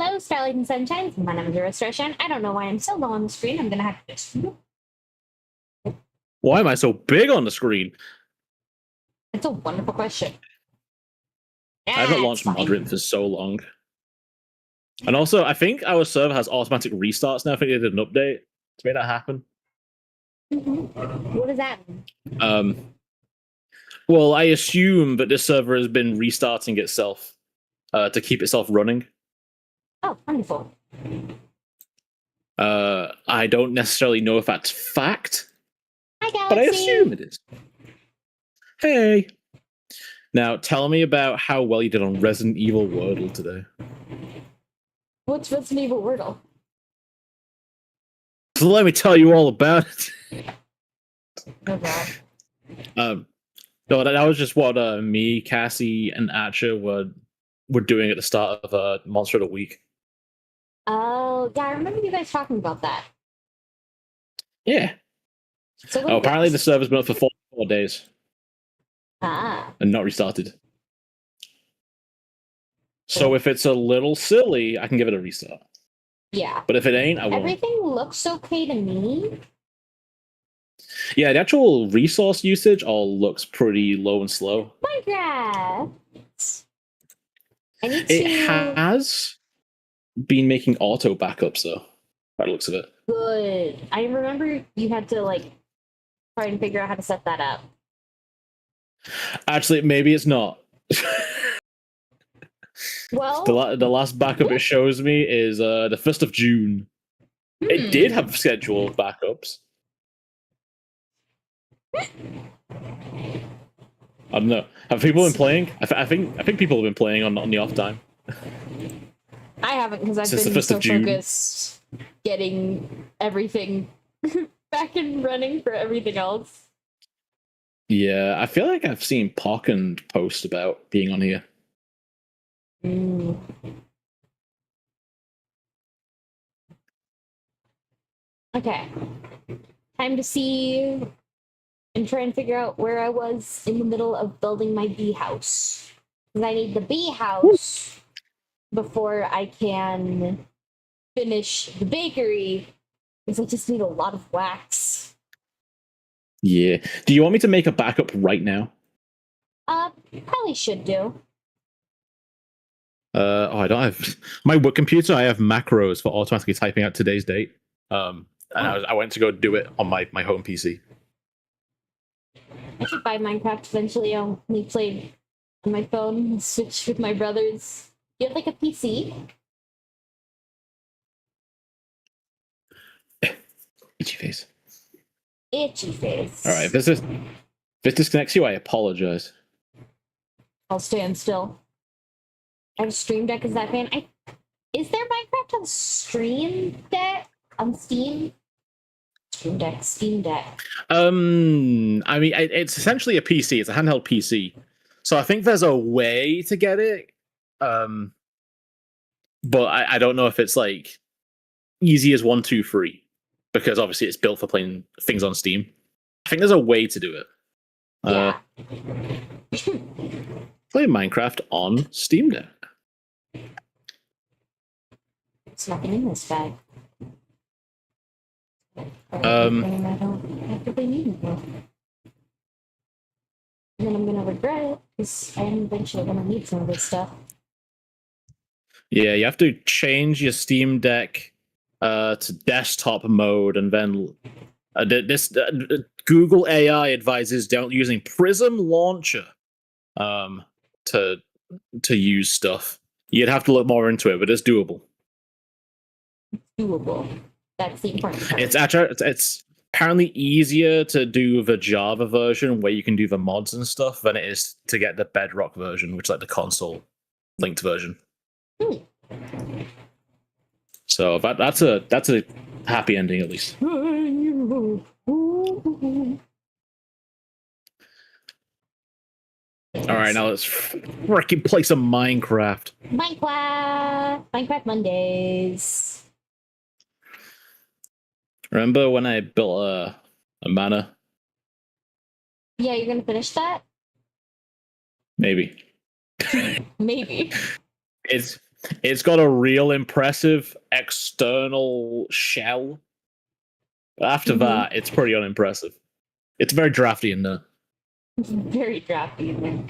Hello, Starlight and Sunshine. My name is Restoration. I don't know why I'm so low on the screen. I'm gonna have to just. Why am I so big on the screen? It's a wonderful question. I haven't launched Moderate for so long. And also, I think our server has automatic restarts now. I think they did an update to make that happen. What does that mean? Well, I assume that this server has been restarting itself to keep itself running. Oh, wonderful. I don't necessarily know if that's fact, Hi, Galaxy. but I assume it is. Hey. Now, tell me about how well you did on Resident Evil Wordle today. What's Resident Evil Wordle? So let me tell you all about it. Oh, God. No, that was just what me, Cassie, and Atcha were doing at the start of Monster of the Week. Oh, yeah, I remember you guys talking about that. Yeah. So apparently the server's been up for 4 days. Ah. And not restarted. So if it's a little silly, I can give it a restart. Yeah. But if it ain't, I won't. Everything looks okay to me. Yeah, the actual resource usage all looks pretty low and slow. Minecraft! It has been making auto backups, though, by the looks of it. Good. I remember you had to, like, try and figure out how to set that up. Actually, maybe it's not. Well, the last backup it shows me is the 1st of June. It did have scheduled backups. I don't know. Have people been playing? I think people have been playing on the off time. I haven't, because I've been so focused getting everything back and running for everything else. Yeah, I feel like I've seen Pokken post about being on here. Okay. Time to see and try and figure out where I was in the middle of building my bee house. Because I need the bee house before I can finish the bakery. Because I just need a lot of wax. Yeah. Do you want me to make a backup right now? Probably should do. I don't have my work computer. I have macros for automatically typing out today's date. And I went to go do it on my home PC. I should buy Minecraft eventually. I'll only play on my phone and switch with my brothers. You have like a PC? Itchy face. Itchy face. Alright, if this disconnects you, I apologize. I'll stand still. I have a Stream Deck. Is that fan? Is there Minecraft on Stream Deck? On Steam? Stream Deck. I mean, it's essentially a PC. It's a handheld PC. So I think there's a way to get it. But I don't know if it's like easy as 1, 2, 3. Because obviously it's built for playing things on Steam. I think there's a way to do it. Yeah. Play Minecraft on Steam Deck. There's nothing in this bag. I don't actively need it. And then I'm gonna regret it because I'm eventually gonna need some of this stuff. Yeah, you have to change your Steam Deck to desktop mode, and then Google AI advises don't using Prism Launcher to use stuff. You'd have to look more into it, but it's doable. Doable. That's the important part. It's apparently easier to do the Java version where you can do the mods and stuff than it is to get the Bedrock version, which is like the console linked version. So that's a happy ending at least. All right, now let's freaking play some Minecraft. Minecraft Mondays. Remember when I built a manor? Yeah, you're gonna finish that? Maybe. Maybe. It's got a real impressive external shell. But after that, it's pretty unimpressive. It's very drafty in there. Very drafty in there.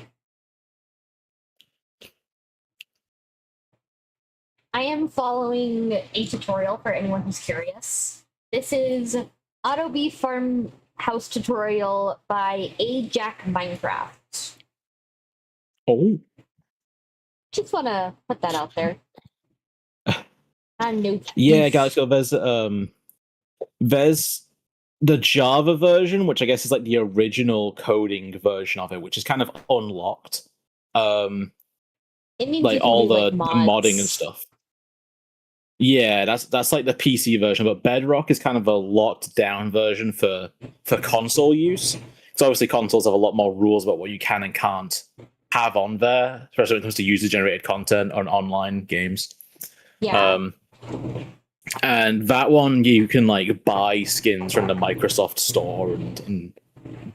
I am following a tutorial for anyone who's curious. This is Auto Beef Farmhouse tutorial by A Jack Minecraft. Oh. Just want to put that out there. Yeah, guys, so there's the Java version, which I guess is like the original coding version of it, which is kind of unlocked. It means like all do, the, like, the mods. modding and stuff. Yeah, that's like the PC version, but Bedrock is kind of a locked down version for console use. So obviously consoles have a lot more rules about what you can and can't have on there, especially when it comes to user generated content on online games. Yeah. And that one you can like buy skins from the Microsoft store and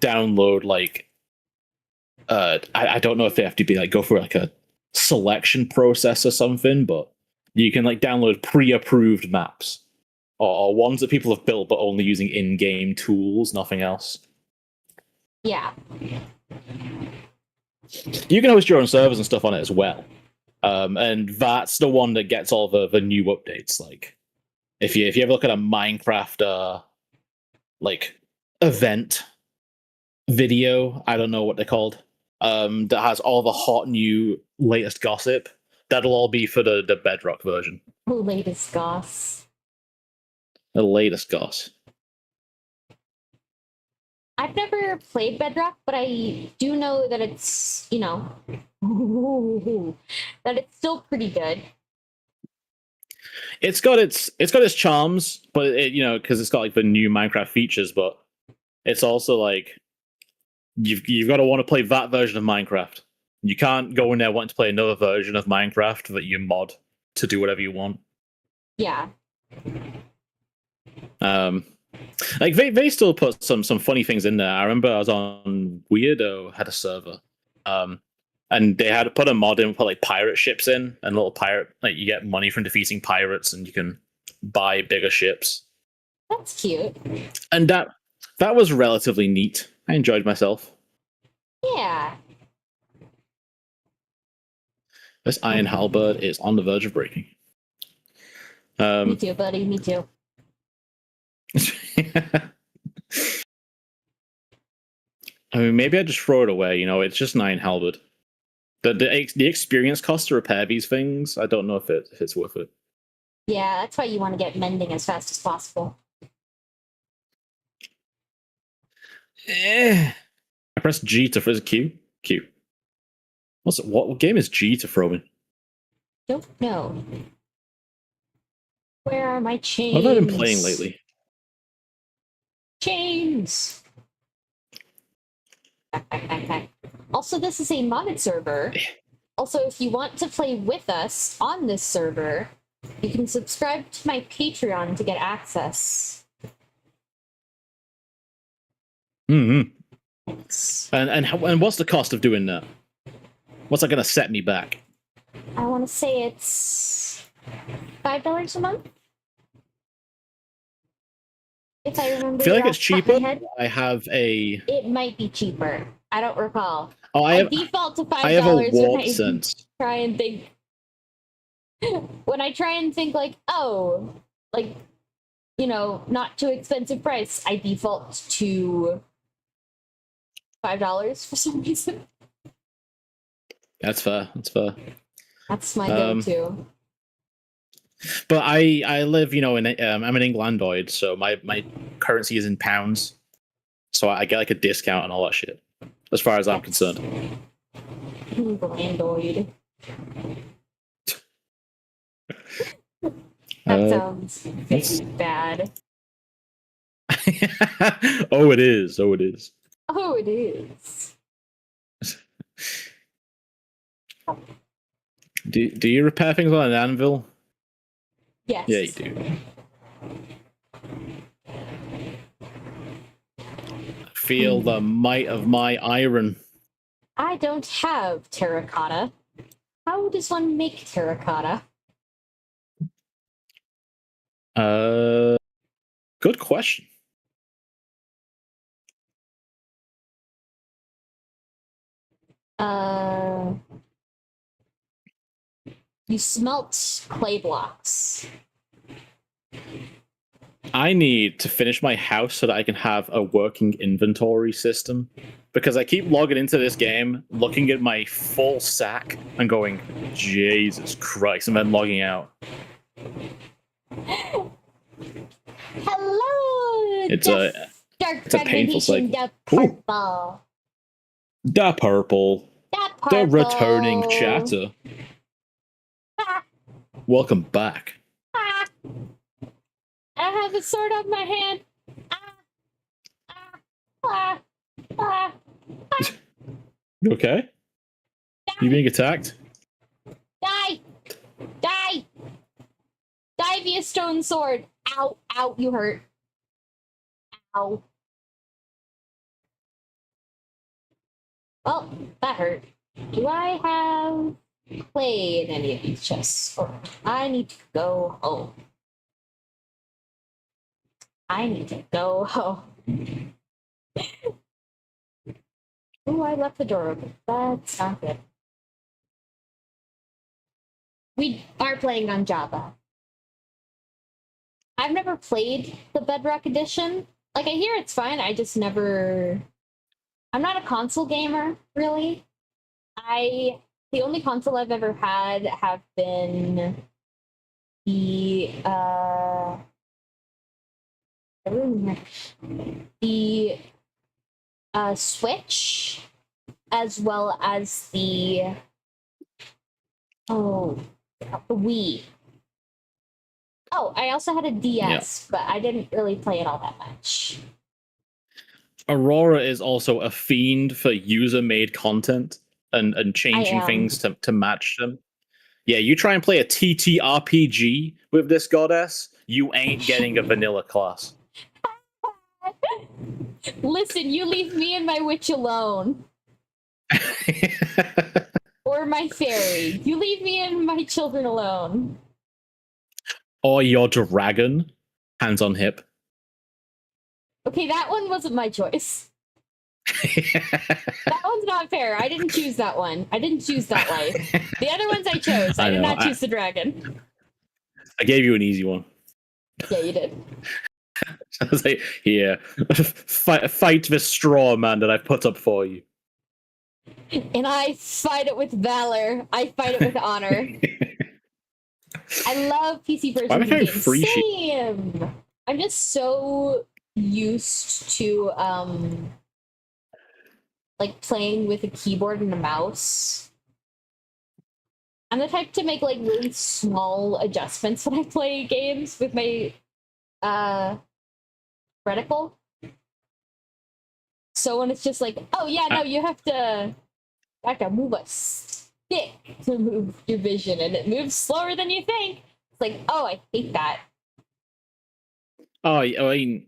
download like I don't know if they have to be like go through like a selection process or something, but you can like download pre-approved maps or ones that people have built but only using in-game tools, nothing else. Yeah. You can host your own servers and stuff on it as well. And that's the one that gets all the new updates. Like if you ever look at a Minecraft like event video, I don't know what they're called, that has all the hot new latest gossip, that'll all be for the Bedrock version. The latest goss. The latest goss. I've never played Bedrock, but I do know that it's, that it's still pretty good. It's got its charms, but it, because it's got like the new Minecraft features, but it's also like you've got to want to play that version of Minecraft. You can't go in there wanting to play another version of Minecraft that you mod to do whatever you want. Yeah. Like they still put some funny things in there. I remember I was on Weirdo had a server, and they had to put a mod in, put like pirate ships in, and little pirate like you get money from defeating pirates, and you can buy bigger ships. That's cute. And that was relatively neat. I enjoyed myself. Yeah. This iron halberd is on the verge of breaking. Me too, buddy. Me too. I mean, maybe I just throw it away. It's just an iron halberd. The experience cost to repair these things, I don't know if it's worth it. Yeah, that's why you want to get mending as fast as possible. I press G to throw Q. Q. What game is G to throw in? Don't know. Where are my chains? What have I been playing lately? Chains. Also, this is a modded server. Also, if you want to play with us on this server, you can subscribe to my Patreon to get access. Mm-hmm. And what's the cost of doing that? What's that going to set me back? I want to say it's $5 a month. If I remember, I feel like it's cheaper. I have a. It might be cheaper. I don't recall. Oh, I default to $5. I have a warp sense. Try and think. When I try and think, like, oh, like, not too expensive price, I default to $5 for some reason. That's fair. That's fair. That's my go-to. But I live, I'm an Englandoid, so my currency is in pounds, so I get like a discount and all that shit. As far as I'm concerned. Englandoid. That sounds very bad. Oh, it is. Oh, it is. Oh, it is. Do you repair things on an anvil? Yes. Yeah, you do. Feel the might of my iron. I don't have terracotta. How does one make terracotta? Good question. You smelt clay blocks. I need to finish my house so that I can have a working inventory system. Because I keep logging into this game, looking at my full sack, and going, Jesus Christ, and then logging out. Hello! It's dark a painful fragmentation, cycle. the purple. The purple. The purple. The returning chatter. Ah, Welcome back. ah. I have a sword on my hand. Ah, ah, ah, ah. You okay? You being attacked? Die! Die! Die via stone sword. Ow, ow, you hurt. Ow. Well, that hurt. Do I have clay in any of these chests? Or I need to go home. I need to go home. Oh, I left the door open. That's not good. We are playing on Java. I've never played the Bedrock Edition. Like, I hear it's fine. I just never. I'm not a console gamer, really. The only console I've ever had have been the Switch, as well as the Wii. Oh, I also had a DS, but I didn't really play it all that much. Aurora is also a fiend for user-made content and changing things to match them. Yeah, you try and play a TTRPG with this goddess, you ain't getting a vanilla class. Listen, you leave me and my witch alone. Or my fairy. You leave me and my children alone. Or your dragon, hands on hip. Okay, that one wasn't my choice. That one's not fair. I didn't choose that one. I didn't choose that life. The other ones I chose. I did not choose the dragon. I gave you an easy one. Yeah, you did. I was like, here, fight this straw man that I put up for you. And I fight it with valor. I fight it with honor. I love PC versions of games. Same. I'm just so used to like playing with a keyboard and a mouse. I'm the type to make like really small adjustments when I play games with my reticle. So when it's just like, oh yeah, no, you have to move a stick to move your vision, and it moves slower than you think. It's like, oh, I hate that. Oh, I mean,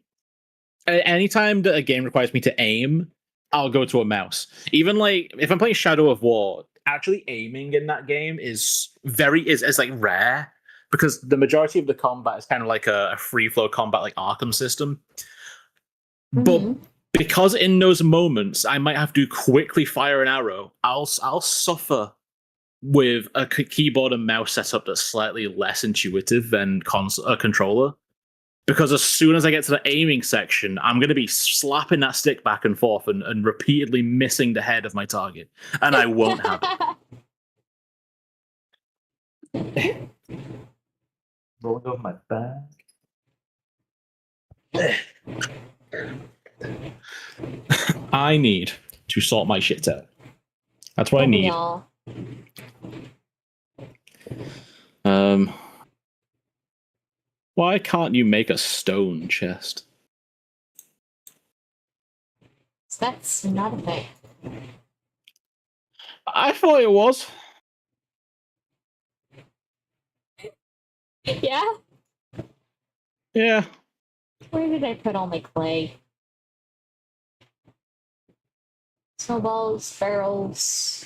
anytime that a game requires me to aim, I'll go to a mouse. Even like if I'm playing Shadow of War, actually aiming in that game is like rare because the majority of the combat is kind of like a free flow combat like Arkham system. But because in those moments I might have to quickly fire an arrow, I'll suffer with a keyboard and mouse setup that's slightly less intuitive than a controller. Because as soon as I get to the aiming section, I'm going to be slapping that stick back and forth and repeatedly missing the head of my target. And I won't have it. Rolling over my back. I need to sort my shit out. That's what I need. Why can't you make a stone chest? That's not a thing. I thought it was. Yeah? Yeah. Where did I put all my clay? Snowballs, barrels,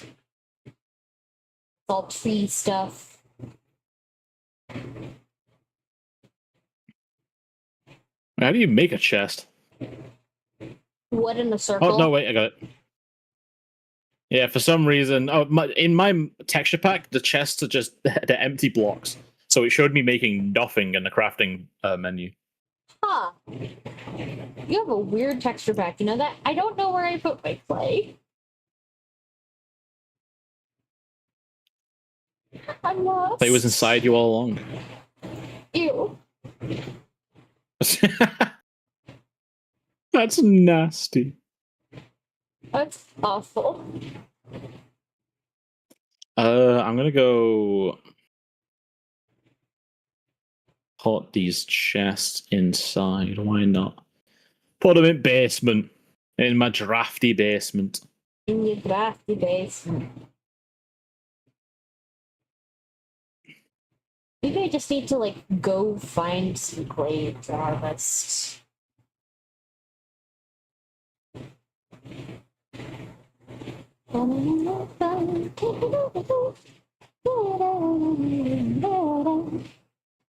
all tree stuff. How do you make a chest? Wood in a circle. Oh no, wait, I got it. Yeah, for some reason, in my texture pack, the chests are just the empty blocks. So it showed me making nothing in the crafting menu. Huh. You have a weird texture pack. You know that? I don't know where I put my clay. I'm lost. It was inside you all along. Ew. That's nasty. That's awful. I'm gonna go put these chests inside. Why not? Put them in basement. In my drafty basement. In your drafty basement. Maybe I just need to, like, go find some clay to harvest.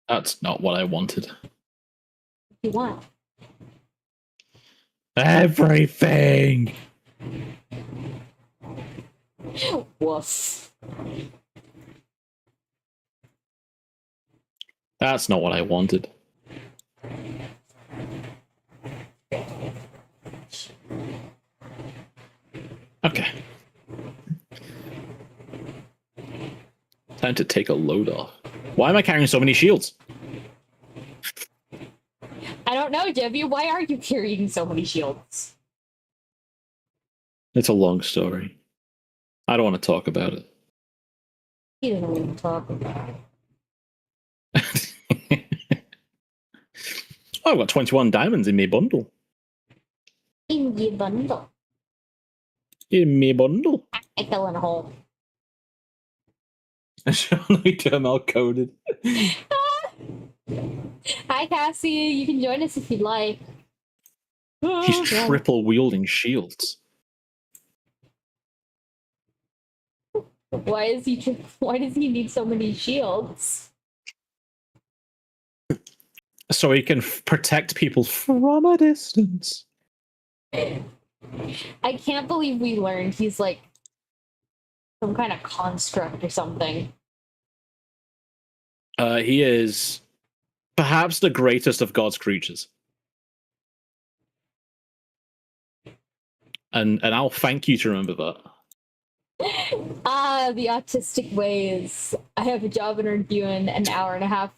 That's not what I wanted. What do you want? Everything! Woof. That's not what I wanted. Okay. Time to take a load off. Why am I carrying so many shields? I don't know, Debbie. Why are you carrying so many shields? It's a long story. I don't want to talk about it. He doesn't want to talk about it. Oh, I've got 21 diamonds in my bundle. In the bundle. In my bundle. I fell in a hole. Surely thermal coded. Hi, Cassie. You can join us if you'd like. He's triple wielding shields. Why is he? Why does he need so many shields? So he can protect people from a distance. I can't believe we learned he's like some kind of construct or something. He is perhaps the greatest of God's creatures. And I'll thank you to remember that. The autistic ways. I have a job interview in an hour and a half,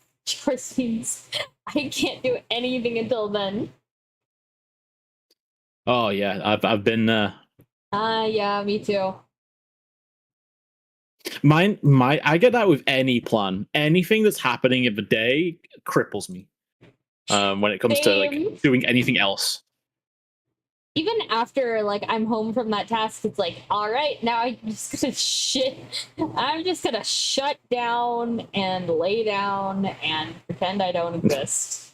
which means I can't do anything until then. Oh yeah, I've been there. Yeah, me too. I get that with any plan. Anything that's happening in the day cripples me. When it comes to like doing anything else. Even after like I'm home from that task, it's like, all right, now I'm just gonna shut down and lay down and pretend I don't exist.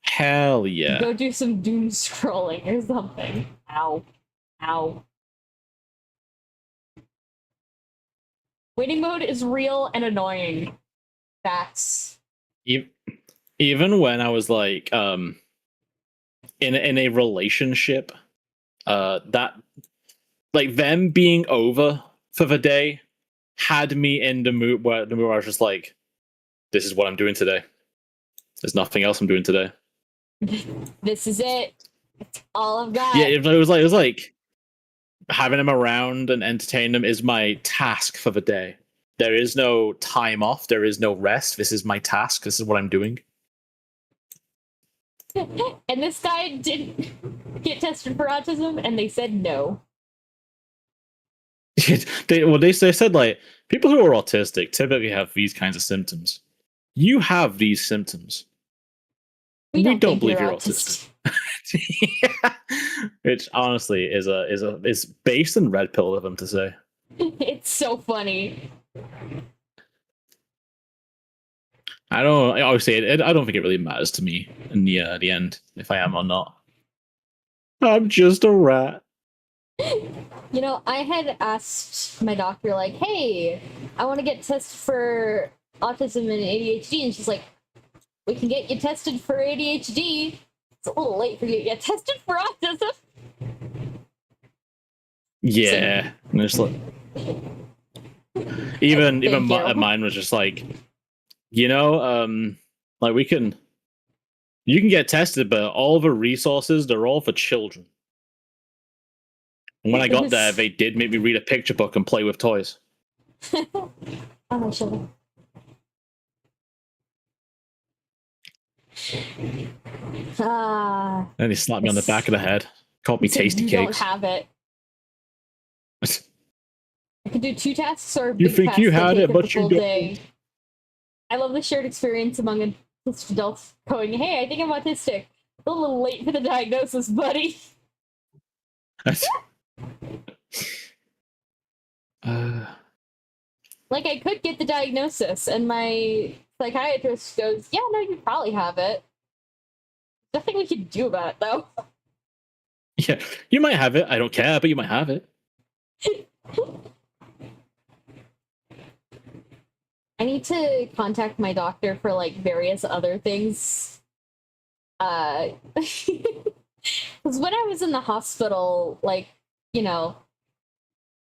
Hell yeah. Go do some doom scrolling or something. Ow. Ow. Waiting mode is real and annoying. Facts. Even when I was like in a relationship, that like them being over for the day had me in the mood where I was just like, this is what I'm doing today. There's nothing else I'm doing today. This is it. It's all I've got. Yeah, it was like having them around and entertaining them is my task for the day. There is no time off. There is no rest. This is my task. This is what I'm doing. And this guy didn't get tested for autism, and they said no. They said like people who are autistic typically have these kinds of symptoms. You have these symptoms. We don't believe you're autistic. Yeah. Which honestly is based in red pill of them to say. It's so funny. I don't. Obviously, I don't think it really matters to me in the end if I am or not. I'm just a rat. You know, I had asked my doctor, like, "Hey, I want to get tested for autism and ADHD," and she's like, We can get you tested for ADHD. It's a little late for you to get tested for autism. Yeah, and it's like even Thank you. mine was just like, like you can get tested, but all the resources, they're all for children. And when I got there, they did make me read a picture book and play with toys. Oh, my children. And he slapped me on the back of the head, called me tasty you cakes. Don't have it. I could do 2 tasks or a You big think task you that had take it, up but the you full don't. day. I love the shared experience among adults going, hey, I think I'm autistic. A little late for the diagnosis, buddy. Like, I could get the diagnosis, and my psychiatrist goes, yeah, no, you probably have it. Nothing we can do about it, though. Yeah, you might have it. I don't care, but you might have it. I need to contact my doctor for, like, various other things. Because when I was in the hospital, like, well,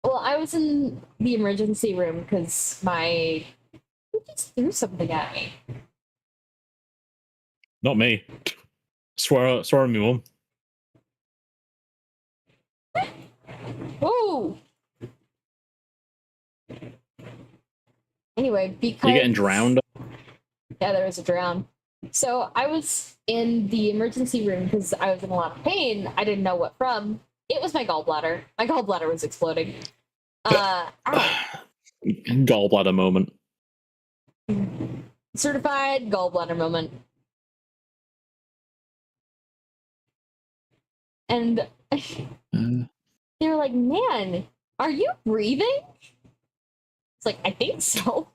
I was in the emergency room because who just threw something at me? Not me. Swear on me, mum. Oh! Anyway, because... You getting drowned? Yeah, there was a drown. So I was in the emergency room because I was in a lot of pain. I didn't know what from. It was my gallbladder. My gallbladder was exploding. Gallbladder moment. Certified gallbladder moment. And they were like, man, are you breathing? It's like, I think so.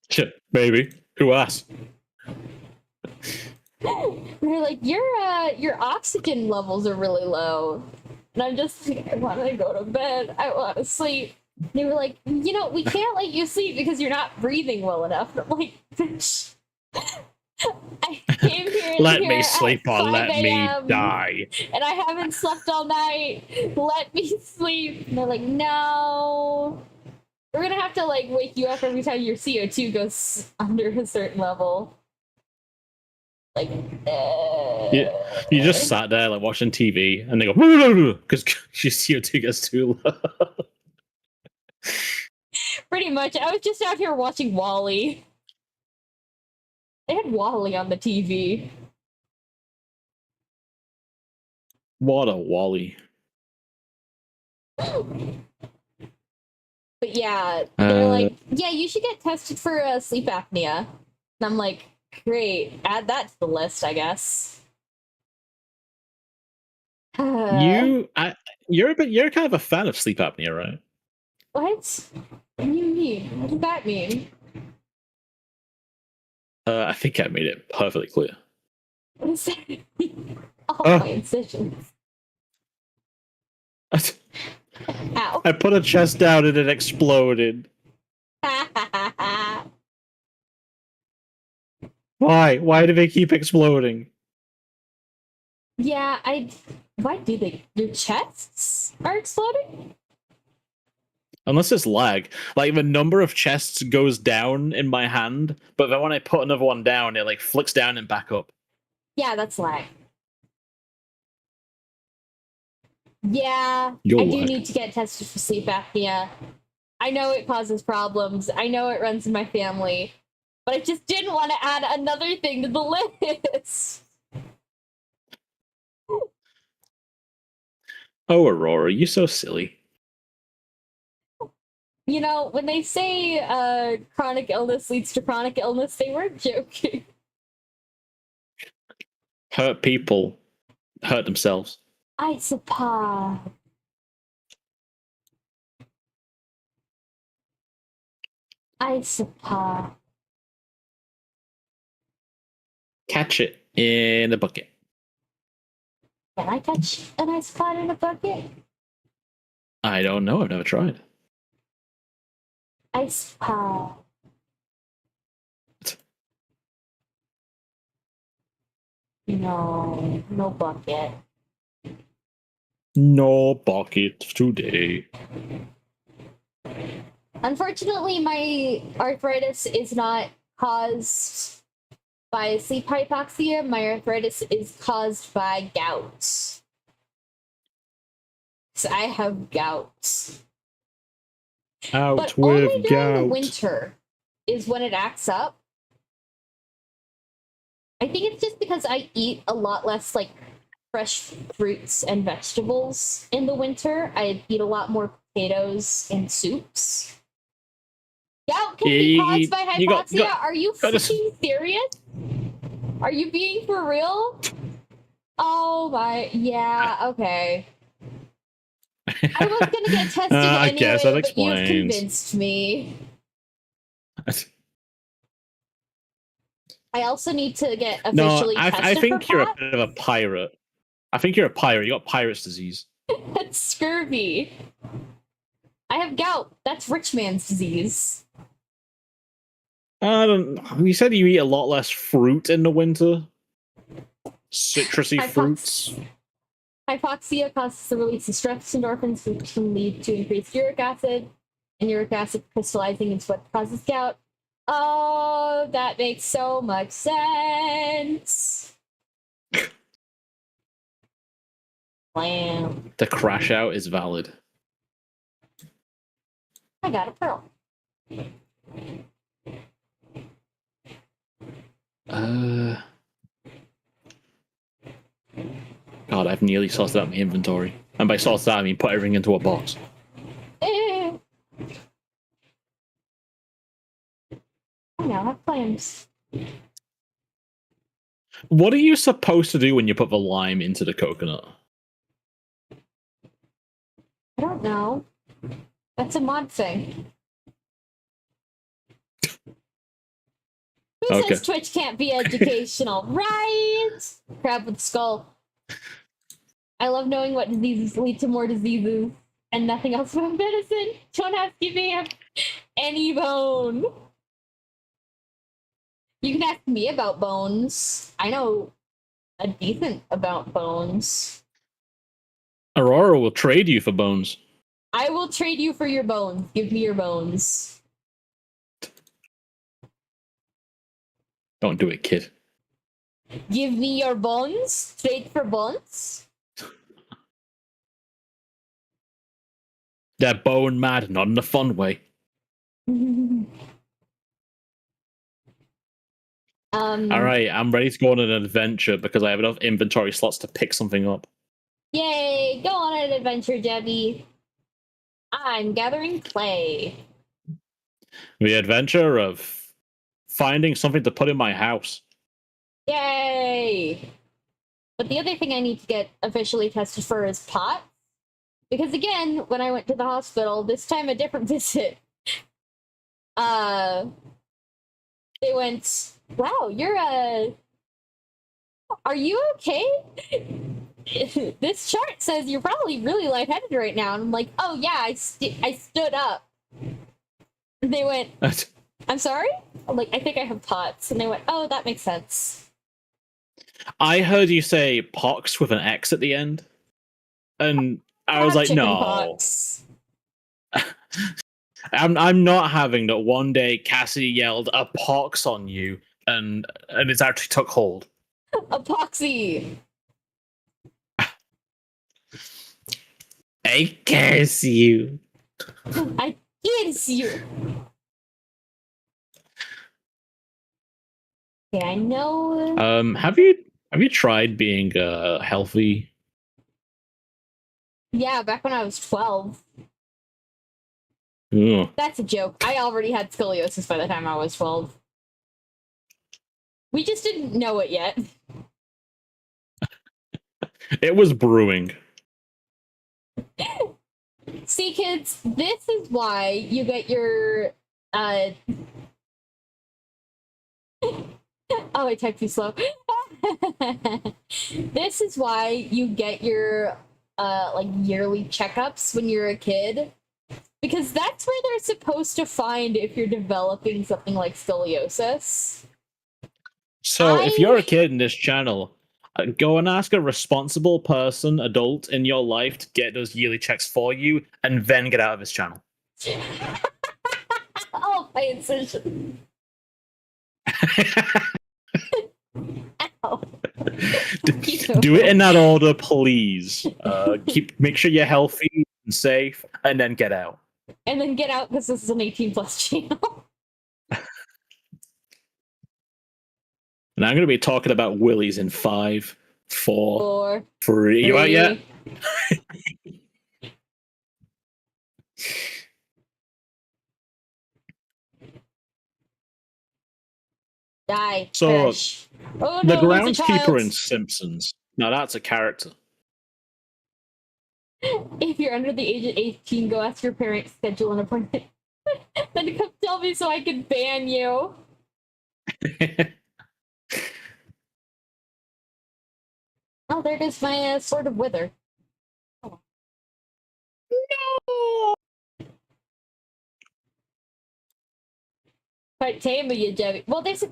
Shit, baby. Who asked? They're like, your oxygen levels are really low. And I'm just like, I want to go to bed. I want to sleep. They were like, we can't let you sleep because you're not breathing well enough. And I'm like, bitch. I came here. Let me sleep or let me die. And I haven't slept all night. Let me sleep. And they're like, no. We're gonna have to like wake you up every time your CO2 goes under a certain level. Like, you just sat there like watching TV, and they go because your CO2 gets too low. Pretty much, I was just out here watching Wall-E. They had Wall-E on the TV. What a Wall-E. But yeah, they're like, yeah, you should get tested for sleep apnea. And I'm like, great, add that to the list, I guess. You're kind of a fan of sleep apnea, right? What? What do you mean? What does that mean? I think I made it perfectly clear. What does that mean? Oh, my incisions. Ow. I put a chest down and it exploded. Why? Why do they keep exploding? Yeah, why do they? Your chests are exploding? Unless it's lag. Like the number of chests goes down in my hand, but then when I put another one down, it like flicks down and back up. Yeah, that's lag. Yeah, You're I do lag. need to get tested for sleep apnea. I know it causes problems. I know it runs in my family. But I just didn't want to add another thing to the list. Oh, Aurora, you're so silly. When they say chronic illness leads to chronic illness, they weren't joking. Hurt people hurt themselves. I suppose. Catch it in a bucket. Can I catch an ice pot in a bucket? I don't know. I've never tried. Ice pot. No, no bucket. No bucket today. Unfortunately, my arthritis is not caused by sleep hypoxia. My arthritis is caused by gout. So I have gout. Out But only with during the gout. winter is when it acts up. I think it's just because I eat a lot less like fresh fruits and vegetables in the winter. I eat a lot more potatoes and soups. Gout can be caused by hypoxia. Are you freaking serious? Are you being for real? Oh my, yeah, okay. I was gonna get tested I anyway, guess that but you've explains. convinced me. I also need to get officially tested I think for you're pot. a bit of a pirate. I think you're a pirate. You got pirate's disease. That's scurvy. I have gout. That's rich man's disease. I don't. You said you eat a lot less fruit in the winter. Citrusy fruits. Hypoxia causes the release of stress endorphins, which can lead to increased uric acid, and uric acid crystallizing is what causes gout. Oh, that makes so much sense. Wow. The crash out is valid. I got a pearl. God, I've nearly sorted out my inventory. And by sorted out, I mean put everything into a box. I now have plans. What are you supposed to do when you put the lime into the coconut? I don't know. That's a mod thing. Who says Twitch can't be educational, right? Crab with skull. I love knowing what diseases lead to more diseases and nothing else about medicine. Don't ask if they have any bone. You can ask me about bones. I know a decent about bones. Aurora will trade you for bones. I will trade you for your bones. Give me your bones. Don't do it, kid. Give me your bones? Trade for bones? They're bone mad, not in a fun way. Alright, I'm ready to go on an adventure because I have enough inventory slots to pick something up. Yay! Go on an adventure, Debbie. I'm gathering clay. The adventure of finding something to put in my house. Yay! But the other thing I need to get officially tested for is pot. Because again, when I went to the hospital, this time a different visit, they went, wow, are you okay? This chart says you're probably really lightheaded right now. And I'm like, oh yeah, I stood up. And they went, I'm sorry? I'm like, I think I have POTS. And they went, oh, that makes sense. I heard you say pox with an X at the end. And I was like, no. Pox. I'm not having that. One day Cassie yelled a pox on you and it's actually took hold. Epoxy. I curse you. I curse you. Okay, I know. Have you tried being healthy? Yeah, back when I was 12. Ugh. That's a joke. I already had scoliosis by the time I was 12. We just didn't know it yet. It was brewing. See, kids, this is why you get your oh, I typed too slow. This is why you get your like yearly checkups when you're a kid, because that's where they're supposed to find if you're developing something like scoliosis. So if you're a kid in this channel, Go and ask a responsible person, adult in your life, to get those yearly checks for you, and then get out of his channel. Oh, my incision. Ow. Do it in that order, please. Make sure you're healthy and safe, and then get out. And then get out because this is an 18+ channel. And I'm going to be talking about willies in 5, 4, 4, 3. You out yet? Die. So, Perish. Oh, the no, he's a groundskeeper child. in Simpsons. Now that's a character. If you're under the age of 18, go ask your parents to schedule an appointment. Then come tell me so I can ban you. Oh, there goes my Sword of Wither. Oh. No! Quite tame of you, Debbie. Well, if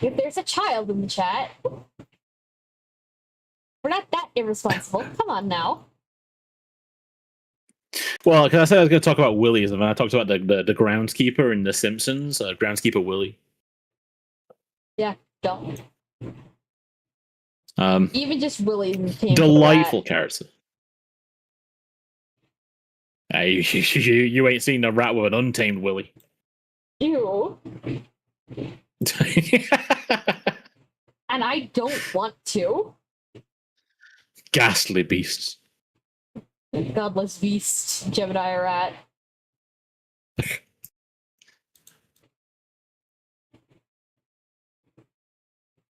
there's a child in the chat, we're not that irresponsible. Come on now. Well, because I said I was going to talk about willies, and then I talked about the groundskeeper in The Simpsons, groundskeeper Willie. Yeah, don't. Um, Even just Willie is tame. Delightful character. You ain't seen a rat with an untamed Willie. Ew. And I don't want to. Ghastly beasts. Godless beast, Gemini rat.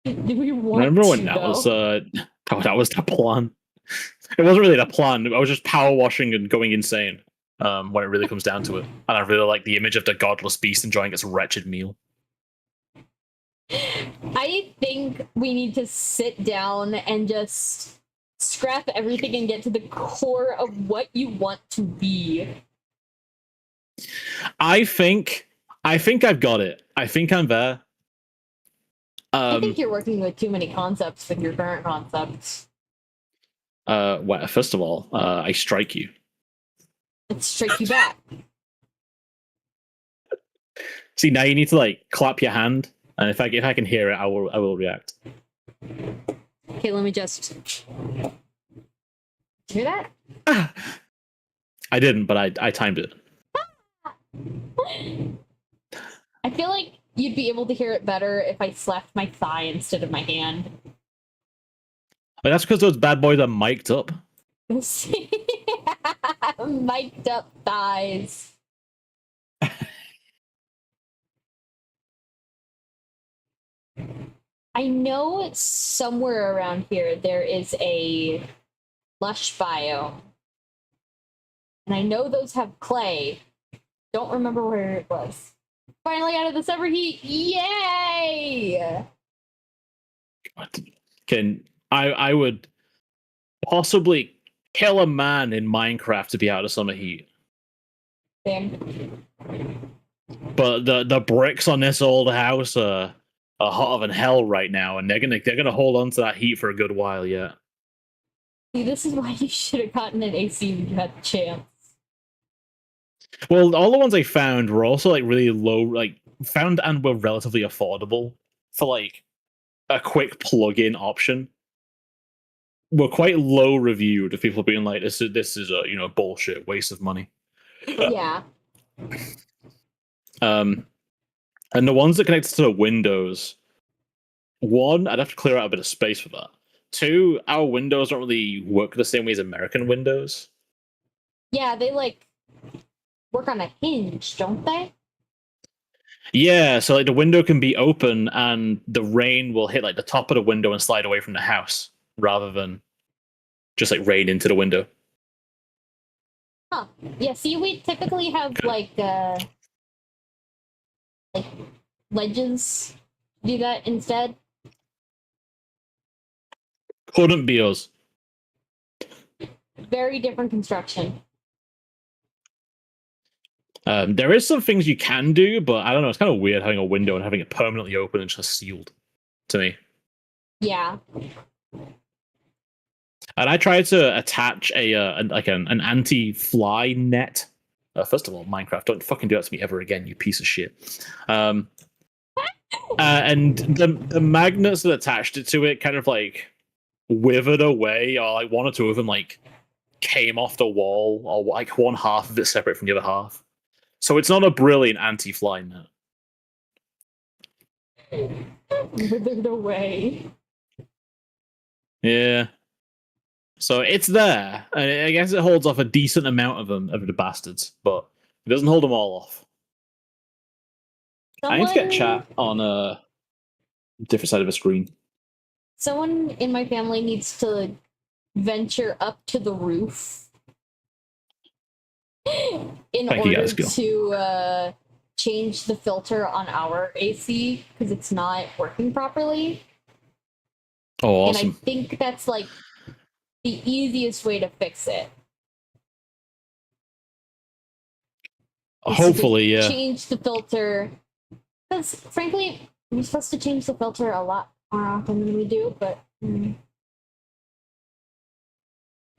Do we want Remember when to, that though? was that was the plan? It wasn't really the plan. I was just power washing and going insane. When it really comes down to it, and I really like the image of the godless beast enjoying its wretched meal. I think we need to sit down and just scrap everything and get to the core of what you want to be. I think I've got it. I think I'm there. I think you're working with too many concepts with your current concepts. Well, first of all, I strike you. Let's strike you back. See, now you need to like clap your hand, and if I can hear it, I will react. Okay, let me just hear that. I didn't, but I timed it. I feel like you'd be able to hear it better if I slapped my thigh instead of my hand. But that's because those bad boys are mic'd up. Mic'd up thighs. I know somewhere around here there is a lush biome. And I know those have clay. Don't remember where it was. Finally out of the summer heat. Yay! I would possibly kill a man in Minecraft to be out of summer heat. Same. But the bricks on this old house are hotter than hell right now, and they're gonna hold on to that heat for a good while yet. See, this is why you should have gotten an AC when you had the chance. Well, all the ones I found were also like really low, like found and were relatively affordable for like a quick plug-in option. Were quite low reviewed of people being like, this is a bullshit waste of money. Yeah. And the ones that connect to the windows, one, I'd have to clear out a bit of space for that. Two, our windows don't really work the same way as American windows. Yeah, they like work on a hinge, don't they? Yeah, so like the window can be open and the rain will hit like the top of the window and slide away from the house rather than just like rain into the window. Huh. Yeah, see, we typically have like ledges do that instead. Couldn't be us. Very different construction. There is some things you can do, but I don't know. It's kind of weird having a window and having it permanently open and just sealed to me. Yeah. And I tried to attach an anti-fly net. First of all, Minecraft, don't fucking do that to me ever again, you piece of shit. And the magnets that attached it to it kind of like withered away, or like one or two of them like came off the wall, or like one half of it separate from the other half. So it's not a brilliant anti-fly net. Withered away. Yeah. So it's there. I guess it holds off a decent amount of them, of the bastards, but it doesn't hold them all off. I need to get chat on a different side of a screen. Someone in my family needs to venture up to the roof in order to change the filter on our AC because it's not working properly. Oh, awesome. And I think that's like the easiest way to fix it. Hopefully, yeah. Change the filter. Because frankly, we're supposed to change the filter a lot more often than we do, but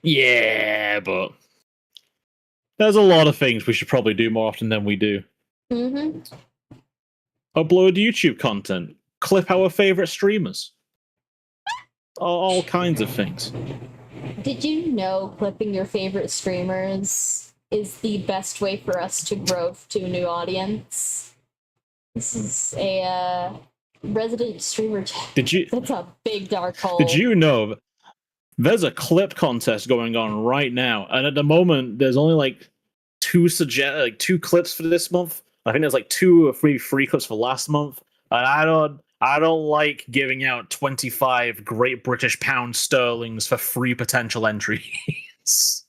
yeah, but there's a lot of things we should probably do more often than we do. Mm-hmm. Upload YouTube content, clip our favorite streamers, all kinds of things. Did you know clipping your favorite streamers is the best way for us to grow to a new audience? This is a resident streamer. Did you? That's a big dark hole. Did you know there's a clip contest going on right now, and at the moment there's only like two clips for this month. I think there's like 2 or 3 free clips for last month, and I don't like giving out 25 Great British Pound sterlings for free potential entries.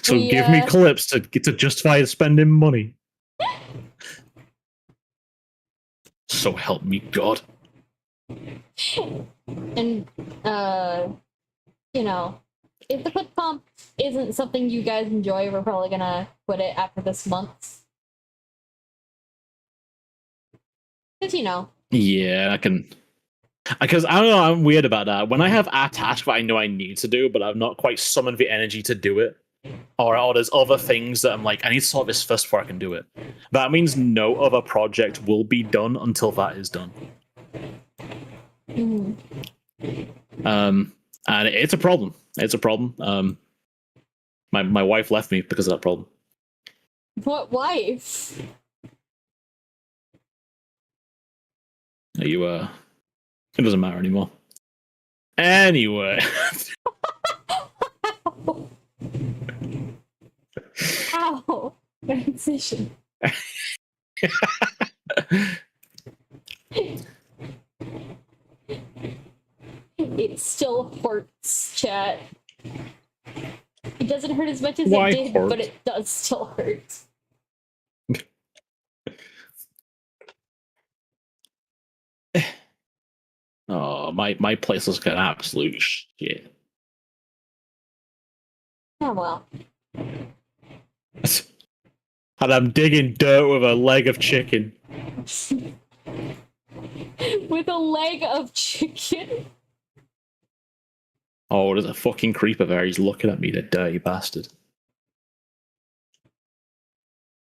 So give me clips to justify spending money. So help me God. And you know, if the clip comp isn't something you guys enjoy, we're probably gonna quit it after this month. Because you know. Yeah, I can. Because I don't know, I'm weird about that. When I have a task that I know I need to do, but I've not quite summoned the energy to do it, or there's other things that I'm like, I need to solve this first before I can do it. That means no other project will be done until that is done. Mm-hmm. And it's a problem. It's a problem. My wife left me because of that problem. What wife? It doesn't matter anymore. Anyway. Ow! My incision. It still hurts, chat. It doesn't hurt as much as it did, but it does still hurt. Oh, my place looks like an absolute shit. Oh well. And I'm digging dirt with a leg of chicken. With a leg of chicken? Oh, there's a fucking creeper there. He's looking at me, the dirty bastard.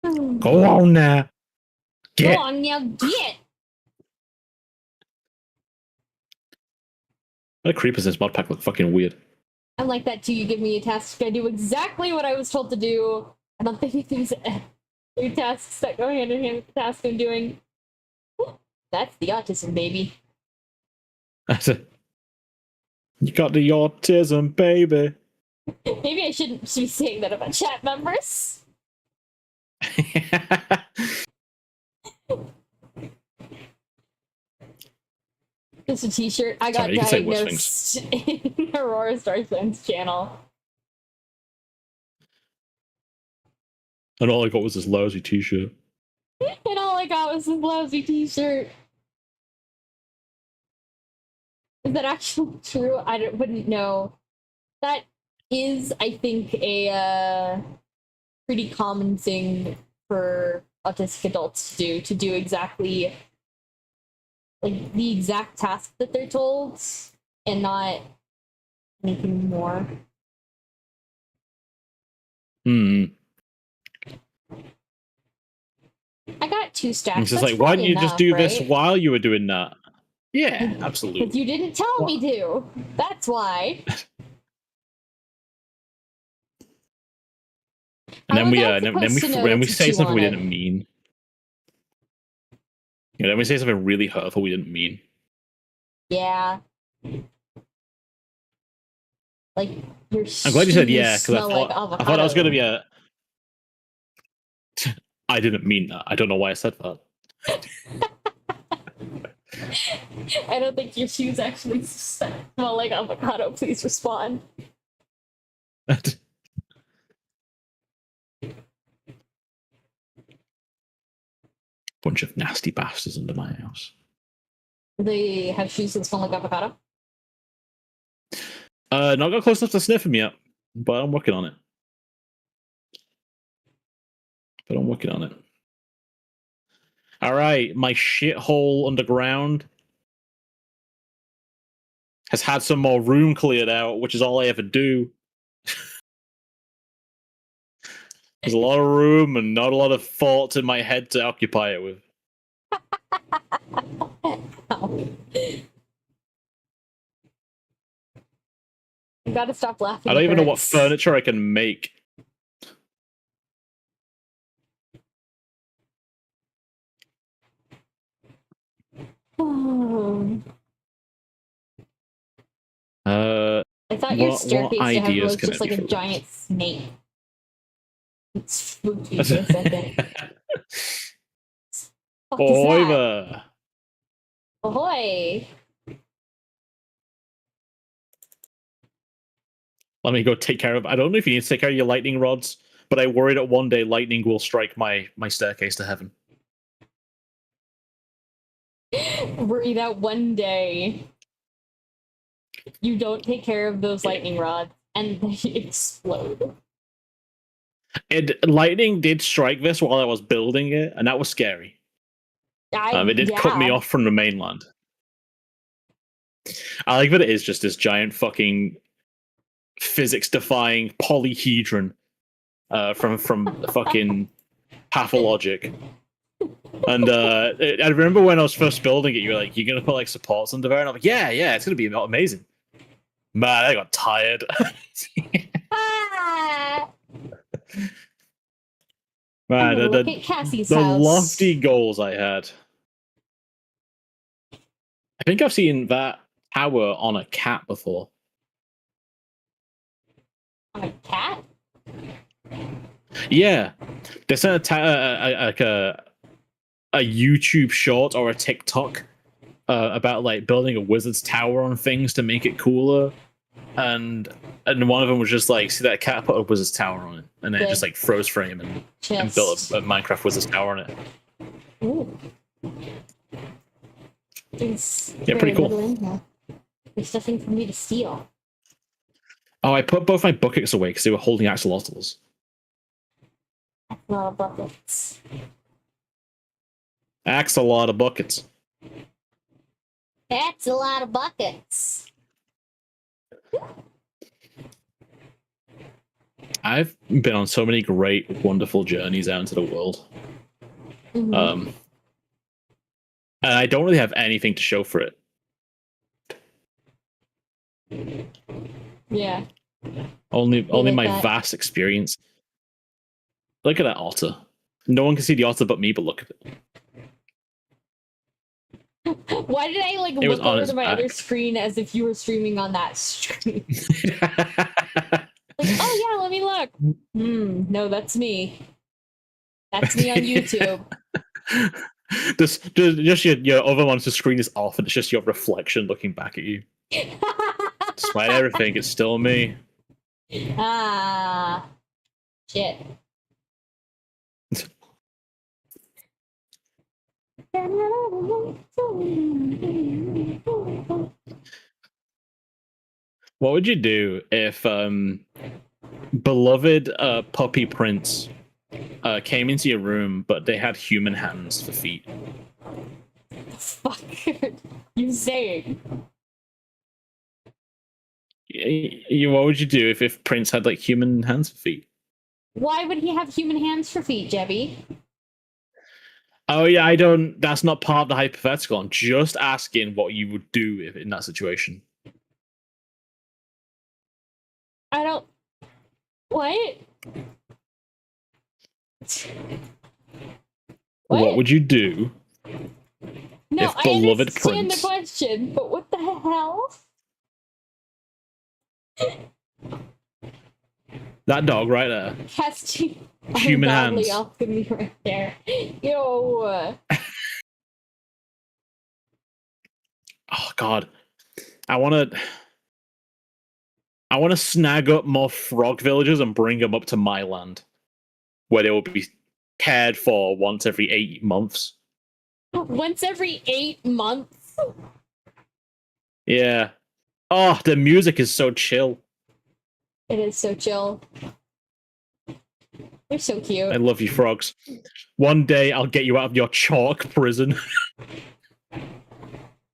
Go on now. Get. Go on now, get. The creepers in this mod pack look fucking weird. I'm like that too. You give me a task, I do exactly what I was told to do. I don't think there's new tasks that go hand in hand with the task I'm doing. That's the autism, baby. You got the autism, baby. Maybe I shouldn't be saying that about chat members. Just a t-shirt. I got diagnosed in Aurora Starsun's channel. And all I got was this lousy t-shirt. And all I got was this lousy t-shirt. Is that actually true? I wouldn't know. That is, I think, a pretty common thing for autistic adults to do exactly like the exact task that they're told and not anything more. Hmm. I got 2 stacks. It's just That's like, why didn't probably you just enough, do this right? while you were doing that? Yeah, Because absolutely. you didn't tell me to. That's why. And How then we was I supposed to know then we that's what say you something we wanted? didn't mean. Yeah, then we say something really hurtful we didn't mean. Yeah. Like your I'm glad you said shoes yeah, because smell like I thought that was avocado. gonna be a. I didn't mean that. I don't know why I said that. I don't think your shoes actually smell like avocado. Please respond. Bunch of nasty bastards under my house. Do they have shoes that smell like avocado? Not got close enough to sniff them yet, but I'm working on it. All right, my shithole underground has had some more room cleared out, which is all I ever do. There's a lot of room and not a lot of thoughts in my head to occupy it with. You gotta stop laughing. I don't it even know what hurts. furniture I can make. I thought your What staircase to heaven ideas was can just it like be a for giant snake. It spooked me for a second. What is Oi that? there. Ahoy! Let me go take care of. I don't know if you need to take care of your lightning rods, but I worry that one day lightning will strike my staircase to heaven. Worry that one day you don't take care of those lightning rods and they explode. And lightning did strike this while I was building it, and that was scary. It did cut me off from the mainland. I like that it is just this giant fucking physics-defying polyhedron from fucking Pathologic. And I remember when I was first building it, you were like, "You're gonna put like supports under there," and I'm like, "Yeah, it's gonna be amazing." Man, I got tired. Ah! Man, Look at Cassie's the house. lofty goals I had. I think I've seen that tower on a cat before. On a cat? Yeah, they sent a YouTube short or a TikTok about like building a wizard's tower on things to make it cooler, and one of them was just like, see that cat put a wizard's tower on it, and then it just like froze frame and built a Minecraft wizard's tower on it. Ooh. There's Pretty cool. There's nothing for me to steal. Oh, I put both my buckets away because they were holding axolotls. That's a lot of buckets. That's a lot of buckets. That's a lot of buckets. I've been on so many great, wonderful journeys out into the world. Mm-hmm. And I don't really have anything to show for it. Yeah. Only my vast experience. Look at that otter. No one can see the otter but me, but look at it. Why did I like look over to my other screen as if you were streaming on that screen? Like, oh yeah, let me look. No, that's me. That's me on YouTube. just your other one's screen is off, and it's just your reflection looking back at you. Despite everything, it's still me. Ah, shit. What would you do if beloved puppy prince came into your room, but they had human hands for feet? the fuck are you saying? What would you do if Prince had like human hands and feet? Why would he have human hands for feet, Jebby? Oh yeah, I don't. That's not part of the hypothetical. I'm just asking what you would do if in that situation. I don't. What? What would you do? No, if I beloved understand Prince- the question, but what the hell? That dog right there. Has to Human ungodly hands. alchemy right there. Yo. Oh God, I want to snag up more frog villagers and bring them up to my land, where they will be cared for once every 8 months. Once every 8 months. Yeah. Oh, the music is so chill. It is so chill. They're so I cute. love you, frogs. One day I'll get you out of your chalk prison.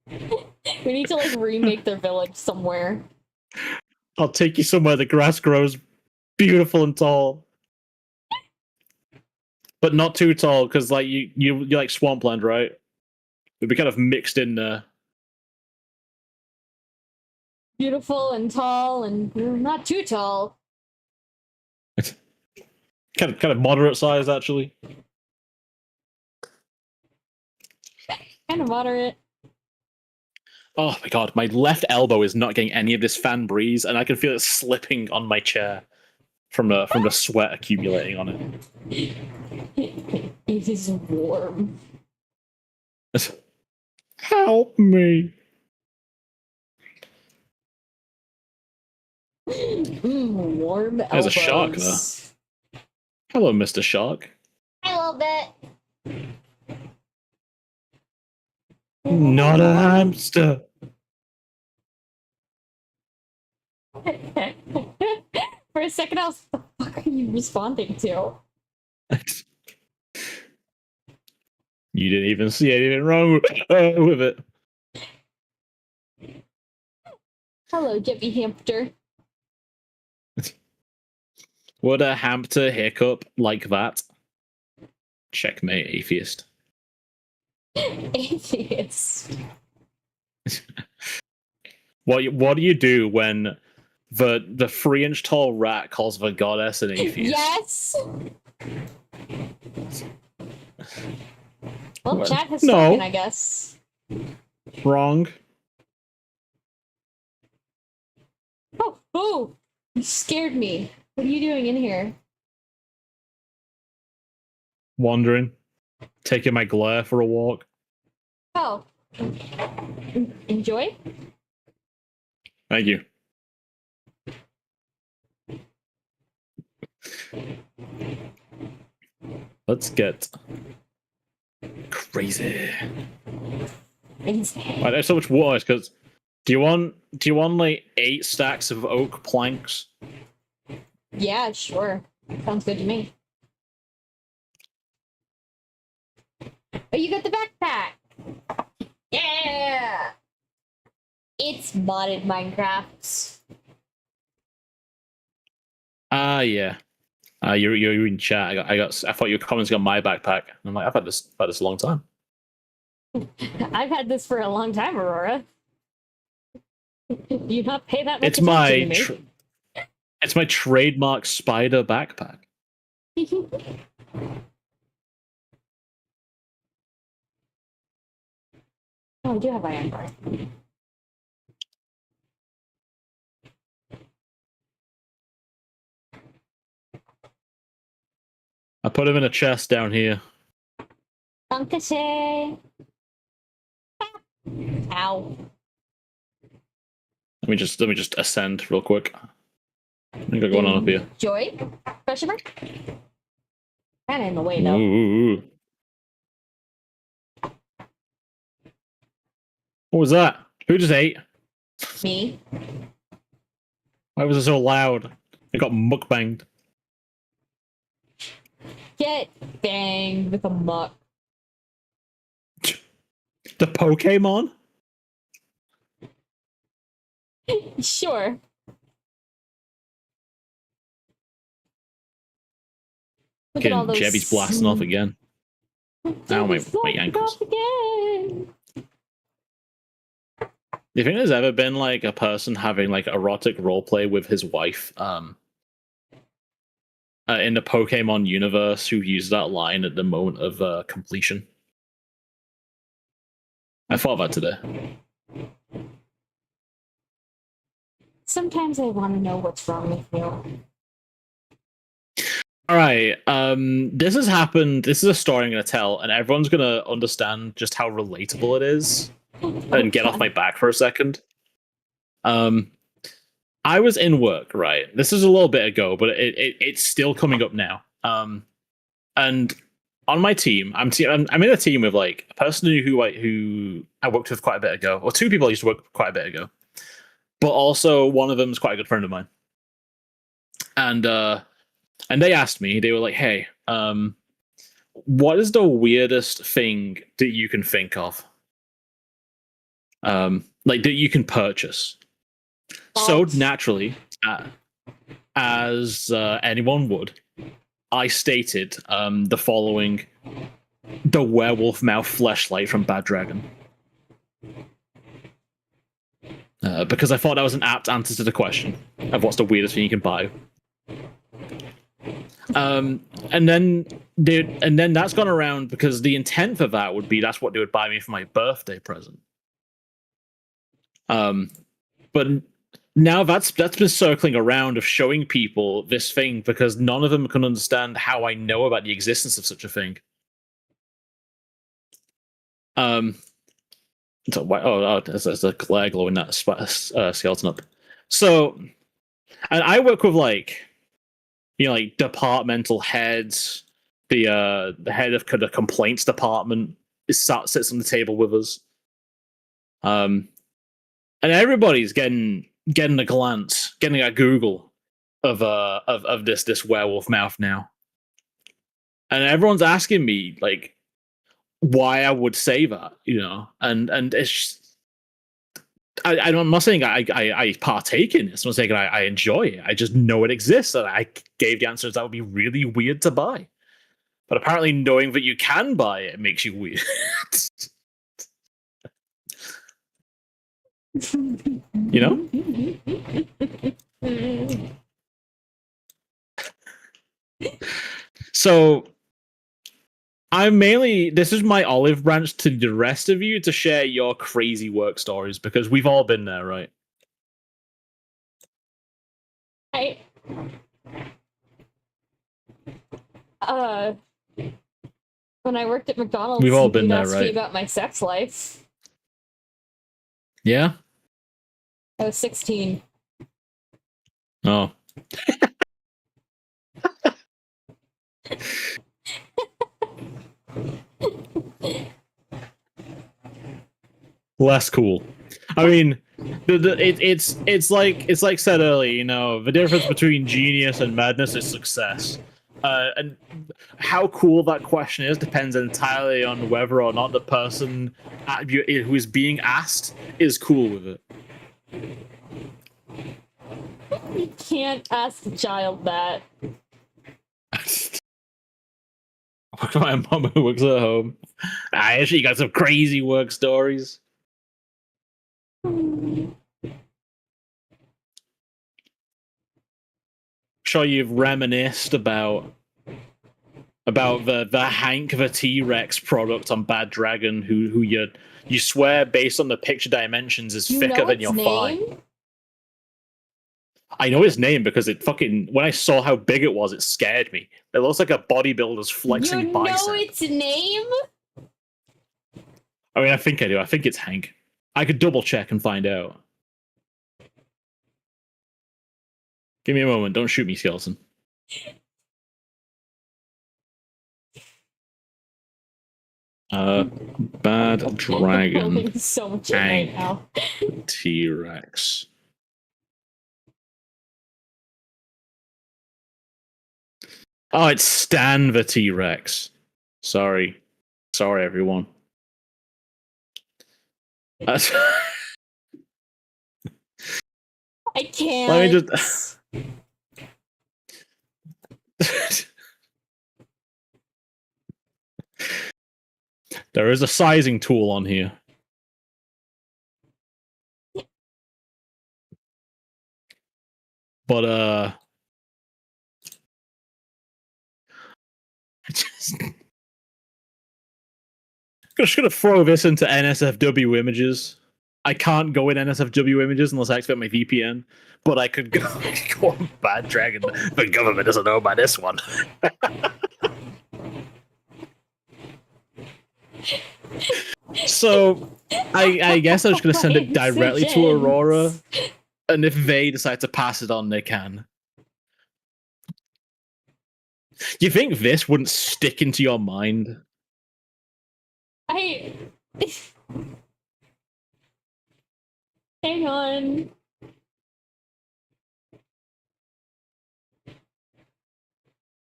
We need to like remake their village somewhere. I'll take you somewhere the grass grows beautiful and tall. But not too tall, because like you like swampland, right? It'd be kind of mixed in there. Beautiful and tall and not too tall. kind of moderate size, actually. Kind of moderate. Oh my God, my left elbow is not getting any of this fan breeze, and I can feel it slipping on my chair from the sweat accumulating on it. It is warm. Help me. Warm elbows. There's a shark there. Hello, Mr. Shark. I love it. Not a hamster. For a second, I was, what the fuck are you responding to? You didn't even see anything wrong with it. Hello, Jebby Hamster. Would a hamster hiccup like that? Checkmate, atheist. Atheist. What do you do when the 3-inch tall rat calls the goddess an atheist? Yes. Well, Well, chat has no. spoken, I guess. Wrong. Oh, you scared me. What are you doing in here? Wandering. Taking my glare for a walk. Oh. Enjoy? Thank you. Let's get crazy. Why there's so much water? Because do you want like 8 stacks of oak planks? Yeah, sure. Sounds good to me. Oh, you got the backpack! Yeah! It's modded Minecraft. Ah, yeah. You're in chat. I thought you were commenting on my backpack. I'm like, I've had this a long time. I've had this for a long time, Aurora. Do you not pay that much It's attention my to me? it's my trademark spider backpack. Oh, I do have iron bar. I put him in a chest down here. Dankeschön. Ow. Let me just ascend real quick. What got going on up here? Joy? Question mark? Kinda in the way, though. Ooh. What was that? Who just ate? Me? Why was it so loud? It got mukbanged. Get banged with a muck. The Pokemon? Sure. Look at all those. Jebby's blasting off again. Ow, my ankles. Again. Do you think there's ever been like a person having like erotic roleplay with his wife in the Pokemon universe who used that line at the moment of completion? I thought about today. Sometimes I want to know what's wrong with you. All right. This has happened. This is a story I'm going to tell, and everyone's going to understand just how relatable it is and get off my back for a second. I was in work, right? This is a little bit ago, but it's still coming up now. And on my team, I'm in a team with like a person who I worked with quite a bit ago, or two people I used to work with quite a bit ago, but also one of them is quite a good friend of mine. And they asked me, they were like, "Hey, what is the weirdest thing that you can think of? Like that you can purchase?" So naturally, as anyone would, I stated the following: the werewolf mouth fleshlight from Bad Dragon. Because I thought that was an apt answer to the question of what's the weirdest thing you can buy. And then that's gone around because the intent for that would be that's what they would buy me for my birthday present. But now that's been circling around of showing people this thing because none of them can understand how I know about the existence of such a thing. There's a glare glowing that skeleton up. So, and I work with like, like departmental heads. The head of the complaints department sits on the table with us. And everybody's getting a glance, getting a Google of this werewolf mouth now. And everyone's asking me like why I would say that, and it's I'm not saying I partake in this. I'm not saying I enjoy it. I just know it exists, and I gave the answers that would be really weird to buy. But apparently, knowing that you can buy it makes you weird. You know? So this is my olive branch to the rest of you to share your crazy work stories because we've all been there, right? When I worked at McDonald's, we've all been there, asked right? me about my sex life. Yeah? I was 16. Oh. Less cool. I mean, it's like said earlier. The difference between genius and madness is success. And how cool that question is depends entirely on whether or not the person who is being asked is cool with it. You can't ask a child that. My mom who works at home. I actually got some crazy work stories. Sure, you've reminisced about the Hank the T-Rex product on Bad Dragon, who you swear based on the picture dimensions is thicker than your thigh. I know his name because when I saw how big it was, it scared me. It looks like a bodybuilder's flexing bicep. You know its name? I mean, I think I do. I think it's Hank. I could double check and find out. Give me a moment. Don't shoot me, skeleton. Bad Dragon. So much right now. T-Rex. Oh, it's Stan the T-Rex. Sorry, everyone. I can't. Let me just. There is a sizing tool on here. But just gonna throw this into NSFW images. I can't go in NSFW images unless I activate my VPN, but I could go, go on Bad Dragon. The government doesn't know about this one. So I guess I'm just gonna send it directly to Aurora, and if they decide to pass it on, they can. You think this wouldn't stick into your mind? Hang on.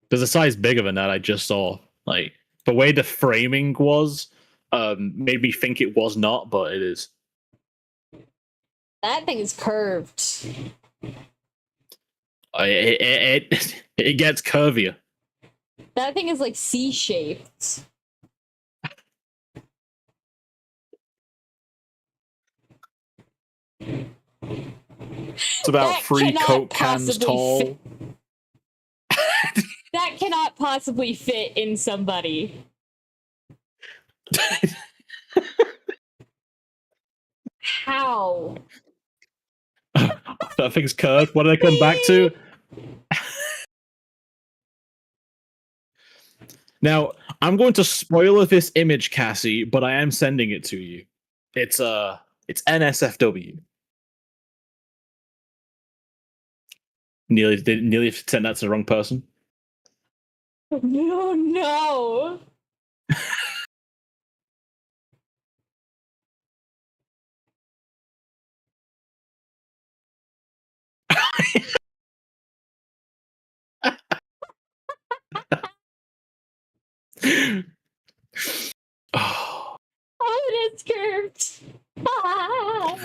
There's a size bigger than that I just saw. Like the way the framing was, made me think it was not, but it is. That thing is curved. It gets curvier. That thing is like C-shaped. It's about That 3 cannot Coke cans possibly tall. That cannot possibly fit in somebody. How? That thing's curved. What did I come back to? Now, I'm going to spoil this image, Cassie, but I am sending it to you. It's NSFW. Nearly sent that to the wrong person. No, no. Oh. Oh, it is curved. Ah.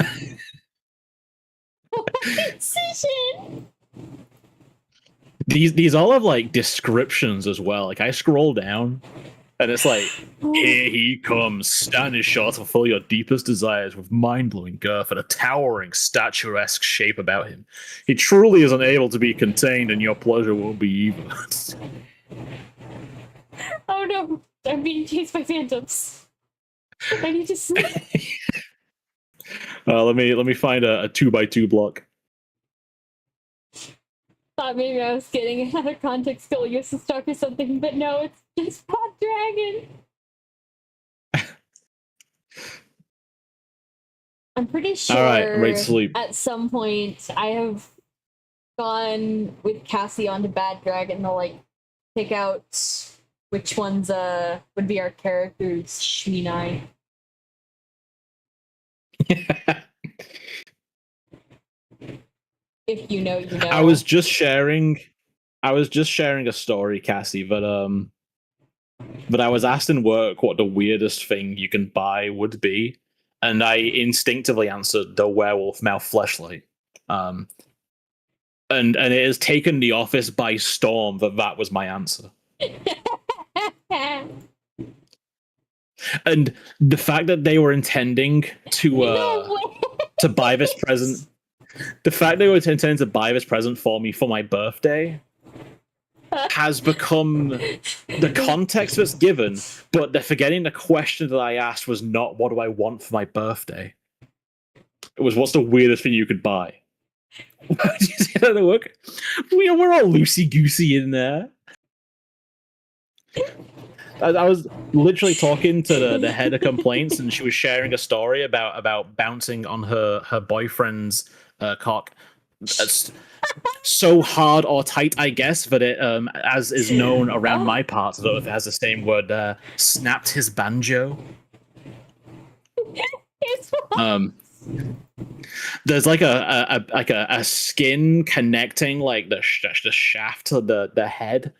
Precision. These all have like descriptions as well. Like I scroll down, and it's like, here he comes, standing short to fulfill your deepest desires with mind-blowing girth and a towering statuesque shape about him. He truly is unable to be contained, and your pleasure won't be either. Oh no, I'm being chased by phantoms. I need to sleep. Let me find a 2x2 block. Thought maybe I was getting another context goal use to start or something, but no, it's just Pod Dragon. I'm pretty sure All right, I'm ready to sleep. At some point I have gone with Cassie onto Bad Dragon to like pick out which ones would be our characters, Shminai. If you know, you know. I was just sharing a story, Cassie, but I was asked in work what the weirdest thing you can buy would be, and I instinctively answered the werewolf mouth fleshlight. And it has taken the office by storm that was my answer. And the fact that they were intending to buy this present. The fact they were intending to buy this present for me for my birthday has become the context that's given, but they're forgetting the question that I asked was not what do I want for my birthday. It was what's the weirdest thing you could buy. Did you see that look? We're all loosey goosey in there. I was literally talking to the head of complaints, and she was sharing a story about bouncing on her boyfriend's cock. That's so hard or tight, I guess, that it, as is known around my parts, I don't know if it has the same word, snapped his banjo. There's like a skin connecting like the shaft to the head,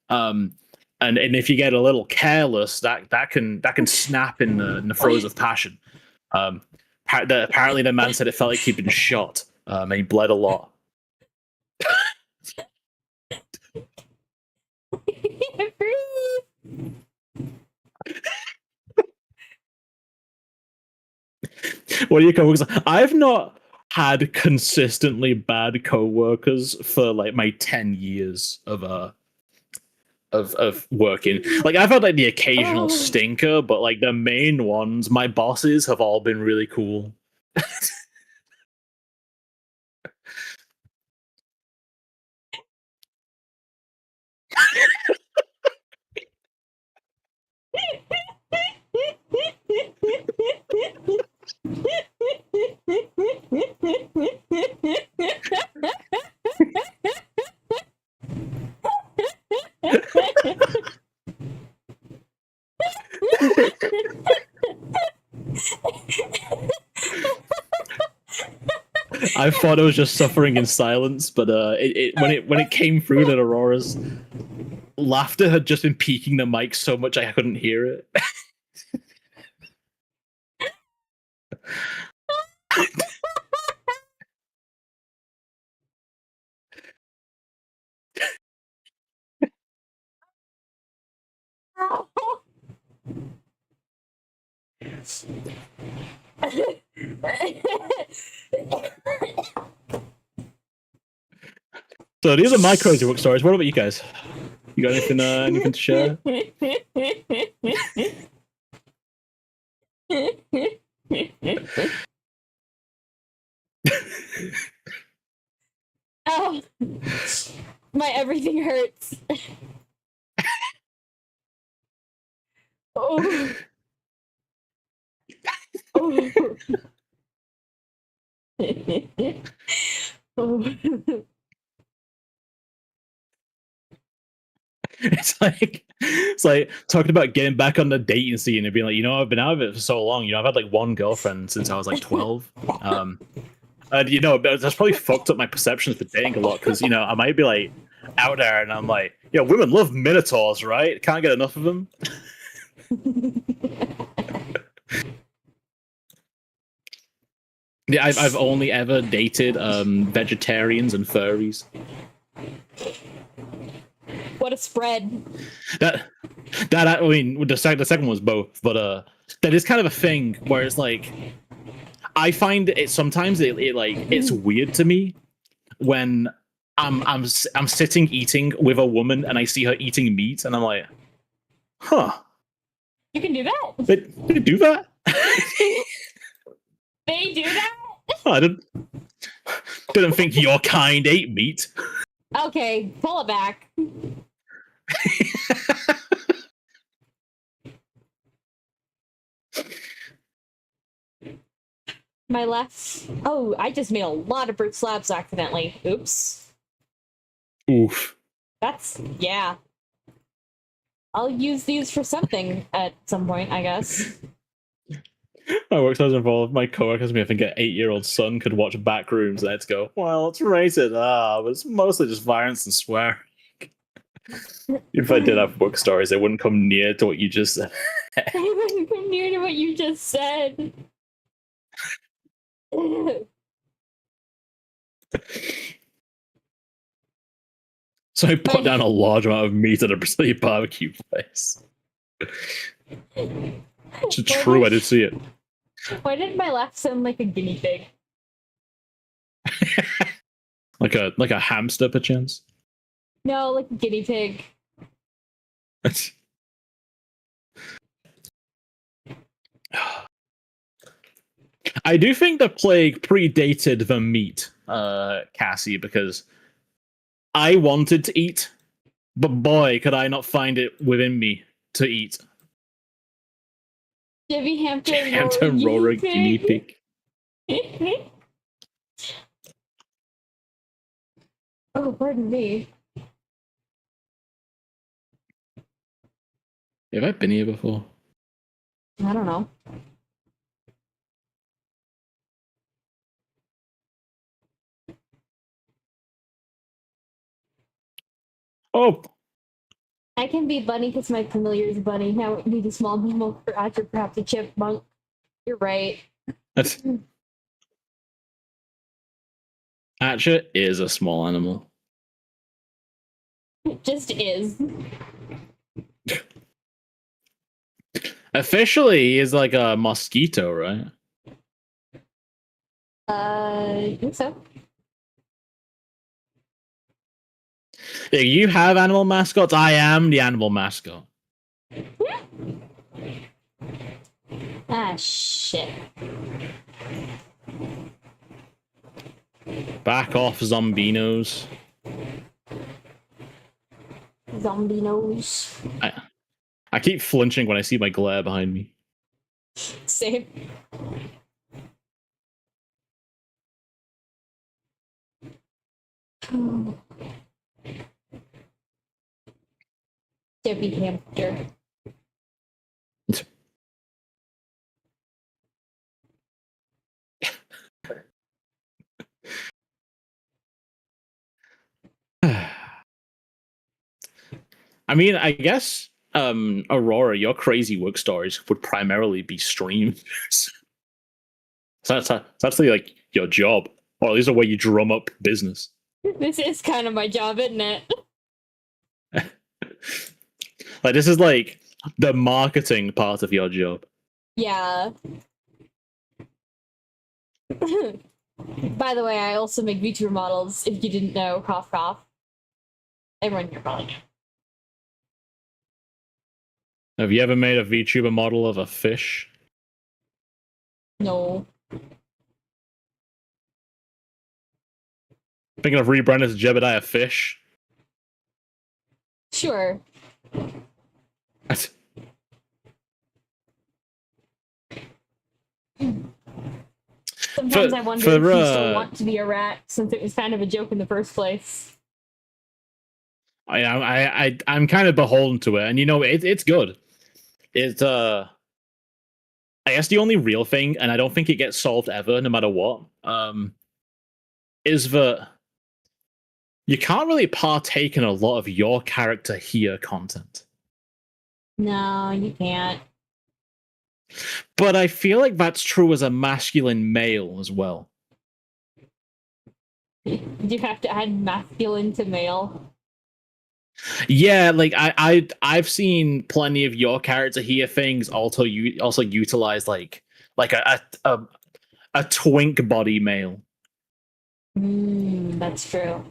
and if you get a little careless, that can snap in the throes of passion. apparently the man said it felt like he'd been shot, and he bled a lot. What are your coworkers? I've not had consistently bad coworkers for like my 10 years of working. Like I've had like the occasional stinker, but like the main ones, my bosses have all been really cool. I thought I was just suffering in silence, but when it came through that Aurora's laughter had just been peaking the mic so much I couldn't hear it. So these are my crazy work stories. What about you guys? You got anything to share? Oh, my everything hurts. Oh. Oh. Oh. It's like talking about getting back on the dating scene and being like, I've been out of it for so long. I've had like one girlfriend since I was like 12. And that's probably fucked up my perceptions for dating a lot because I might be like out there and I'm like, women love minotaurs, right? Can't get enough of them. Yeah, I've only ever dated vegetarians and furries. What a spread. That I mean, the second was both, but that is kind of a thing where it's like I find it sometimes it like it's weird to me when I'm sitting eating with a woman and I see her eating meat and I'm like, huh? You can do that. They do that? They do that? I didn't think your kind ate meat. Okay, pull it back. My left. Oh, I just made a lot of brute slabs accidentally. Oops. Oof. Yeah. I'll use these for something at some point, I guess. My work does involve my coworkers. I think an 8-year-old son could watch Backrooms. Let's go. Well, it's rated but it's mostly just violence and swearing. If I did have book stories, they wouldn't come near to what you just said. They wouldn't come near to what you just said. So I put down a large amount of meat at a Brazilian barbecue place. It's true, I did see it. Why did my laugh sound like a guinea pig? like a hamster, perchance? No, like a guinea pig. I do think the plague predated the meat, Cassie, because I wanted to eat, but boy, could I not find it within me to eat. Jimmy Hampton Roaring guinea pig. Oh, pardon me. Have I been here before? I don't know. Oh! I can be bunny because my familiar is bunny. Now it need a small mammal for Archer, perhaps a chipmunk. You're right. Hatchet is a small animal. It just is. Officially, he is like a mosquito, right? I think so. Yeah, you have animal mascots. I am the animal mascot. Ah, shit. Back off, zombinos. Zombie nose. I keep flinching when I see my glare behind me. Same. Debbie hamster. I mean, I guess Aurora, your crazy work stories would primarily be streamed. So that's actually like your job, or at least the way you drum up business. This is kind of my job, isn't it? Like this is like the marketing part of your job. Yeah. By the way, I also make VTuber models, if you didn't know, cough cough. Everyone here probably knew. Have you ever made a VTuber model of a fish? No. Thinking of rebranding as Jebediah Fish? Sure. Sometimes I wonder if you still want to be a rat, since it was kind of a joke in the first place. I'm kind of beholden to it, and you know it's good. It's I guess the only real thing, and I don't think it gets solved ever, no matter what, is that you can't really partake in a lot of your character here content. No, you can't. But I feel like that's true as a masculine male as well. You have to add masculine to male. Yeah, like I've seen plenty of your character here things also utilize like a twink body male. That's true.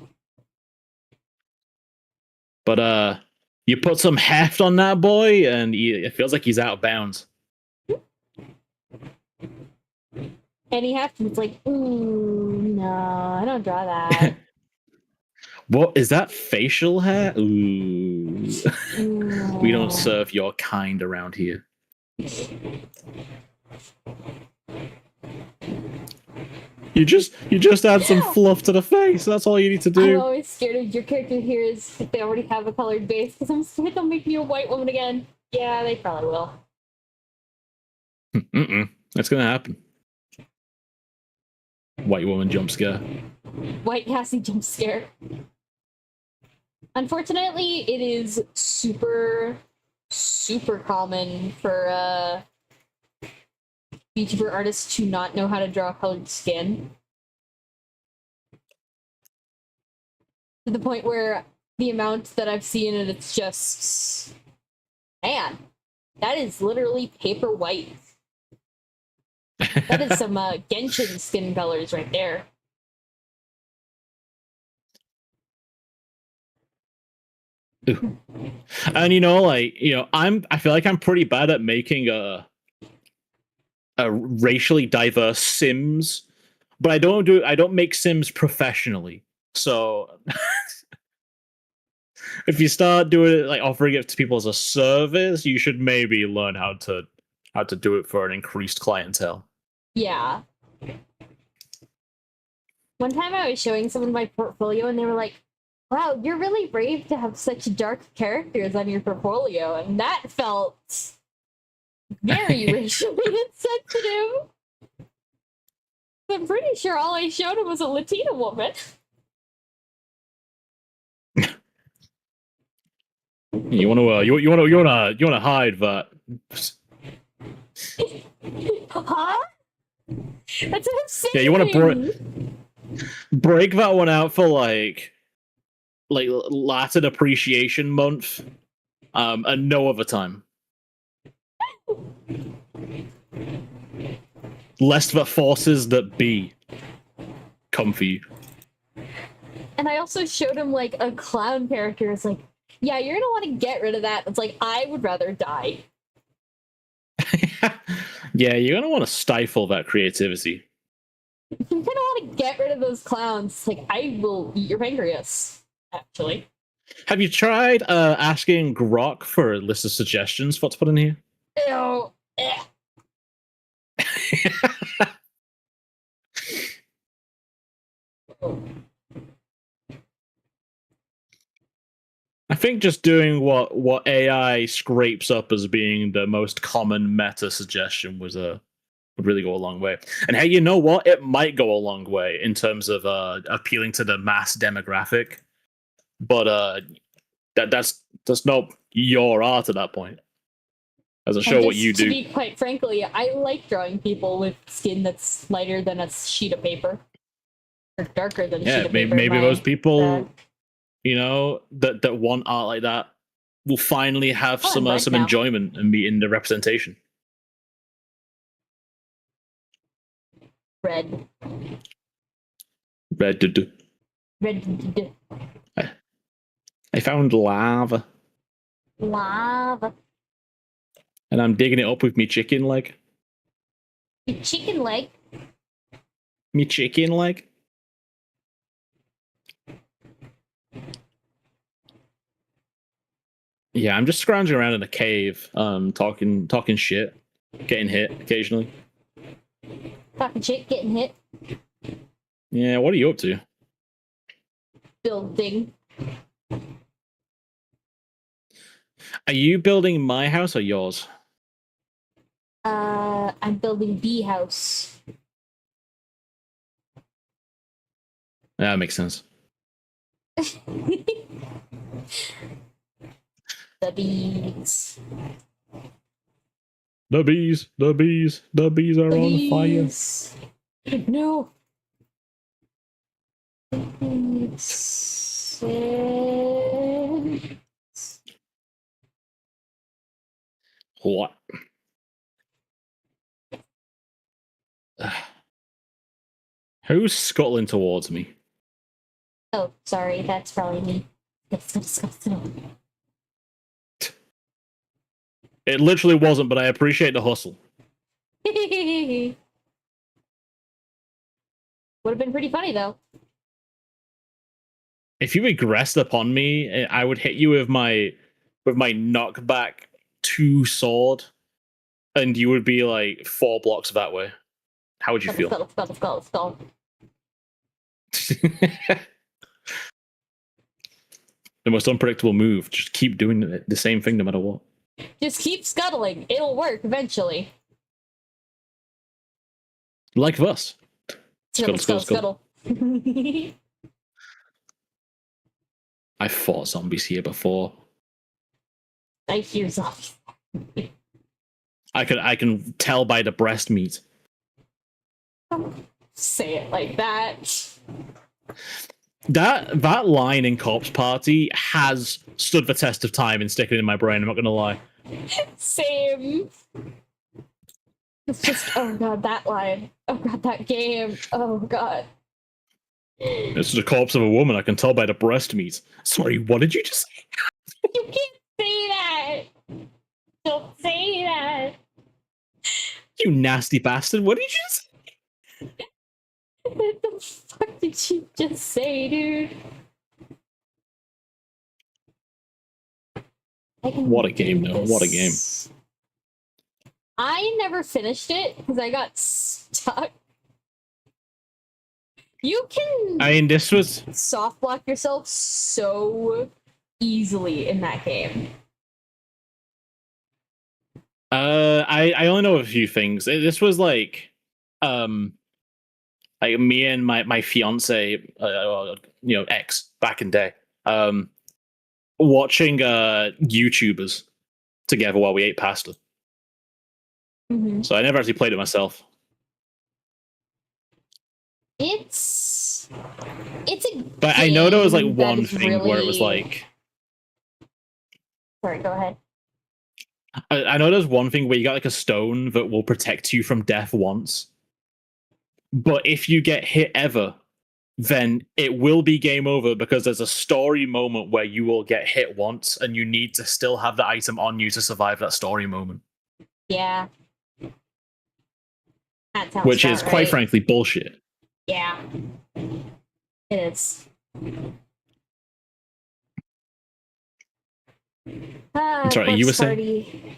But you put some heft on that boy, and it feels like he's out of bounds. And he has to, it's like, ooh, no, I don't draw that. What is that facial hair? Ooh. We don't serve your kind around here. You just add some fluff to the face. That's all you need to do. I'm always scared of your character here is if they already have a colored base, because I'm scared they'll make me a white woman again. Yeah, they probably will. That's gonna happen. White woman jump scare. White Cassie jump scare. Unfortunately, it is super common for VTuber artists to not know how to draw colored skin. To the point where the amount that I've seen, and it's just, man, that is literally paper white. That is some Genshin skin colors right there. Ooh. And I feel like I'm pretty bad at making a racially diverse Sims, but I don't make Sims professionally. So if you start doing it, like offering it to people as a service, you should maybe learn how to do it for an increased clientele. Yeah. One time I was showing someone my portfolio and they were like, wow, you're really brave to have such dark characters on your portfolio. And that felt very racially insensitive. I'm pretty sure all I showed him was a Latina woman. You want to hide that? Huh? That's what I'm saying. Yeah, you want to break that one out for like Latin Appreciation Month, and no other time. Lest the forces that be come for you. And I also showed him like a clown character. It's like, yeah, you're gonna want to get rid of that. It's like, I would rather die. Yeah, you're gonna want to stifle that creativity. You're gonna want to get rid of those clowns. It's like, I will eat your pancreas, actually. Have you tried asking Grok for a list of suggestions for what to put in here? Ew. I think just doing what AI scrapes up as being the most common meta suggestion would really go a long way. And hey, you know what? It might go a long way in terms of appealing to the mass demographic. But that's not your art at that point. Doesn't show what you do. To be quite frankly, I like drawing people with skin that's lighter than a sheet of paper. Or darker than a sheet of paper. Maybe those people, you know, that want art like that will finally have some enjoyment and meet in the representation. Red. I found lava. Lava. And I'm digging it up with me chicken leg. Your chicken leg? Me chicken leg? Yeah, I'm just scrounging around in a cave, talking shit, getting hit occasionally. Talking shit, getting hit. Yeah, what are you up to? Building. Are you building my house or yours? I'm building bee house. That makes sense. The bees. The bees are on fire. No. What? Who's scuttling towards me? Oh, sorry, that's probably me. That's disgusting. It literally wasn't, but I appreciate the hustle. Would have been pretty funny though. If you aggressed upon me, I would hit you with my knockback 2 sword, and you would be like 4 blocks that way. How would you feel? Skull. The most unpredictable move. Just keep doing the same thing no matter what. Just keep scuttling. It'll work eventually. Like us. Scuttle. I fought zombies here before. I hear zombies. I can tell by the breast meat. Say it like that. That line in Corpse Party has stood the test of time and sticking in my brain, I'm not gonna lie. Same. It's just, oh god, that line. Oh god, that game. Oh god. This is the corpse of a woman, I can tell by the breast meat. Sorry, what did you just say? You can't say that! Don't say that! You nasty bastard, what did you say? What the fuck did you just say, dude? What a game, though. What a game. I never finished it because I got stuck. You can this was soft block yourself so easily in that game. I only know a few things. This was like me and my fiance, ex back in day, watching YouTubers together while we ate pasta. Mm-hmm. So I never actually played it myself. It's a But I know there was like game that one is thing where it was really- like, Sorry, go ahead. I know there's one thing where you got like a stone that will protect you from death once, but if you get hit ever, then it will be game over because there's a story moment where you will get hit once and you need to still have the item on you to survive that story moment. Yeah. That sounds Which is about quite right. frankly bullshit. Yeah. It is. Sorry, you were corpse saying? party.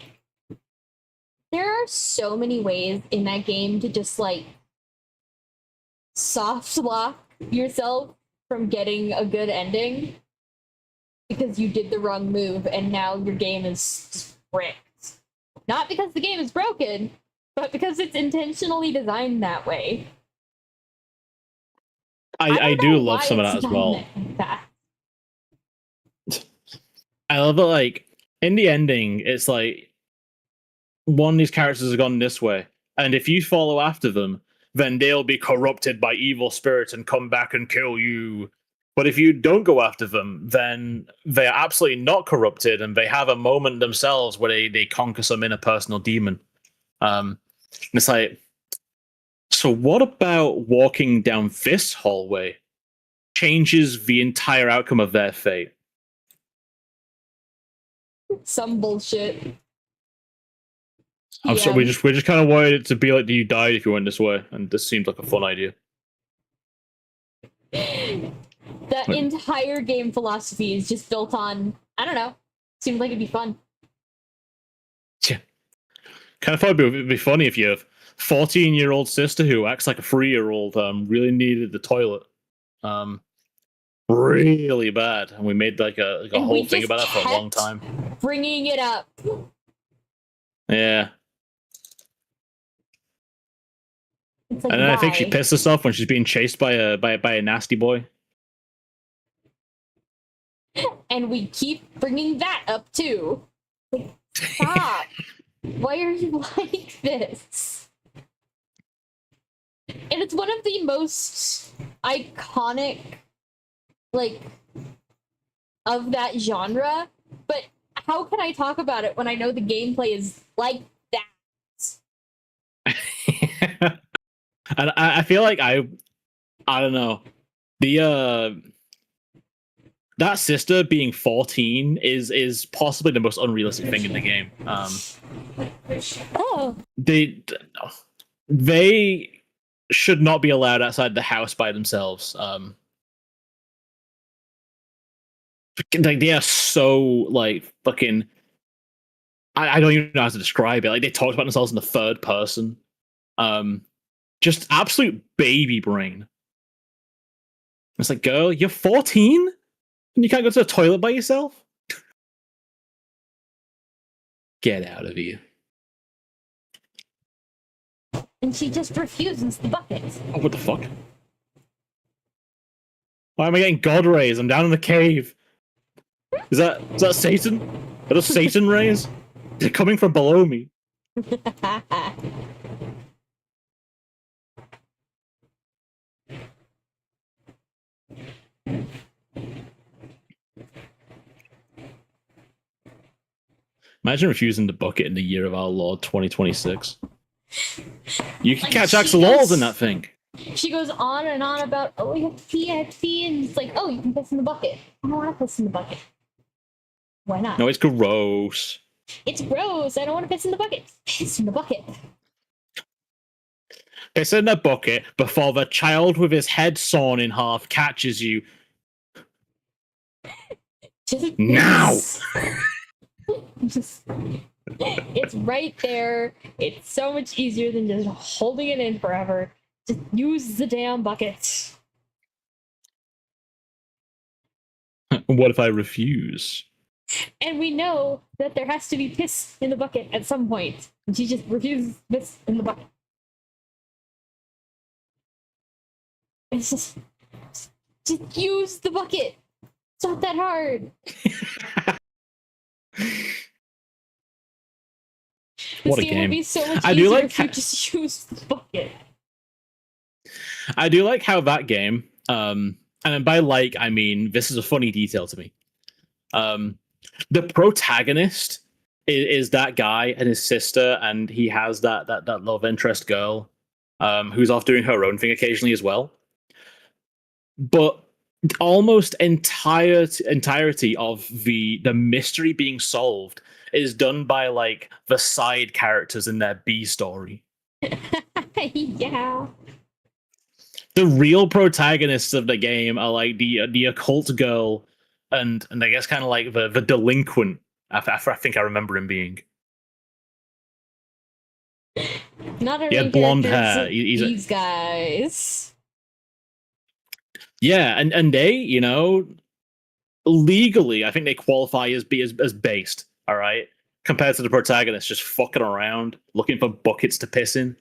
There are so many ways in that game to just like soft lock yourself from getting a good ending because you did the wrong move and now your game is just bricked. Not because the game is broken, but because it's intentionally designed that way. I do love some of that as well. Like that. I love it, like, in the ending, it's like one of these characters has gone this way, and if you follow after them, then they'll be corrupted by evil spirits and come back and kill you. But if you don't go after them, then they are absolutely not corrupted, and they have a moment themselves where they conquer some interpersonal demon. And it's like, so what about walking down this hallway changes the entire outcome of their fate? Some bullshit. I'm sorry, we just kind of wanted it to be like you died if you went this way, and this seems like a fun idea. The entire game philosophy is just built on, I don't know, seems like it'd be fun. Yeah. Kind of thought it'd be funny if your 14-year-old sister who acts like a 3-year-old really needed the toilet. Really bad. And we made like a whole thing about that for a long time. Bringing it up. Yeah. It's like, And then why? I think she pissed herself when she's being chased by a nasty boy. And we keep bringing that up too. Like, stop. Why are you like this? And it's one of the most iconic, like, of that genre. But how can I talk about it when I know the gameplay is like that? And I feel like I don't know. The that sister being 14 is possibly the most unrealistic thing in the game. Oh. They should not be allowed outside the house by themselves. Like they are so like fucking. I don't even know how to describe it. Like they talked about themselves in the third person. Just absolute baby brain. It's like, girl, you're 14 and you can't go to the toilet by yourself. Get out of here. And she just refuses the bucket. Oh, what the fuck? Why am I getting god rays? I'm down in the cave. Is that Satan? Are those Satan rays? They're coming from below me. Imagine refusing the bucket in the year of our Lord 2026. You can Like, catch she axolotls goes- in that thing. She goes on and on about, oh, you have to pee, I have to pee, and it's like, oh, you can piss in the bucket. I don't want to piss in the bucket. Why not? No, it's gross. It's gross. I don't want to piss in the bucket. Piss in the bucket. Piss in the bucket before the child with his head sawn in half catches you. Just Now! Just, it's right there. It's so much easier than just holding it in forever. Just use the damn bucket. What if I refuse? And we know that there has to be piss in the bucket at some point. And she just refuses piss in the bucket. It's just use the bucket. It's not that hard. What a This game game. would be so much I easier do like if you just use the bucket. I do like how that game, and by like I mean this is a funny detail to me. The protagonist is that guy and his sister, and he has that love interest girl, who's off doing her own thing occasionally as well. But almost entirety of the mystery being solved is done by like the side characters in their B story. Yeah. The real protagonists of the game are like the occult girl and I guess kind of like the delinquent. I think I remember him being. Not our He main had blonde characters, hair. these guys. Yeah, and they, legally, I think they qualify as based. All right, compared to the protagonist just fucking around looking for buckets to piss in.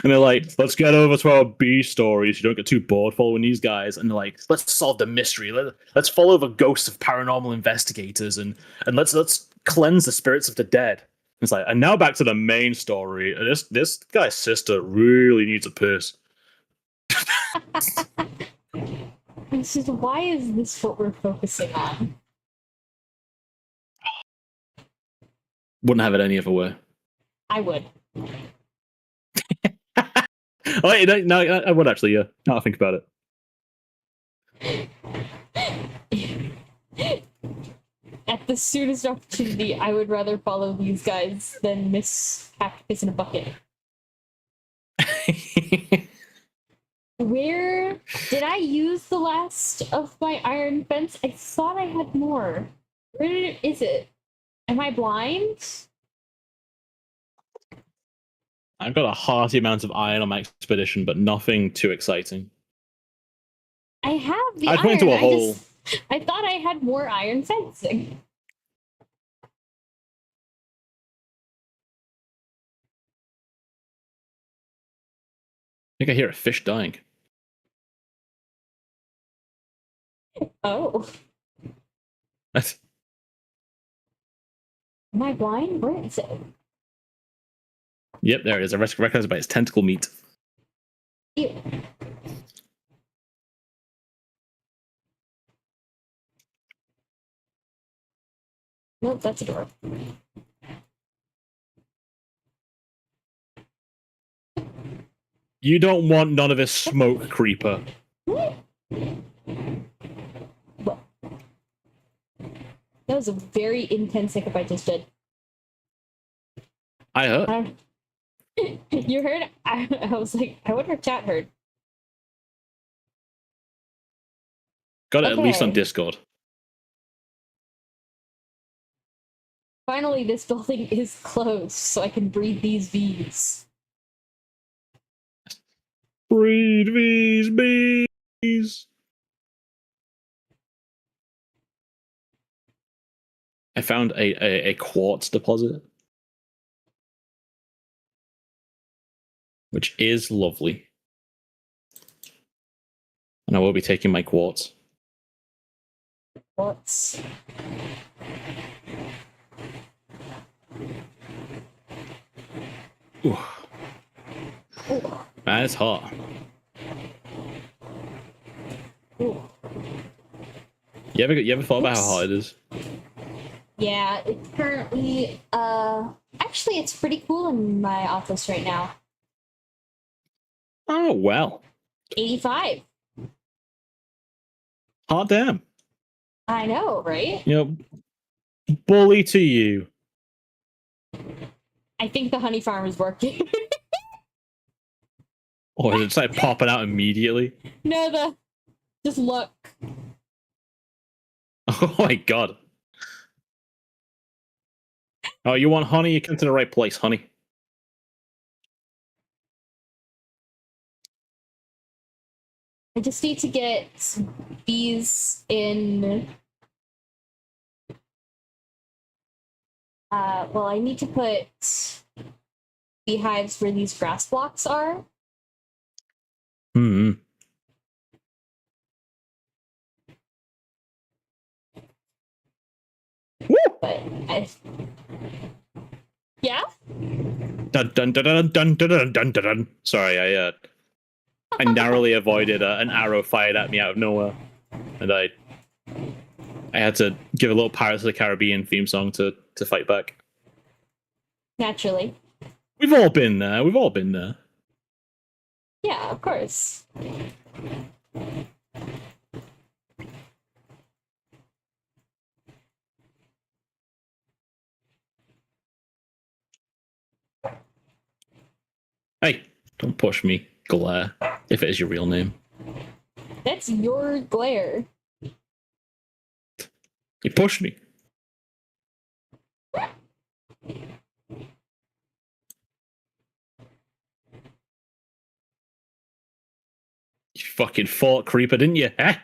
And they're like, let's get over to our B stories. You don't get too bored following these guys. And they're like, let's solve the mystery. Let's follow the ghosts of paranormal investigators and let's cleanse the spirits of the dead. It's like, and now back to the main story. This guy's sister really needs a piss. This is why is this what we're focusing on? Wouldn't have it any other way. I would. Oh, no, I would actually, yeah. Now I think about it. At the soonest opportunity, I would rather follow these guys than miss have to piss in a bucket. Where did I use the last of my iron fence? I thought I had more. Where is it? Am I blind? I've got a hearty amount of iron on my expedition, but nothing too exciting. I have the I'd iron. point to a hole. I thought I had more iron fencing. I think I hear a fish dying. Oh. What? Am I blind? Where is it? Yep, there it is. I recognize it by its tentacle meat. Ew. Nope, that's a door. You don't want none of this smoke, creeper. What? That was a very intense hiccup I just did. I heard. You heard? I was like, I wonder if chat heard. Got it at least on Discord. Finally, this building is closed, so I can breathe these bees. Breed these bees. I found a quartz deposit, which is lovely. And I will be taking my quartz. Quartz. Ooh. Ooh. Man, it's hot. Ooh. You ever thought about how hot it is? Yeah, it's currently actually it's pretty cool in my office right now. Oh well. 85. Hot damn. I know, right? Bully to you. I think the honey farm is working. Or is it just like popping out immediately? No, just look. Oh my god. Oh, you want honey? You come to the right place, honey. I just need to get bees in. Well, I need to put beehives where these grass blocks are. Hmm. But yeah. Dun, dun, dun, dun, dun, dun, dun, dun, dun, dun. Sorry, I narrowly avoided an arrow fired at me out of nowhere, and I had to give a little Pirates of the Caribbean theme song to fight back. Naturally. We've all been there. We've all been there. Yeah, of course. Hey, don't push me, Glare, if it is your real name. That's your glare. You pushed me. You fucking fought creeper, didn't you? Eh?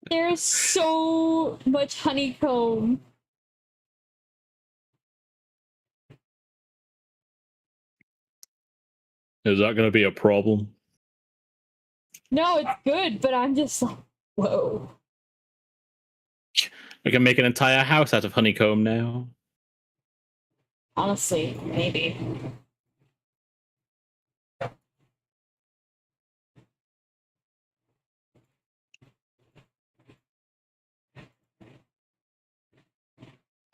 There's so much honeycomb. Is that going to be a problem? No, it's good, but I'm just like, whoa. We can make an entire house out of honeycomb now. Honestly, maybe.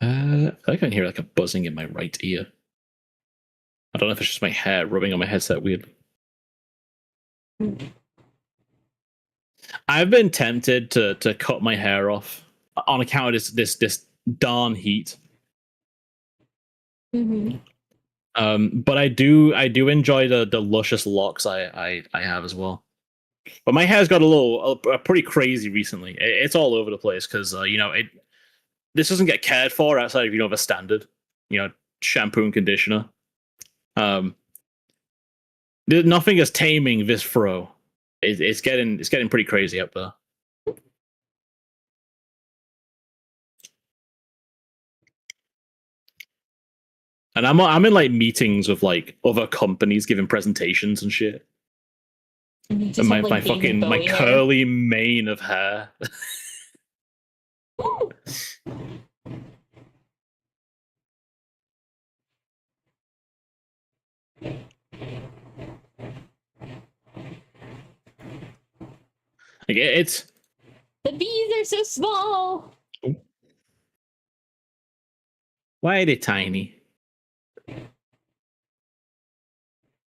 I feel like I can hear like a buzzing in my right ear. I don't know if it's just my hair rubbing on my headset weird. I've been tempted to cut my hair off on account of this darn heat. Mm-hmm. But I do enjoy the luscious locks I have as well. But my hair's got a pretty crazy recently. It's all over the place because this doesn't get cared for outside of the standard, shampoo and conditioner. Nothing is taming this fro. It's getting pretty crazy up there. And I'm in like meetings with like other companies giving presentations and shit. Just And have, like, my David fucking my Bowie hair. curly mane of hair. Like it's The bees are so small. why are they tiny?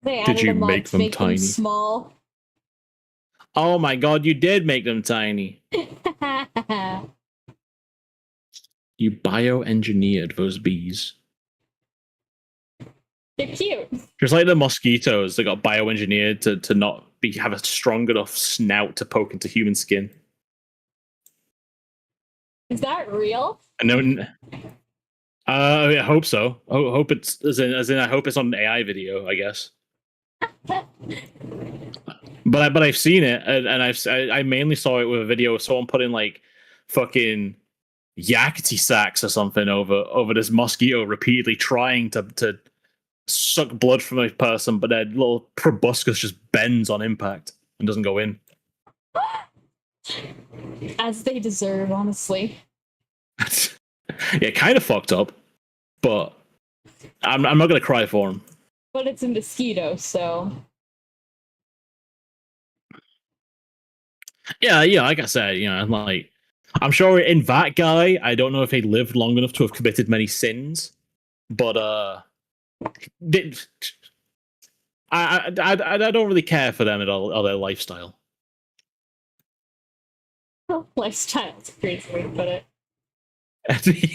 They Did added you a mod make to them make tiny? them small. Oh my god, you did make them tiny. You bioengineered those bees. They're cute. Just like the mosquitoes that got bioengineered to not have a strong enough snout to poke into human skin. Is that real? And then, I hope so. I hope it's as in I hope it's not an AI video. I guess. But I've seen it, and I mainly saw it with a video of someone putting like fucking yakety sacs or something over this mosquito repeatedly trying to suck blood from a person, but their little proboscis just bends on impact and doesn't go in. As they deserve, honestly. Yeah, kind of fucked up, but I'm not gonna cry for him. But it's a mosquito, so. Yeah, like I said, like I'm sure in that guy, I don't know if he lived long enough to have committed many sins, but I don't really care for them at all or their lifestyle. Lifestyle's a great way to put it.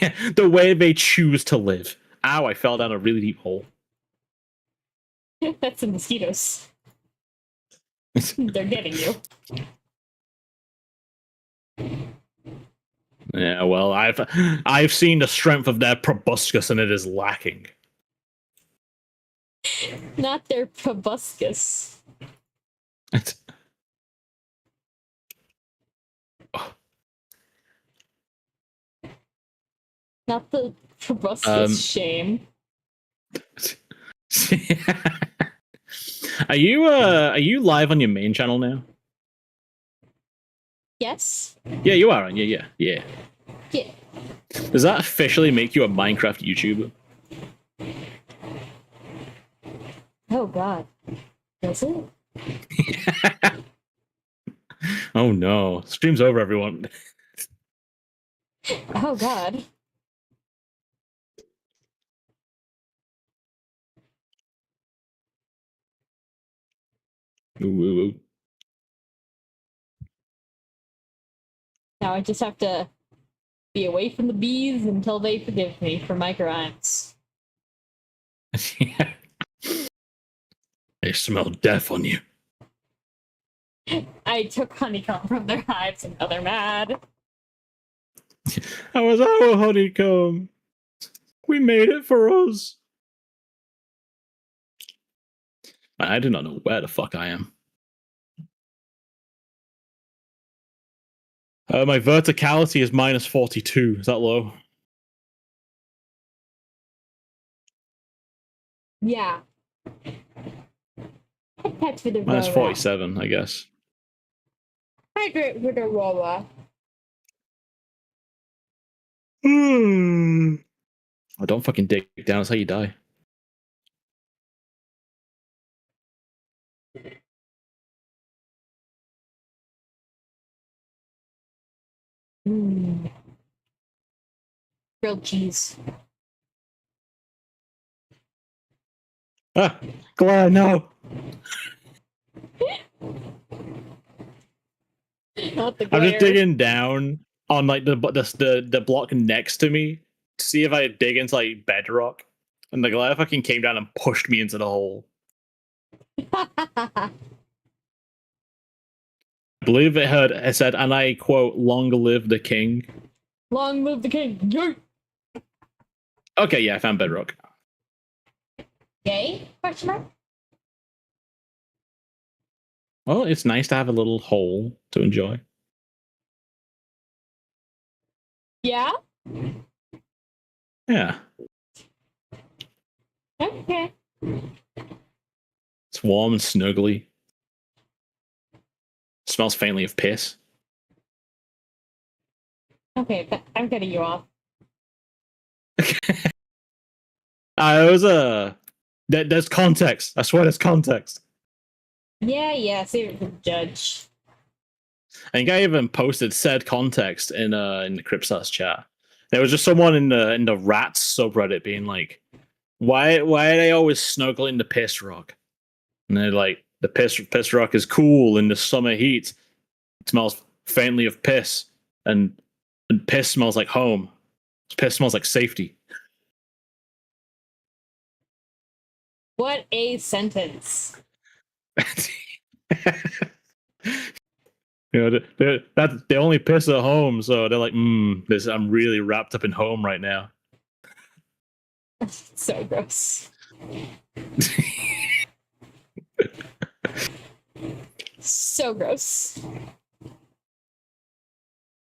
Yeah, the way they choose to live. Ow, I fell down a really deep hole. That's the mosquitoes. They're getting you. Yeah, well, I've seen the strength of their proboscis and it is lacking. Not their proboscis. Not the proboscis shame. Are you live on your main channel now? Yes. Yeah, you are. Yeah. Yeah. Does that officially make you a Minecraft YouTuber? God. Does it? Oh no. Stream's over, everyone. Oh God. Ooh, ooh, ooh. Now I just have to be away from the bees until they forgive me for my crimes. Yeah. They smell death on you. I took honeycomb from their hives and now they're mad. That was our honeycomb. We made it for us. I do not know where the fuck I am. My verticality is minus 42. Is that low? Yeah. Pet for the Minus Rora. 47, I guess. Hydrate for the Rora. Oh, don't fucking dig down. That's how you die. Grilled cheese. Ah, Glenn, no. Not the I'm just glare. digging down on like the block next to me to see if I dig into like bedrock, and the glare fucking came down and pushed me into the hole. I believe it said, and I quote, "Long live the king." Long live the king. Yay! Okay, yeah, I found bedrock. Yay? Question mark? Well, it's nice to have a little hole to enjoy. Yeah? Yeah, Okay. it's warm and snuggly. Smells faintly of piss. Okay, but I'm cutting you off. It was there's context. I swear there's context. Yeah, save it for the judge. I think I even posted said context in the Cripsas chat. There was just someone in the rats subreddit being like, why are they always snuggling the piss rock? And they're like, the piss rock is cool in the summer heat. It smells faintly of piss, and piss smells like home. Piss smells like safety. What a sentence. You know, they only piss at home, so they're like, I'm really wrapped up in home right now. So gross. So gross.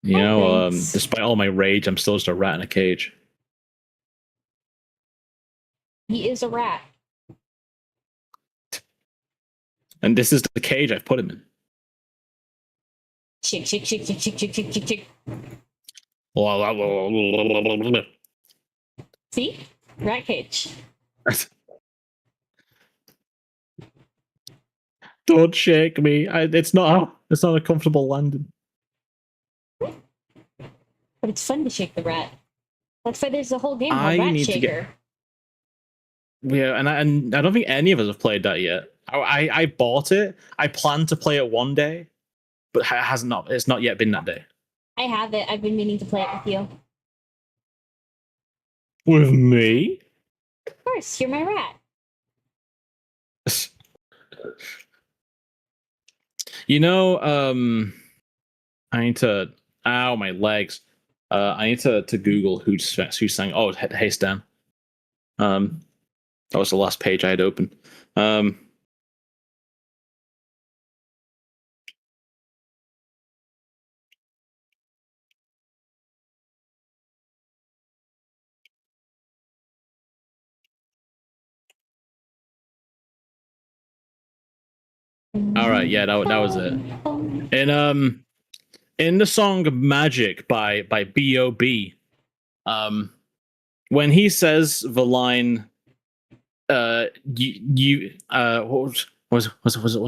You know, Thanks. despite all my rage, I'm still just a rat in a cage. He is a rat. And this is the cage I've put him in. Chick. See? Rat cage. Don't shake me. It's not a comfortable landing. But it's fun to shake the rat. That's why there's a whole game called I Rat need to Shaker. Yeah, and I don't think any of us have played that yet. I bought it. I plan to play it one day, but it's not yet been that day. I have it. I've been meaning to play it with you. With me? Of course, you're my rat. You know, I need to. Ow, my legs. I need to Google who's saying. Oh, hey Stan. That was the last page I had open. All right, yeah, that was it. In the song "Magic" by B.O.B., when he says the line, what's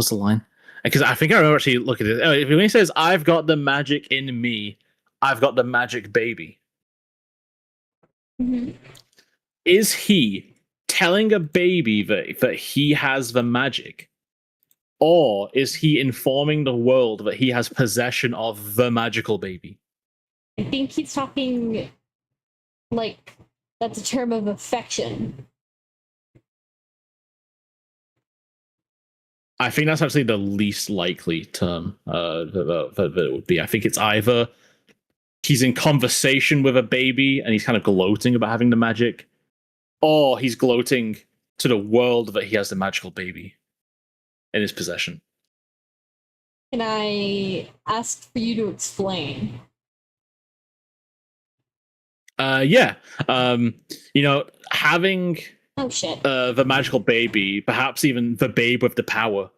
the line? Because I think I remember actually looking at it. When he says, "I've got the magic in me, I've got the magic baby," Mhm. is he telling a baby that he has the magic, or is he informing the world that he has possession of the magical baby? I think he's talking like that's a term of affection. I think that's actually the least likely term that it would be. I think it's either he's in conversation with a baby and he's kind of gloating about having the magic, or he's gloating to the world that he has the magical baby in his possession. Can I ask for you to explain? Yeah. Having Oh shit. the magical baby, perhaps even the babe with the power,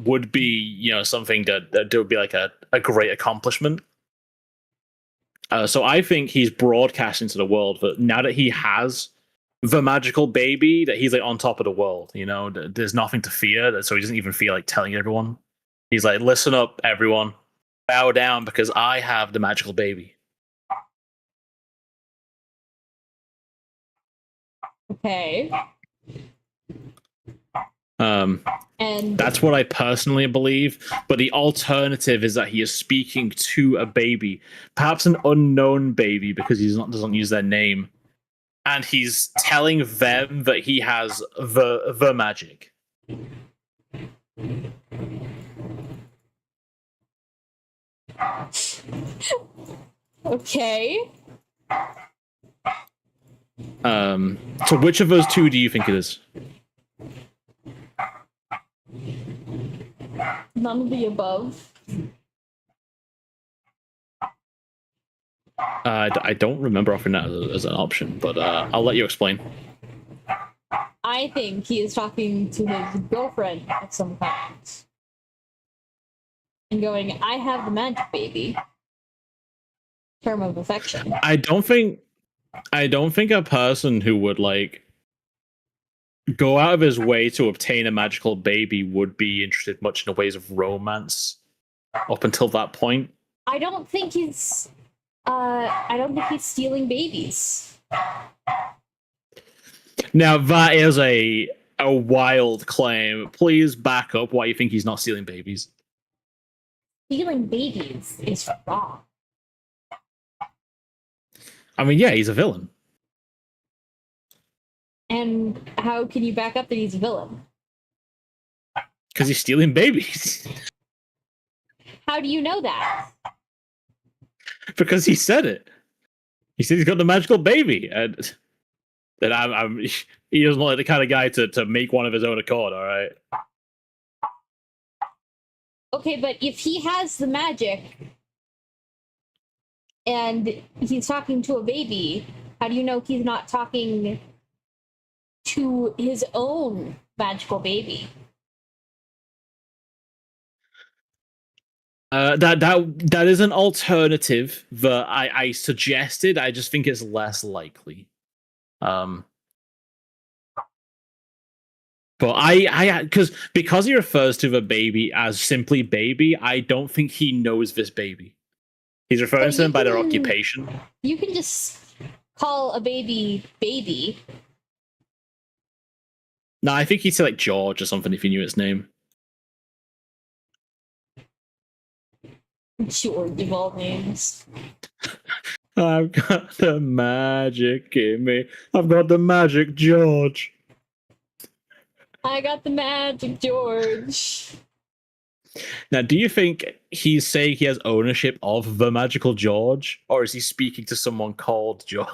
would be something that would be like a great accomplishment. So I think he's broadcasting to the world that now that he has the magical baby, that he's like on top of the world. There's nothing to fear. So he doesn't even feel like telling everyone. He's like, listen up, everyone, bow down because I have the magical baby. Okay. And That's what I personally believe. But the alternative is that he is speaking to a baby, perhaps an unknown baby because doesn't use their name, and he's telling them that he has the magic. okay. So which of those two do you think it is? None of the above. I don't remember offering that as an option, but I'll let you explain. I think he is talking to his girlfriend of some kind. And going, I have the magic baby. Term of affection. I don't think a person who would like go out of his way to obtain a magical baby would be interested much in the ways of romance up until that point. I don't think he's stealing babies. Now that is a wild claim. Please back up why you think he's not stealing babies. Stealing babies is wrong. I mean, yeah, he's a villain. And how can you back up that he's a villain? Because he's stealing babies. How do you know that? Because he said it. He said he's got the magical baby, and that he doesn't look like the kind of guy to make one of his own accord. All right. Okay, but if he has the magic and he's talking to a baby, how do you know he's not talking to his own magical baby? That is an alternative that I suggested. I just think it's less likely. But I because he refers to the baby as simply baby, I don't think he knows this baby. He's referring to them by their occupation. You can just call a baby baby. No, I think he'd say like George or something if he knew its name. George of all names. I've got the magic in me. I've got the magic George. I got the magic George. Now, do you think he's saying he has ownership of the magical George, or is he speaking to someone called George?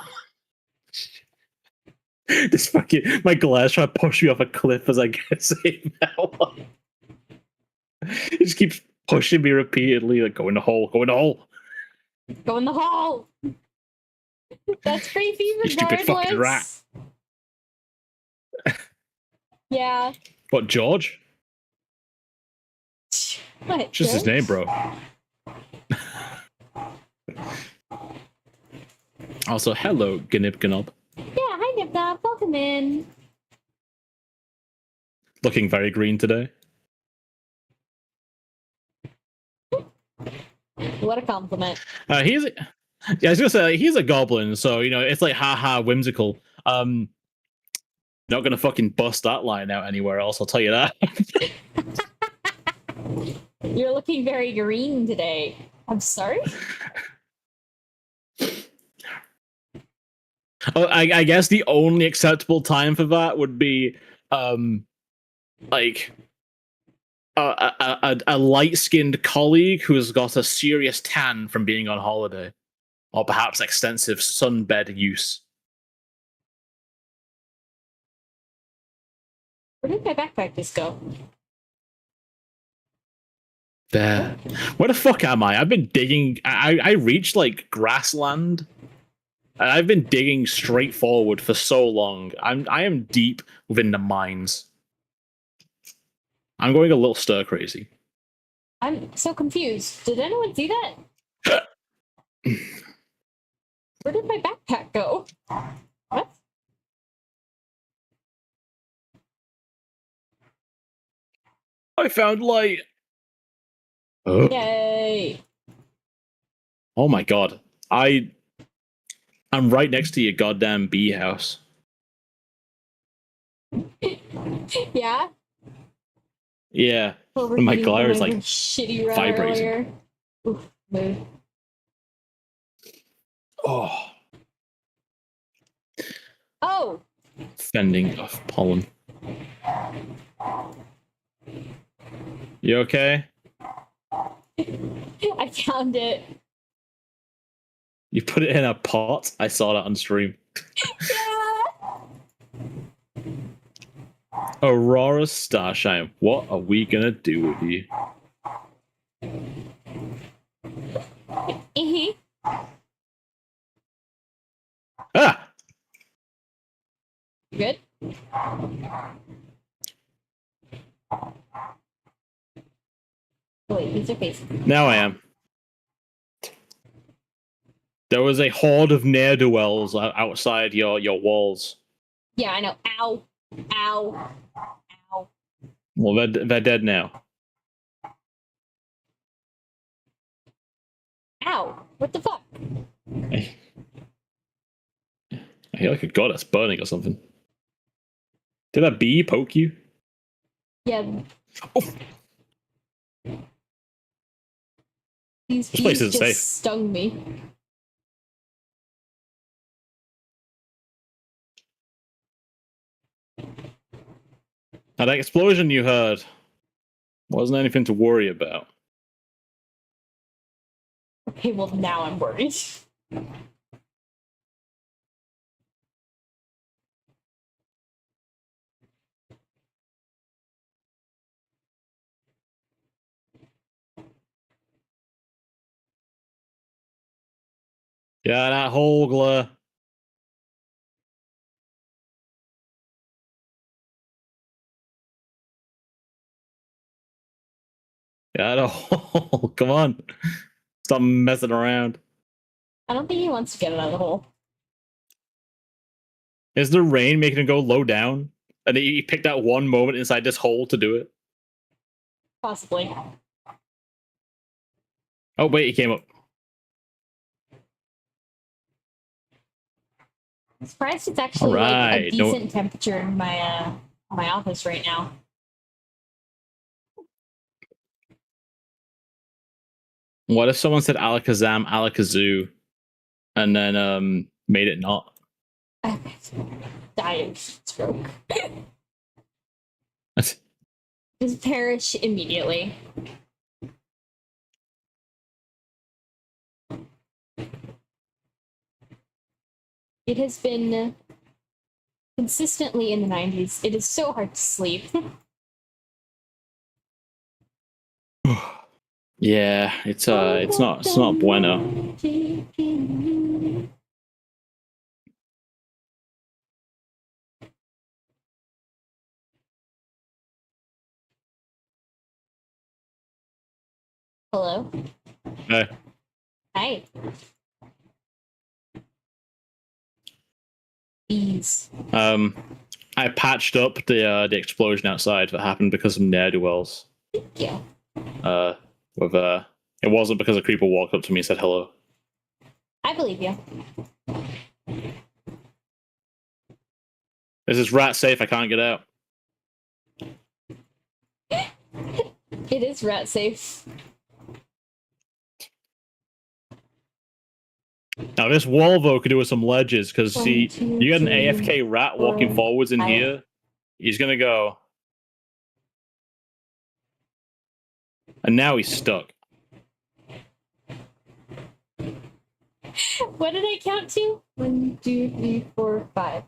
This fucking my glass trying to push me off a cliff as I get saying that one. He just keeps pushing me repeatedly, like go in the hole, go in the hole. Go in the hole. That's creepy You regardless. stupid fucking rat. Yeah. What, George? What? Just his name, bro. Also, hello, Gnib Gnob. Yeah, hi Nipnop. Welcome in. looking very green today. What a compliment. He's yeah, I was gonna say like, he's a goblin, so you know it's like haha whimsical. Not gonna fucking bust that line out anywhere else. I'll tell you that. You're looking very green today. I'm sorry. Oh, I guess the only acceptable time for that would be like a light-skinned colleague who's got a serious tan from being on holiday, or perhaps extensive sunbed use. Where did my backpack just go? There. Where the fuck am I? I've been digging. I reached like grassland. And I've been digging straight forward for so long. I am deep within the mines. I'm going a little stir crazy. I'm so confused. Did anyone see that? Where did my backpack go? What? I found light. Oh. Yay! Oh my god. I'm right next to your goddamn bee house. Yeah. Yeah. Overheating My glare is from like shitty run vibrating. earlier. Oof, mood. Oh. Oh! Fending off pollen. You okay? I found it. You put it in a pot? I saw that on stream. Yeah! Aurora Starshine, what are we gonna do with you? Ah! You good? Wait, these are facing. Now I am. There was a horde of ne'er-do-wells outside your walls. Yeah, I know. Ow. Ow. Ow. Well, they're dead now. Ow. What the fuck? I feel like a goddess burning or something. Did a bee poke you? Yeah. Oh. These This place bees isn't just safe. stung me. Now, that explosion you heard wasn't anything to worry about. Okay, well, now I'm worried. Yeah, that whole glare. Yeah, that whole. Come on. Stop messing around. I don't think he wants to get it out of the hole. Is the rain making him go low down? And he picked out one moment inside this hole to do it? Possibly. Oh, wait, he came up. I'm surprised it's actually like a Alright, decent temperature in my my office right now. What if someone said Alakazam, Alakazoo, and then made it not? Die of stroke. Just perish immediately. It has been consistently in the 90s. It is so hard to sleep. Yeah, it's not bueno. Hello. Hey. Hi. Bees. I I patched up the explosion outside that happened because of ne'er-do-wells. Thank you. With it wasn't because a creeper walked up to me and said hello. I believe you. This is rat safe. I can't get out. It is rat safe. Now this wall though could do with some ledges because One, see, two, you got an three, AFK rat walking 4, forwards in 5. here. He's gonna go, and now he's stuck. What did I count to? 1, 2, 3, 4, 5.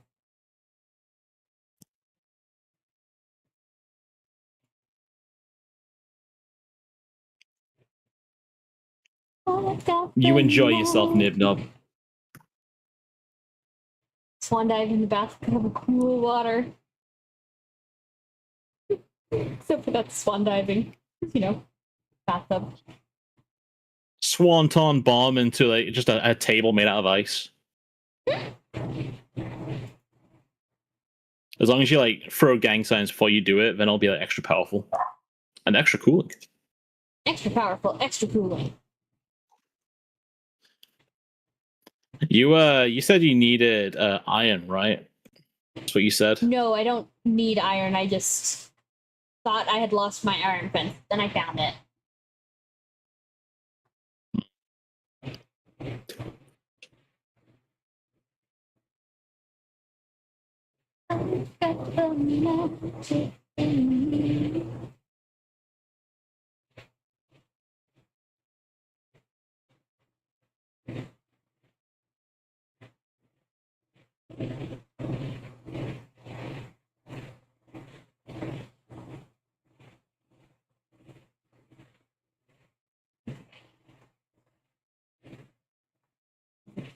You enjoy yourself, Nib Nub. Swan dive in the bathtub of cool water. Except for that swan diving. You know, bathtub. Swanton bomb into like just a table made out of ice. As long as you like throw gang signs before you do it, then it'll be like extra powerful and extra cooling. Extra powerful, extra cooling. You said you needed iron, right? That's what you said. No, I don't need iron. I just thought I had lost my iron fence. Then I found it.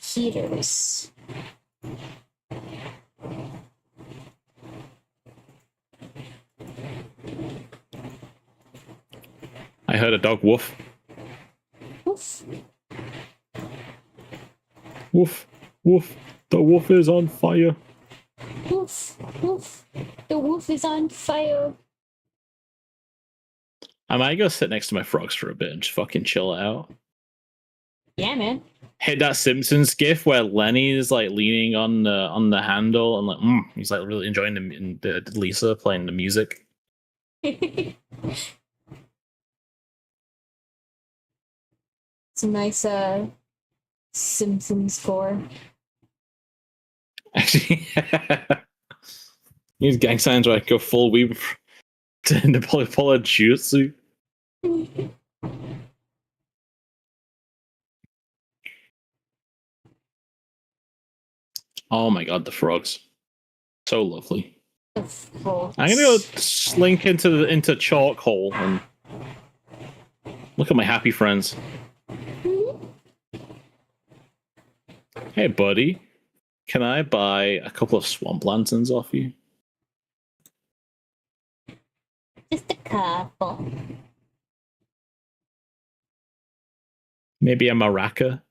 Heaters. I heard a dog woof. Oof. Woof. Woof. The wolf is on fire. Woof, woof. The wolf is on fire. I might go sit next to my frogs for a bit and just fucking chill out. Yeah, man. Hit that Simpsons gif where Lenny is like leaning on the handle and like he's like really enjoying the Lisa playing the music. It's a nice Simpsons score. Actually, use gang signs where I go full weave to polypolar jutsu. Oh my god, the frogs. So lovely. I'm gonna go slink into chalk hole and look at my happy friends. Hey buddy, can I buy a couple of swamp lanterns off you? Just a couple. Maybe a maraca?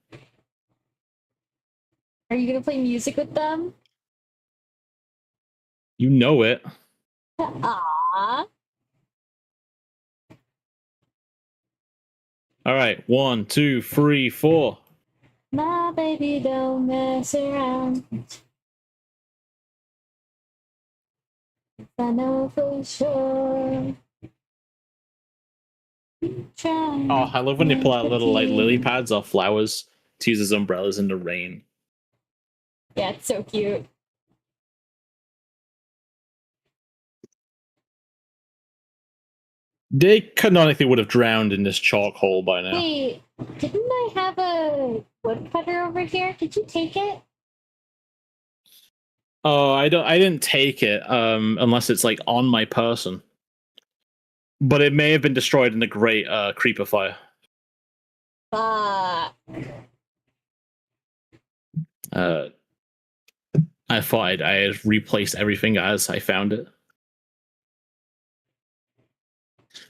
Are you gonna play music with them? You know it. Aww. Alright, 1, 2, 3, 4. My baby don't mess around. I know for sure. Oh, I love when they pull out little like lily pads or flowers to use as umbrellas in the rain. Yeah, it's so cute. They canonically would have drowned in this chalk hole by now. Hey, didn't I have a woodcutter over here? Did you take it? Oh, I didn't take it, unless it's like on my person. But it may have been destroyed in the great creeper fire. Fuck. I thought I had replaced everything as I found it.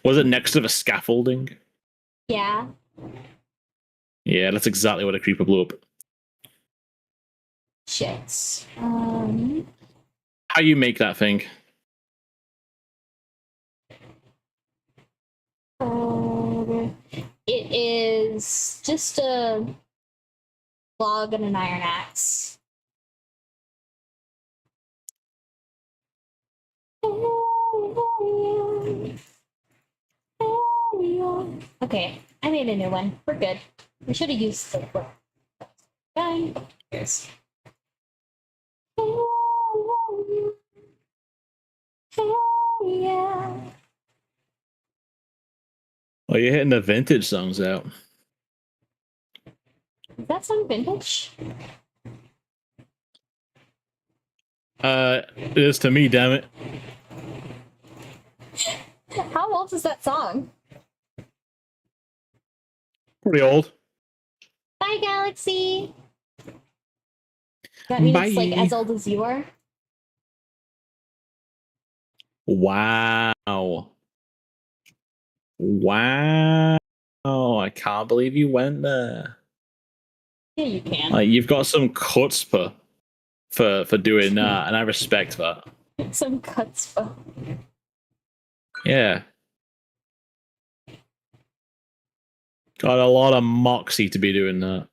Was it next to the scaffolding? Yeah. Yeah, that's exactly what a creeper blew up. Shit. How How you make that thing? It is just a log and an iron axe. Okay, I made a new one. We're good. We should have used the book. Fine. Yes. Yeah. Oh, you're hitting the vintage songs out. Is that song vintage? It is to me, damn it. How old is that song? Pretty old. Bye, Galaxy. That means it's like Bye. as old as you are. Wow. Wow. I can't believe you went there. Yeah, you can. Like, you've got some chutzpah for doing that, and I respect that. Some chutzpah. Yeah. Got a lot of moxie to be doing that.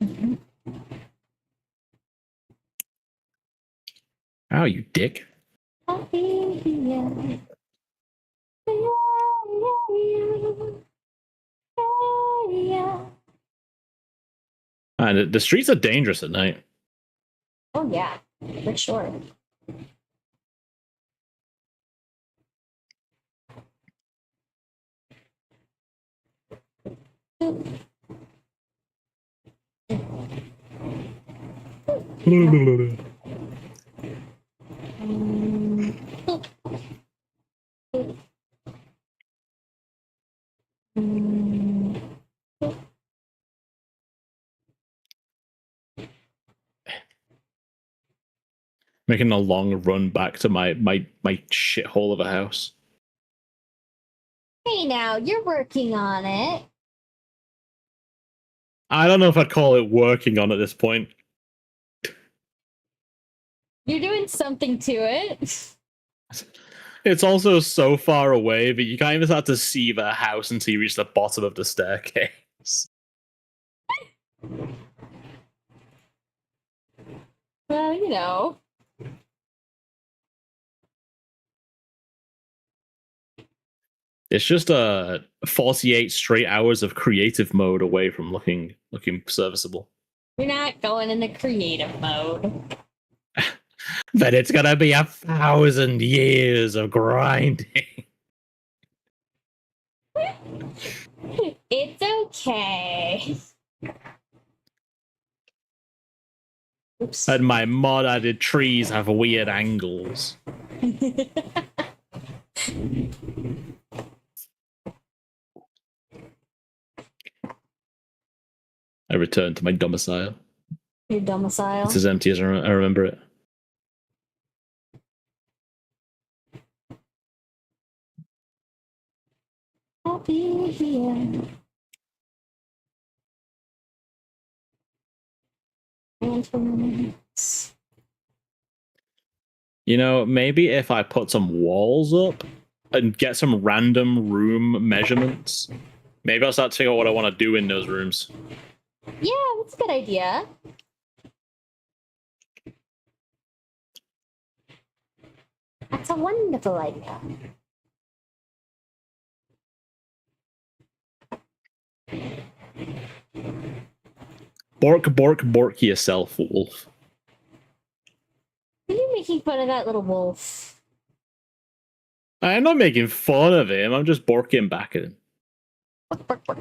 Mm-hmm. Ow, you dick. The streets are dangerous at night. Oh yeah, for sure. Making a long run back to my shithole of a house. Hey now, you're working on it. I don't know if I'd call it working on at this point. You're doing something to it. It's also so far away that you can't even start to see the house until you reach the bottom of the staircase. Well, you know. It's just 48 straight hours of creative mode away from looking serviceable. You're not going in the creative mode. Then it's gonna be 1,000 years of grinding. It's okay. Oops. And my mod added trees have weird angles. I returned to my domicile. Your domicile. It's as empty as I remember it. I'll be here. You know, maybe if I put some walls up and get some random room measurements, maybe I'll start to figure out what I want to do in those rooms. Yeah, that's a good idea. That's a wonderful idea. Bork, bork, bork yourself, wolf. Are you making fun of that little wolf? I'm not making fun of him. I'm just borking back at him. Bark, bark, bark.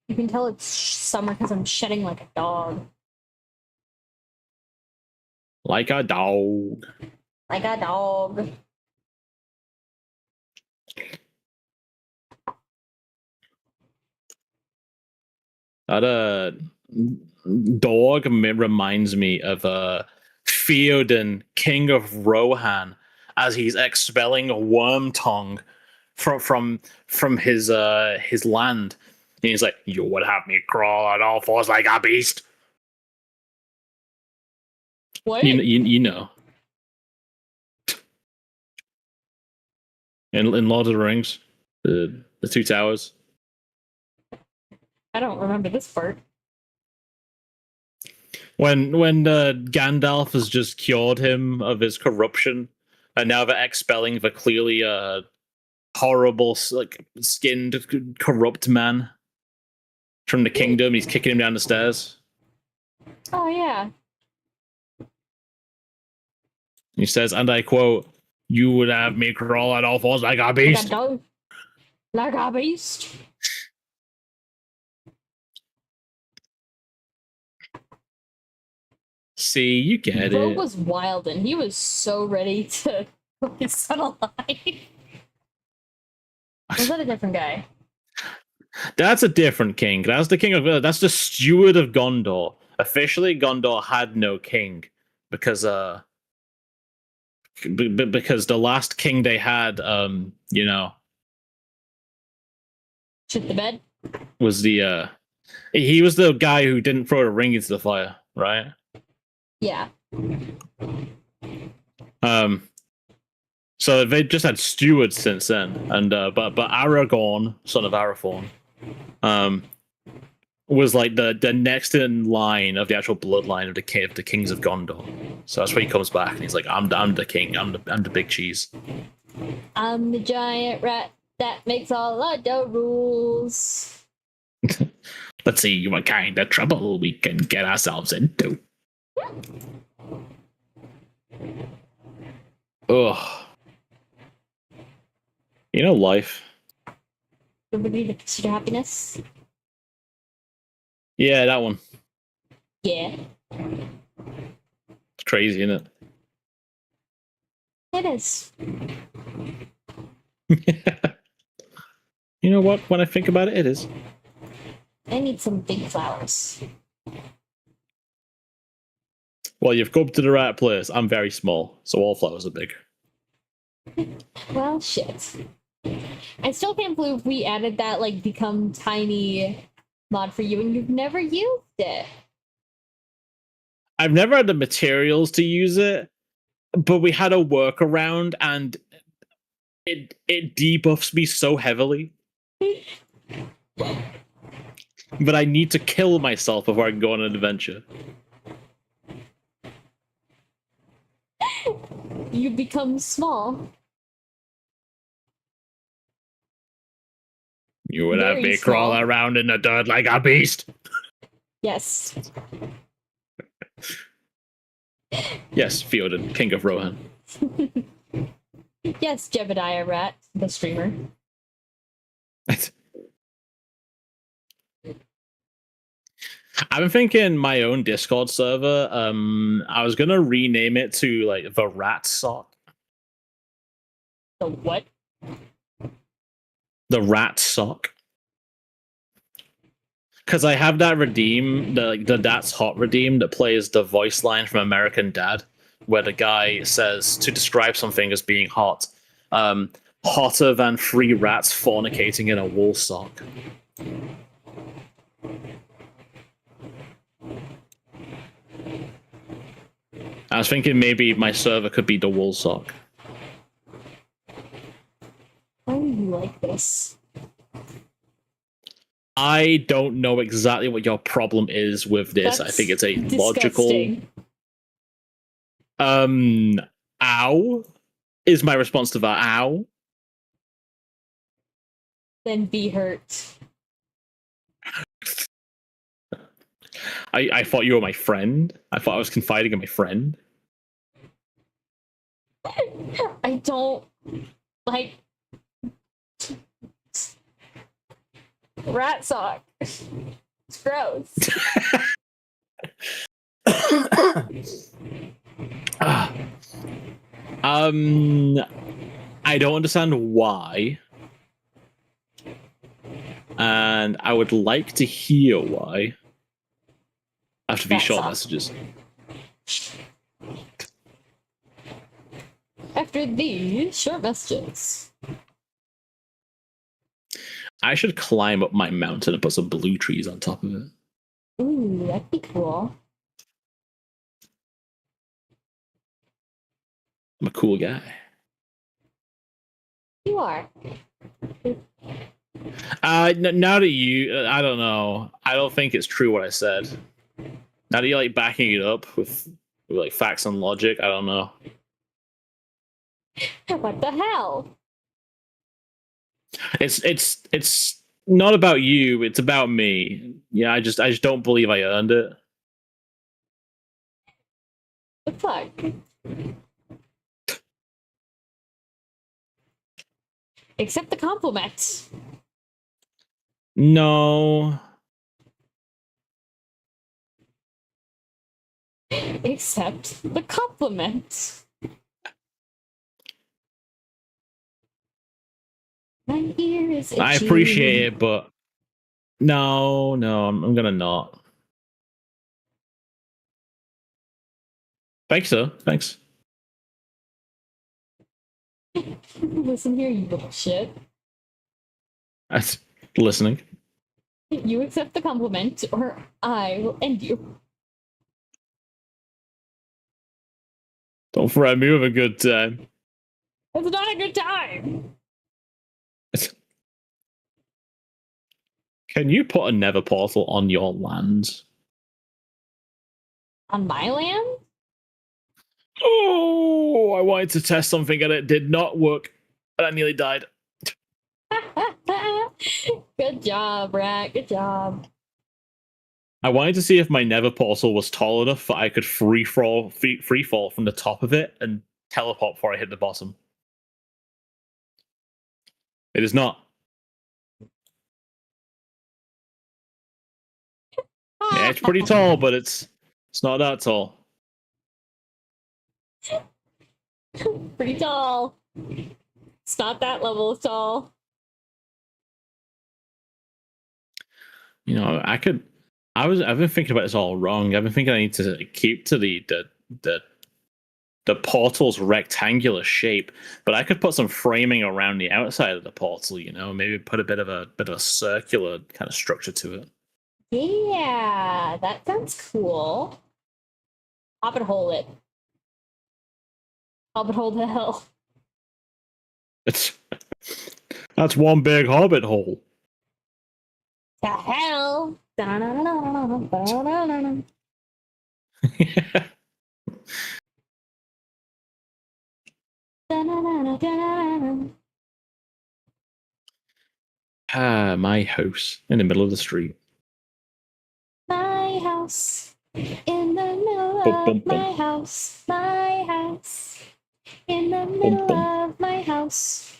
You can tell it's summer because I'm shedding like a dog. Like a dog. Like a dog. That dog reminds me of Theoden, King of Rohan, as he's expelling a worm tongue from his land, And he's like, "You would have me crawl on all fours like a beast." What? You know. In Lord of the Rings, the Two Towers. I don't remember this part. When Gandalf has just cured him of his corruption, and now they're expelling the clearly horrible, like skinned, corrupt man from the kingdom. He's kicking him down the stairs. Oh yeah. He says, and I quote, "You would have me crawl on all fours like a beast." Like a beast. See, you get Bro it. was wild and he was so ready to put his son alive. Was that a different guy? That's a different king. That's the king of. That's the steward of Gondor. Officially, Gondor had no king because because the last king they had, Shit the bed? was the he was the guy who didn't throw a ring into the fire, right? Yeah. So they just had stewards since then, and but Aragorn, son of Arathorn, was like the next in line of the actual bloodline of the kings of Gondor. So that's where he comes back, and he's like, "I'm the king. I'm the big cheese." I'm the giant rat that makes all of the rules. Let's see what kind of trouble we can get ourselves into. Ugh. Life. Everybody, the pursuit of happiness. Yeah, that one. Yeah. It's crazy, isn't It is. it? You know what? When I think about it, it is. I need some big flowers. Well, you've come to the right place. I'm very small, so all flowers are big. Well, shit. I still can't believe we added that, like, become tiny mod for you and you've never used it. I've never had the materials to use it, but we had a workaround, and it debuffs me so heavily. But I need to kill myself before I can go on an adventure. You become small. You would have Very me small. crawl around in the dirt like a beast. Yes. Yes, Theoden, king of Rohan. Yes, Jebediah Rat, the streamer. I've been thinking my own Discord server. I was gonna rename it to like the Rat Sock. The what? The Rat Sock. Because I have that redeem, the That's Hot redeem that plays the voice line from American Dad, where the guy says to describe something as being hot, hotter than 3 rats fornicating in a wool sock. I was thinking maybe my server could be the wool sock. Why do you like this? I don't know exactly what your problem is with this. That's I think it's a disgusting. logical. Ow is my response to that. Ow. Then be hurt. I thought you were my friend. I thought I was confiding in my friend. I don't like rat sock. It's gross. I don't understand why. And I would like to hear why. After these short messages. After these short messages. I should climb up my mountain and put some blue trees on top of it. Ooh, that'd be cool. I'm a cool guy. You are. Now that I don't know. I don't think it's true what I said. Now that you're like backing it up with like facts and logic, I don't know. What the hell? It's not about you. It's about me. Yeah, I just don't believe I earned it. The fuck? Accept the compliment. No. Accept the compliment. My ear is itchy. I appreciate it, but no, I'm gonna not. Thanks, though. Thanks. Listen here, you little shit. That's listening. You accept the compliment, or I will end you. Don't threaten me with a good time. It's not a good time. Can you put a nether portal on your land? On my land? Oh, I wanted to test something and it did not work. And I nearly died. Good job, Rat. Good job. I wanted to see if my nether portal was tall enough that I could free fall from the top of it and teleport before I hit the bottom. It is not. Yeah, it's pretty tall, but it's not that tall. Pretty tall. It's not that level of tall. You know, I've been thinking about this all wrong. I've been thinking I need to keep to the portal's rectangular shape, but I could put some framing around the outside of the portal, you know, maybe put a bit of a circular kind of structure to it. Yeah, that sounds cool. Hobbit hole it. Hobbit hole to hell. That's one big hobbit hole. To hell. My house in the middle of the street. My house in the middle of my house. My house in the middle of my house.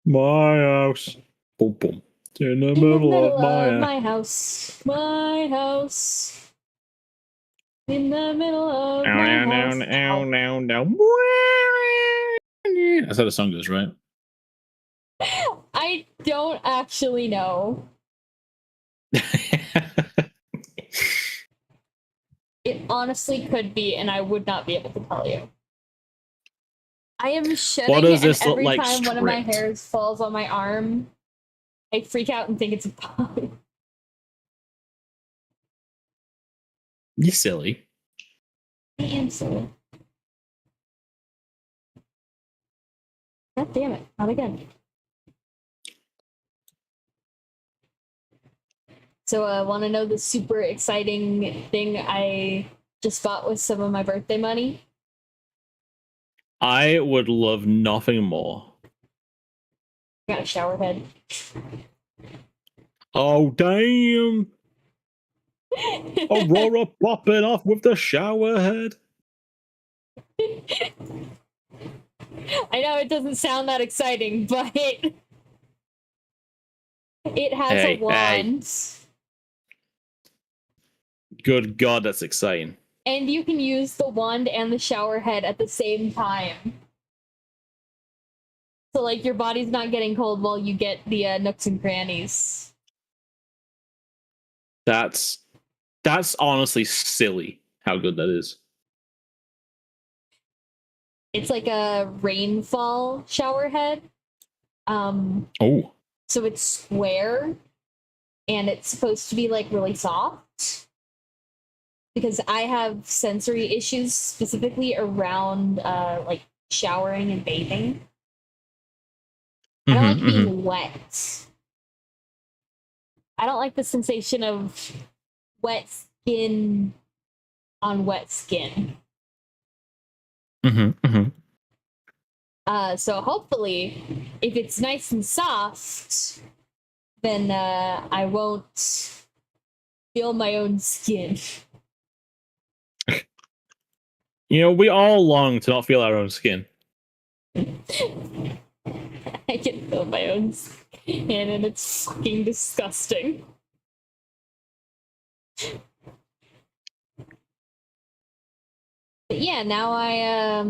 My house. Boom, boom. In the middle of my house. My house. In the middle of my house. That's how the song goes, right? I don't actually know. It honestly could be, and I would not be able to tell you. I am shitting, what does this and every look like time one of my stripped? hairs falls on my arm, I freak out and think it's a pie. You silly. I am silly. God damn it, not again. So I want to know the super exciting thing I just bought with some of my birthday money? I would love nothing more. I got a shower head. Oh, damn. Aurora popping off with the shower head. I know it doesn't sound that exciting, but it has a wand. Good God, that's exciting. And you can use the wand and the shower head at the same time. So, like, your body's not getting cold while you get the nooks and crannies. That's honestly silly how good that is. It's like a rainfall shower head. Oh. So it's square and it's supposed to be like really soft because I have sensory issues specifically around like showering and bathing. I don't like being wet. I don't like the sensation of wet skin on wet skin. So hopefully, if it's nice and soft, then I won't feel my own skin. You know, we all long to not feel our own skin. I can feel my own skin, and it's fucking disgusting. But yeah, now I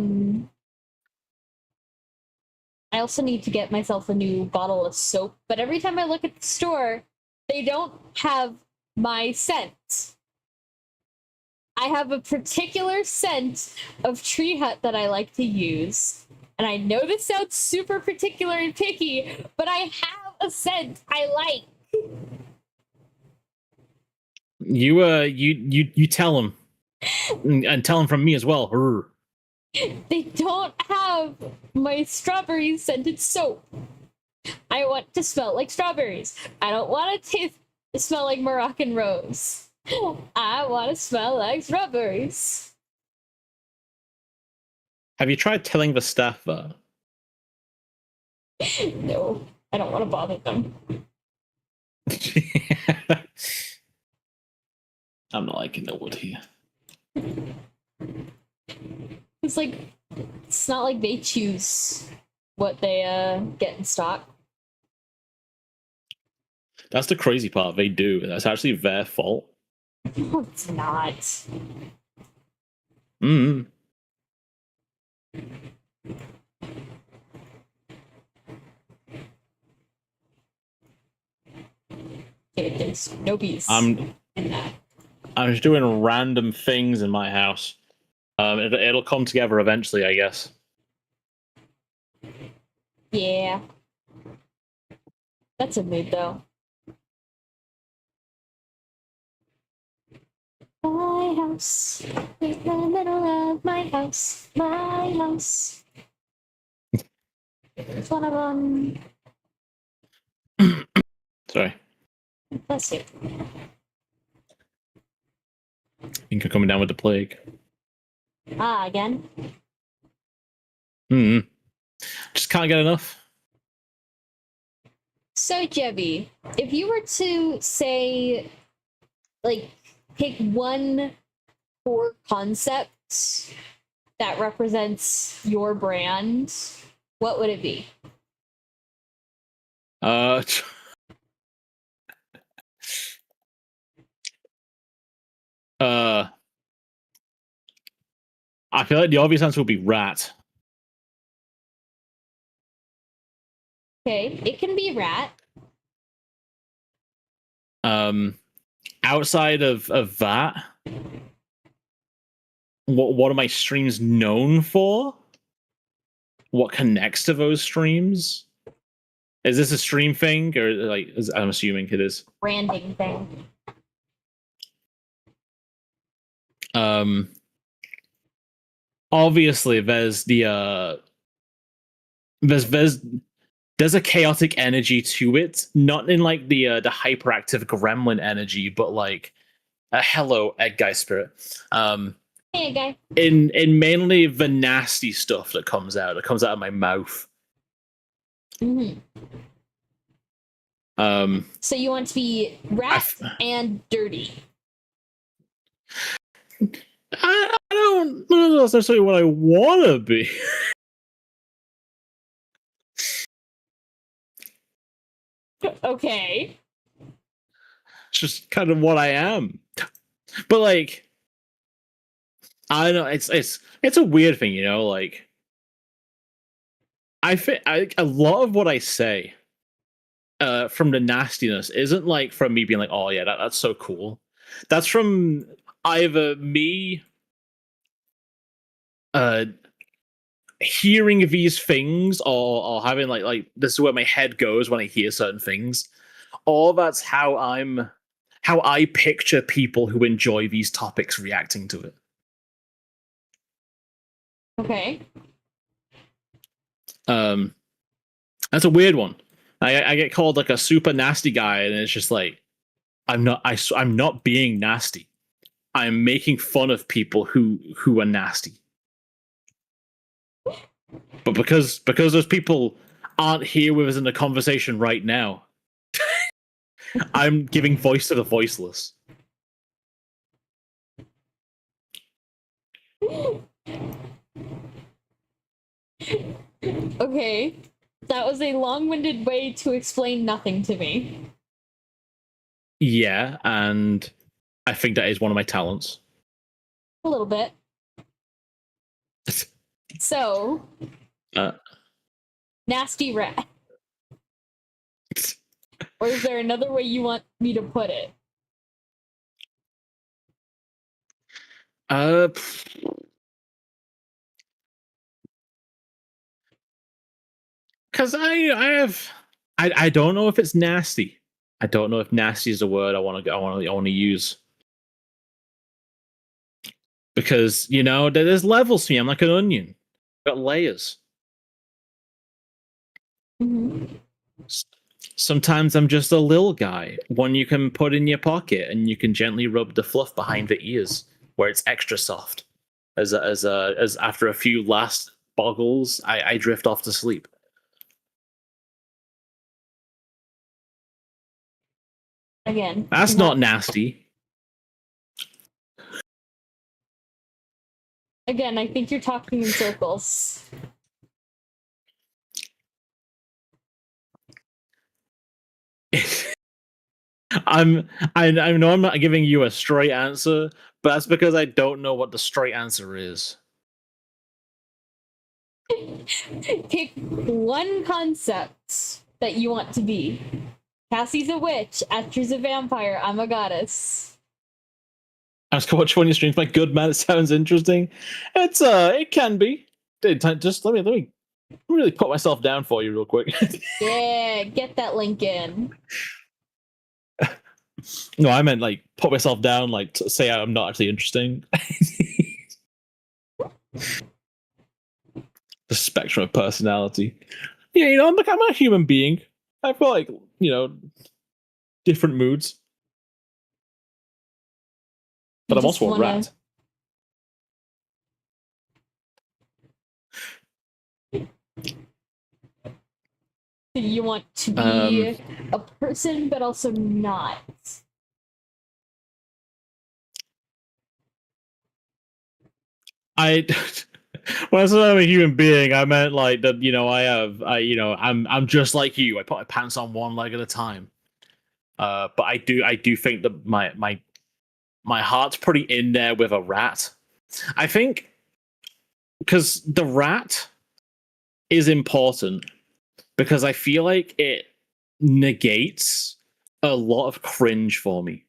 also need to get myself a new bottle of soap, but every time I look at the store, they don't have my scent. I have a particular scent of Tree Hut that I like to use. And I know this sounds super particular and picky, but I have a scent I like. You tell them. And tell them from me as well. They don't have my strawberry scented soap. I want to smell like strawberries. I don't want to smell like Moroccan rose. I want to smell like strawberries. Have you tried telling the staff that? No, I don't want to bother them. I'm not liking the wood here. It's like, it's not like they choose what they get in stock. That's the crazy part. They do. That's actually their fault. No, it's not. Okay, there's no bees. I'm just doing random things in my house. It'll come together eventually, I guess. Yeah. That's a mood, though. My house, in the middle of my house, my house. It's one of them. Sorry. Bless you. I think you're coming down with the plague. Ah, again? Just can't get enough. So, Jebby, if you were to say, like, pick one core concept that represents your brand, what would it be? I feel like the obvious answer would be rat. Okay, it can be rat. Outside of that, what are my streams known for? What connects to those streams? Is this a stream thing, or like? I'm assuming it is. Branding thing. Obviously, there's the there's a chaotic energy to it, not in like the hyperactive gremlin energy, but like a hello egg guy spirit. Hey, guy. In mainly the nasty stuff that comes out of my mouth. So you want to be rat and dirty. I don't know that's necessarily what I want to be. Okay. It's just kind of what I am. But like, I don't know. It's a weird thing, you know. Like, a lot of what I say, from the nastiness, isn't like from me being like, "Oh yeah, that's so cool." That's from either me, hearing these things or having like this is where my head goes when I hear certain things. All that's how I picture people who enjoy these topics reacting to it. Okay. That's a weird one. I get called like a super nasty guy, and it's just like I'm not being nasty. I'm making fun of people who are nasty. But because those people aren't here with us in the conversation right now, I'm giving voice to the voiceless. Okay. That was a long-winded way to explain nothing to me. Yeah, and I think that is one of my talents. A little bit. So, nasty rat. Or is there another way you want me to put it? Because I don't know if it's nasty. I don't know if nasty is a word I want to use. Because there's levels to me. I'm like an onion. I've got layers. Mm-hmm. Sometimes I'm just a little guy, one you can put in your pocket and you can gently rub the fluff behind the ears where it's extra soft. As after a few last boggles, I drift off to sleep. Again. That's not nasty. Again, I think you're talking in circles. I know I'm not giving you a straight answer, but that's because I don't know what the straight answer is. Pick one concept that you want to be. Cassie's a witch, Esther's a vampire, I'm a goddess. Ask which one you streams. My good man, it sounds interesting. It can be. Just let me really put myself down for you real quick. Yeah, get that link in. No, I meant like put myself down, like to say I'm not actually interesting. The spectrum of personality. Yeah, I'm a human being. I've got like different moods, but I'm also a rat. You want to be a person, but also not. When I said I'm a human being, I meant like that. I'm just like you. I put my pants on one leg at a time. But I do think that my heart's pretty in there with a rat. I think because the rat is important because I feel like it negates a lot of cringe for me.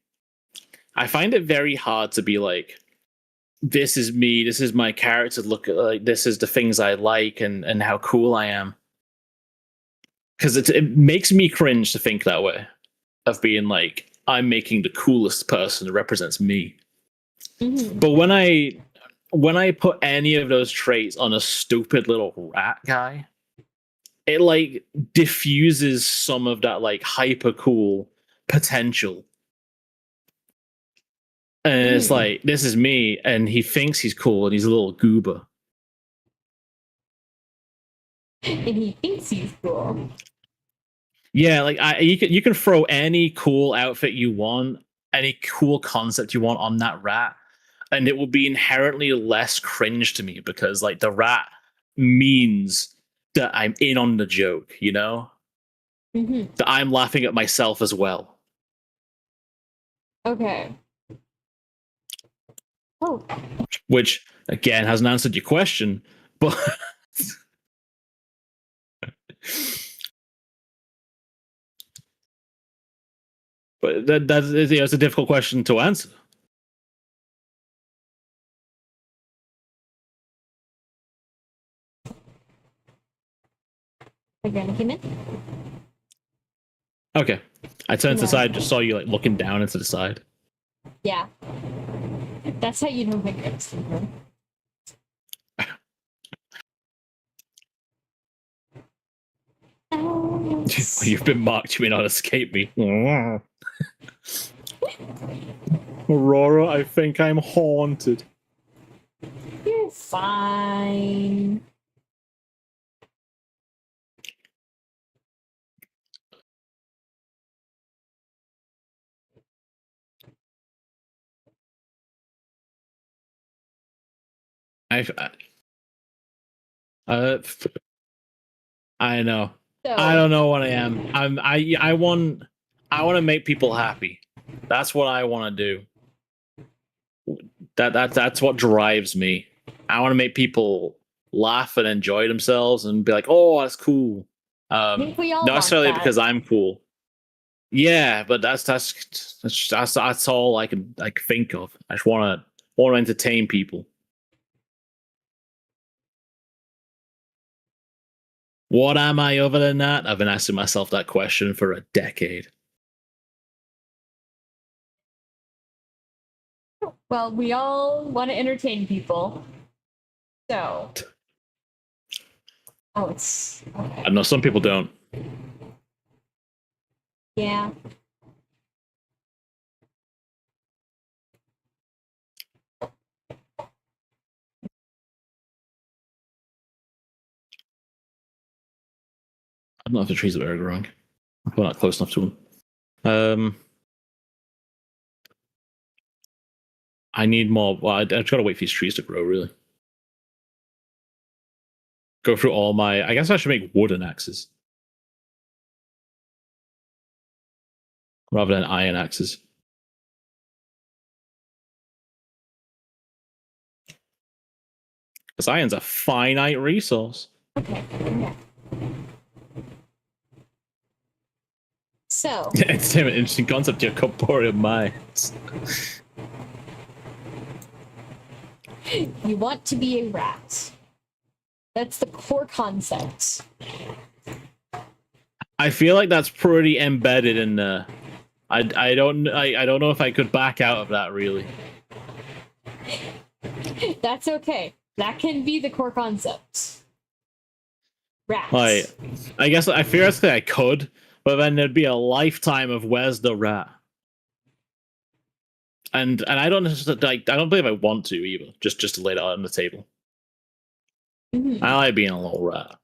I find it very hard to be like, this is me, this is my character, look at like this is the things I like and how cool I am. Because it makes me cringe to think that way. Of being like, I'm making the coolest person that represents me. Mm-hmm. But when I put any of those traits on a stupid little rat guy, it like diffuses some of that like hyper cool potential. And it's like, this is me, and he thinks he's cool, and he's a little goober. And he thinks he's cool. Yeah, like you can throw any cool outfit you want, any cool concept you want on that rat, and it will be inherently less cringe to me because like the rat means that I'm in on the joke, Mm-hmm. that I'm laughing at myself as well. Okay. Oh. Which again hasn't answered your question, but but that's it's a difficult question to answer. My grandma came in. Okay. I turned to the Yeah. side, just saw you like looking down into the side. Yeah. That's how you know my grandma's came in. You've been marked, you may not escape me. Aurora, I think I'm haunted. You're fine. Uh, I know. So, I don't know what I am. I want to make people happy. That's what I want to do. That's what drives me. I want to make people laugh and enjoy themselves and be like, "Oh, that's cool." I think we all Not want necessarily that. because I'm cool. Yeah, but that's all I can think of. I just want to entertain people. What am I other than that? I've been asking myself that question for a decade. Well, we all want to entertain people. So. Oh, it's. Okay. I know some people don't. Yeah. I don't know if the trees are growing. We're not close enough to them. I need more. Well, I just gotta wait for these trees to grow. Really, go through all my. I guess I should make wooden axes rather than iron axes. Because iron's a finite resource. Okay. So. It's an interesting concept. Your corporeal minds. You want to be a rat. That's the core concept. I feel like that's pretty embedded in the. I don't know if I could back out of that really. That's okay. That can be the core concept. Rats. Like, I guess I theoretically I could, but then there'd be a lifetime of where's the rat. And I don't like. I don't believe I want to either. Just to lay it out on the table. Mm-hmm. I like being a little rat.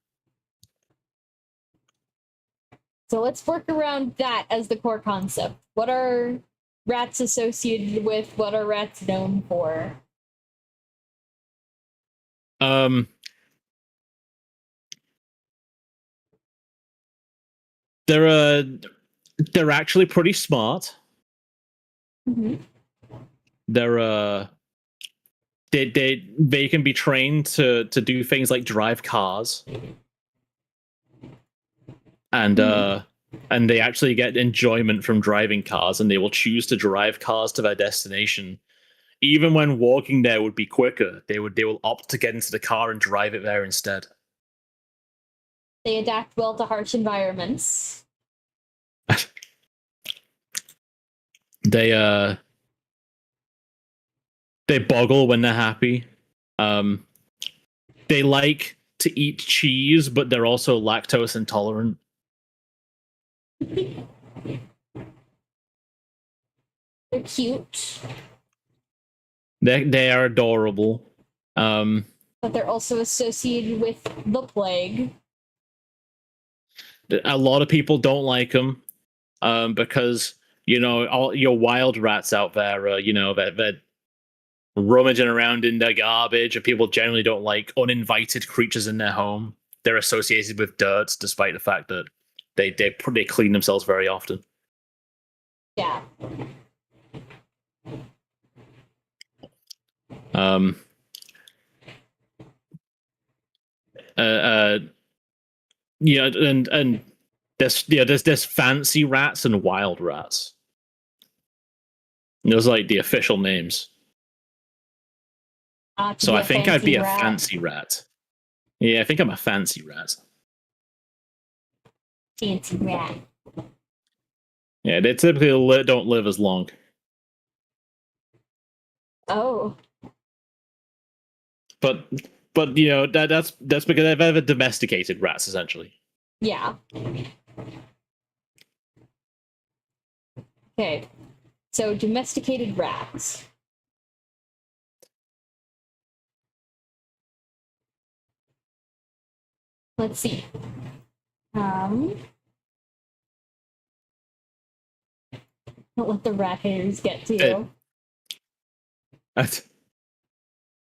So let's work around that as the core concept. What are rats associated with? What are rats known for? They're actually pretty smart. Mm-hmm. They can be trained to do things like drive cars. And and they actually get enjoyment from driving cars, and they will choose to drive cars to their destination. Even when walking there would be quicker, they will opt to get into the car and drive it there instead. They adapt well to harsh environments. They boggle when they're happy. They like to eat cheese, but they're also lactose intolerant. They're cute. They are adorable. But they're also associated with the plague. A lot of people don't like them because all your wild rats out there, that rummaging around in their garbage, and people generally don't like uninvited creatures in their home. They're associated with dirt, despite the fact that they clean themselves very often. Yeah. And there's fancy rats and wild rats. And those are like the official names. So I think I'd be a fancy rat. Yeah, I think I'm a fancy rat. Fancy rat. Yeah, they typically don't live as long. Oh. But you know that's because they've ever domesticated rats essentially. Yeah. Okay. So domesticated rats. Let's see. Don't let the rat hairs get to you.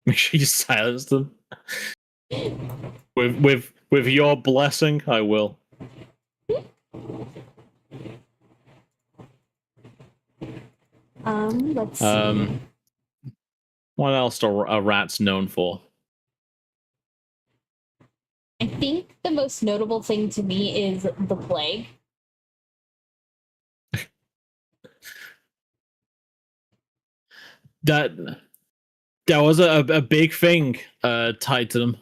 Make sure you silence them. With your blessing, I will. Let's see. What else are rats known for? I think the most notable thing to me is the plague. That was a big thing tied to them.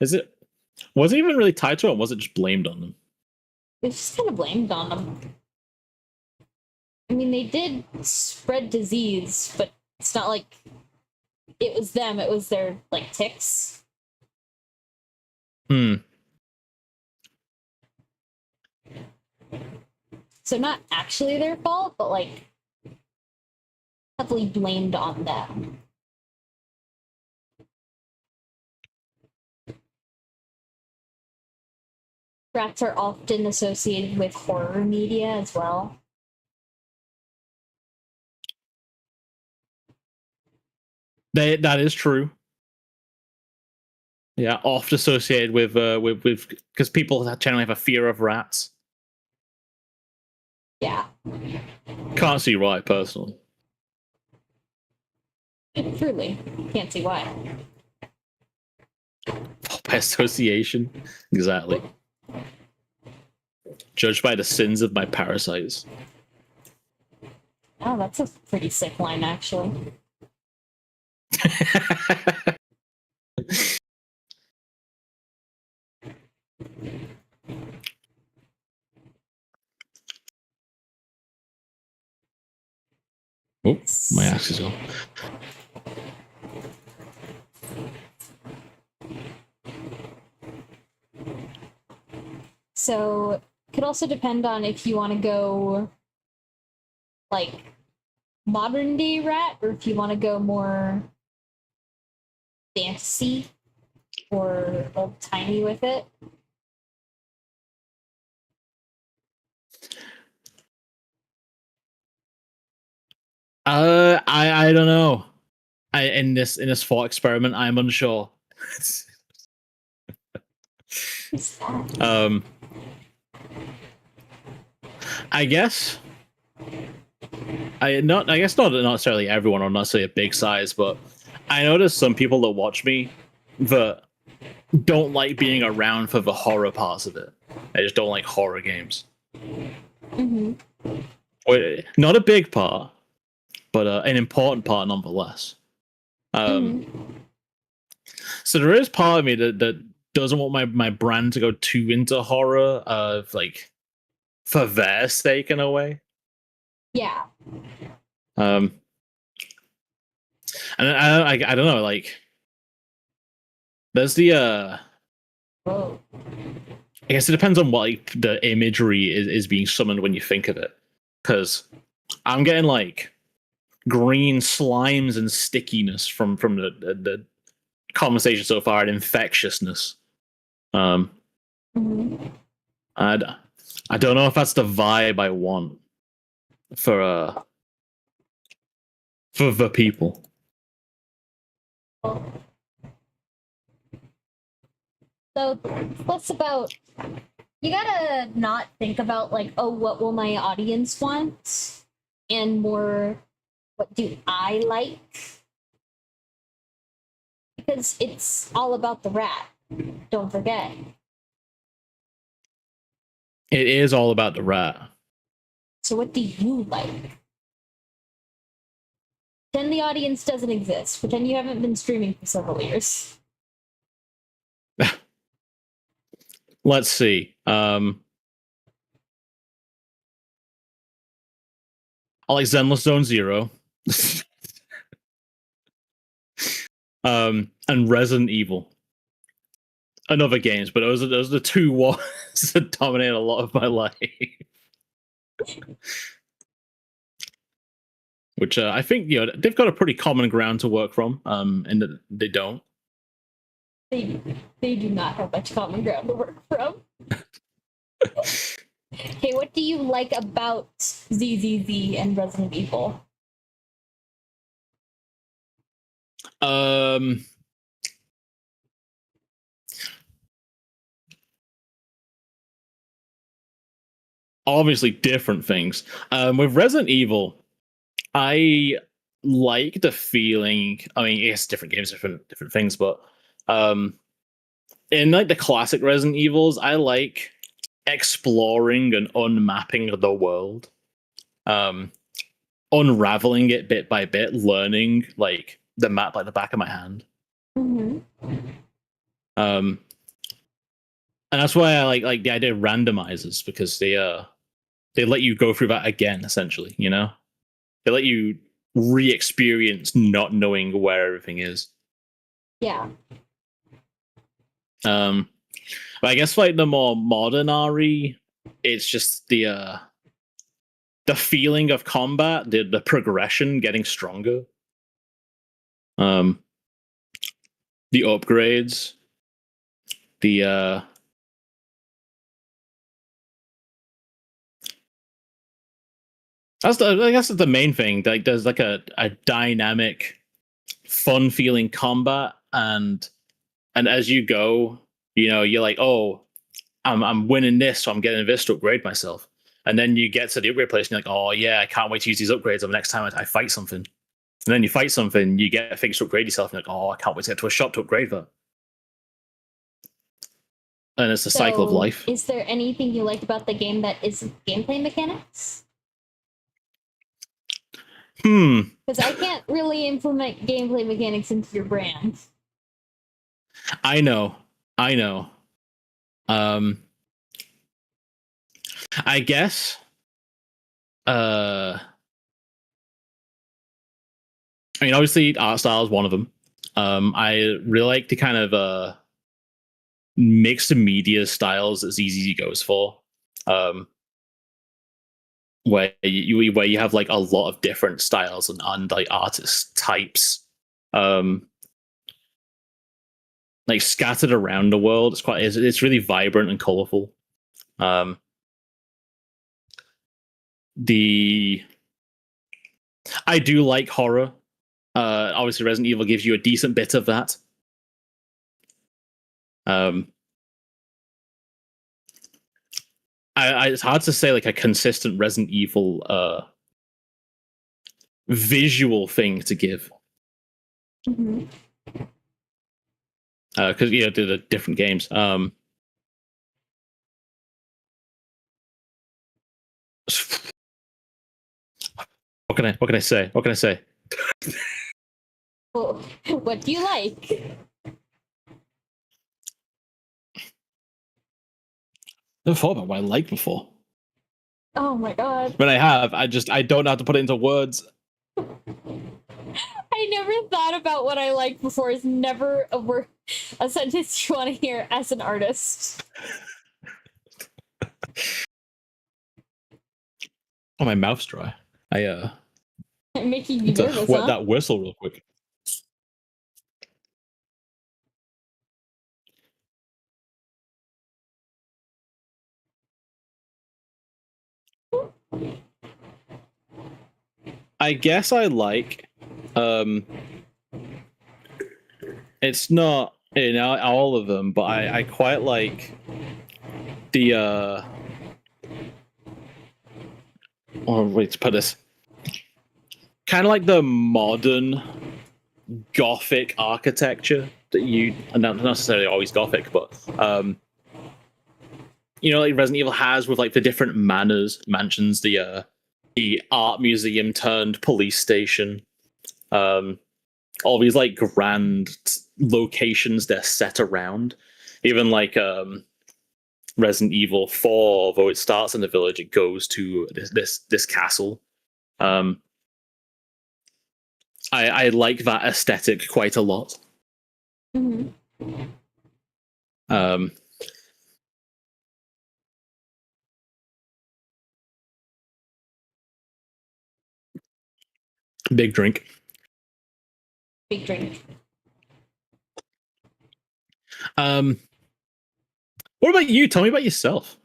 Is it? Was it even really tied to them? Was it just blamed on them? It's just kind of blamed on them. I mean, they did spread disease, but it's not like it was them. It was their like ticks. So not actually their fault, but like heavily blamed on them. Rats are often associated with horror media as well. That is true. Yeah, oft associated with because people generally have a fear of rats. Yeah. Can't see why personally. Truly. Can't see why. By association, exactly. Judged by the sins of my parasites. Oh, that's a pretty sick line, actually. Oops, my axe is on. So it could also depend on if you want to go like modern day rat or if you want to go more fantasy or old timey with it. I don't know. In this thought experiment, I'm unsure. I guess I guess not necessarily everyone or not necessarily a big size, but I notice some people that watch me that don't like being around for the horror parts of it. I just don't like horror games. Mm-hmm. Not a big part, but an important part nonetheless. So there is part of me that doesn't want my brand to go too into horror, like for their sake in a way. Yeah. And I don't know, like there's the Whoa. I guess it depends on what like, the imagery is being summoned when you think of it, because I'm getting like green slimes and stickiness from the conversation so far and infectiousness. Mm-hmm. I don't know if that's the vibe I want for the people. So less about you gotta not think about like, oh, what will my audience want, and more, what do I like? Because it's all about the rat. Don't forget. It is all about the rat. So what do you like? Pretend the audience doesn't exist. Pretend you haven't been streaming for several years. Let's see. I like Zenless Zone Zero. And Resident Evil. And other games, but those are the two ones that dominate a lot of my life. Which I think they've got a pretty common ground to work from, and that they don't. They do not have much common ground to work from. Okay, what do you like about ZZZ and Resident Evil? Obviously different things. With Resident Evil, I like the feeling. I mean, it's different games, different things, but in like the classic Resident Evils, I like exploring and unmapping the world, unraveling it bit by bit, learning like the map like the back of my hand. Mm-hmm. And that's why I like the idea of randomizers, because they let you go through that again, essentially. They let you re-experience not knowing where everything is. Yeah. But I guess like the more modern RE, it's just the feeling of combat, the progression getting stronger, the upgrades, I guess that's the main thing. Like there's like a dynamic, fun feeling combat, and as you go, you're like, oh, I'm winning this, so I'm getting this to upgrade myself. And then you get to the upgrade place and you're like, oh yeah, I can't wait to use these upgrades on the next time I fight something. And then you fight something, you get things to upgrade yourself, and you're like, oh, I can't wait to get to a shop to upgrade that. And it's a cycle of life. Is there anything you like about the game that isn't gameplay mechanics? Because I can't really implement gameplay mechanics into your brand. I know. I guess. I mean, obviously, art style is one of them. I really like the kind of mixed media styles that ZZZ goes for, where you have like a lot of different styles and like artist types, like scattered around the world. It's really vibrant and colorful. I do like horror. Obviously, Resident Evil gives you a decent bit of that. It's hard to say like a consistent Resident Evil visual thing to give. Mm-hmm. Because they're the different games. What can I say? Well, what do you like? Never thought about what I liked before. Oh my god. But I have. I don't know how to put it into words. I never thought about what I like before. It's never a sentence you want to hear as an artist. Oh, my mouth's dry. I'm making you nervous, wet huh? that whistle real quick. I guess I like. It's not all of them, but I quite like the. Oh, wait to put this. Kind of like the modern Gothic architecture that not necessarily always Gothic, but like Resident Evil has with like the different mansions, the art museum turned police station, all these like grand locations they're set around. Even like Resident Evil 4, although it starts in the village, it goes to this castle. Um, I like that aesthetic quite a lot. Mm-hmm. Um, big drink. Big drink. What about you? Tell me about yourself.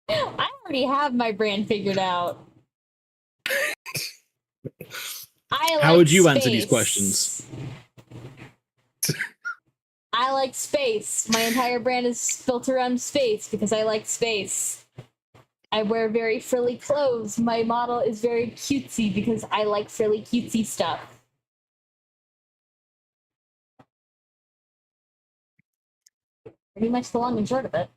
I already have my brand figured out. How would you answer these questions? I like space. My entire brand is built around space because I like space. I wear very frilly clothes. My model is very cutesy because I like frilly cutesy stuff. Pretty much the long and short of it.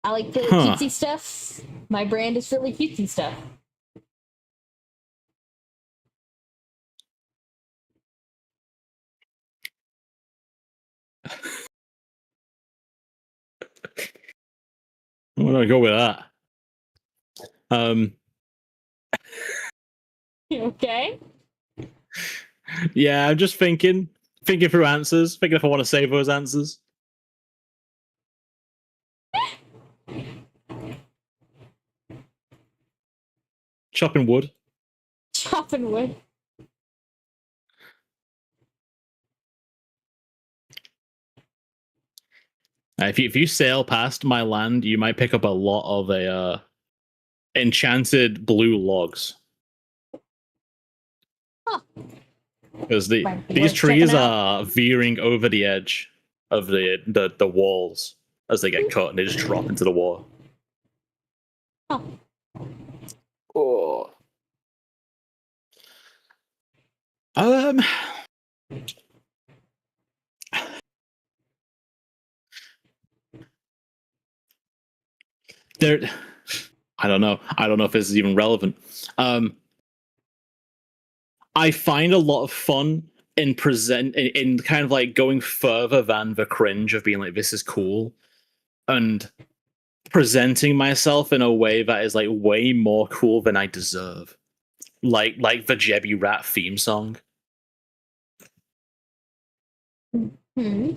I like frilly cutesy stuff. My brand is frilly cutesy stuff. I'm gonna go with that. Okay. Yeah, I'm just thinking through answers, thinking if I want to save those answers. Chopping wood. Chopping wood. If you sail past my land, you might pick up a lot of enchanted blue logs. Huh. Because these trees are veering over the edge of the walls as they get cut and they just drop into the water. Huh. Oh. There, I don't know. I don't know if this is even relevant. I find a lot of fun in kind of like going further than the cringe of being like, this is cool, and presenting myself in a way that is like way more cool than I deserve. Like the Jebby Rat theme song. Hmm.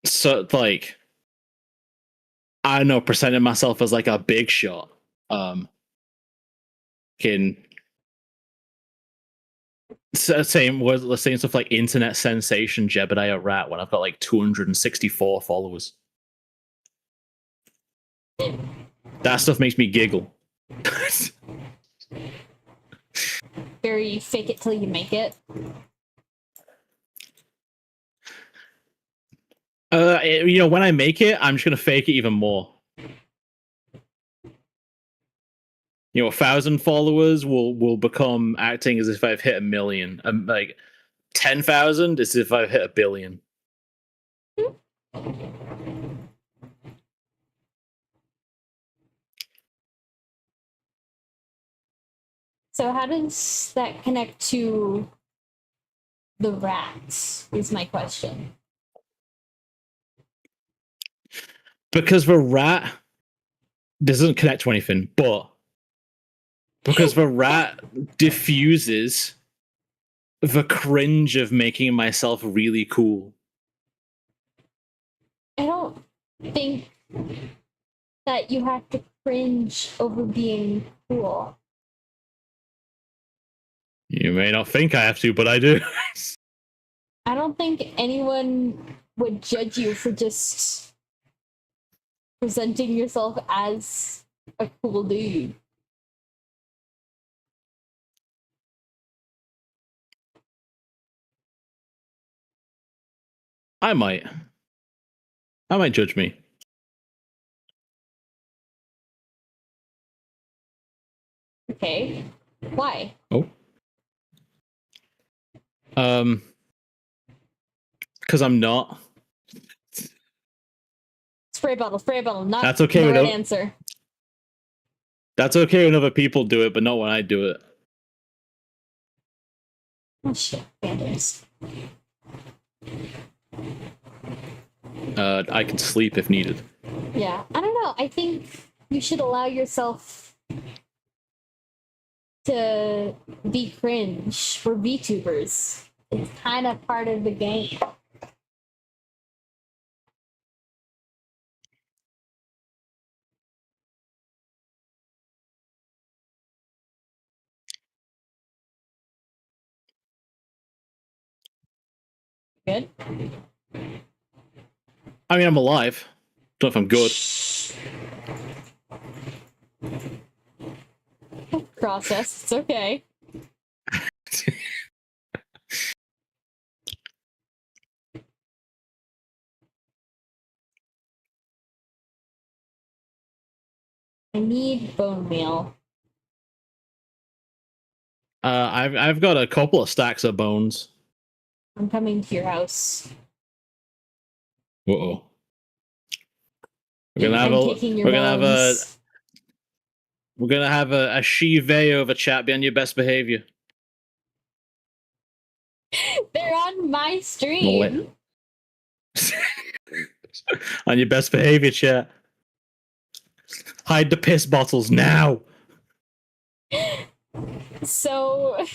So like, I don't know, presenting myself as like a big shot. Can saying stuff like internet sensation Jebediah Rat when I've got like 264 followers. That stuff makes me giggle. Very fake it till you make it. When I make it, I'm just gonna fake it even more. 1,000 followers will become acting as if I've hit 1 million. Like 10,000 is if I've hit 1 billion. So how does that connect to the rats? Is my question. Because the rat doesn't connect to anything, but because the rat diffuses the cringe of making myself really cool. I don't think that you have to cringe over being cool. You may not think I have to, but I do. I don't think anyone would judge you for just presenting yourself as a cool dude. I might judge me. Okay. Why? Oh. Because I'm not. Spray bottle, not That's okay. the right answer. That's okay when other people do it, but not when I do it. Oh shit, bandits. I can sleep if needed. Yeah, I don't know. I think you should allow yourself to be cringe for VTubers. It's kind of part of the game. Good. I mean, I'm alive. Don't know if I'm good. Process. It's okay. I need bone meal. I've got a couple of stacks of bones. I'm coming to your house. Uh-oh. We're gonna have I'm a taking your we're gonna have a bones. we're gonna have a Shive over chat. Be on your best behavior. They're on my stream. On your best behavior, chat. Hide the piss bottles now. So,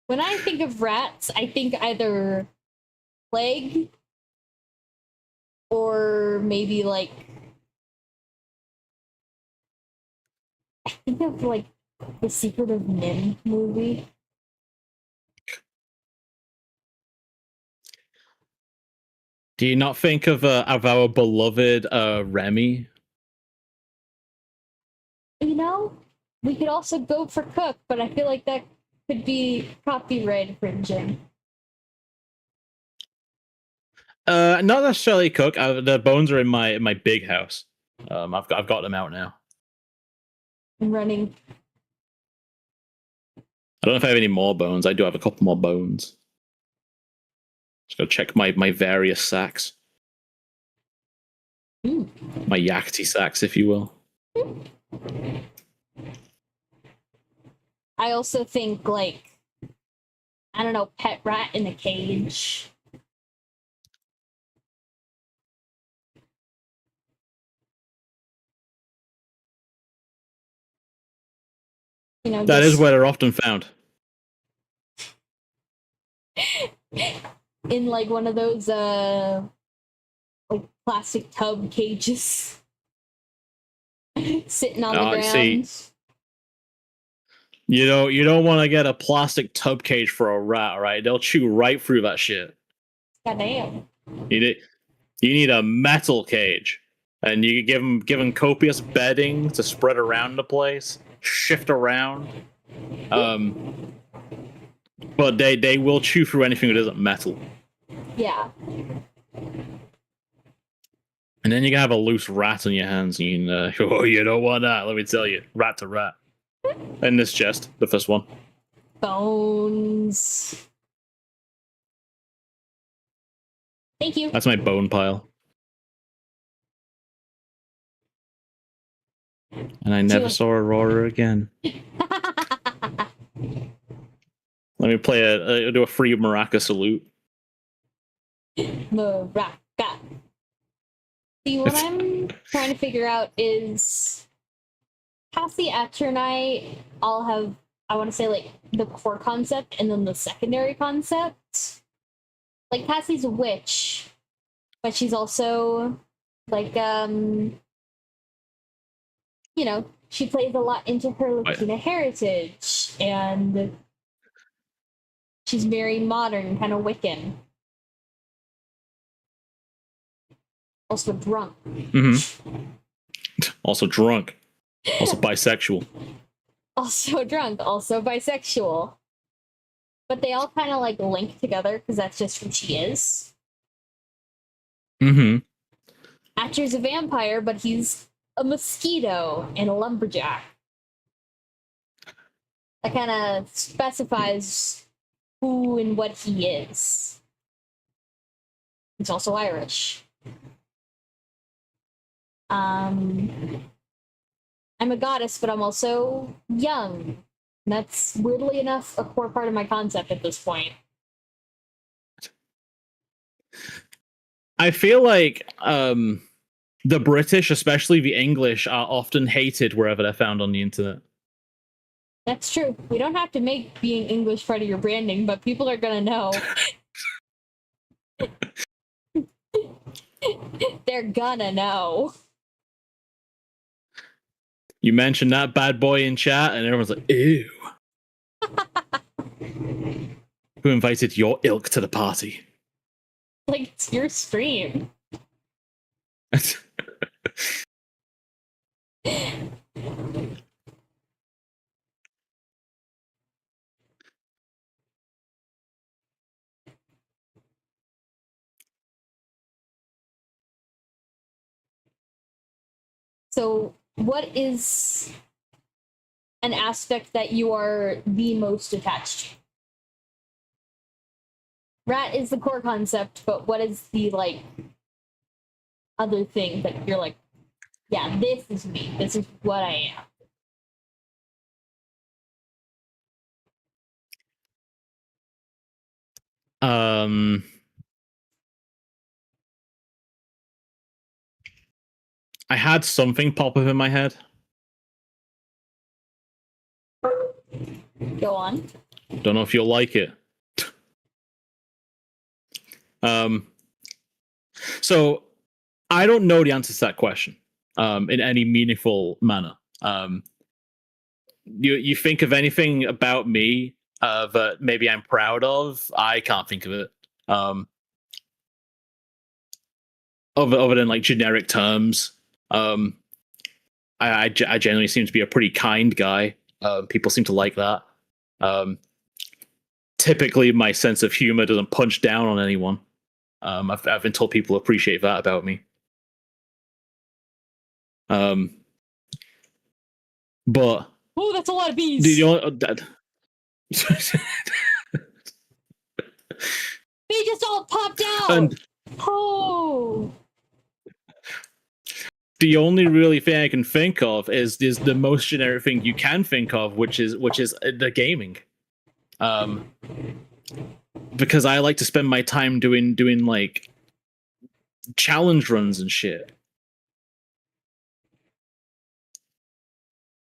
when I think of rats, I think either plague or maybe like I think of like the Secret of Nim movie. Do you not think of our beloved Remy? You know, we could also go for Cook, but I feel like that could be copyright infringing. Not necessarily Cook. The bones are in my big house. I've got them out now. I'm running. I don't know if I have any more bones. I do have a couple more bones. Just gotta check my various sacks. My yakety sacks, if you will. I also think like I don't know, pet rat in a cage. You know, That is where they're often found. in like one of those like plastic tub cages sitting on the ground. See, you don't want to get a plastic tub cage for a rat, right? They'll chew right through that shit. Goddamn. You need a metal cage, and you give them copious bedding to spread around the place, shift around. But they will chew through anything that isn't metal. Yeah. And then you can have a loose rat on your hands, and you can, oh, you don't want that. Let me tell you, rat to rat. In this chest, the first one. Bones. Thank you. That's my bone pile. And I never saw Aurora again. Let me do a free maraca salute. Maraca. See, what I'm trying to figure out is Cassie, Atcher, and I all have, I want to say, like, the core concept and then the secondary concept. Like, Cassie's a witch, but she's also, like, you know, she plays a lot into her Latina heritage, and she's very modern, kind of Wiccan. Also drunk. Mm-hmm. Also drunk. Also bisexual. Also drunk. Also bisexual. But they all kind of like link together because that's just who she is. Mm-hmm. Atcher's a vampire, but he's a mosquito and a lumberjack. That kind of specifies who and what he is. He's also Irish. I'm a goddess, but I'm also young And that's weirdly enough a core part of my concept at this point. I feel like the British, especially the English, are often hated wherever they're found on the internet. That's true. We don't have to make being English part of your branding, but people are gonna know. They're gonna know. You mentioned that bad boy in chat, and everyone's like, ew. Who invited your ilk to the party? Like, it's your stream. So, what is an aspect that you are the most attached to? Rat is the core concept, but what is the like other thing that you're like, yeah, this is me. This is what I am? I had something pop up in my head. Go on. Don't know if you'll like it. So I don't know the answer to that question in any meaningful manner. You think of anything about me that maybe I'm proud of? I can't think of it. Other than like generic terms, I generally seem to be a pretty kind guy. People seem to like that. Typically, my sense of humor doesn't punch down on anyone. I've been told people appreciate that about me. But oh, that's a lot of bees. They just all popped out. And oh. The only really thing I can think of is the most generic thing you can think of, which is the gaming. Because I like to spend my time doing like challenge runs and shit.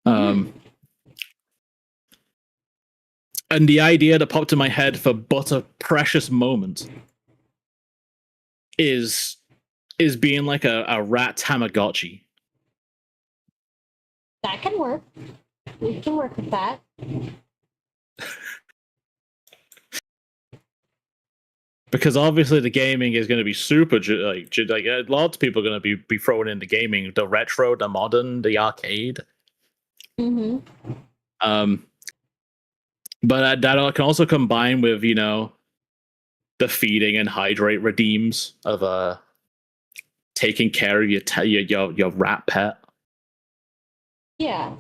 And the idea that popped in my head for but a precious moment is being like a rat Tamagotchi. That can work. We can work with that. Because obviously the gaming is going to be super like lots of people are going to be throwing in the gaming, the retro, the modern, the arcade. Mm-hmm. But that can also combine with the feeding and hydrate redeems of taking care of your rat pet. Yeah.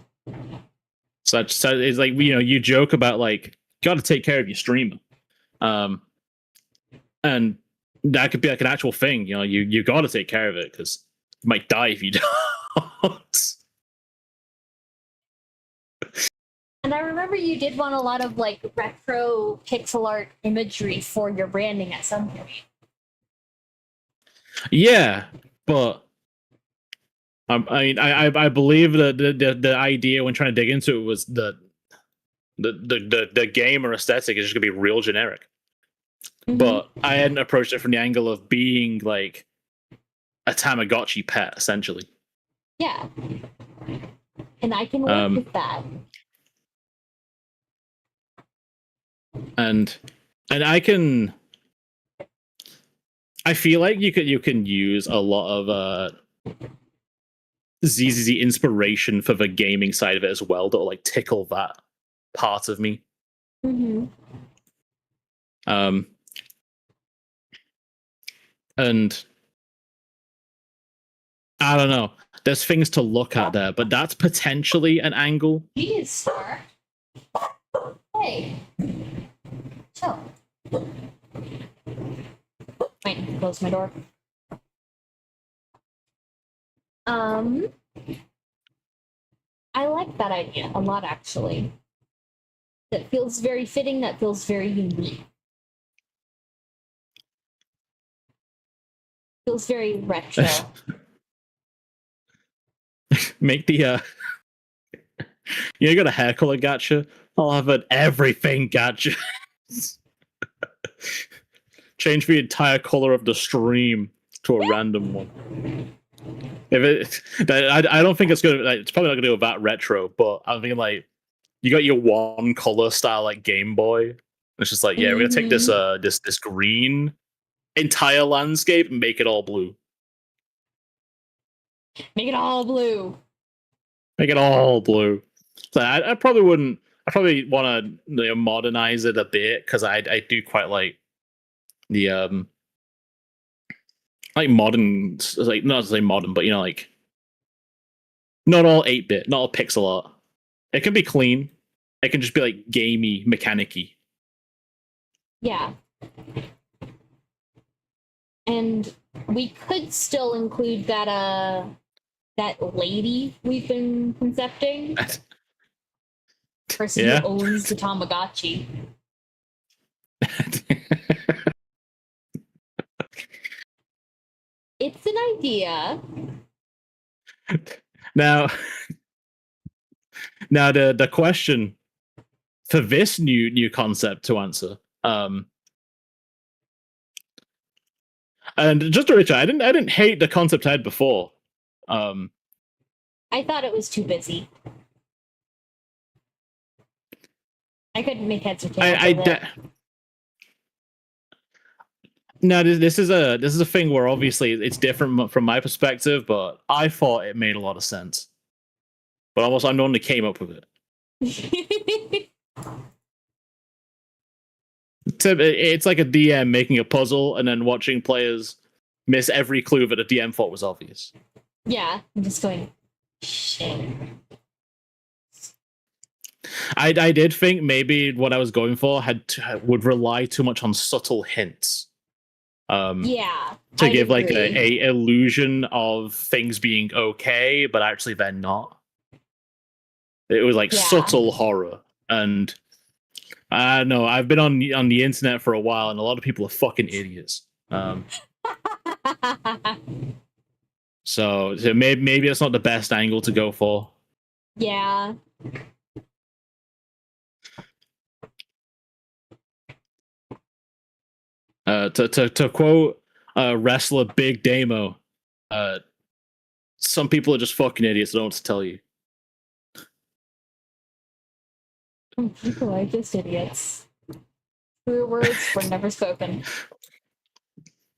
So it's like you joke about like got to take care of your streamer, and that could be like an actual thing. You got to take care of it because you might die if you don't. And I remember you did want a lot of like retro pixel art imagery for your branding at some point. Yeah, but I believe that the idea when trying to dig into it was the gamer aesthetic is just gonna be real generic. Mm-hmm. But I hadn't approached it from the angle of being like a Tamagotchi pet, essentially. Yeah, and I can work with that. And I feel like you can use a lot of ZZZ inspiration for the gaming side of it as well that'll like tickle that part of me. Mm-hmm. And I don't know. There's things to look at there, but that's potentially an angle. Jeez, Star. Hey. Chill. Wait, close my door. I like that idea a lot, actually. that feels very fitting, that feels very unique. Feels very retro. Make the you got a hair color gacha? I'll have an everything gacha. Change the entire color of the stream to a random one. If it, I don't think it's gonna. Like, it's probably not gonna go that retro, but I'm thinking like you got your one color style like Game Boy. It's just like, yeah, we're gonna take this this green entire landscape and make it all blue. Make it all blue. Make it all blue. So I probably wouldn't. I probably want to modernize it a bit because I do quite like the like modern, like not to say modern, but like not all 8-bit, not all pixel art. It can be clean. It can just be like gamey, mechanic-y. Yeah. And we could still include that that lady we've been concepting. Person who owns the Tamagotchi. It's an idea. Now the question for this new concept to answer, and just to Richard, I didn't hate the concept I had before. I thought it was too busy. I couldn't make heads or tails of it. Now this is a thing where obviously it's different from my perspective, but I thought it made a lot of sense. But almost I'm the one that came up with it. It's like a DM making a puzzle and then watching players miss every clue that a DM thought was obvious. Yeah, I'm just going, shit. I did think maybe what I was going for would rely too much on subtle hints. Yeah. To give like a illusion of things being okay, but actually they're not. It was like subtle horror, and I don't know. I've been on the internet for a while, and a lot of people are fucking idiots. So maybe it's not the best angle to go for. Yeah. To quote wrestler Big Damo, some people are just fucking idiots. I don't know what to tell you. People are just idiots. True words were never spoken.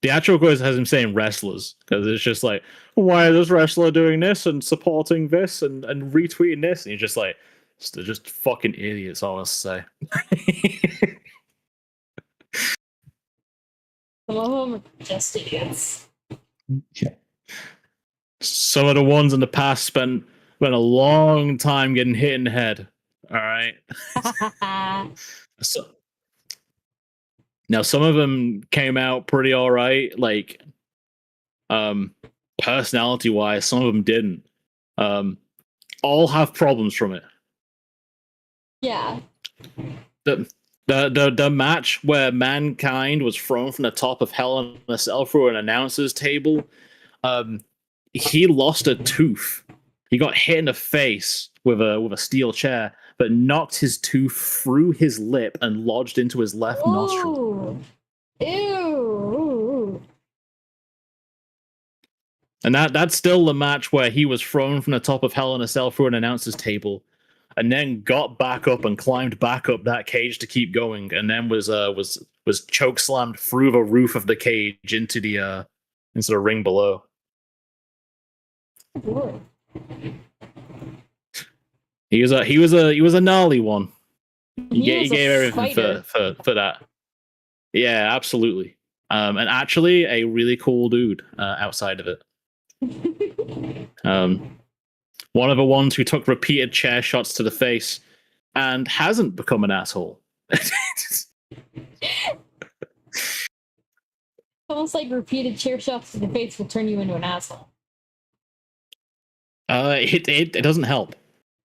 The actual quote has him saying wrestlers, because it's just like, why is this wrestler doing this and supporting this and retweeting this? And you're just like, they're just fucking idiots, all I'll say. Some of them are just idiots. Yeah. Some of the ones in the past spent a long time getting hit in the head. All right. So now some of them came out pretty all right, like personality wise. Some of them didn't. All have problems from it. Yeah. The match where Mankind was thrown from the top of Hell in a Cell through an announcer's table, he lost a tooth. He got hit in the face with a steel chair, but knocked his tooth through his lip and lodged into his left nostril. Ew. And that's still the match where he was thrown from the top of Hell in a Cell through an announcer's table, and then got back up and climbed back up that cage to keep going, and then was choke slammed through the roof of the cage into the ring below. Boy. He was a gnarly one. He gave everything for that. Yeah, absolutely. And actually a really cool dude outside of it. One of the ones who took repeated chair shots to the face and hasn't become an asshole. Almost like repeated chair shots to the face will turn you into an asshole. It doesn't help.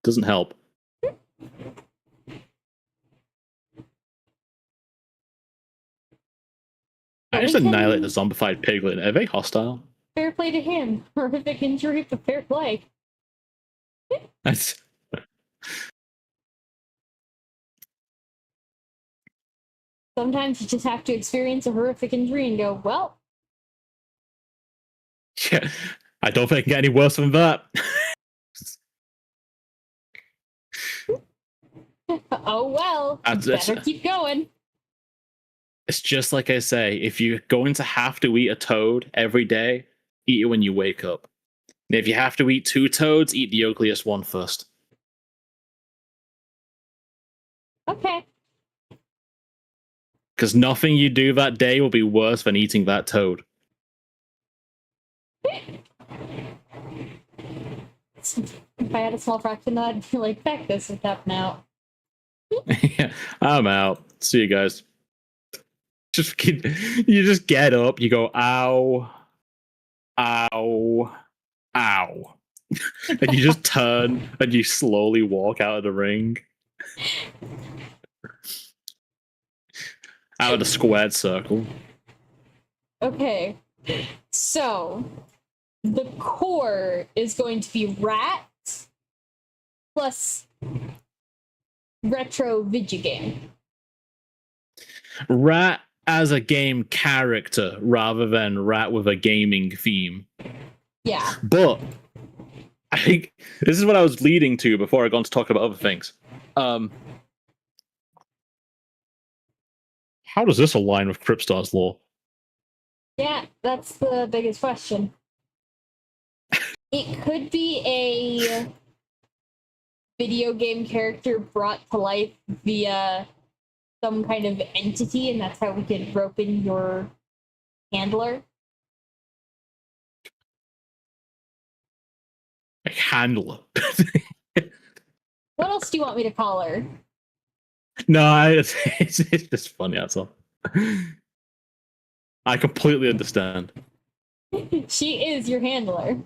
Doesn't help. I just annihilate the zombified piglet. Are they hostile? Fair play to him. Horrific injury, but fair play. That's... Sometimes you just have to experience a horrific injury and go, well. Yeah, I don't think it can get any worse than that. Oh well. Better keep going. It's just like I say, if you're going to have to eat a toad every day, eat it when you wake up. And if you have to eat 2 toads, eat the ugliest one first. Okay. Because nothing you do that day will be worse than eating that toad. If I had a small fraction of that, I'd be like, "Back this and up now." Yeah, I'm out. See you guys. You just get up, you go, ow, ow, ow. And you just turn and you slowly walk out of the ring. Out of the squared circle. Okay. So, the core is going to be rat plus retro video game. Rat as a game character rather than rat with a gaming theme. Yeah. But I think this is what I was leading to before I got to talk about other things. How does this align with Cripstar's lore? Yeah, that's the biggest question. It could be a video game character brought to life via some kind of entity, and that's how we could rope in your handler. A handler. What else do you want me to call her? No, it's just funny, that's all. I completely understand. She is your handler.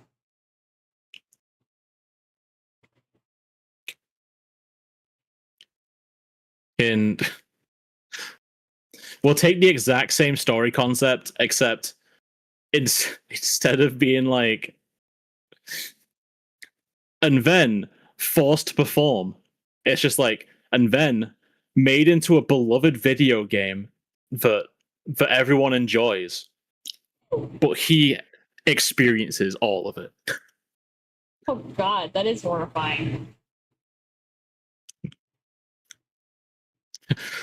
And we'll take the exact same story concept, except instead of being like, and then forced to perform, it's just like, and then made into a beloved video game that everyone enjoys, but he experiences all of it. Oh god, that is horrifying.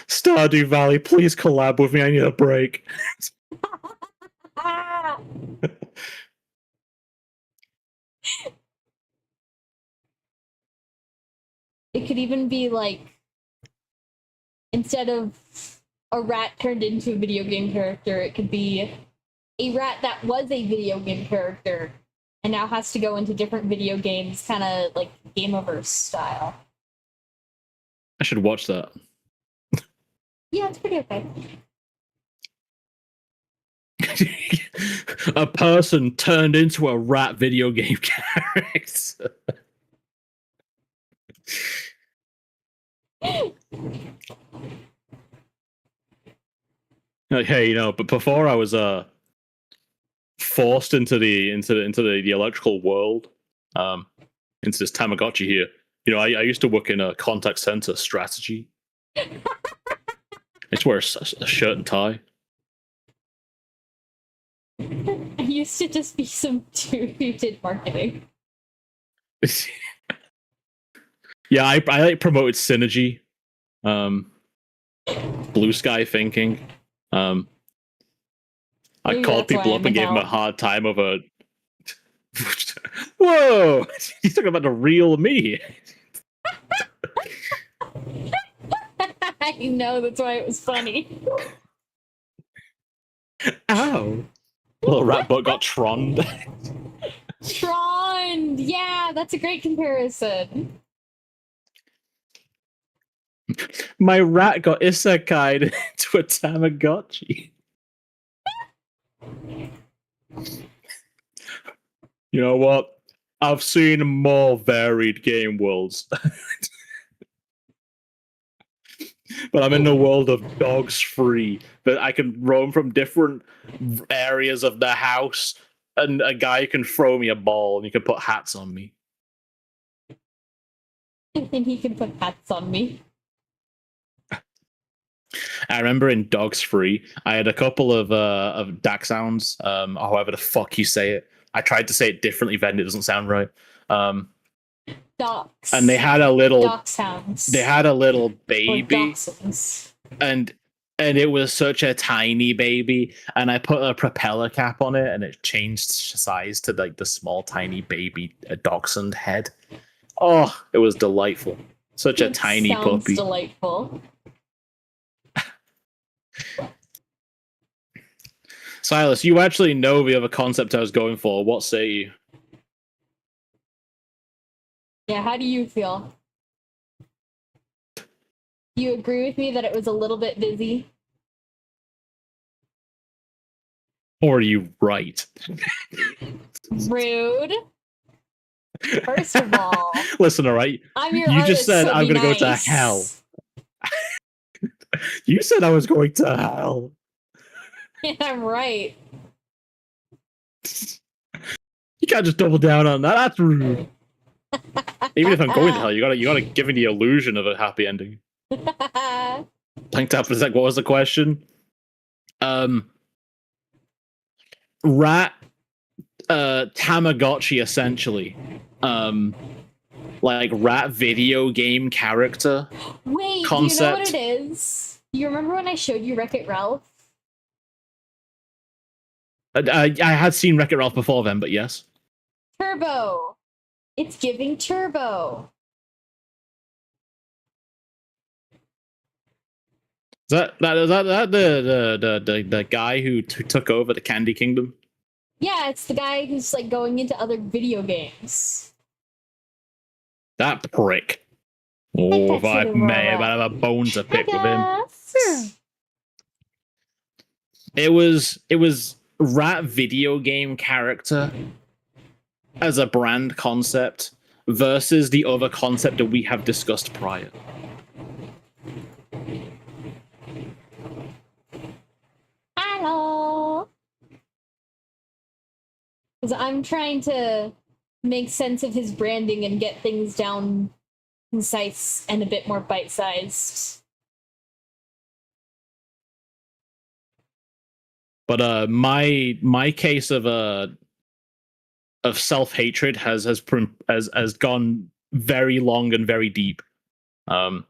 Stardew Valley, please collab with me. I need a break. It could even be like, instead of a rat turned into a video game character, it could be a rat that was a video game character and now has to go into different video games, kind of like Gameoverse style. I should watch that. Yeah, it's pretty okay. A person turned into a rat video game character. Like, hey, but before I was forced into the electrical world, into this Tamagotchi here. I used to work in a contact center strategy. I used to wear a shirt and tie. I used to just be some dude who did marketing. Yeah, I like promoted synergy, blue sky thinking. I called people up and gave them a hard time over. Whoa! He's talking about the real me. I know, that's why it was funny. Ow! Little rat butt got troned. Tron! Yeah, that's a great comparison. My rat got isekai'd into a Tamagotchi. You know what? I've seen more varied game worlds. but I'm in the world of dogs free. That I can roam from different areas of the house, and a guy can throw me a ball, and he can put hats on me. And he can put hats on me. I remember in Dogs Free, I had a couple of DAC sounds, however the fuck you say it. I tried to say it differently, then it doesn't sound right. Docs. And they had a little Doc sounds. They had a little baby, dachshunds. and it was such a tiny baby, and I put a propeller cap on it, and it changed size to like the small tiny baby dachshund head. Oh, it was delightful. Such a tiny sounds puppy. Delightful. Silas, you actually know the other concept I was going for. What say you? Yeah, how do you feel? Do you agree with me that it was a little bit busy? Or are you right? Rude. First of all, listen, all right. I'm your You artist, just said so I'm be going to go to nice. hell. You said I was going to hell. Yeah, I'm right. You can't just double down on that. That's rude. Even if I'm going to hell, you gotta give me the illusion of a happy ending. Planked up for a sec. What was the question? Rat Tamagotchi, essentially. Like rat video game character. Wait, concept. do you know what it is? You remember when I showed you Wreck-It Ralph? I had seen Wreck-It Ralph before then, but yes. Turbo. It's giving turbo. Is that the guy who took over the Candy Kingdom? Yeah, it's the guy who's like going into other video games. That prick. Oh, if I may, Aurora. I have a bone to pick with him. Yes. It was rat video game character as a brand concept versus the other concept that we have discussed prior. Hello. Because I'm trying to make sense of his branding and get things down concise and a bit more bite-sized. But my case of self-hatred has gone very long and very deep. And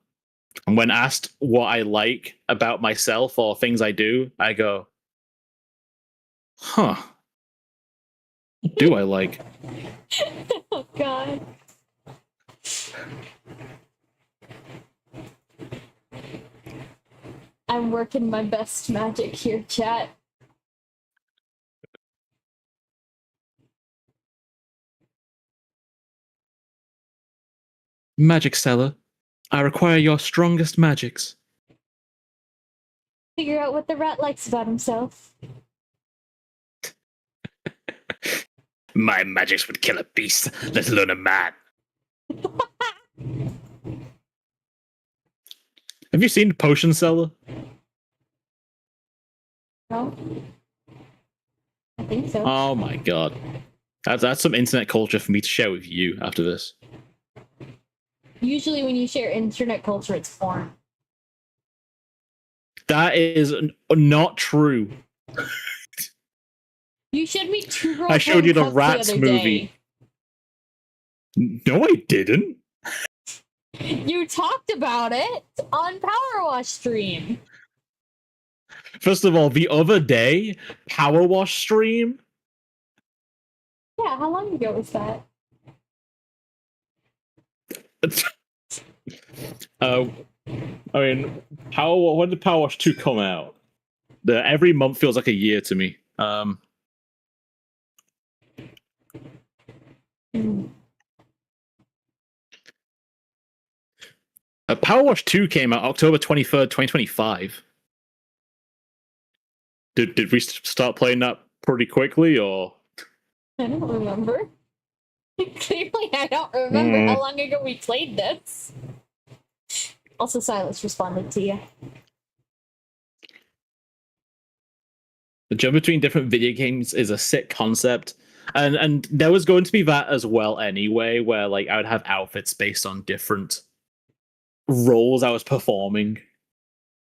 when asked what I like about myself or things I do, I go, huh. What do I like? Oh, God. I'm working my best magic here, chat. Magic seller, I require your strongest magics. Figure out what the rat likes about himself. My magics would kill a beast, let alone a man. Have you seen Potion Seller? No? I think so. Oh my god. That's some internet culture for me to share with you after this. Usually when you share internet culture, it's porn. That is not true. You showed me Two Girls I showed you the One Cup Rats other movie. day. No, I didn't. You talked about it on Power Wash stream. First of all, the other day, Power Wash stream. Yeah, how long ago was that? I mean, when did Power Wash 2 come out? Every month feels like a year to me. Power Wash 2 came out October 23rd, 2025. Did we start playing that pretty quickly, or? I don't remember. Clearly, I don't remember how long ago we played this. Also, Silas responded to you. The jump between different video games is a sick concept. And there was going to be that as well anyway, where like I would have outfits based on different roles I was performing.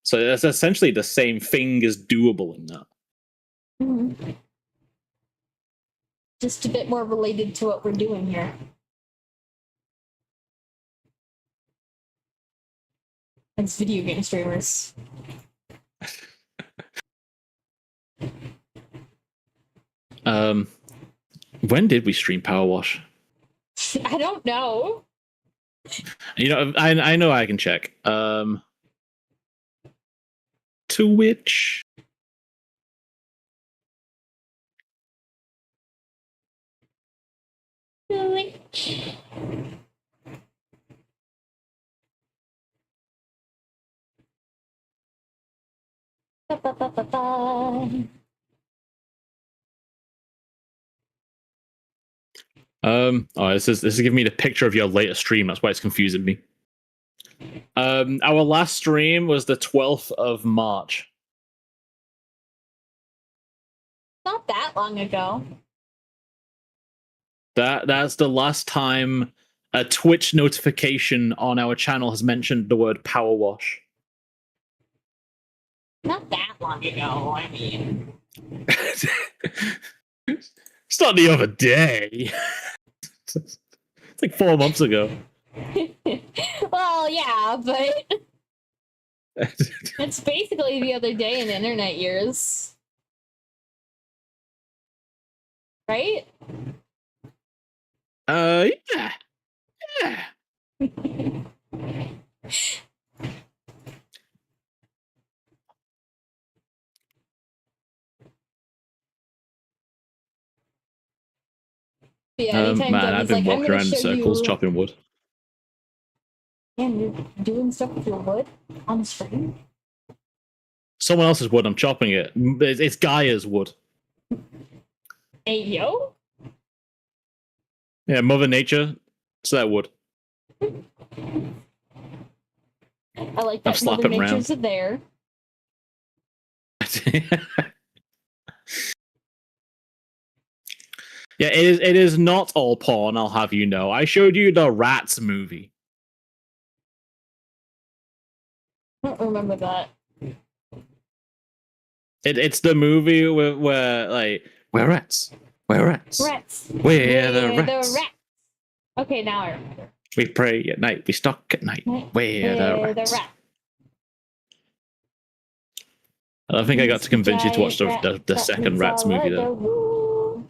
So it's essentially the same thing as doable in that. Mm-hmm. Just a bit more related to what we're doing here. As video game streamers. When did we stream Power Wash? I don't know. You know, I know I can check. Twitch. Twitch. Ba, ba, ba, ba, ba. Oh, this is giving me the picture of your latest stream. That's why it's confusing me. Our last stream was the 12th of March. Not that long ago. That's the last time a Twitch notification on our channel has mentioned the word Power Wash. Not that long ago, I mean. It's not the other day. It's like 4 months ago. Well, yeah, but it's basically the other day in internet years. Right? Yeah. Yeah, anytime Man, I've been like, walking around in circles chopping wood. And you're doing stuff with your wood on the stream? Someone else's wood, I'm chopping it. It's Gaia's wood. Hey, yo? Yeah, Mother Nature, it's that wood. I like that Mother Nature's there. Yeah, it is not all porn, I'll have you know. I showed you the Rats movie. I don't remember that. It's the movie where like, we're rats. We're rats. Rats. We're the rats. The rats. Okay, now I remember. We pray at night, we stalk at night. We're the rats. I don't think I got to convince you to watch the second Rats movie though.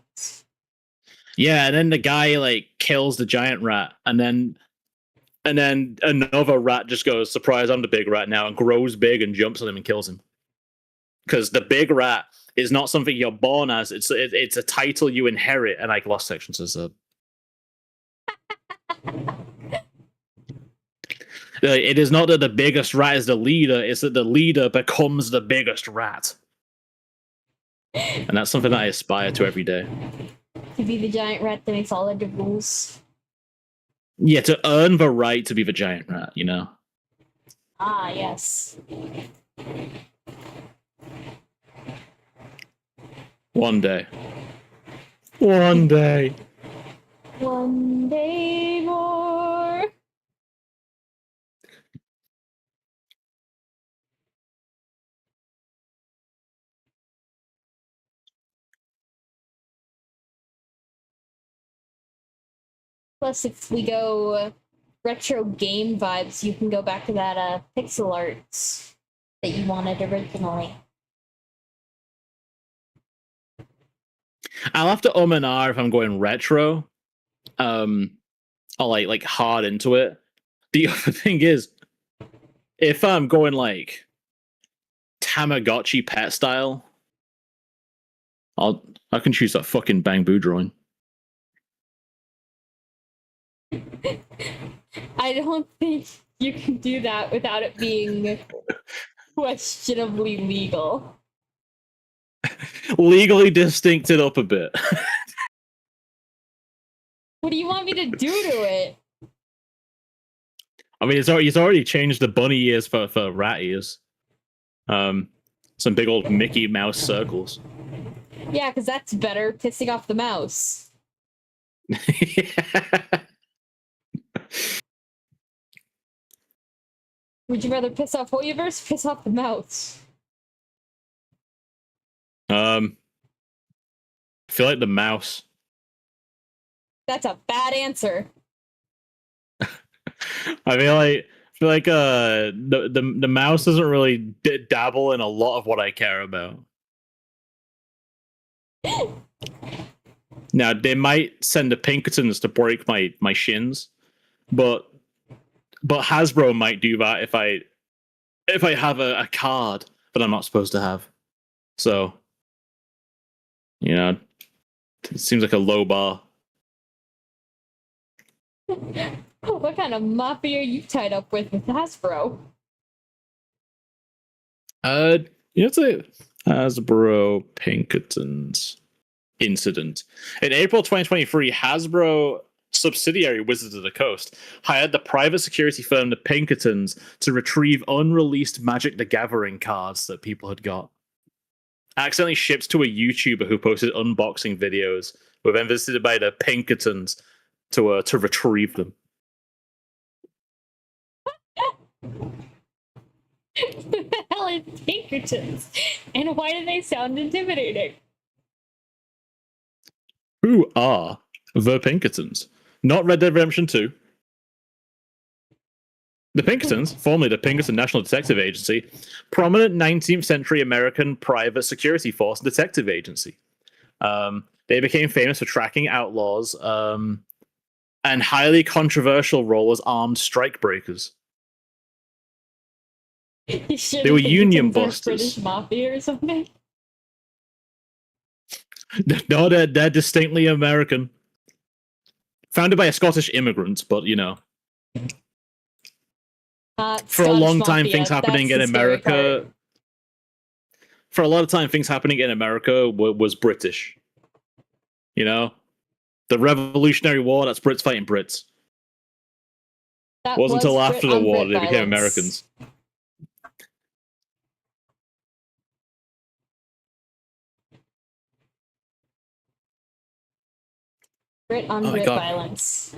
Yeah, and then the guy like kills the giant rat, and then another rat just goes, "Surprise! I'm the big rat now," and grows big and jumps on him and kills him. Because the big rat is not something you're born as; it's a title you inherit. And like Lost Section says, it is not that the biggest rat is the leader; it's that the leader becomes the biggest rat. And that's something that I aspire to every day. To be the giant rat that makes all of the rules. Yeah, to earn the right to be the giant rat, you know? Ah, yes. One day. One day. One day more. Plus, if we go retro game vibes, you can go back to that pixel arts that you wanted originally. I'll have to and ah if I'm going retro. Or like hard into it. The other thing is, if I'm going like Tamagotchi pet style, I can choose that fucking Bang Boo drawing. I don't think you can do that without it being questionably legal. Legally distinct it up a bit. What do you want me to do to it? I mean, he's already changed the bunny ears for rat ears. Some big old Mickey Mouse circles. Yeah, because that's better, pissing off the mouse. Would you rather piss off Hoyoverse or piss off the mouse? I feel like the mouse. That's a bad answer. I feel like the mouse doesn't really dabble in a lot of what I care about. Now they might send the Pinkertons to break my shins, but Hasbro might do that if I have a card that I'm not supposed to have. So, you know, it seems like a low bar. What kind of mafia are you tied up with Hasbro? It's a Hasbro Pinkertons incident. In April 2023, Hasbro subsidiary Wizards of the Coast hired the private security firm the Pinkertons to retrieve unreleased Magic the Gathering cards that people had got. Accidentally shipped to a YouTuber who posted unboxing videos, were then visited by the Pinkertons to retrieve them. Who the hell is Pinkertons? And why do they sound intimidating? Who are the Pinkertons? Not Red Dead Redemption 2. The Pinkertons, formerly the Pinkerton National Detective Agency, prominent 19th century American private security force and detective agency. They became famous for tracking outlaws and highly controversial role as armed strikebreakers. They were union busters. British mafia or something? No, they're distinctly American. Founded by a Scottish immigrant, but you know. For a long time, things happening in America. For a lot of time, things happening in America was British. You know, the Revolutionary War. That's Brits fighting Brits. It wasn't until after the war they became Americans. Brit on Brit violence.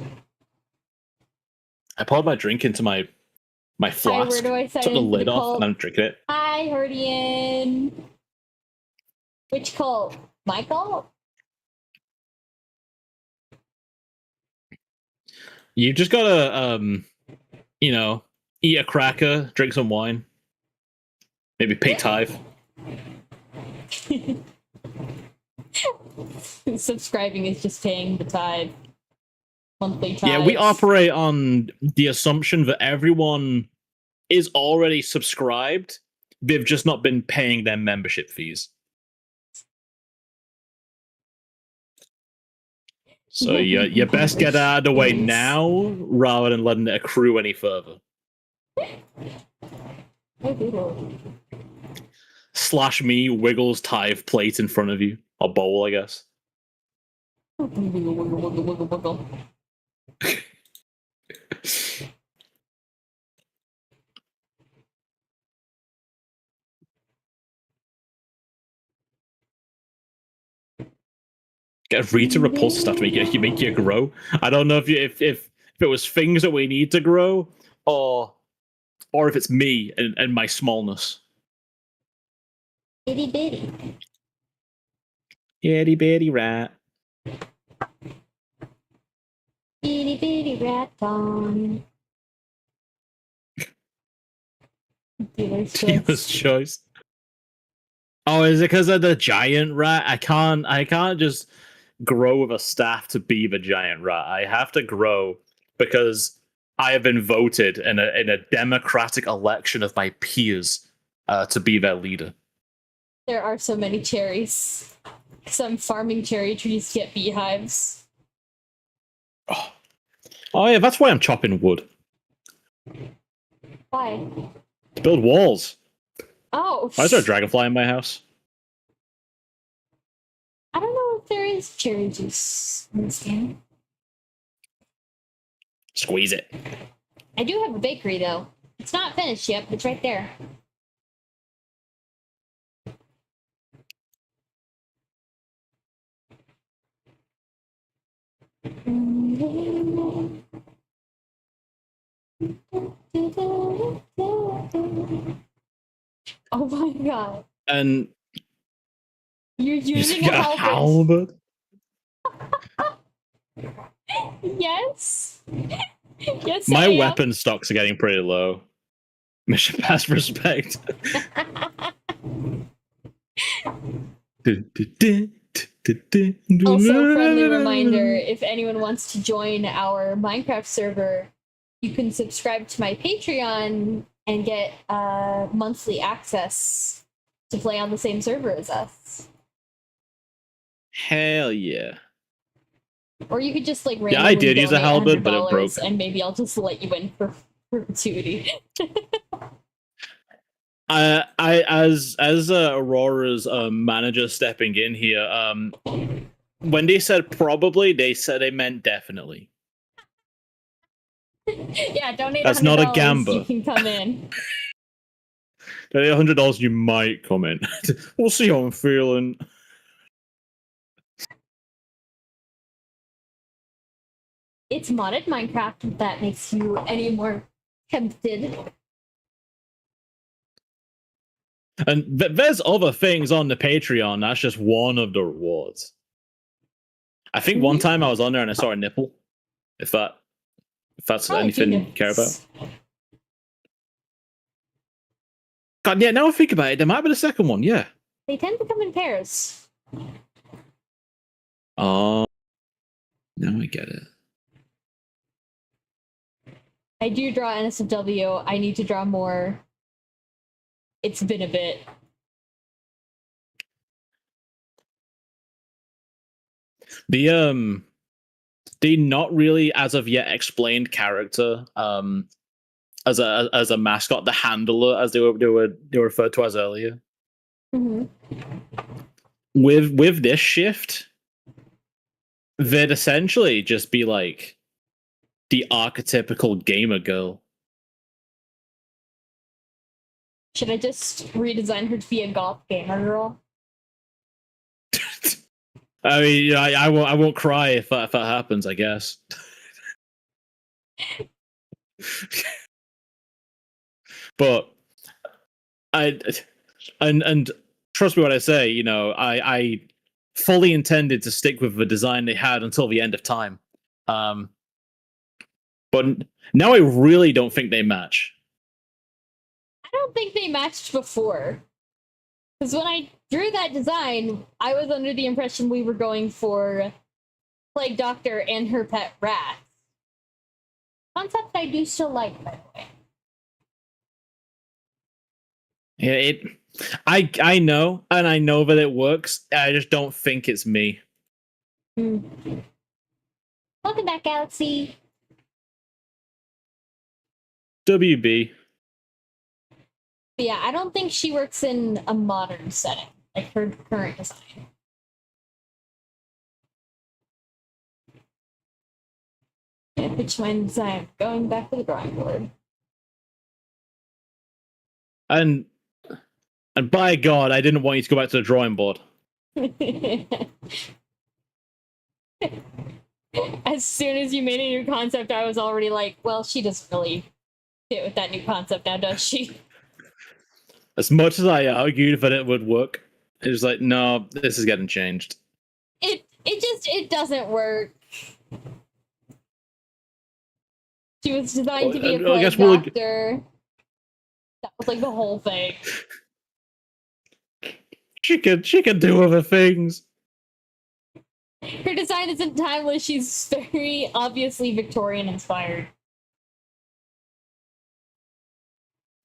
I poured my drink into my flask. Where do I say? Took the lid off and I'm drinking it. Hi, Herdian. Which cult? My cult? You just gotta, you know, eat a cracker, drink some wine, maybe pay tithe. Subscribing is just paying the tithe. Monthly tithe. Yeah, we operate on the assumption that everyone is already subscribed. They've just not been paying their membership fees. So you best get out of the way now rather than letting it accrue any further. Slash me wiggles tithe plate in front of you. Or bowl, I guess. Wiggle, wiggle, wiggle, wiggle, wiggle. Get Rita repulsive stuff to make you grow. I don't know if it was things that we need to grow, or if it's me and my smallness. Itty bitty. Itty bitty rat. Itty bitty rat on. Dealer's choice. Oh, is it because of the giant rat? I can't just grow with a staff to be the giant rat. I have to grow because I have been voted in a democratic election of my peers to be their leader. There are so many cherries. Some farming cherry trees get beehives. Oh yeah, that's why I'm chopping wood. Why? To build walls. Oh. Why is there a dragonfly in my house? I don't know if there is cherry juice in this game. Squeeze it. I do have a bakery though. It's not finished yet, but it's right there. Oh my god. And You're you using a got halberd. halberd. Yes. Yes, My I am. weapon stocks are getting pretty low. Mission pass respect. Also, friendly reminder, if anyone wants to join our Minecraft server, you can subscribe to my Patreon and get monthly access to play on the same server as us. Hell yeah. Or you could just like Yeah, randomly I did use a donate halberd, but it broke. $100 and maybe I'll just let you in for perpetuity. As Aurora's manager stepping in here, when they said probably, they said they meant definitely. Yeah, donate That's $100. not a gamble. You can come in. Donate $100, you might come in. We'll see how I'm feeling. It's modded Minecraft if that makes you any more tempted. And there's other things on the Patreon. That's just one of the rewards. I think one time I was on there and I saw a nipple. If that's anything you care about. God, yeah. Now I think about it, there might be the second one. Yeah. They tend to come in pairs. Oh, now I get it. I do draw NSFW. I need to draw more. It's been a bit. The not really as of yet explained character as a mascot, the handler as they were referred to as earlier. Mm-hmm. With this shift, they'd essentially just be like the archetypical gamer girl. Should I just redesign her to be a goth gamer girl? I mean, I won't cry if that happens, I guess. But and trust me when I say, you know, I fully intended to stick with the design they had until the end of time. But now I really don't think they match. I don't think they matched before. Because when I drew that design, I was under the impression we were going for Plague Doctor and her pet rat. Concept I do still like, by the way. Yeah, I know, and I know that it works. I just don't think it's me. Welcome back, Galaxy. WB. But yeah, I don't think she works in a modern setting, like her current design. Yeah, pitch my design. Going back to the drawing board. And by God, I didn't want you to go back to the drawing board. As soon as you made a new concept, I was already like, well, she doesn't really fit with that new concept now, does she? As much as I argued that it would work, it was like, no, this is getting changed. It doesn't work. She was designed to be a plague doctor. That was like the whole thing. She could do other things. Her design isn't timeless. She's very obviously Victorian inspired.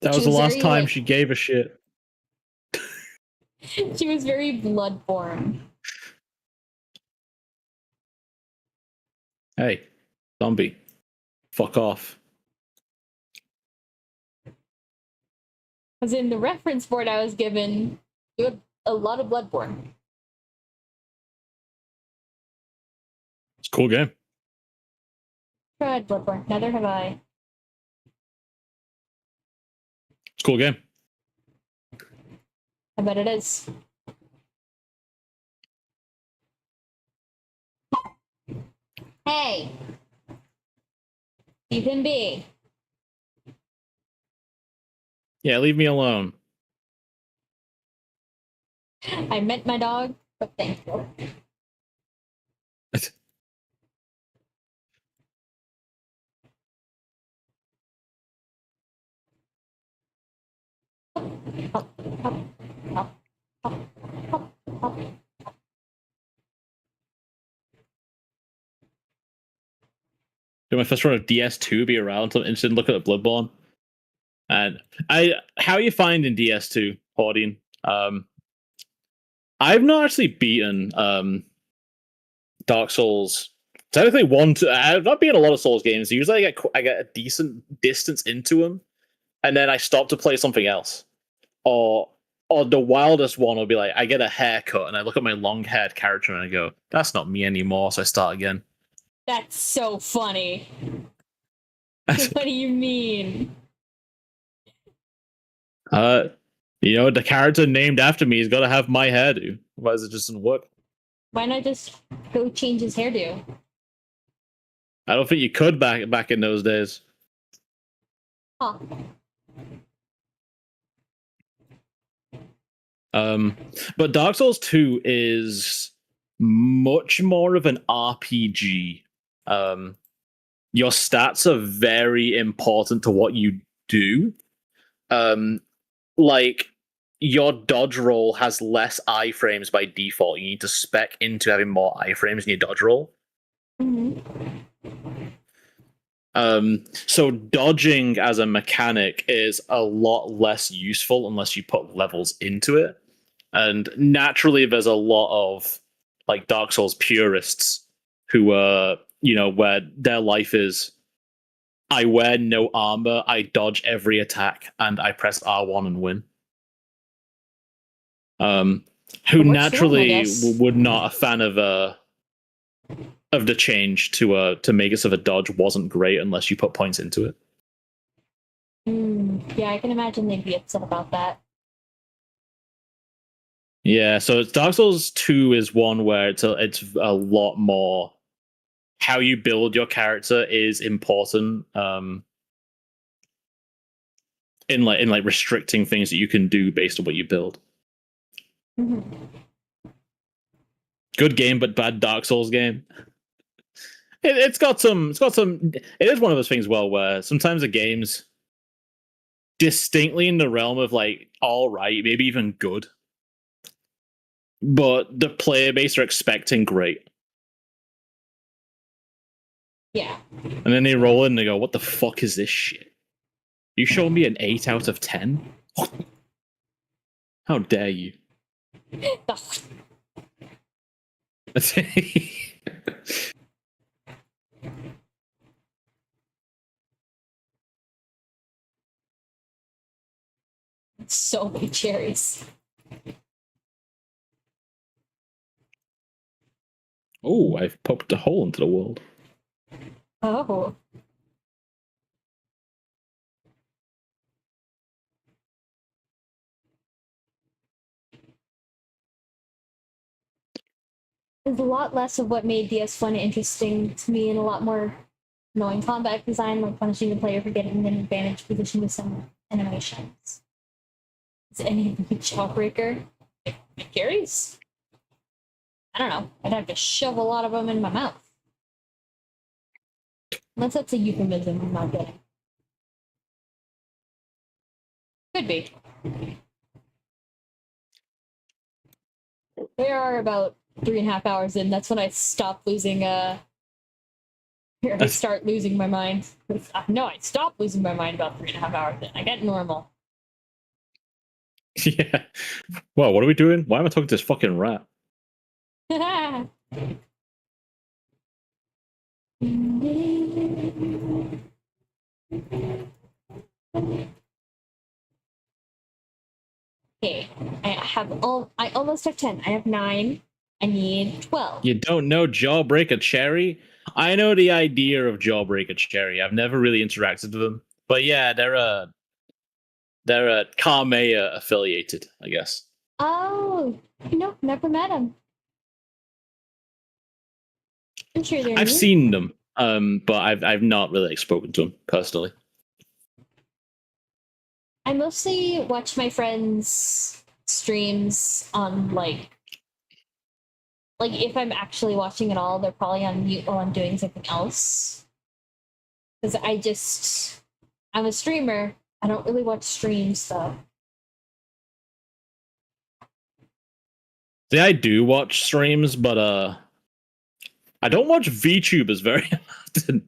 That was the last time she gave a shit. She was very Bloodborne. Hey, zombie. Fuck off. As in the reference board I was given, you had a lot of Bloodborne. It's a cool game. Tried Bloodborne. Neither have I. It's a cool game. I bet it is. Hey, you can be. Yeah, leave me alone. I meant my dog, but thank you. Did my first run of DS2 be around? So I'm interested in looking at Bloodborne. And how are you finding DS2, Hordine? I've not actually beaten Dark Souls. Technically, I've not beaten a lot of Souls games. Usually, I get a decent distance into them, and then I stop to play something else. Or the wildest one will be like, I get a haircut, and I look at my long-haired character, and I go, "That's not me anymore." So I start again. That's so funny. What do you mean? The character named after me has got to have my hairdo. Otherwise, it just doesn't work. Why not just go change his hairdo? I don't think you could back in those days. Huh. But Dark Souls 2 is much more of an RPG. Your stats are very important to what you do. Like your dodge roll has less iframes by default. You need to spec into having more iframes in your dodge roll. So dodging as a mechanic is a lot less useful unless you put levels into it. And naturally, there's a lot of like Dark Souls purists who are, where their life is, I wear no armor, I dodge every attack, and I press R1 and win. Who naturally would not a fan of the change to make it so the dodge wasn't great unless you put points into it. Yeah, I can imagine they'd be upset about that. Yeah, so Dark Souls 2 is one where it's a lot more how you build your character is important. In restricting things that you can do based on what you build. Good game, but bad Dark Souls game. It's got some. It is one of those things, where sometimes the game's distinctly in the realm of like all right, maybe even good, but the player base are expecting great. Yeah. And then they roll in and they go, "What the fuck is this shit? You show me an 8 out of 10? How dare you?" So many cherries. Oh, I've popped a hole into the world. Oh. There's a lot less of what made DS1 interesting to me and a lot more knowing combat design, like punishing the player for getting in an advantage position with some animations. Is any of the Jawbreaker? It carries? I don't know. I'd have to shove a lot of them in my mouth. Unless that's a euphemism, I'm not getting. Could be. We are about 3.5 hours in. That's when I stop losing I start losing my mind. No, I stop losing my mind about 3.5 hours in. I get normal. Yeah. Well, what are we doing? Why am I talking to this fucking rat? Okay, I almost have 10. I have 9. I need 12. You don't know Jawbreaker Cherry? I know the idea of Jawbreaker Cherry. I've never really interacted with them. But yeah, they're They're Carmea affiliated, I guess. Oh, no, never met him. I'm sure they're I've neat. seen them, but I've not really spoken to them personally. I mostly watch my friends' streams on like if I'm actually watching at all, they're probably on mute while I'm doing something else. Because I'm a streamer. I don't really watch streams though. See, I do watch streams, but I don't watch VTubers very often.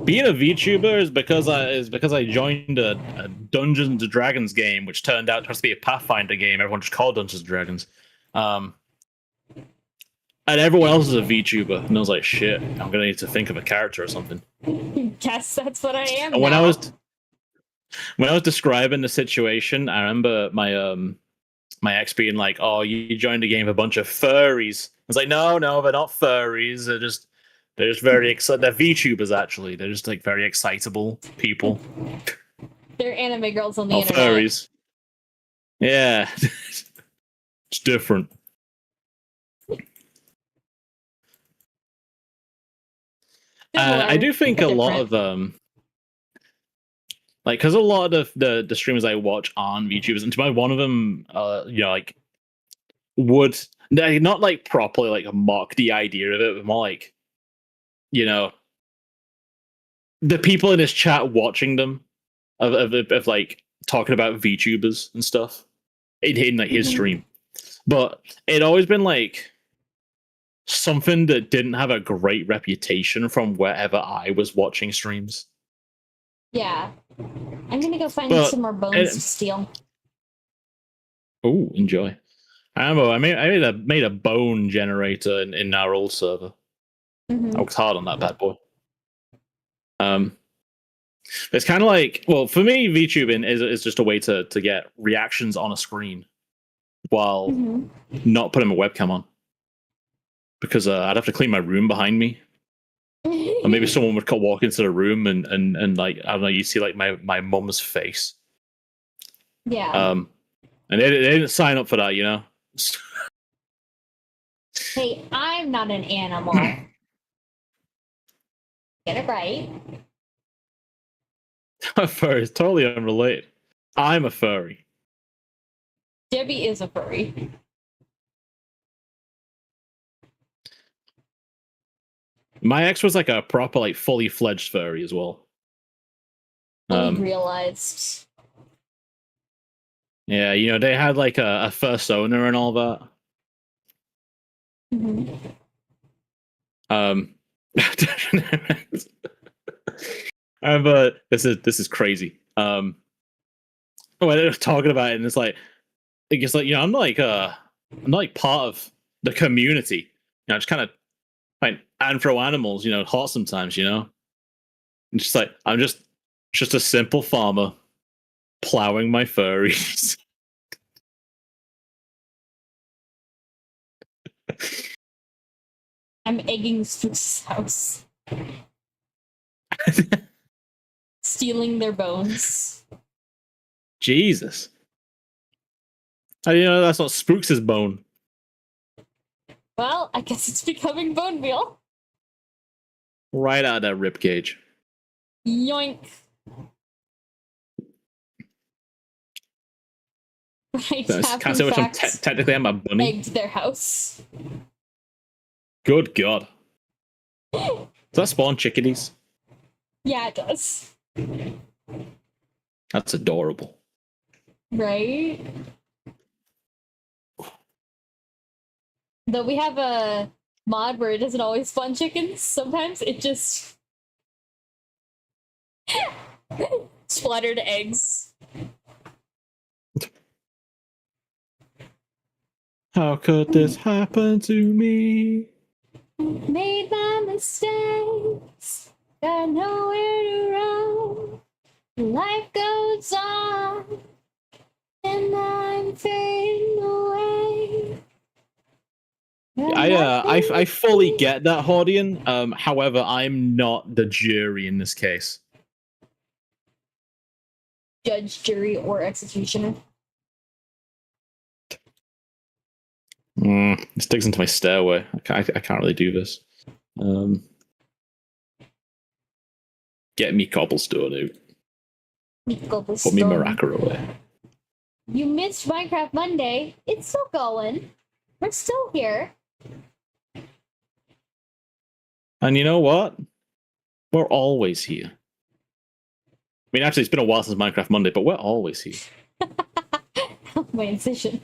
Being a VTuber is because I joined a Dungeons and Dragons game, which turned out to be a Pathfinder game. Everyone just called Dungeons and Dragons, and everyone else is a VTuber, and I was like, shit, I'm gonna need to think of a character or something. Guess that's what I am. And when now. I was describing the situation, I remember my ex being like, "Oh, you joined a game of a bunch of furries." I was like, "No, they're not furries. They're just very excited. They're VTubers, actually. They're just like very excitable people. They're anime girls on the Not internet. furries. Yeah, it's different." I do think a lot of like, because a lot of the streamers I watch aren't VTubers, and to my one of them, like would not like properly like mock the idea of it, but more like, the people in his chat watching them of like talking about VTubers and stuff in like his stream, but it'd always been like something that didn't have a great reputation from wherever I was watching streams. Yeah. I'm gonna go find some more bones to steal. Oh, enjoy. I remember I made a bone generator in our old server. I worked hard on that bad boy. It's kind of like, well, for me, VTubing is just a way to get reactions on a screen while not putting a webcam on, because I'd have to clean my room behind me. Or maybe someone would walk into the room and like, I don't know, you see like my mum's face. Yeah. And they didn't sign up for that, you know? Hey, I'm not an animal. Get it right. A furry is totally unrelated. I'm a furry. Debbie is a furry. My ex was like a proper, like, fully fledged furry as well. Realized. Yeah, they had like a first owner and all that. But this is crazy. When they're talking about it, and it's like, I'm not part of the community. Just kind of like anthro animals, hot sometimes, It's just like, I'm just a simple farmer plowing my furries. I'm egging Spook's house. Stealing their bones. Jesus. How do you know that's not Spooks' bone? Well, I guess it's becoming bone meal. Right out of that ribcage. Yoink. Right, can't say which one technically I'm a bunny. Egged their house. Good God. Does that spawn chickadees? Yeah, it does. That's adorable. Right? Though we have a mod where it doesn't always spawn chickens, sometimes it just splattered eggs. How could this happen to me? Made my mistakes, got nowhere to run. Life goes on, and I'm fading away. I fully get that, Hordian. However, I'm not the jury in this case. judge, jury, or executioner. This digs into my stairway. I can't really do this. Get me cobblestone out. Put me maraca away. You missed Minecraft Monday. It's still going. We're still here. And you know what? We're always here. I mean, actually, it's been a while since Minecraft Monday, but we're always here. My incision.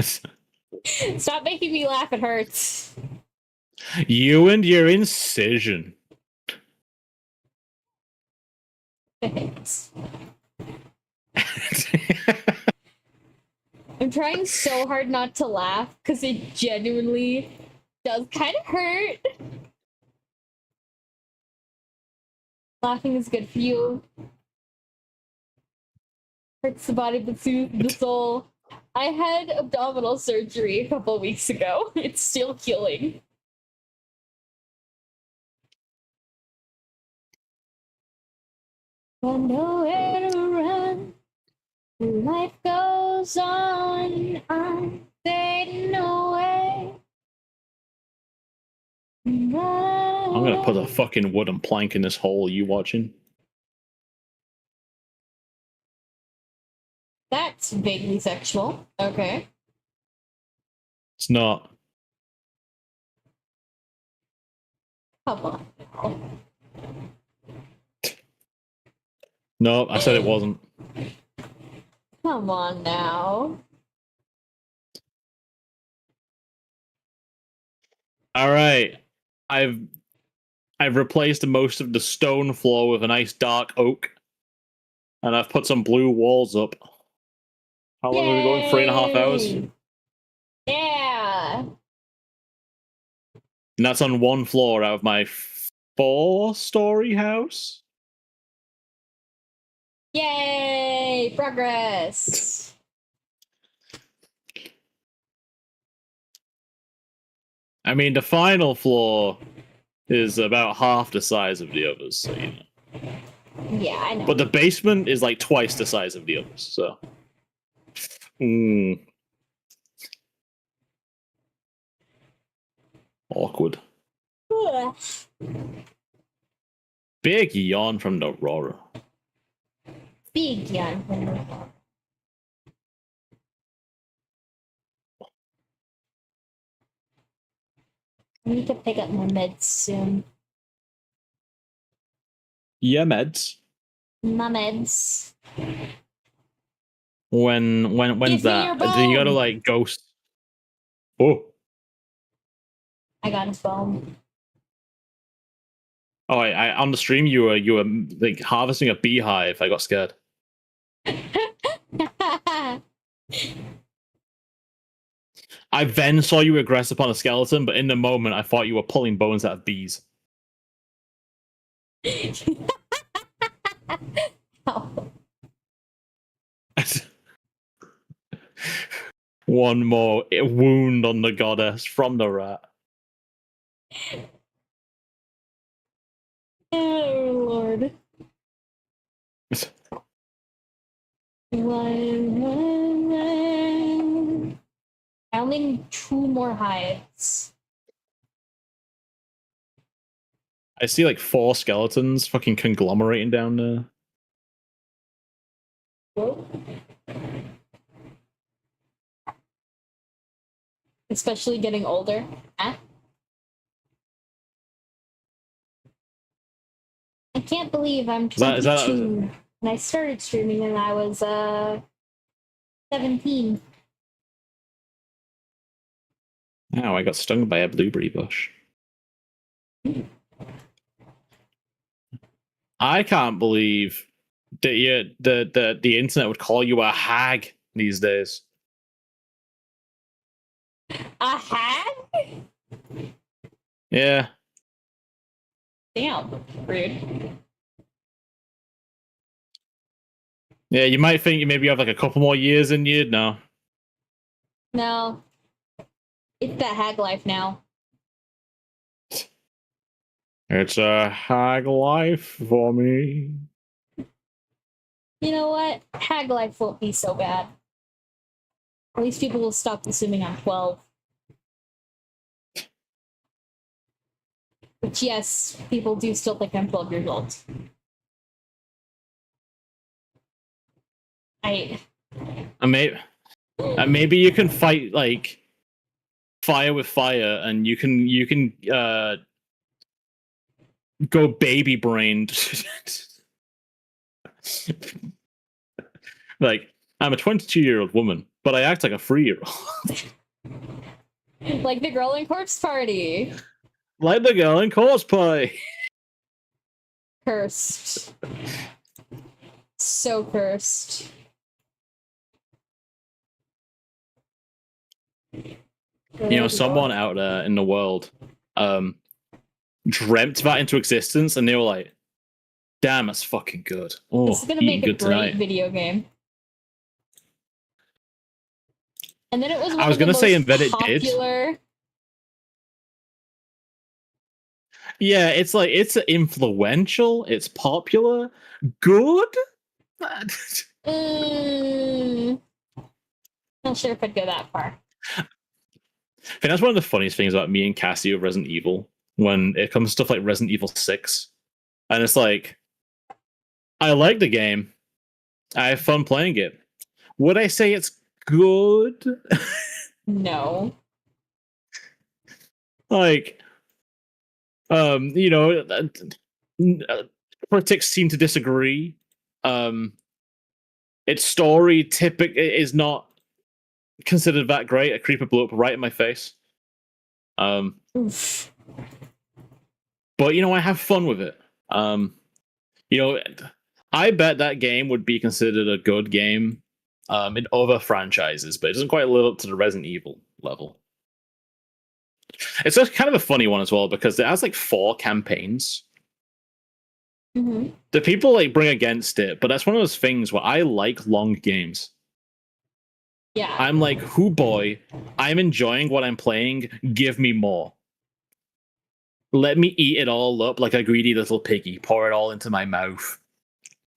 Stop making me laugh. It hurts. You and your incision. Thanks. I'm trying so hard not to laugh because it genuinely does kind of hurt. Laughing is good for you. Hurts the body but soothes the soul. I had abdominal surgery a couple weeks ago. It's still healing. I know where to run. Life goes on. I'm fading away. I'm gonna put a fucking wooden plank in this hole. You watching? That's vaguely sexual. Okay. It's not. Come on now. No, I said it wasn't. Come on now. All right, I've replaced most of the stone floor with a nice dark oak, and I've put some blue walls up. How long are we going? 3.5 hours. Yeah. And that's on one floor out of my 4-story house. Yay! Progress. I mean, the final floor is about half the size of the others, so you know. Yeah, I know. But the basement is like twice the size of the others, so. Awkward. Big yawn from the Aurora. Big yawn from the Aurora. I need to pick up my meds soon. Yeah, meds. My meds. When's that? Do you go to like Ghost? Oh. I got his bone. Oh, I on the stream you were like harvesting a beehive. I got scared. I then saw you aggress upon a skeleton, but in the moment I thought you were pulling bones out of bees. Oh. One more wound on the goddess from the rat. Oh, Lord. I only need 2 more hides. I see like 4 skeletons fucking conglomerating down there. Whoa. Especially getting older. Huh? I can't believe I'm 22. And I started streaming when I was 17. Ow, I got stung by a blueberry bush. I can't believe that the internet would call you a hag these days. A hag? Yeah. Damn, rude. Yeah, you might think you maybe have like a couple more years in you. No. No. It's that hag life now. It's a hag life for me. You know what? Hag life won't be so bad. At least people will stop assuming I'm 12. Which, yes, people do still think I'm 12 years old. I. Maybe you can fight like fire with fire, and you can go baby brained. Like, I'm a 22-year-old woman, but I act like a 3-year-old. Like the girl in Corpse Party. Like the girl in cosplay. Cursed. So cursed. You know, someone out there in the world dreamt that into existence, and they were like, damn, that's fucking good. Oh, this is gonna eating make a good great tonight. video game. And then it was one I was of the gonna say, most and then it popular. did. Yeah, it's like, it's influential, it's popular, good. Not sure if I'd go that far. I think that's one of the funniest things about me and Cassie of Resident Evil when it comes to stuff like Resident Evil 6. And it's like, I like the game. I have fun playing it. Would I say it's good? No. Like, you know, critics seem to disagree. Its story is not considered that great. A creeper blew up right in my face. Oof. But you know, I have fun with it. You know, I bet that game would be considered a good game in other franchises, but it doesn't quite live up to the Resident Evil level. It's just kind of a funny one as well because it has like 4 campaigns. Mm-hmm. The people like bring against it, but that's one of those things where I like long games. Yeah. I'm like, hoo boy, I'm enjoying what I'm playing. Give me more. Let me eat it all up like a greedy little piggy. Pour it all into my mouth.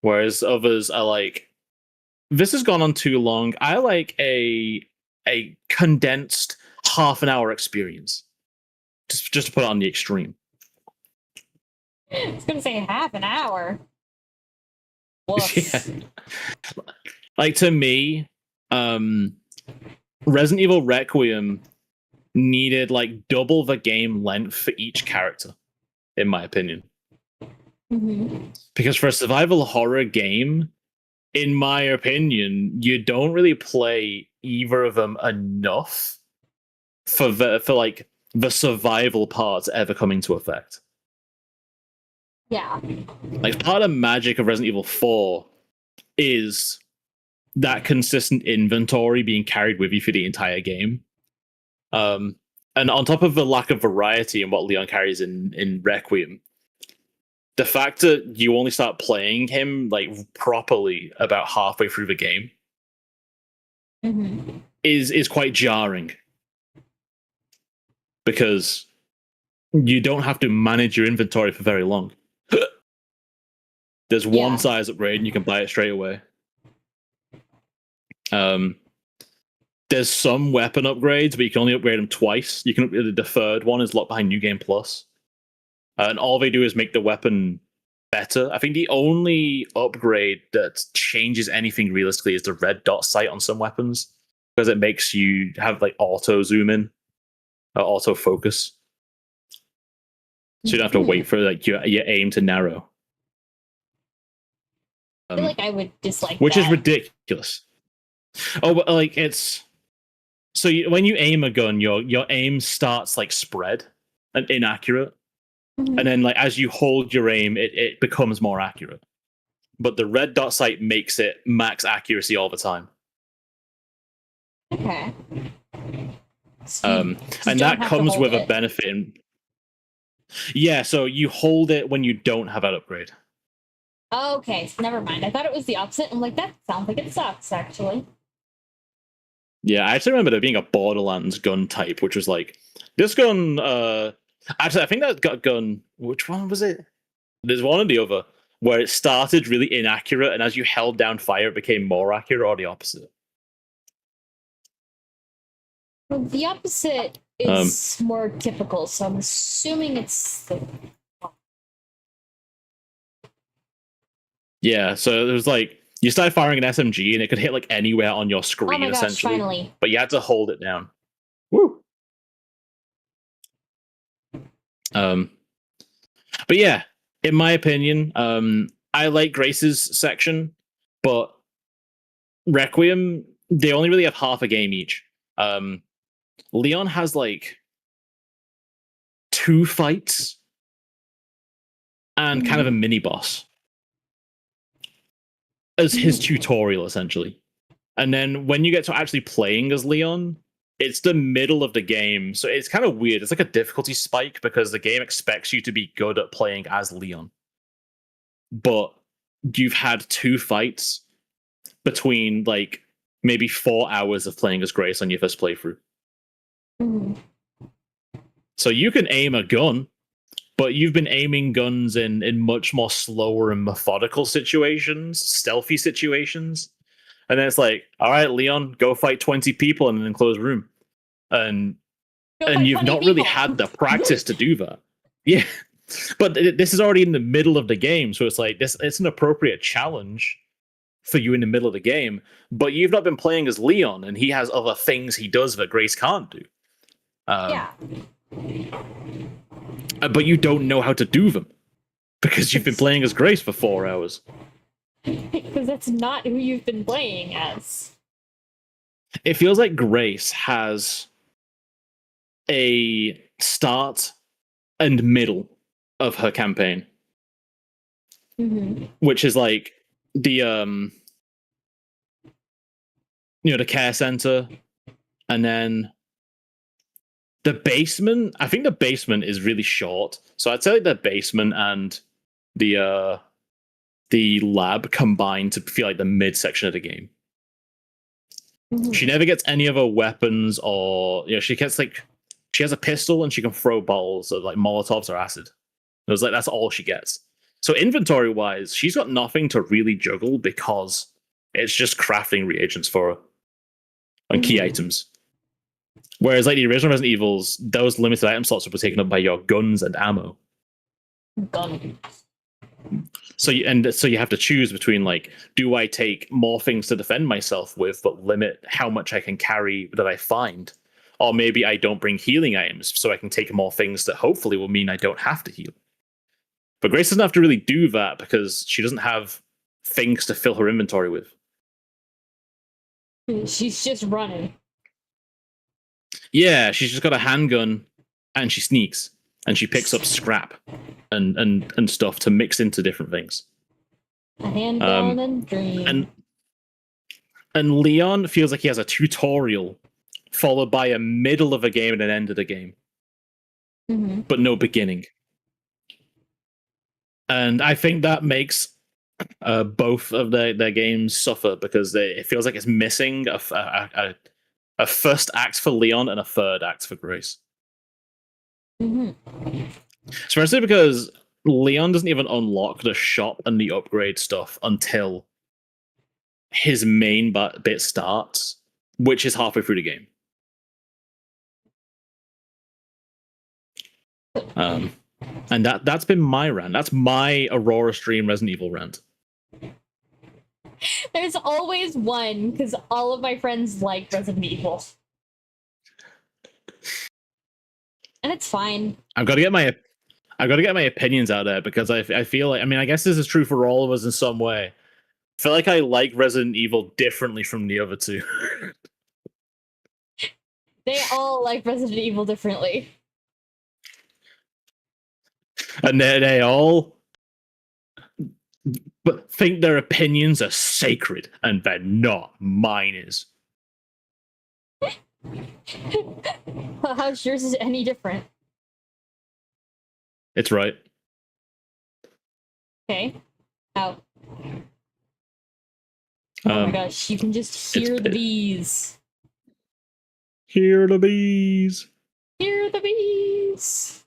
Whereas others are like, this has gone on too long. I like a condensed half an hour experience. Just to put it on the extreme. I was gonna say half an hour. Yeah. Like, to me, Resident Evil Requiem needed like double the game length for each character, in my opinion. Mm-hmm. Because for a survival horror game, in my opinion, you don't really play either of them enough for like the survival parts ever coming to effect. Yeah. Like, part of the magic of Resident Evil 4 is that consistent inventory being carried with you for the entire game. And on top of the lack of variety in what Leon carries in Requiem, the fact that you only start playing him like properly about halfway through the game Mm-hmm. is quite jarring. Because you don't have to manage your inventory for very long. There's one size upgrade and you can buy it straight away. There's some weapon upgrades, but you can only upgrade them twice. You can upgrade the third one is locked behind New Game Plus. And all they do is make the weapon better. I think the only upgrade that changes anything realistically is the red dot sight on some weapons, because it makes you have like auto zoom in, auto focus. So you don't have to wait for like your aim to narrow. I feel like I would dislike which that. is ridiculous. Oh, but like it's so when you aim a gun, your aim starts like spread and inaccurate, Mm-hmm. and then like as you hold your aim, it becomes more accurate. But the red dot sight makes it max accuracy all the time. Okay. And that comes with a benefit. Yeah, so you hold it when you don't have that upgrade. Okay, so never mind. I thought it was the opposite. I'm like, that sounds like it sucks, actually. Yeah, I actually remember there being a Borderlands gun type, which was like, this gun, actually, I think that gun, which one was it? There's one or the other, where it started really inaccurate, and as you held down fire, it became more accurate, or the opposite? Well, the opposite is more typical, so I'm assuming it's the. Yeah, so it was like you started firing an SMG and it could hit like anywhere on your Oh screen my gosh! essentially, Finally, but you had to hold it down. Woo. But yeah, in my opinion, I like Grace's section, but Requiem, they only really have half a game each. Leon has like 2 fights and kind of a mini boss as his tutorial essentially. And then when you get to actually playing as Leon, it's the middle of the game, so it's kind of weird. It's like a difficulty spike because the game expects you to be good at playing as Leon, but you've had 2 fights between like maybe 4 hours of playing as Grace on your first playthrough. Mm-hmm. So you can aim a gun, but you've been aiming guns in much more slower and methodical situations, stealthy situations. And then it's like, all right, Leon, go fight 20 people in an enclosed room. And you've not really had the practice to do that. Yeah. But this is already in the middle of the game, so it's like this. It's an appropriate challenge for you in the middle of the game. But you've not been playing as Leon, and he has other things he does that Grace can't do. Yeah. But you don't know how to do them because you've been playing as Grace for 4 hours. Because that's not who you've been playing as. It feels like Grace has a start and middle of her campaign, which is like the the care center, and then the basement. I think the basement is really short, so I'd say like the basement and the lab combined to feel like the midsection of the game. She never gets any other weapons, or she gets like she has a pistol and she can throw bottles of like Molotovs or acid. It was like that's all she gets. So inventory wise, she's got nothing to really juggle because it's just crafting reagents for her and key items. Whereas like the original Resident Evils, those limited item slots were taken up by your guns and ammo. So you have to choose between like, do I take more things to defend myself with, but limit how much I can carry that I find, or maybe I don't bring healing items, so I can take more things that hopefully will mean I don't have to heal. But Grace doesn't have to really do that because she doesn't have things to fill her inventory with. She's just running. Yeah, she's just got a handgun and she sneaks and she picks up scrap and stuff to mix into different things. A handgun and dream. And Leon feels like he has a tutorial followed by a middle of a game and an end of the game, but no beginning. And I think that makes both of their games suffer because it feels like it's missing a first act for Leon and a third act for Grace. Especially because Leon doesn't even unlock the shop and the upgrade stuff until his main bit starts, which is halfway through the game. And that's been my rant. That's my Aurora Stream Resident Evil rant. There's always one, because all of my friends like Resident Evil. And it's fine. I've got to get my opinions out there because I feel like, I mean, I guess this is true for all of us in some way. I feel like I like Resident Evil differently from the other two. They all like Resident Evil differently. And they all think their opinions are sacred, and they're not. Mine is. How's yours is any different? It's right. Okay. How? Oh my gosh, you can just hear the bees. Hear the bees. Hear the bees.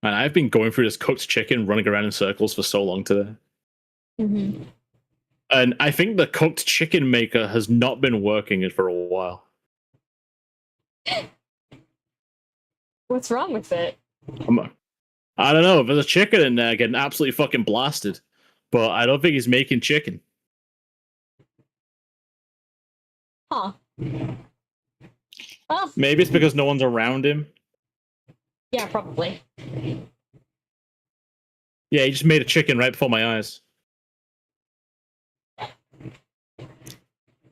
And I've been going through this cooked chicken, running around in circles for so long today. Mm-hmm. And I think the cooked chicken maker has not been working for a while. What's wrong with it? I don't know. There's a chicken in there getting absolutely fucking blasted, but I don't think he's making chicken. Huh. Oh, Maybe it's because no one's around him. yeah, probably. Yeah, he just made a chicken right before my eyes.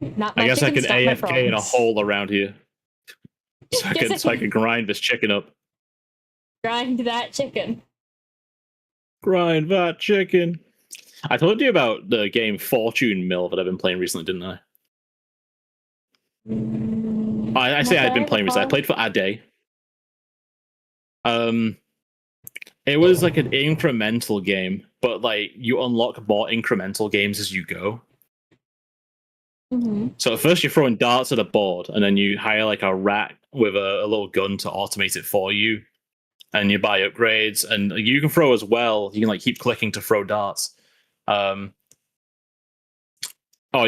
Not I guess I chickens, can not my AFK in a problems. hole around here. So I can grind this chicken up. Grind that chicken. Grind that chicken. I told you about the game Fortune Mill that I've been playing recently, didn't I? I say I'd been playing recently. I played for a day. It was like an incremental game, but like you unlock more incremental games as you go. Mm-hmm. So at first you're throwing darts at a board, and then you hire like a rat with a little gun to automate it for you, and you buy upgrades, and you can throw as well. You can like keep clicking to throw darts, or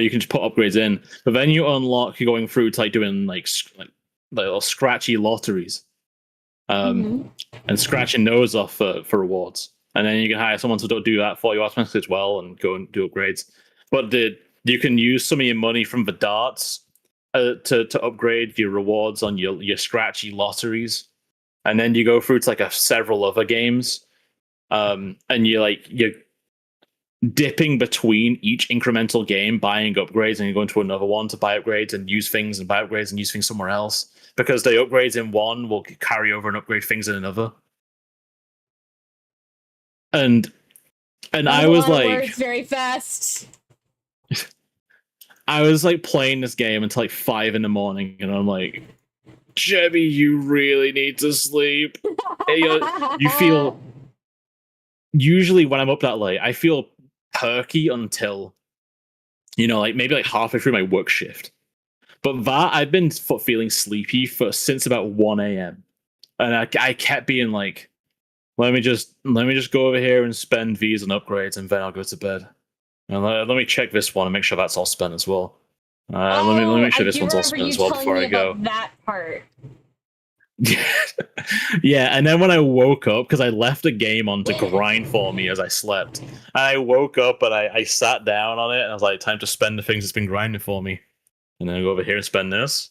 you can just put upgrades in. But then you unlock going through to like doing like little scratchy lotteries, and scratching those off for rewards. And then you can hire someone to do that for you automatically as well, and go and do upgrades. But you can use some of your money from the darts to upgrade your rewards on your scratchy lotteries, and then you go through to like several other games, and you're dipping between each incremental game, buying upgrades, and you go into another one to buy upgrades and use things, and buy upgrades and use things somewhere else, because the upgrades in one will carry over and upgrade things in another. And I was like, words very fast. I was like playing this game until like 5 a.m, and I'm like, Jebby, you really need to sleep. You feel, usually when I'm up that late, I feel perky until, like maybe like halfway through my work shift. But that I've been feeling sleepy since about 1 a.m. And I kept being like, let me just go over here and spend these and upgrades, and then I'll go to bed. And let me check this one and make sure that's all spent as well. Let me make sure this one's all spent as well before I go. That part. Yeah, and then when I woke up, because I left the game on to grind for me as I slept, and I woke up and I sat down on it, and I was like, time to spend the things that's been grinding for me. And then I go over here and spend this,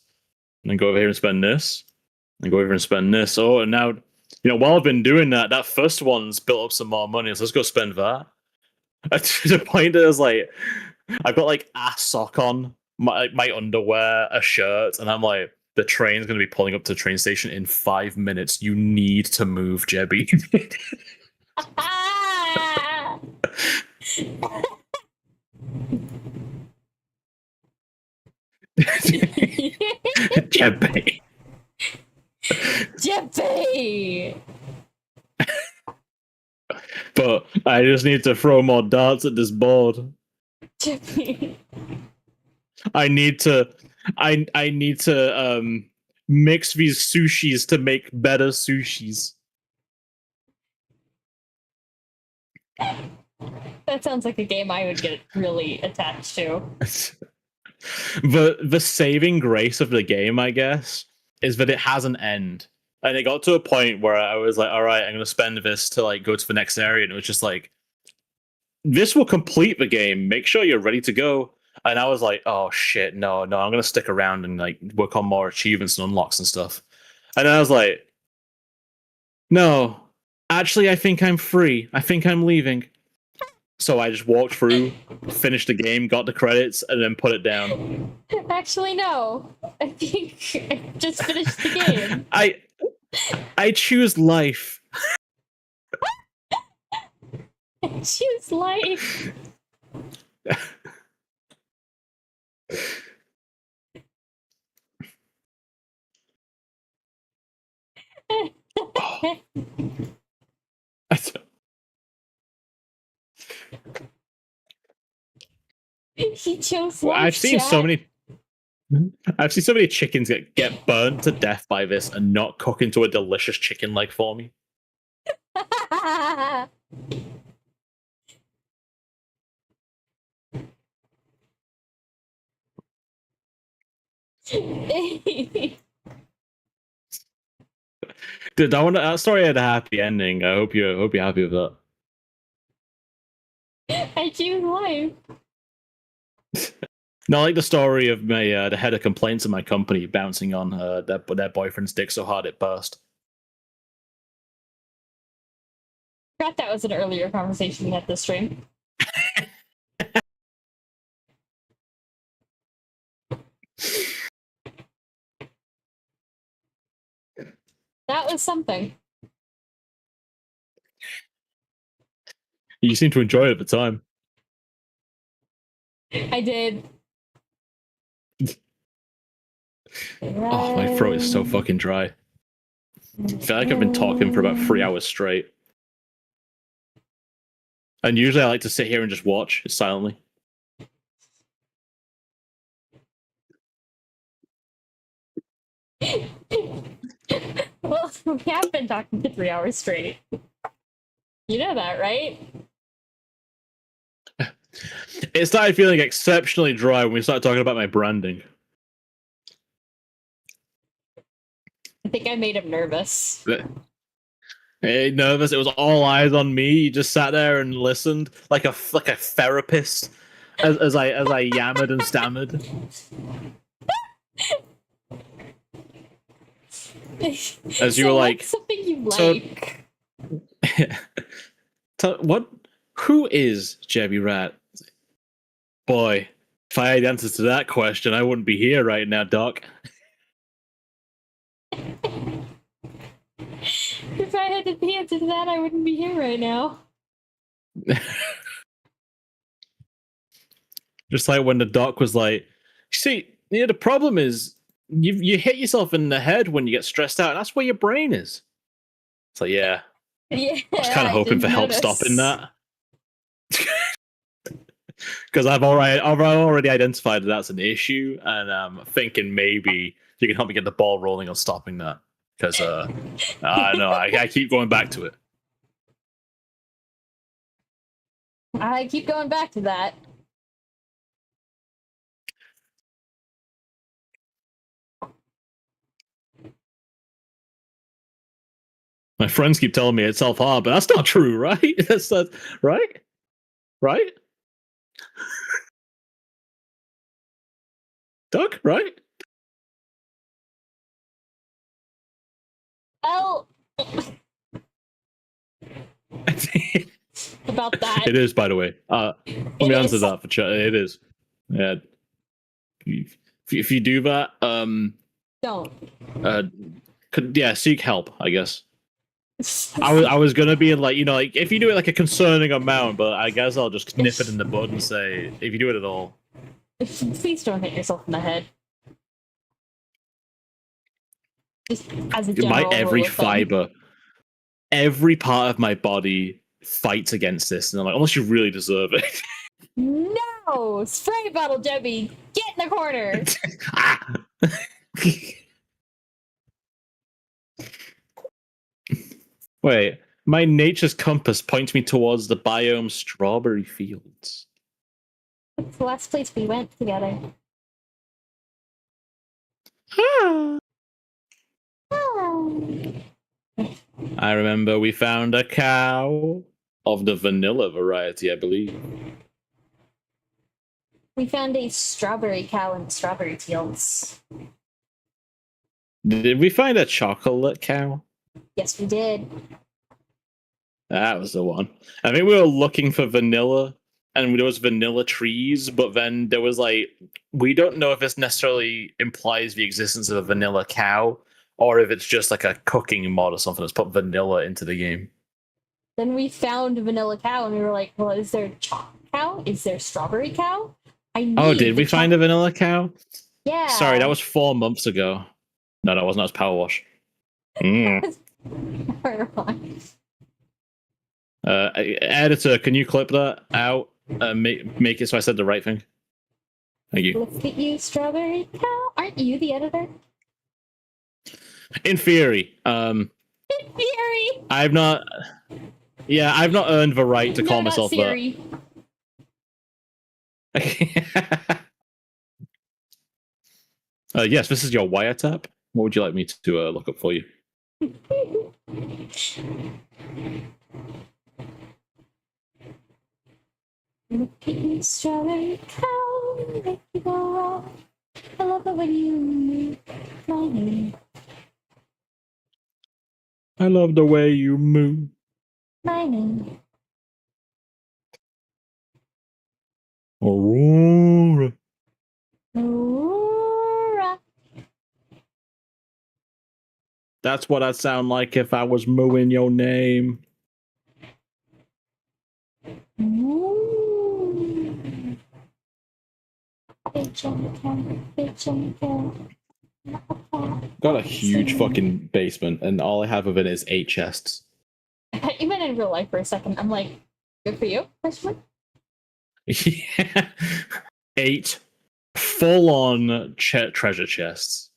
and then go over here and spend this, and go over and spend this. Oh, and now, while I've been doing that first one's built up some more money, so let's go spend that. To the point that I was like, I've got like a sock on, my underwear, a shirt, and I'm like, the train's going to be pulling up to the train station in 5 minutes. You need to move, Jebby. Jebby. Jebby. But I just need to throw more darts at this board. Jebby. I need to mix these sushis to make better sushis. That sounds like a game I would get really attached to. The saving grace of the game, I guess, is that it has an end. And it got to a point where I was like, all right, I'm going to spend this to like go to the next area. And it was just like, this will complete the game. Make sure you're ready to go. And I was like, oh shit, no, I'm going to stick around and like work on more achievements and unlocks and stuff. And then I was like, no, actually, I think I'm free. I think I'm leaving. So I just walked through, finished the game, got the credits, and then put it down. Actually, no. I think I just finished the game. I choose life. I choose life. He chose life. I've seen so many chickens get burnt to death by this and not cook into a delicious chicken leg for me. Dude, that story had a happy ending. I hope you're happy with that. I choose life. Not like the story of my the head of complaints in my company bouncing on their boyfriend's dick so hard it burst. Forgot that was an earlier conversation we had this stream. That was something. You seem to enjoy it at the time. I did. Oh, my throat is so fucking dry. I feel like I've been talking for about 3 hours straight. And usually I like to sit here and just watch silently. Well, we have been talking for 3 hours straight. You know that, right? It started feeling exceptionally dry when we started talking about my branding. I think I made him nervous. Nervous. It was all eyes on me. You just sat there and listened like a therapist as I yammered and stammered. As you were like, something you like. What? Who is Jebby Rat? Boy, if I had answers to that question, I wouldn't be here right now, Doc. If I had the answer to that, I wouldn't be here right now. Just like when the doc was like, see, the problem is you hit yourself in the head when you get stressed out, and that's where your brain is. It's like, yeah. Yeah, I was kind of hoping for help stopping that. Because I've already identified that that's an issue, and I'm thinking maybe you can help me get the ball rolling on stopping that. Because I know I keep going back to it. I keep going back to that. My friends keep telling me it's self-harm, but that's not true, right? That's right? Right? Doug, right? Oh. About that. It is, by the way. Let me answer that for chat. It is. Yeah. If you do that, don't. Seek help, I guess. I was gonna be like, like if you do it like a concerning amount, but I guess I'll just nip it in the bud and say if you do it at all. Please don't hit yourself in the head. Just as a general every rule of thumb. fiber, every part of my body fights against this, and I'm like, unless you really deserve it. No! Spray bottle, Debbie! Get in the corner! Wait, my nature's compass points me towards the biome strawberry fields. That's the last place we went together. I remember we found a cow of the vanilla variety, I believe. We found a strawberry cow in strawberry fields. Did we find a chocolate cow? Yes, we did. That was the one. I think we were looking for vanilla, and there was vanilla trees, but then there was like, we don't know if this necessarily implies the existence of a vanilla cow, or if it's just like a cooking mod or something that's put vanilla into the game. Then we found a vanilla cow, and we were like, well, is there chocolate cow? Is there strawberry cow? Did we find a vanilla cow? Yeah. Sorry, that was 4 months ago. No, that wasn't. That was Power Wash. Editor, can you clip that out? Make it so I said the right thing. Thank you. Look at you, strawberry cow. Aren't you the editor? In theory. In theory. I've not. Yeah, I've not earned the right to call No, not myself Siri. that. Yes, this is your wiretap. What would you like me to look up for you? Strawberry cow, make you go off. I love it when you move my name. I love the way you move. My name. Aurora. Aurora. That's what I'd sound like if I was mooing your name. Ooh. Bitch on the camera, bitch on the camera. Got a huge fucking basement, and all I have of it is 8 chests. Even in real life for a second, I'm like, good for you, question mark? Yeah. 8 full-on treasure chests.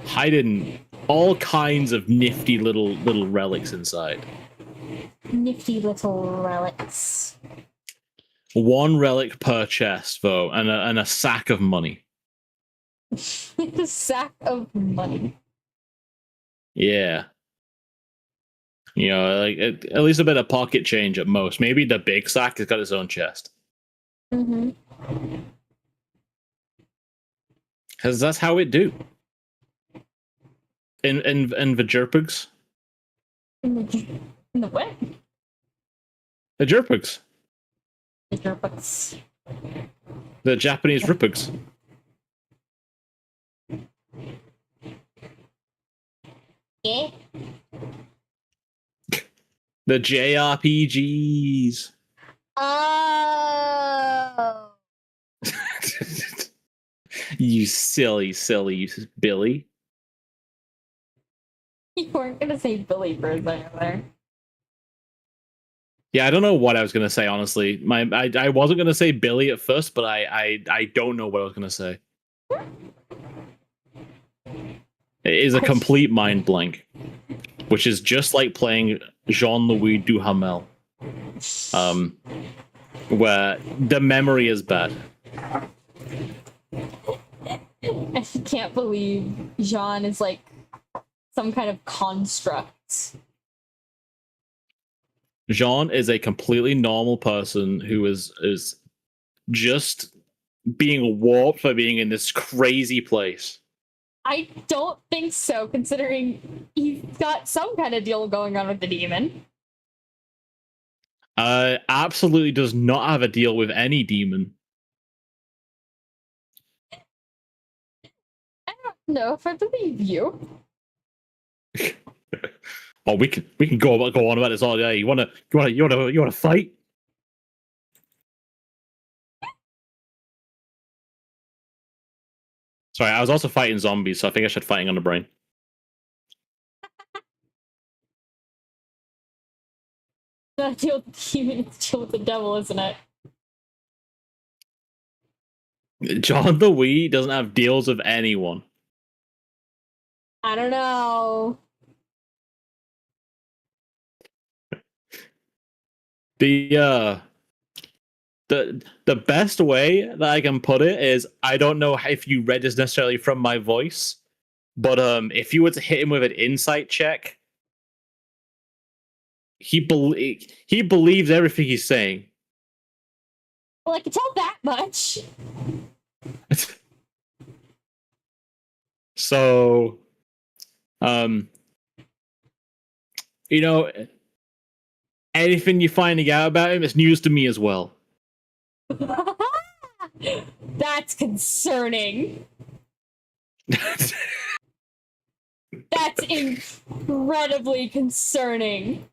Hiding all kinds of nifty little relics inside. Nifty little relics. 1 relic per chest, though, and a sack of money. A sack of money. Yeah. You know, like at least a bit of pocket change at most. Maybe the big sack has got its own chest. Mm-hmm. Because that's how it do. In the jerpigs. In the what? The jerpigs. The jerpigs. The Japanese ripigs. Yeah. The JRPGs. Oh. You silly Billy. You weren't gonna say Billy for a second there. Yeah, I don't know what I was gonna say. Honestly, I wasn't gonna say Billy at first, but I don't know what I was gonna say. It is a complete mind blank, which is just like playing Jean-Louis Duhamel, where the memory is bad. I can't believe Jean is like some kind of construct. Jean is a completely normal person who is just being warped by being in this crazy place. I don't think so, considering he's got some kind of deal going on with the demon. Absolutely does not have a deal with any demon. I don't know if I believe you. Oh, we can go on about this all day. You wanna fight? Sorry, I was also fighting zombies, so I think I should fighting on the brain. Not deal with the demon, it's deal with the devil, isn't it? John the Wee doesn't have deals with anyone. I don't know. The best way that I can put it is, I don't know if you read this necessarily from my voice, but if you were to hit him with an insight check, he believes everything he's saying. Well, I can tell that much. So, you know, anything you're finding out about him is news to me as well. That's concerning. That's incredibly concerning.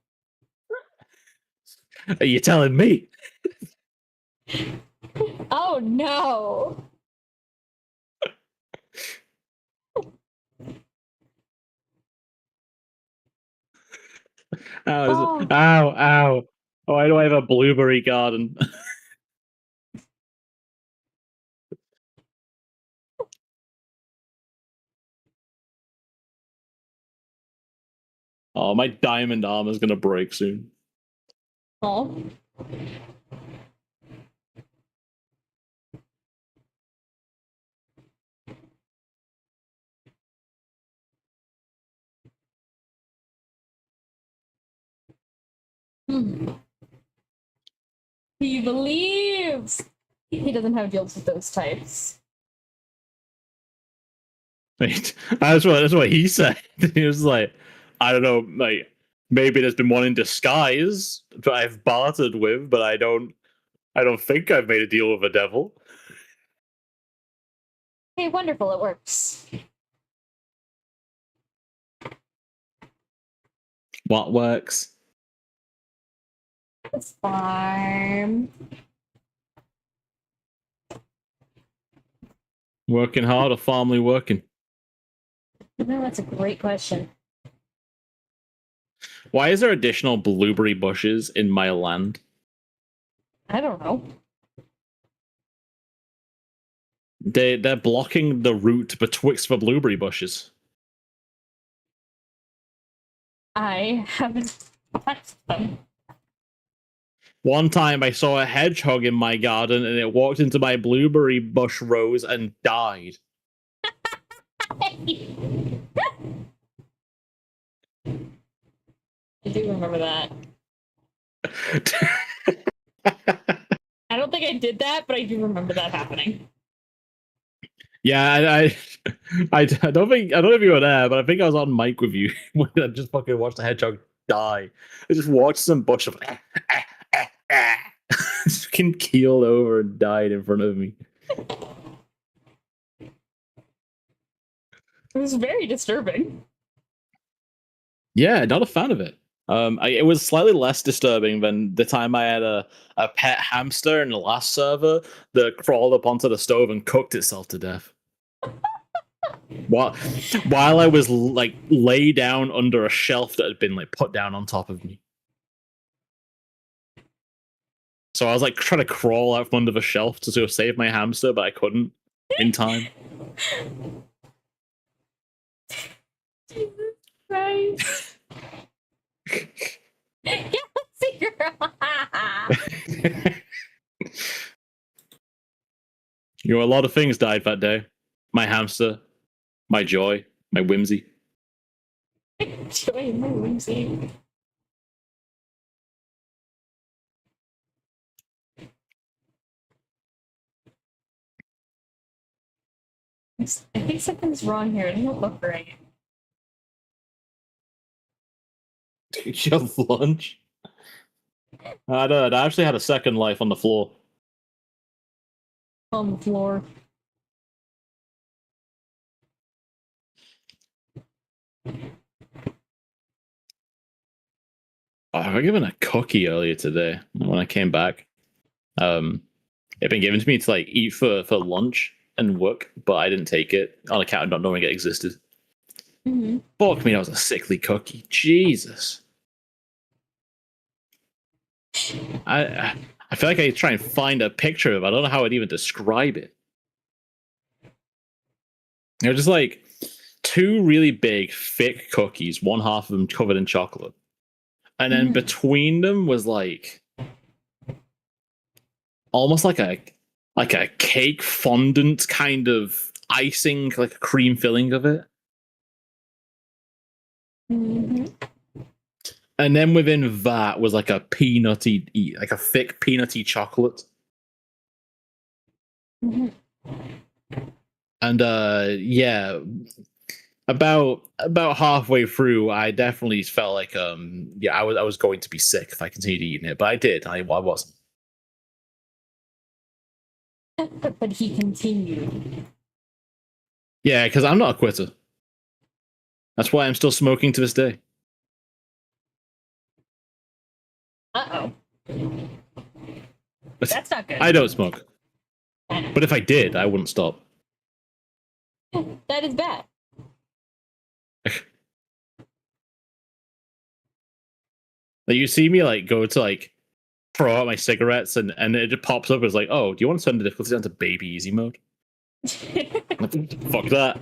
Are you telling me? Oh no. Ow, ow. Why do I have a blueberry garden? Oh, my diamond armor's gonna break soon. Oh. He believes. He doesn't have deals with those types. Wait, that's what he said. He was like, I don't know, like maybe there's been one in disguise that I've bartered with, but I don't think I've made a deal with a devil. Hey, wonderful, it works. What works? This farm. Working hard or farmly working? No, that's a great question. Why is there additional blueberry bushes in my land? I don't know. They're blocking the route betwixt the blueberry bushes. I haven't touched them. One time I saw a hedgehog in my garden and it walked into my blueberry bush rows and died. I do remember that. I don't think I did that, but I do remember that happening. Yeah, I don't know if you were there, but I think I was on mic with you when I just fucking watched the hedgehog die. I just watched some bush of just fucking keeled over and died in front of me. It was very disturbing. Yeah, not a fan of it. It was slightly less disturbing than the time I had a pet hamster in the last server that crawled up onto the stove and cooked itself to death. While I was like lay down under a shelf that had been like put down on top of me. So I was like trying to crawl out from under the shelf to sort of save my hamster, but I couldn't in time. Jesus Christ. Yeah, You know, a lot of things died that day. My hamster, my joy, my whimsy. Joy, my whimsy. I think something's wrong here. It doesn't look right. Did you have lunch? I did. I actually had a second life on the floor. On the floor. Oh, I got given a cookie earlier today when I came back. It been given to me to like eat for lunch and work, but I didn't take it on account of not knowing it existed. Mm-hmm. Fuck me, that was a sickly cookie. Jesus. I feel like I try and find a picture of it. I don't know how I'd even describe it. They're just like two really big, thick cookies, one half of them covered in chocolate. And then between them was like almost like a cake fondant kind of icing, like a cream filling of it. Mm-hmm. And then within that was like a peanutty, like a thick peanutty chocolate. Mm-hmm. And yeah, about halfway through, I definitely felt like yeah, I was going to be sick if I continued eating it, but I did. I wasn't. But he continued. Yeah, because I'm not a quitter. That's why I'm still smoking to this day. Uh-oh. That's not good. I don't smoke. But if I did, I wouldn't stop. That is bad. Like you see me like go to like throw out my cigarettes and it just pops up as like, oh, do you want to turn the difficulty down to baby easy mode? Fuck that.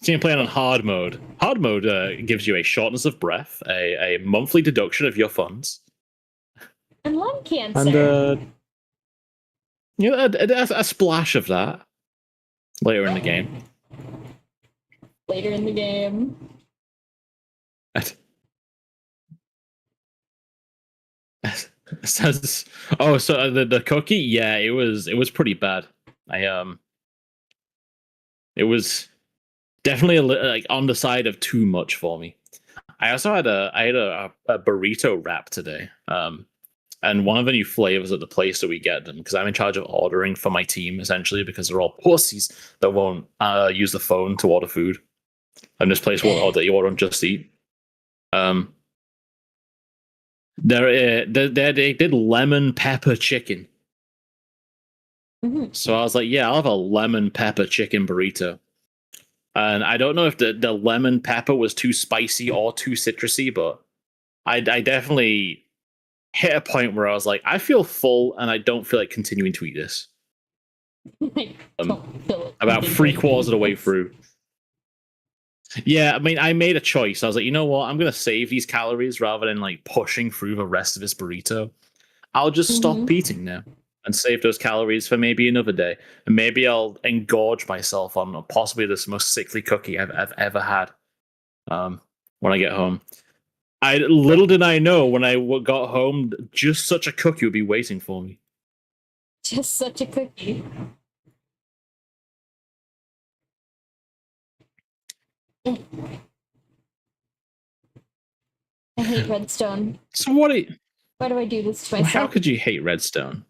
So you're playing on hard mode. Hard mode gives you a shortness of breath, a monthly deduction of your funds, And lung cancer. and a splash of that later in the game. Later in the game. Says, oh, so the cookie, yeah, it was pretty bad. It was definitely like on the side of too much for me. I also had a burrito wrap today. And one of the new flavors at the place that we get them, because I'm in charge of ordering for my team essentially, because they're all pussies that won't use the phone to order food. And this place won't order, you order on Just Eat. They did lemon pepper chicken. Mm-hmm. So I was like, yeah, I'll have a lemon pepper chicken burrito. And I don't know if the lemon pepper was too spicy or too citrusy, but I definitely hit a point where I was like, I feel full and I don't feel like continuing to eat this. About 3/4 of the way through. Yeah, I mean, I made a choice. I was like, you know what? I'm going to save these calories rather than like pushing through the rest of this burrito. I'll just stop eating now and save those calories for maybe another day. And maybe I'll engorge myself on possibly this most sickly cookie I've ever had when I get home. Little did I know when I got home, just such a cookie would be waiting for me. Just such a cookie. I hate redstone. So why do I do this to myself? How could you hate redstone?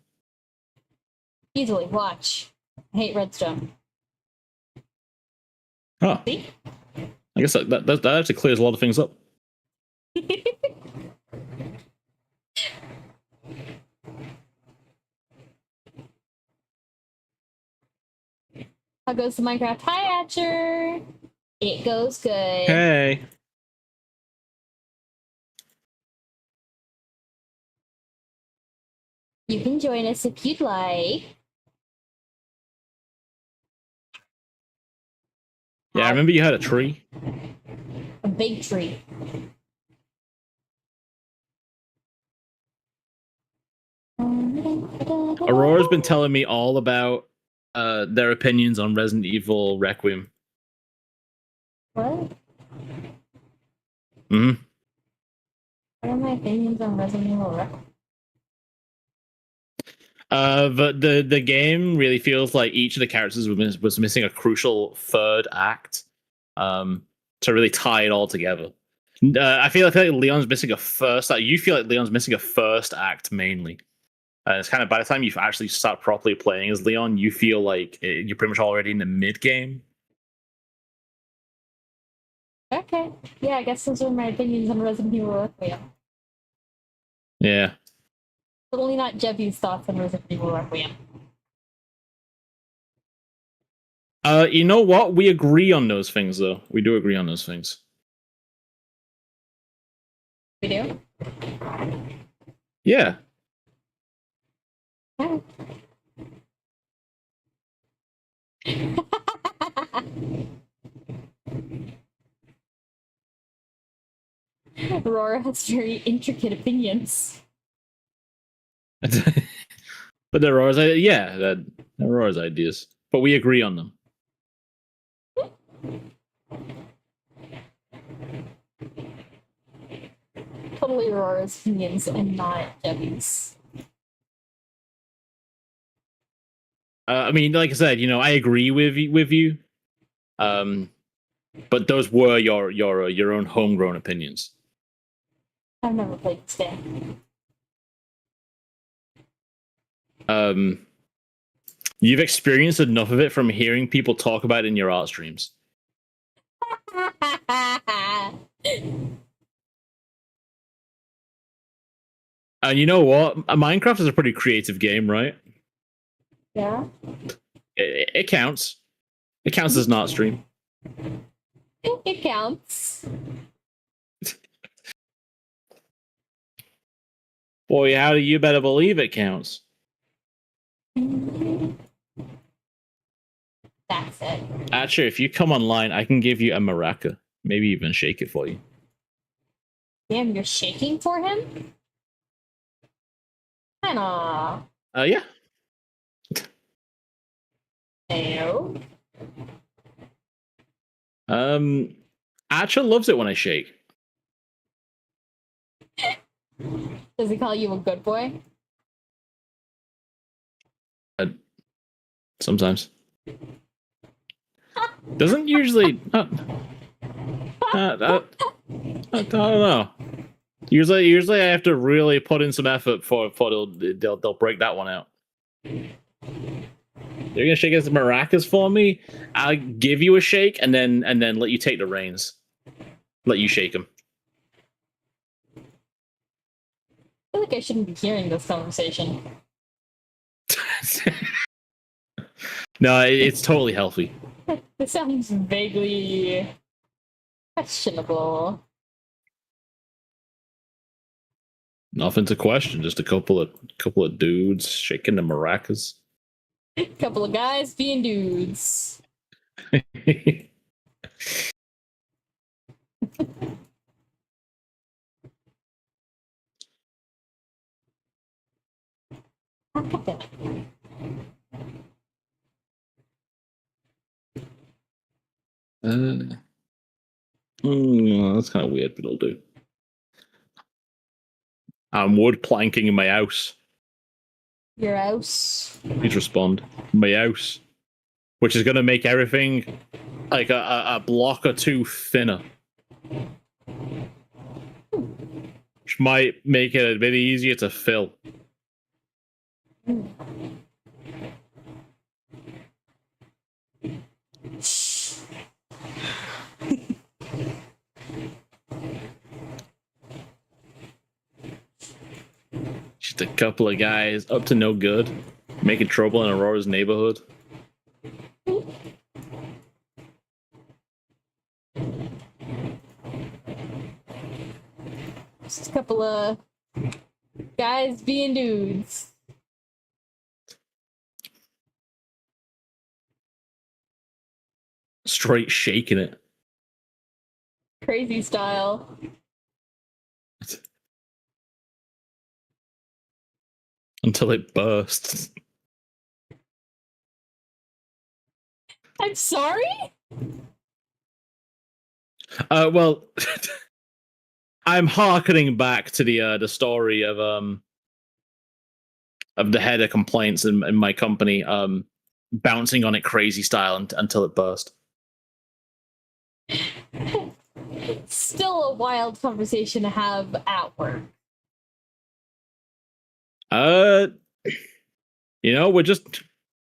Easily, watch. I hate redstone. Oh. See? I guess that actually clears a lot of things up. How goes the Minecraft? Hi, Atcher! It goes good. Hey. You can join us if you'd like. Yeah, I remember you had a tree. A big tree. Aurora's been telling me all about their opinions on Resident Evil Requiem. What? Mm-hmm. What are my opinions on Resident Evil Requiem? But the game really feels like each of the characters was missing a crucial third act to really tie it all together. I feel like Leon's missing a first act. You feel like Leon's missing a first act mainly. It's kind of by the time you actually start properly playing as Leon, you feel like you're pretty much already in the mid game. Okay. Yeah, I guess those are my opinions on Resident Evil Requiem. Yeah. Totally not Jebby's thoughts on Resident Evil Requiem. You know what? We agree on those things, though. We do agree on those things. We do? Yeah. Yeah. Aurora has very intricate opinions. But they're Aurora's, they're Aurora's ideas. But we agree on them. Totally Aurora's opinions and not Debbie's. I mean, like I said, I agree with you. But those were your own homegrown opinions. I've never played this game. You've experienced enough of it from hearing people talk about it in your art streams. And you know what? Minecraft is a pretty creative game, right? Yeah. It counts. It counts as an art stream. It counts. Boy, how do you better believe it counts? That's it. Actually, if you come online, I can give you a maraca. Maybe even shake it for you. Damn, you're shaking for him? Kinda. Yeah. No. Acha loves it when I shake. Does he call you a good boy? Sometimes. Doesn't usually. I don't know. Usually I have to really put in some effort for they'll break that one out. You're gonna shake his maracas for me. I'll give you a shake and then let you take the reins. Let you shake him. I feel like I shouldn't be hearing this conversation. No, it's totally healthy. This sounds vaguely questionable. Nothing to question. Just a couple of dudes shaking the maracas. Couple of guys being dudes. That's kind of weird, but it'll do. I'm wood planking in my house. Your house. Please respond. My house. Which is going to make everything like a block or two thinner. Which might make it a bit easier to fill. Just a couple of guys up to no good, making trouble in Aurora's neighborhood. Just a couple of guys being dudes. Straight shaking it. Crazy style. Until it bursts. I'm sorry? Well, I'm harkening back to the story of the head of complaints in my company bouncing on it crazy style until it burst. Still a wild conversation to have at work. We're just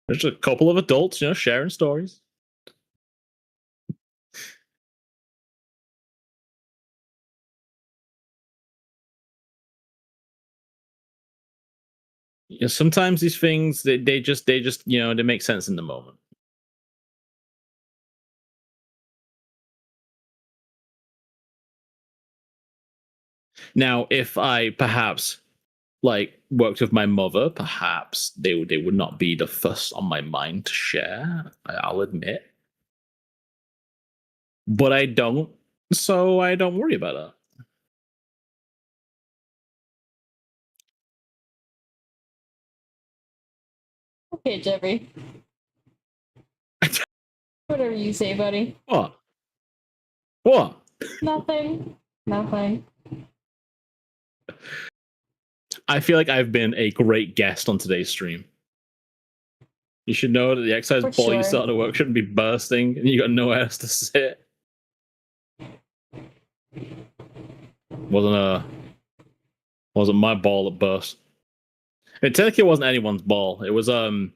there's a couple of adults, sharing stories. Sometimes these things they just they make sense in the moment. Now, if I perhaps worked with my mother, perhaps they would not be the first on my mind to share. I'll admit, but I don't, so I don't worry about that. Okay, Jeffrey. Whatever you say, buddy. What? What? Nothing. Nothing. I feel like I've been a great guest on today's stream. You should know that the exercise For ball you sure. start to work shouldn't be bursting, and you got nowhere else to sit. Wasn't my ball that burst. And technically, it wasn't anyone's ball. It was a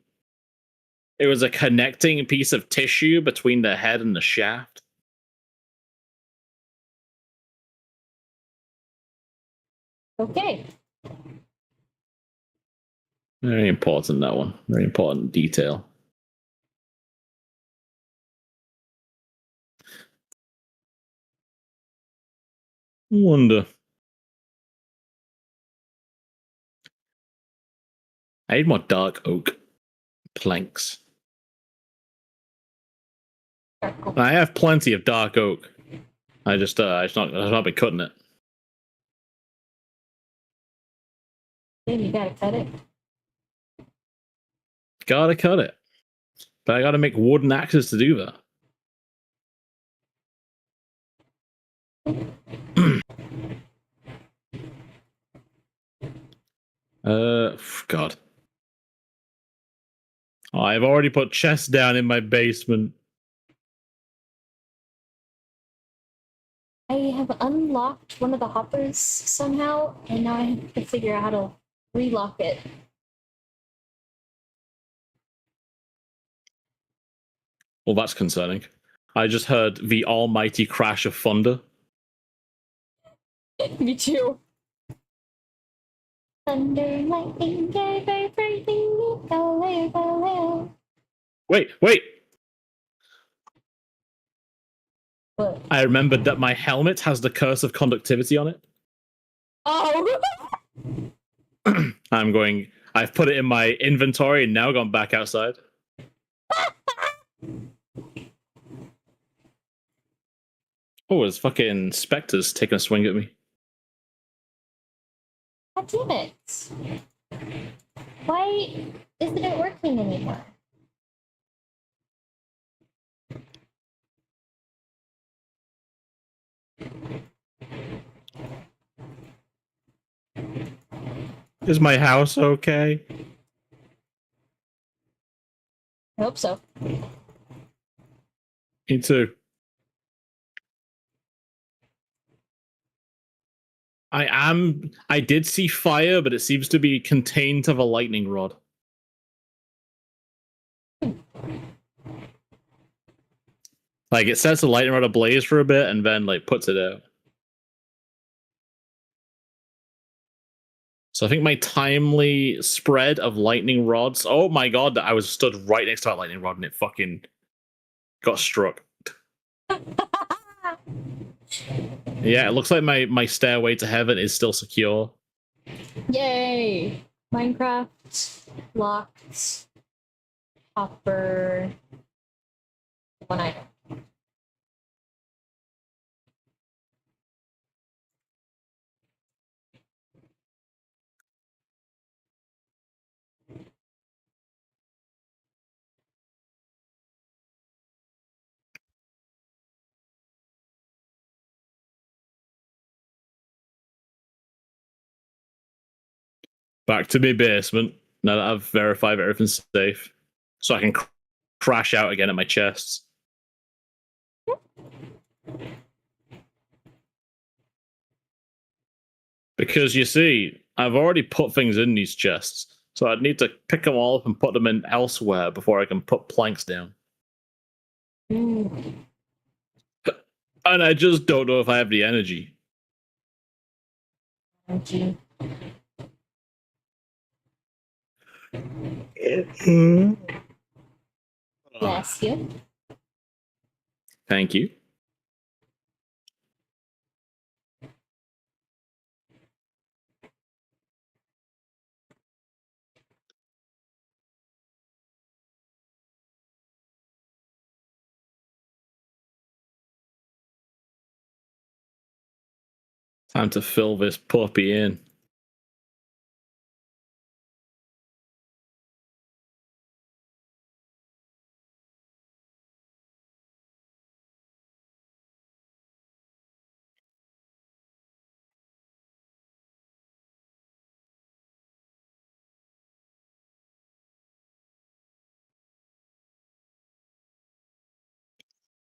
connecting piece of tissue between the head and the shaft. Okay. Very important, that one. Very important detail. Wonder. I need more dark oak planks. I have plenty of dark oak. I've not been cutting it. Then you gotta cut it. Gotta cut it. But I gotta make wooden axes to do that. God. Oh, I've already put chests down in my basement. I have unlocked one of the hoppers somehow, and now I have to figure out how to relock it. Well, that's concerning. I just heard the almighty crash of thunder. Me too. Thunder, lightning, go. Wait. What? I remembered that my helmet has the curse of conductivity on it. Oh! I've put it in my inventory and now gone back outside. Oh, there's fucking specters taking a swing at me. God damn it. Why isn't it working anymore? Is my house okay? I hope so. Me too. I did see fire, but it seems to be contained to the lightning rod. Like, it sets the lightning rod ablaze for a bit and then, like, puts it out. So I think my timely spread of lightning rods... Oh my god, I was stood right next to that lightning rod and it fucking got struck. Yeah, it looks like my stairway to heaven is still secure. Yay! Minecraft locked hopper. One item. Back to my basement, now that I've verified everything's safe. So I can crash out again at my chests. Because you see, I've already put things in these chests. So I'd need to pick them all up and put them in elsewhere before I can put planks down. Mm. And I just don't know if I have the energy. Energy. Bless you. Thank you. Time to fill this puppy in.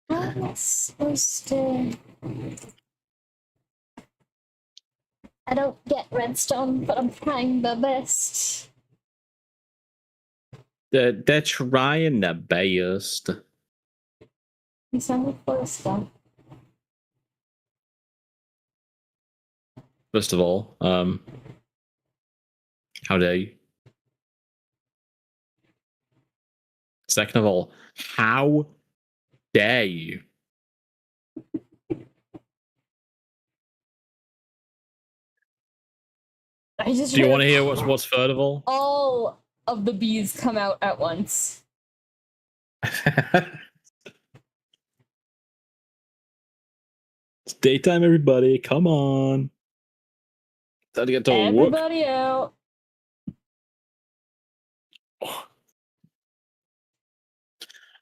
I'm supposed to. I don't get redstone, but I'm trying my best. They're trying their best. You sound like Forresta. First of all, how dare you? Second of all, how dare you? I just Do you heard want to hear what's third of all? all of the bees come out at once. daytime, everybody. Come on. Time to get to work. Everybody out.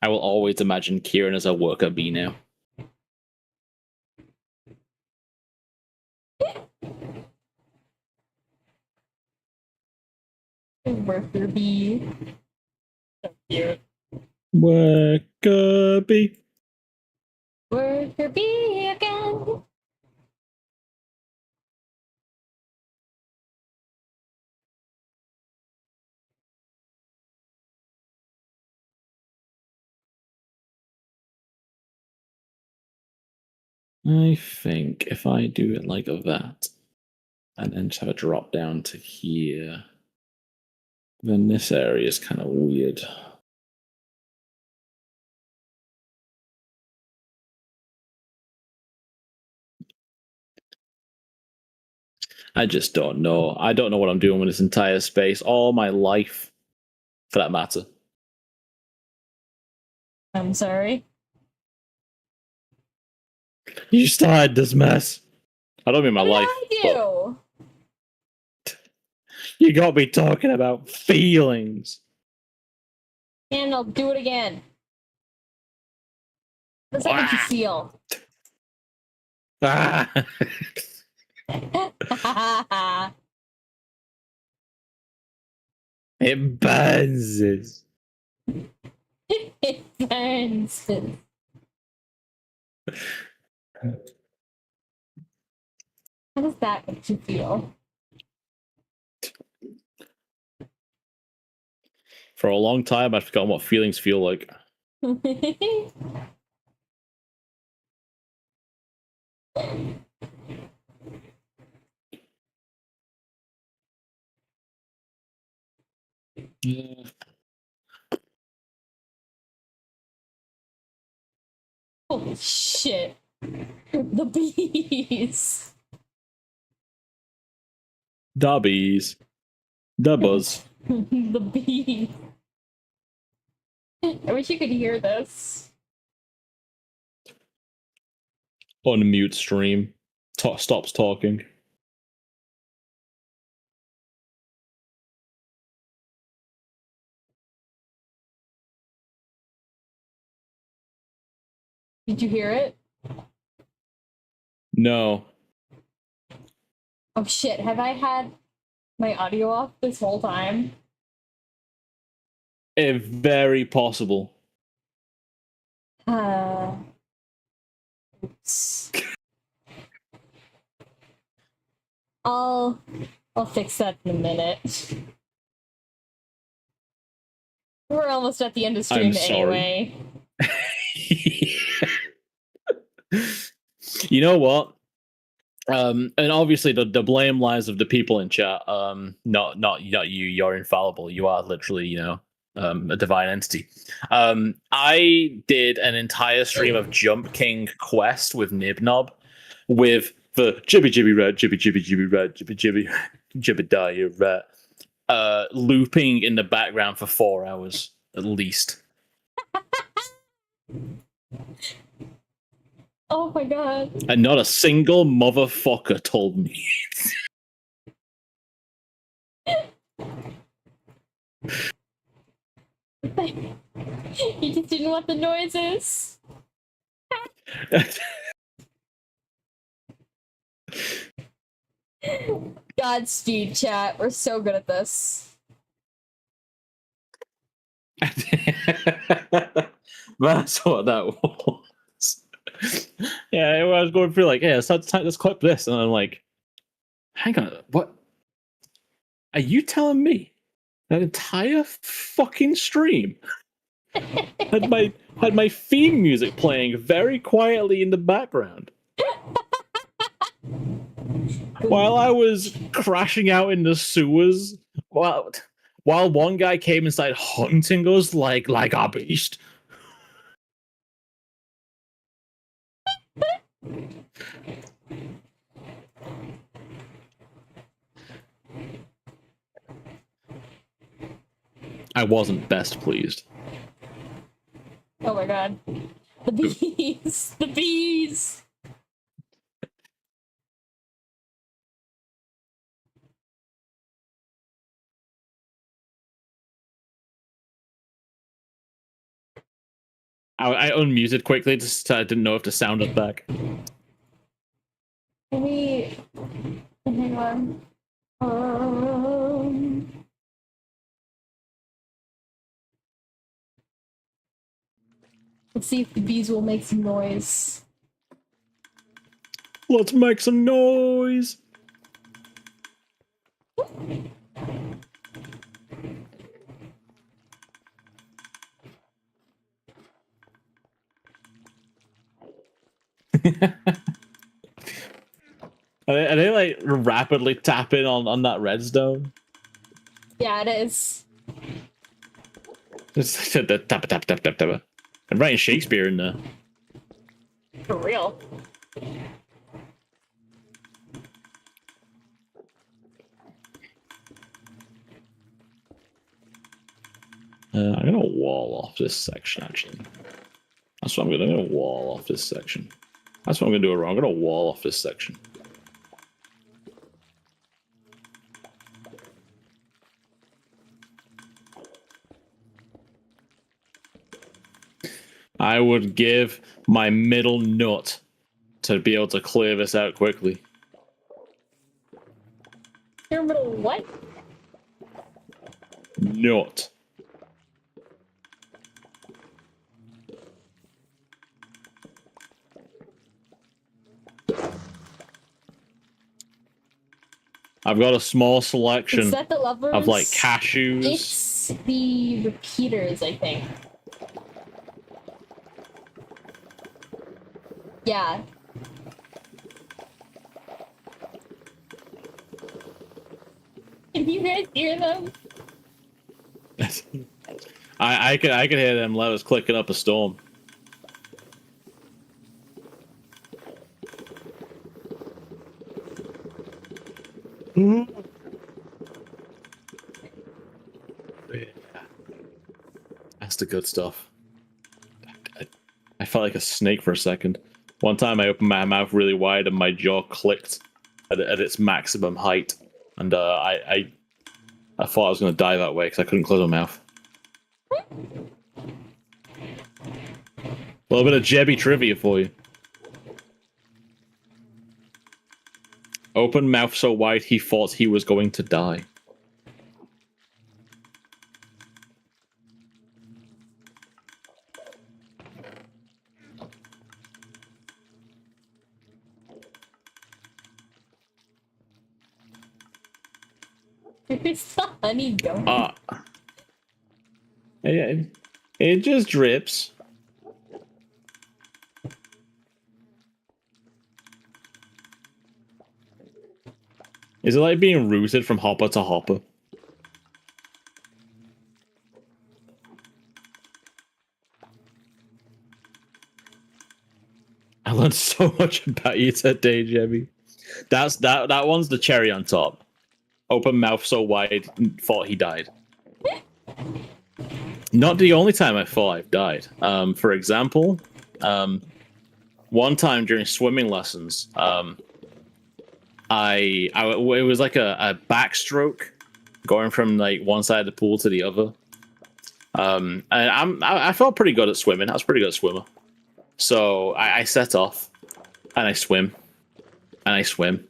I will always imagine Kieran as a worker bee now. Worker bee. So cute. Worker bee. Worker bee again. I think if I do it like that, and then just have it drop down to here, then this area is kind of weird. I just don't know. I don't know what I'm doing with this entire space, all my life, for that matter. I'm sorry. You started this mess. I don't mean my life. I do. You got me talking about feelings. And I'll do it again. What does that make you feel? Ah. It burns. It burns. How does that make you feel? For a long time, I've forgotten what feelings feel like. Holy shit. The bees. Dobbies. Dubbers. The bees. I wish you could hear this. Unmute stream. Stops talking. Did you hear it? No. Oh shit, have I had my audio off this whole time? Very possible. Oops. I'll fix that in a minute. We're almost at the end of stream anyway. You know what? And obviously the blame lies of the people in chat. Not you. You're infallible. You are literally, a divine entity. I did an entire stream of Jump King Quest with Nibnob with the jibby jibby red, jibby jibby jibby red, jibby jibby jibby die red, looping in the background for 4 hours at least. Oh my god. And not a single motherfucker told me. You just didn't want the noises. Godspeed, chat. We're so good at this. That's what that was. Yeah, I was going through like, yeah, let's clip this, and I'm like, hang on, what? Are you telling me that entire fucking stream had my theme music playing very quietly in the background while I was crashing out in the sewers, while one guy came inside hunting us like a beast? I wasn't best pleased. Oh my god. The bees! The bees! I unmuted quickly, just I didn't know if the sound was back. Maybe. Hang on. Let's see if the bees will make some noise. Let's make some noise. Are they like rapidly tapping on that redstone? Yeah, it is. Just tap tap tap tap tap tap. I'm writing Shakespeare in there. For real. I'm gonna wall off this section actually. That's what I'm gonna wall off this section. That's what I'm gonna do. I'm gonna wall off this section. I would give my middle nut to be able to clear this out quickly. Your middle what? Nut. I've got a small selection Is that the lovers? of like cashews. It's the repeaters, I think. Yeah. Can you guys hear them? I could hear them levers clicking up a storm. That's the good stuff. I felt like a snake for a second. One time I opened my mouth really wide and my jaw clicked at its maximum height. And I thought I was going to die that way because I couldn't close my mouth. A little bit of Jebby trivia for you. Open mouth so wide he thought he was going to die. It's the honey going. It just drips. Is it like being rooted from hopper to hopper? I learned so much about you today, Jebby. That one's the cherry on top. Open mouth so wide, thought he died. Not the only time I thought I've died. For example, one time during swimming lessons, it was like a backstroke going from like one side of the pool to the other. And I felt pretty good at swimming. I was a pretty good swimmer. So I set off and I swim and I swim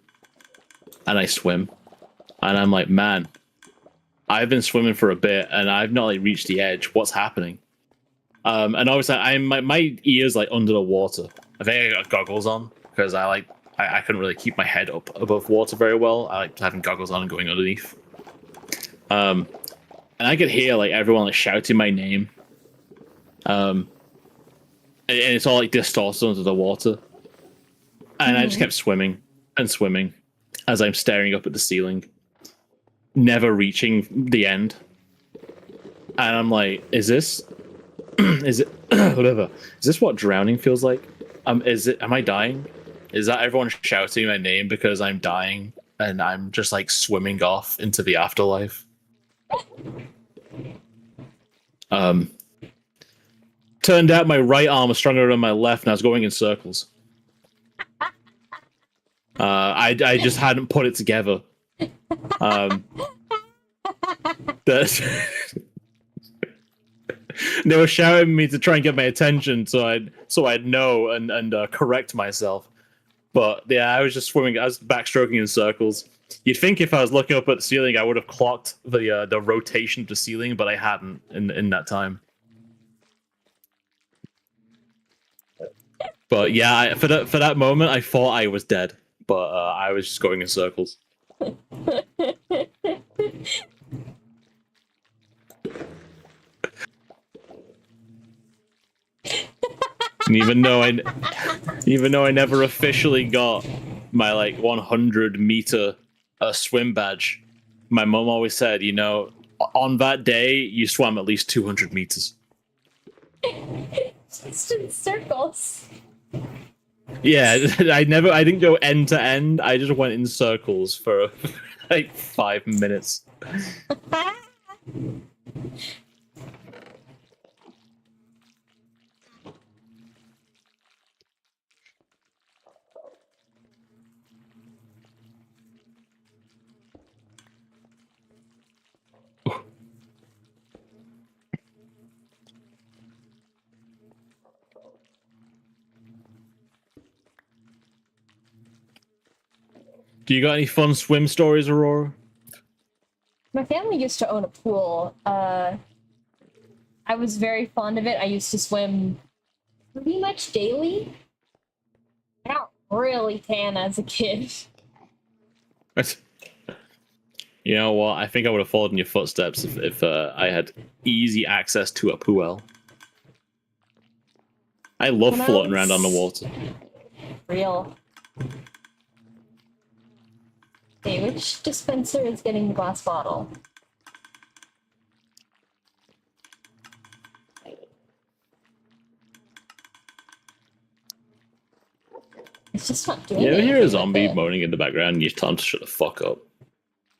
and I swim. And I'm like, man, I've been swimming for a bit and I've not like reached the edge. What's happening? And obviously my ears like under the water. I think I got goggles on because I couldn't really keep my head up above water very well. I like having goggles on and going underneath. And I could hear like everyone like shouting my name. And it's all like distorted under the water. And I just kept swimming and swimming as I'm staring up at the ceiling, never reaching the end. And I'm like, is this whatever? Is this what drowning feels like? Am I dying? Is that everyone shouting my name because I'm dying and I'm just like swimming off into the afterlife? Turned out my right arm was stronger than my left and I was going in circles. I just hadn't put it together. They were shouting at me to try and get my attention, so I'd know and correct myself. But yeah, I was just swimming. I was backstroking in circles. You'd think if I was looking up at the ceiling, I would have clocked the rotation of the ceiling, but I hadn't in that time. But yeah, for that moment, I thought I was dead, but I was just going in circles. And even though I never officially got my like 100-meter swim badge, my mom always said, you know, on that day you swam at least 200 meters. Just in circles. Yeah, I didn't go end to end. I just went in circles for like 5 minutes. Do you got any fun swim stories, Aurora? My family used to own a pool. I was very fond of it. I used to swim pretty much daily. I got really tan as a kid. You know what? I think I would have followed in your footsteps if I had easy access to a pool. I love floating around on the water. Real. Okay, which dispenser is getting the glass bottle? It's just not doing it. You ever hear a zombie moaning in the background and you tell him to shut the fuck up?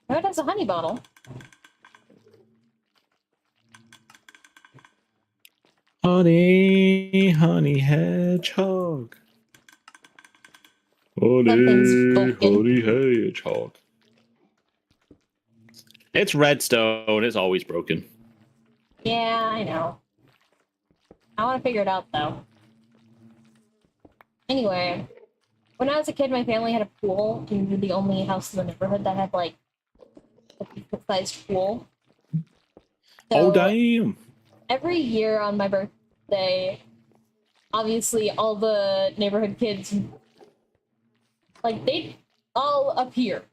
Oh, it has a honey bottle. Honey, honey hedgehog. Honey hedgehog. It's redstone. It's always broken. Yeah, I know. I want to figure it out, though. Anyway, when I was a kid, my family had a pool, and we were the only house in the neighborhood that had, like, a sized pool. So, oh, damn! Every year on my birthday, obviously all the neighborhood kids, like, they'd all appear.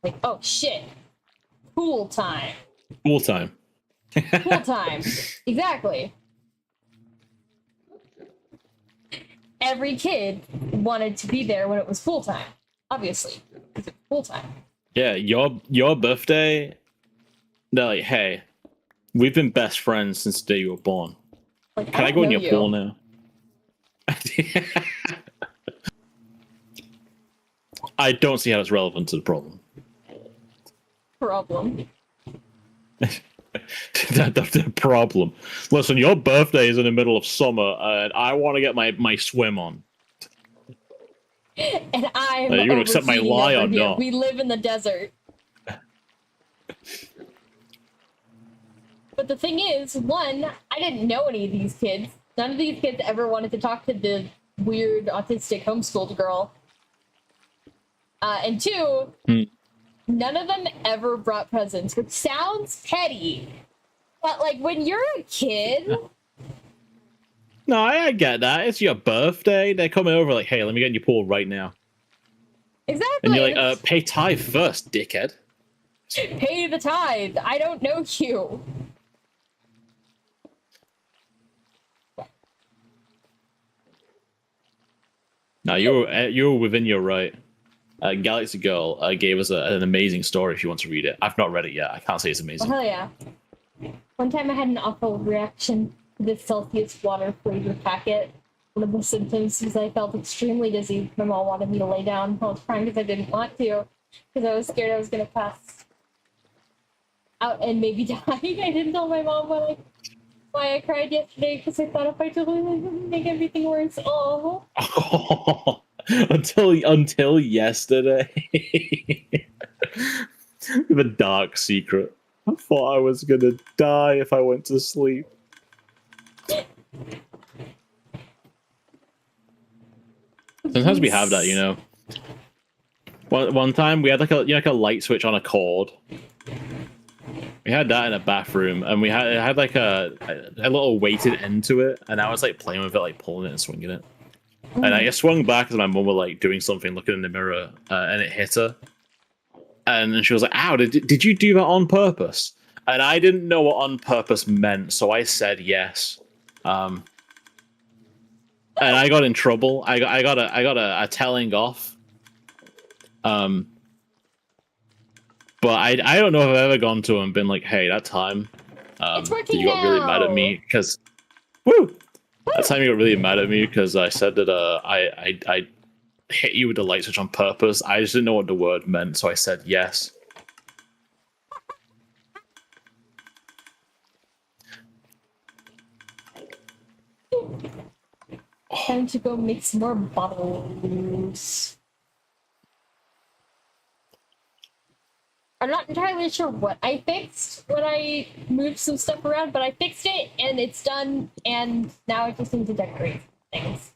Like, oh shit, pool time. Pool time. Pool time. Exactly. Every kid wanted to be there when it was pool time. Obviously, because it's pool time. Yeah, your birthday, they're like, hey, we've been best friends since the day you were born. Like, Can I go in your pool now? I don't see how it's relevant to the problem. The problem. Listen, your birthday is in the middle of summer, and I want to get my swim on. And I'm you're gonna accept my lie or not? We live in the desert. But the thing is, one, I didn't know any of these kids. None of these kids ever wanted to talk to the weird autistic homeschooled girl. And two, none of them ever brought presents, which sounds petty. But, like, when you're a kid... No, I get that. It's your birthday. They're coming over like, hey, let me get in your pool right now. Exactly. And you're like, pay tithe first, dickhead. Pay the tithe. I don't know you. No, you're within your right. Galaxy Girl gave us an amazing story if you want to read it. I've not read it yet. I can't say it's amazing. Oh, hell yeah. One time I had an awful reaction to this Celsius water flavor packet. One of the symptoms was I felt extremely dizzy. My mom wanted me to lay down. I was crying because I didn't want to, because I was scared I was going to pass out and maybe die. I didn't tell my mom why I cried yesterday, because I thought if I told her, it would make everything worse. Oh. Until yesterday. The dark secret. I thought I was gonna die if I went to sleep. Sometimes we have that, you know. One time we had like a light switch on a cord. We had that in a bathroom, and it had like a little weighted end to it, and I was like playing with it, like pulling it and swinging it. And I just swung back as my mum was like doing something, looking in the mirror, and it hit her. And then she was like, "Ow! Did you do that on purpose?" And I didn't know what on purpose meant, so I said yes. And I got in trouble. I got a telling off. But I don't know if I've ever gone to him and been like, "Hey, that time, It's working you got really mad at me because, woo, that time you got really mad at me because I said that I hit you with the light switch on purpose. I just didn't know what the word meant, so I said yes." Time to go make some more bottles. I'm not entirely sure what I fixed when I moved some stuff around, but I fixed it and it's done, and now I just need to decorate things.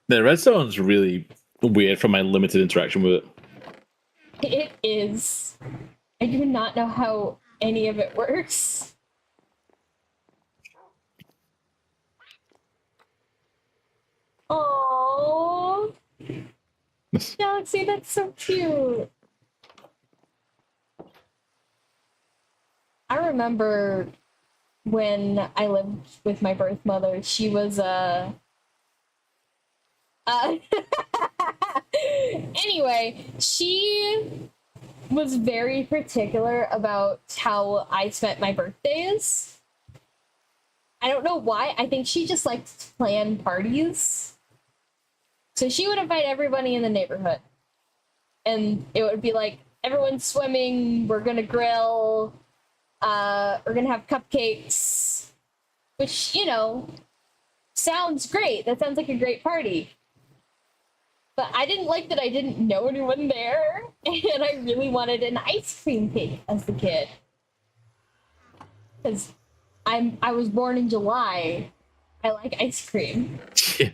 The redstone's really weird from my limited interaction with it. It is. I do not know how any of it works. Aww. Galaxy, that's so cute. I remember when I lived with my birth mother, she was anyway, she was very particular about how I spent my birthdays. I don't know why. I think she just liked to plan parties. So she would invite everybody in the neighborhood. And it would be like, everyone's swimming, we're gonna grill, we're gonna have cupcakes. Which, you know, sounds great. That sounds like a great party. But I didn't like that I didn't know anyone there. And I really wanted an ice cream cake as a kid. Because I was born in July. I like ice cream. Yeah.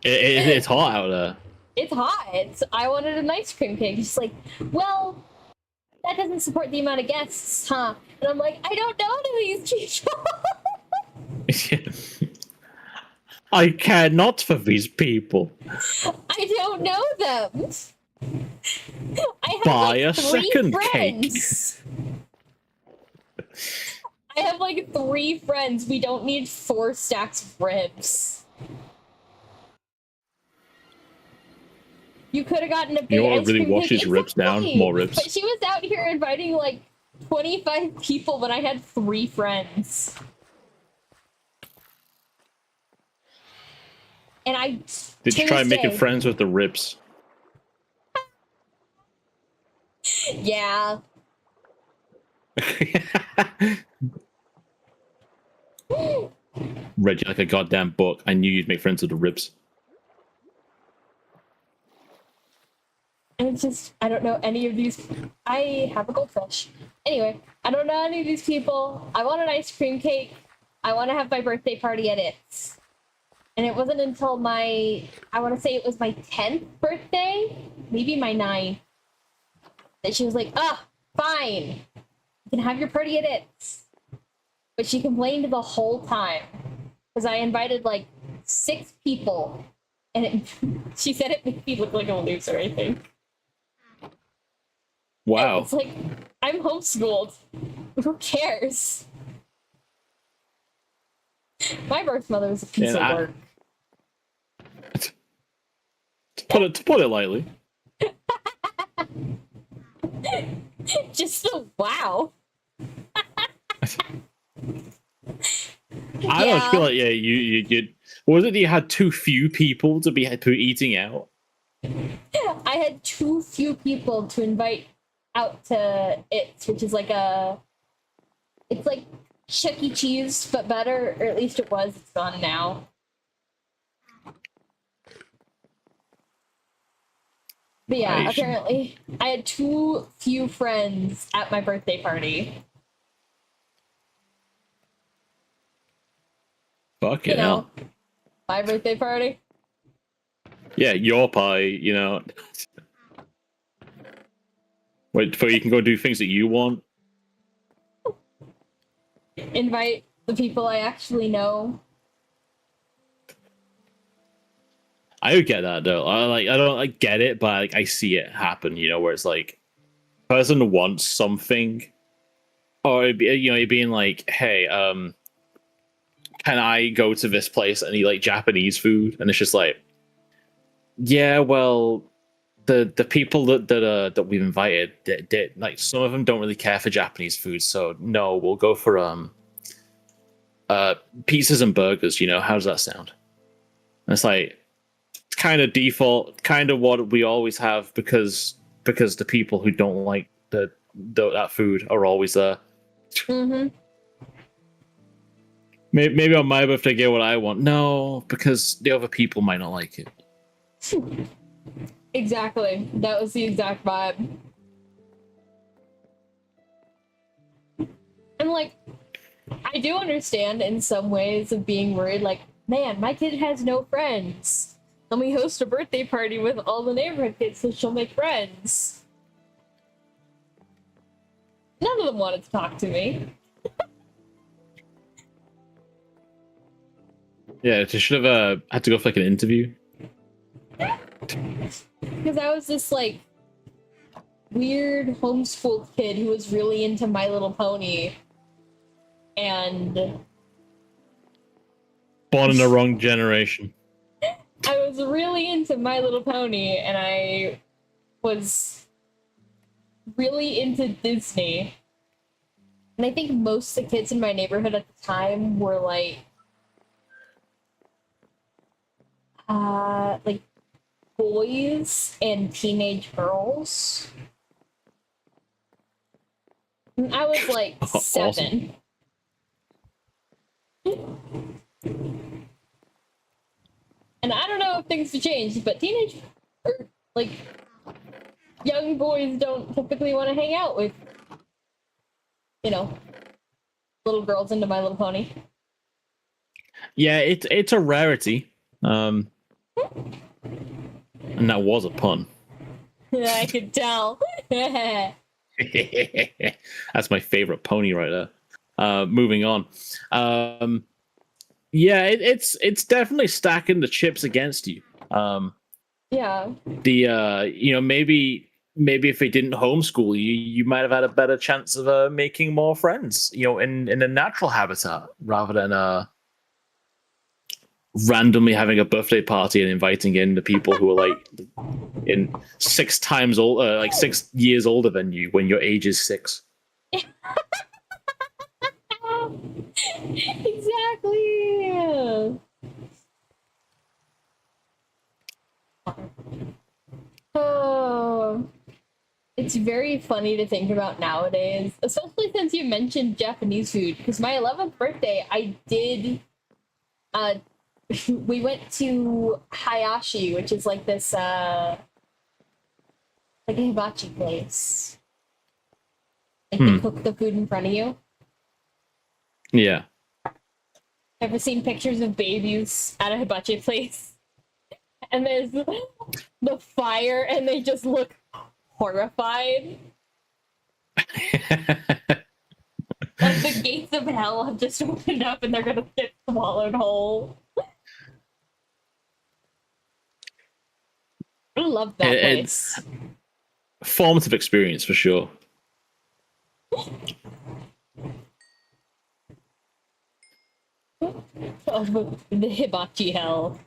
It's hot out there. It's hot. I wanted an ice cream cake. She's like, well, that doesn't support the amount of guests, huh? And I'm like, I don't know any of these people. I care not for these people. I don't know them. I have Buy like a 3 second friends. I have like 3 friends. We don't need 4 stacks of ribs. You could have gotten a big You know what ice really cream washes cake. ribs down? Exactly. More ribs. But she was out here inviting like 25 people when I had 3 friends. And I Did you try making friends with the ribs? Yeah. Read you like a goddamn book. I knew you'd make friends with the ribs. And it's just, I don't know any of these. I have a goldfish. Anyway, I don't know any of these people. I want an ice cream cake. I want to have my birthday party at It's. And it wasn't until I want to say it was my 10th birthday, maybe my 9th, that she was like, fine. You can have your party at It's. But she complained the whole time. Because I invited like 6 people. And she said it made me look like a loser, I think. Wow. And it's like, I'm homeschooled. Who cares? My birth mother was a piece of work. To put it lightly. Just the wow. I don't feel like you was it that you had too few people to be eating out? I had too few people to invite out to It's, which is like it's like Chuck E. Cheese, but better, or at least it was. It's gone now. But yeah, apparently I had too few friends at my birthday party. Fucking You know, hell. my birthday party. Yeah, your pie, you know. Wait, for you can go do things that you want. Invite the people I actually know. I would get that though. I don't like get it, but like I see it happen, you know, where it's like person wants something, or it'd be, you know, it being like, hey, can I go to this place and eat like Japanese food? And it's just like, yeah, well, the people that we've invited, like some of them don't really care for Japanese food, so no, we'll go for pizzas and burgers. You know, how does that sound? And it's like it's kind of default, kind of what we always have because the people who don't like that food are always there. Mm-hmm. Maybe on my birthday, get what I want. No, because the other people might not like it. Exactly. That was the exact vibe. And like, I do understand in some ways of being worried, like, man, my kid has no friends. Let me host a birthday party with all the neighborhood kids so she'll make friends. None of them wanted to talk to me. Yeah, they should have had to go for like an interview. Because I was this, like, weird homeschooled kid who was really into My Little Pony. And Born in the wrong generation. I was really into My Little Pony, and I was really into Disney. And I think most of the kids in my neighborhood at the time were like boys and teenage girls. And I was like Awesome. 7. And I don't know if things have changed, but teenage or like young boys don't typically want to hang out with, you know, little girls into My Little Pony. Yeah, it's a rarity. And that was a pun. I could tell. That's my favorite pony right there. Moving on. Yeah, it's definitely stacking the chips against you. Yeah. You know, maybe if they didn't homeschool you, you might have had a better chance of making more friends, you know, in a natural habitat rather than randomly having a birthday party and inviting in the people who are like in 6 times old, like 6 years older than you when your age is 6. Exactly. Oh, it's very funny to think about nowadays, especially since you mentioned Japanese food. Because my 11th birthday, I did. Uh, we went to Hayashi, which is like this, like a hibachi place. Like they cook the food in front of you. Yeah. Ever seen pictures of babies at a hibachi place? And there's the fire, and they just look horrified. Like the gates of hell have just opened up, and they're gonna get swallowed whole. I love that place. Formative experience for sure. Oh, the hibachi hell.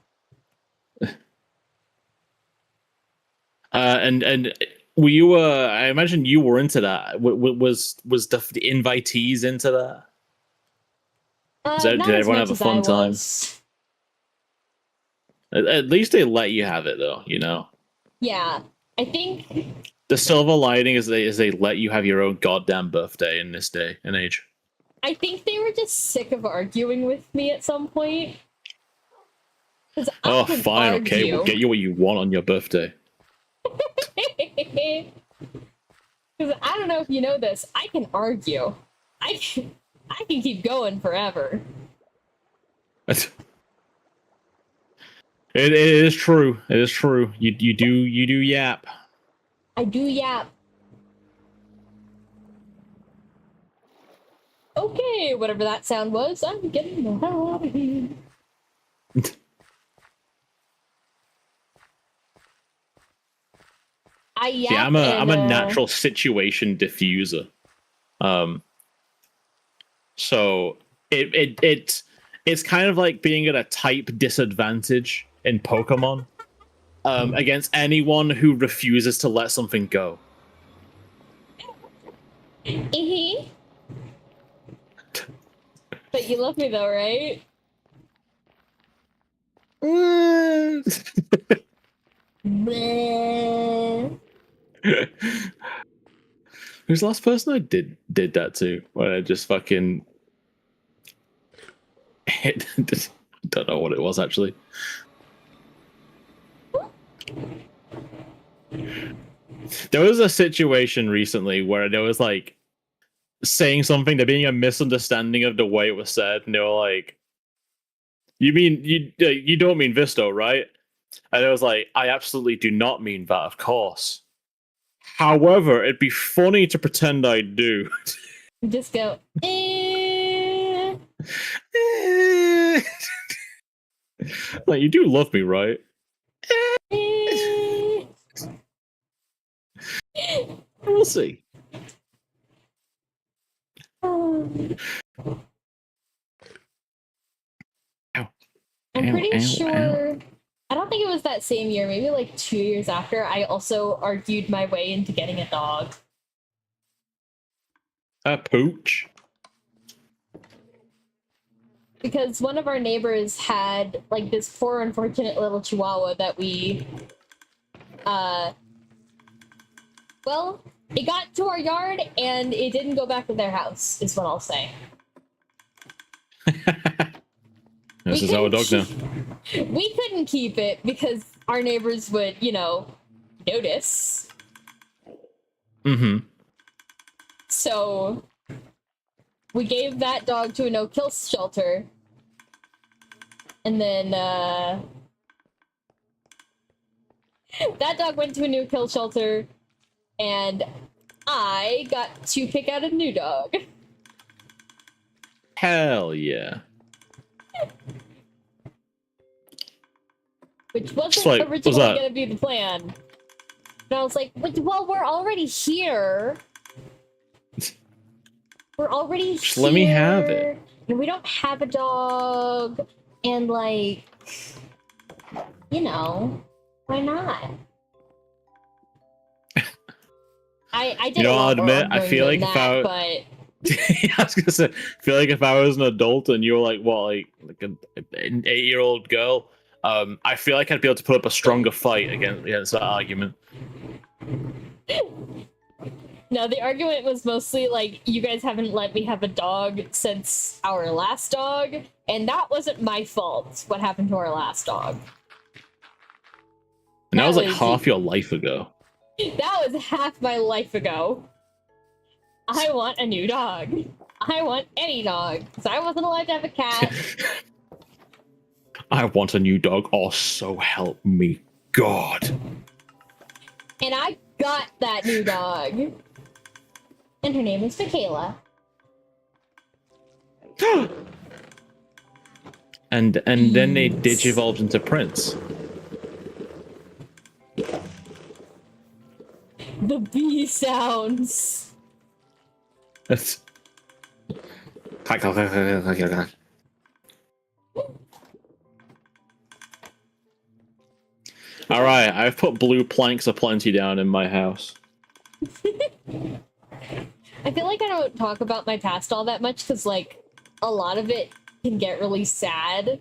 And were you? I imagine you were into that. Was the invitees into that? Did Not as everyone much have a as fun I time? was. At least they let you have it, though. You know. Yeah, I think The silver lining is they let you have your own goddamn birthday in this day and age. I think they were just sick of arguing with me at some point. Oh, fine, okay, we'll get you what you want on your birthday. Because I don't know if you know this, I can argue. I can keep going forever. It is true. It is true. You do yap. I do yap. Okay, whatever that sound was, I'm getting the hell out of here. I yap. See, I'm a natural situation diffuser. So it's kind of like being at a type disadvantage in Pokemon against anyone who refuses to let something go. But you love me though, right? Who's the last person I did that to? When I just fucking hit. Don't know what it was actually. There was a situation recently where there was like saying something, there being a misunderstanding of the way it was said, and they were like, "You mean you don't mean Visto, right?" And I was like, "I absolutely do not mean that, of course. However, it'd be funny to pretend I do." Just go. Like, you do love me, right? We'll see. I'm pretty sure. I don't think it was that same year. Maybe like 2 years after. I also argued my way into getting a dog. A pooch. Because one of our neighbors had like this poor unfortunate little chihuahua that we well, it got to our yard and it didn't go back to their house, is what I'll say. This is our dog now. We couldn't keep it because our neighbors would, you know, notice. Mm-hmm. So we gave that dog to a no-kill shelter. And then that dog went to a no-kill shelter and I got to pick out a new dog. Hell yeah. Which wasn't like, originally going to be the plan. And I was like, well, we're already here. We're already Just here. let me have it. And we don't have a dog. And like, you know, why not? I did You know, a lot I'll more admit, I arguing feel than like if that, I- but I was gonna say, I feel like if I was an adult and you were like, what, like an 8-year-old girl, I feel like I'd be able to put up a stronger fight against that argument. no, the argument was mostly like, you guys haven't let me have a dog since our last dog, and that wasn't my fault, what happened to our last dog. And that was like half your life ago. That was half my life ago. I want a new dog. I want any dog, because I wasn't allowed to have a cat. I want a new dog, oh so help me God. And I got that new dog. And her name is Michaela. and then they digivolved into Prince. The bee sounds. That's... All right, I've put blue planks aplenty down in my house. I feel like I don't talk about my past all that much because, like, a lot of it can get really sad.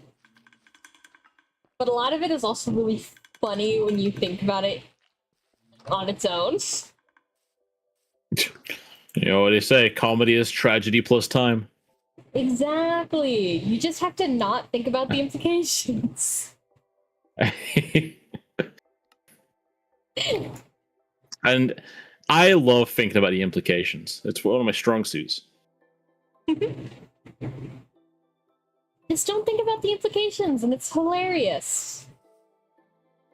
But a lot of it is also really funny when you think about it on its own. You know what they say, comedy is tragedy plus time. Exactly. You just have to not think about the implications. And I love thinking about the implications. It's one of my strong suits. Just don't think about the implications, and it's hilarious.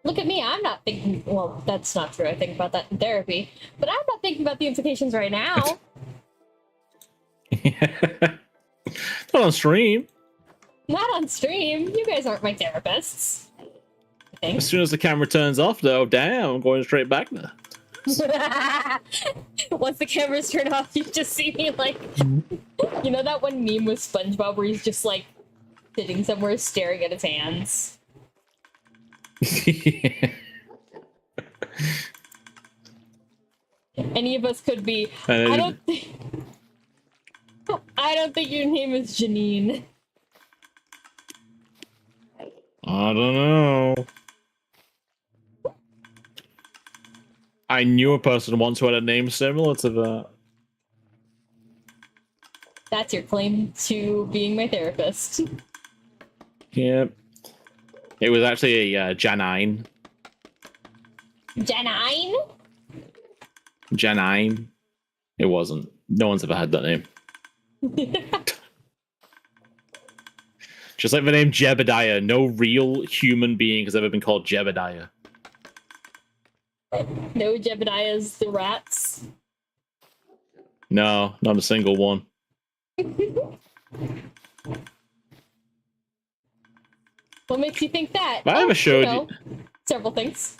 Look at me, I'm not thinking. Well, that's not true. I think about that in therapy, but I'm not thinking about the implications right now. Not on stream. Not on stream. You guys aren't my therapists. I think. As soon as the camera turns off, though, damn, I'm going straight back there. Once the cameras turn off, you just see me like, you know that one meme with SpongeBob where he's just like sitting somewhere staring at his hands. Any of us could be. I don't think your name is Janine. I don't know. I knew a person once who had a name similar to that. That's your claim to being my therapist. Yep. It was actually a Janine. Janine? Janine. It wasn't. No one's ever had that name. Just like the name Jebediah, no real human being has ever been called Jebediah. No Jebediah's the rats. No, not a single one. What makes you think that? I ever showed you several things.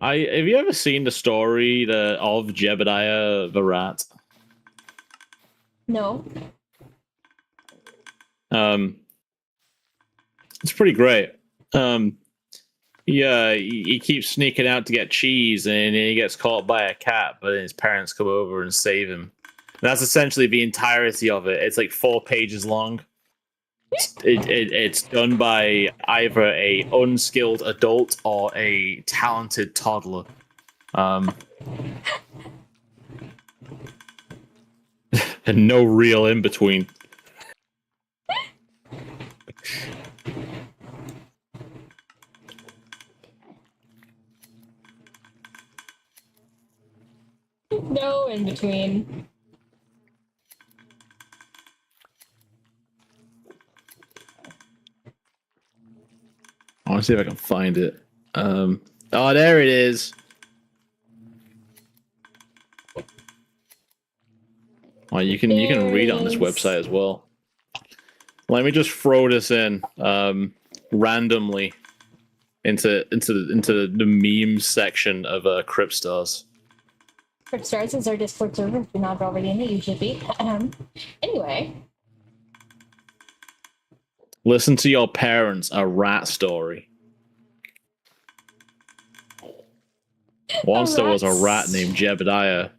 Have you ever seen the story of Jebediah the rat? No. It's pretty great. Yeah, he keeps sneaking out to get cheese, and he gets caught by a cat, but then his parents come over and save him. And that's essentially the entirety of it. It's like 4 pages long. It's done by either a unskilled adult or a talented toddler. And no real in between. No in between. I want to see if I can find it. Oh, there it is. Oh, you can read it on this website as well. Let me just throw this in randomly into the memes section of Crypt Stars. Crypt Stars is our Discord server. If you're not already in it, you should be. Anyway. Listen to your parents, a rat story. Once there was a rat named Jebediah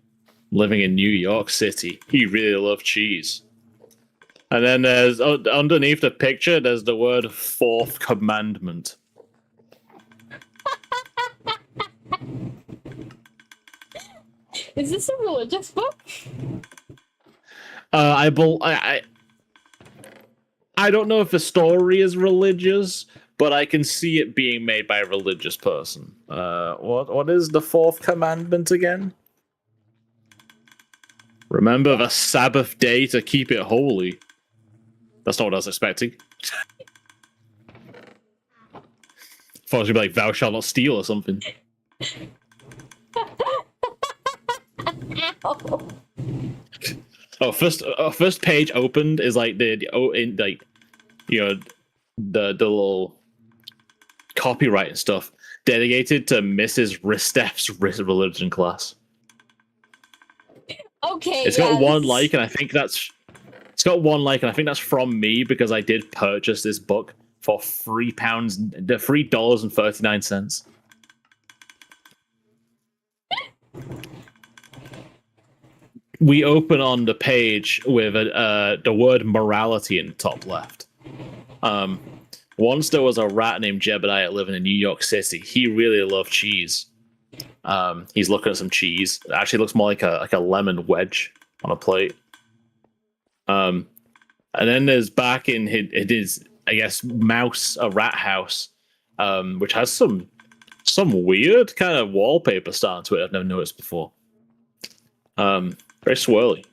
living in New York City. He really loved cheese. And then there's underneath the picture, there's the word fourth commandment. Is this a religious book? I don't know if the story is religious, but I can see it being made by a religious person. What is the fourth commandment again? Remember the Sabbath day to keep it holy. That's not what I was expecting. I thought it was gonna be like, thou shalt not steal or something. Ow. Oh, first page opened is like the little copyright and stuff dedicated to Mrs. Risteff's religion class. Okay. It's got one like, and I think that's from me because I did purchase this book for $3.39. We open on the page with the word morality in the top left. Once there was a rat named Jebediah living in New York City. He really loved cheese. He's looking at some cheese. It actually looks more like a lemon wedge on a plate. And then there's back in his I guess a rat house, which has some weird kind of wallpaper style to it I've never noticed before. Very swirly.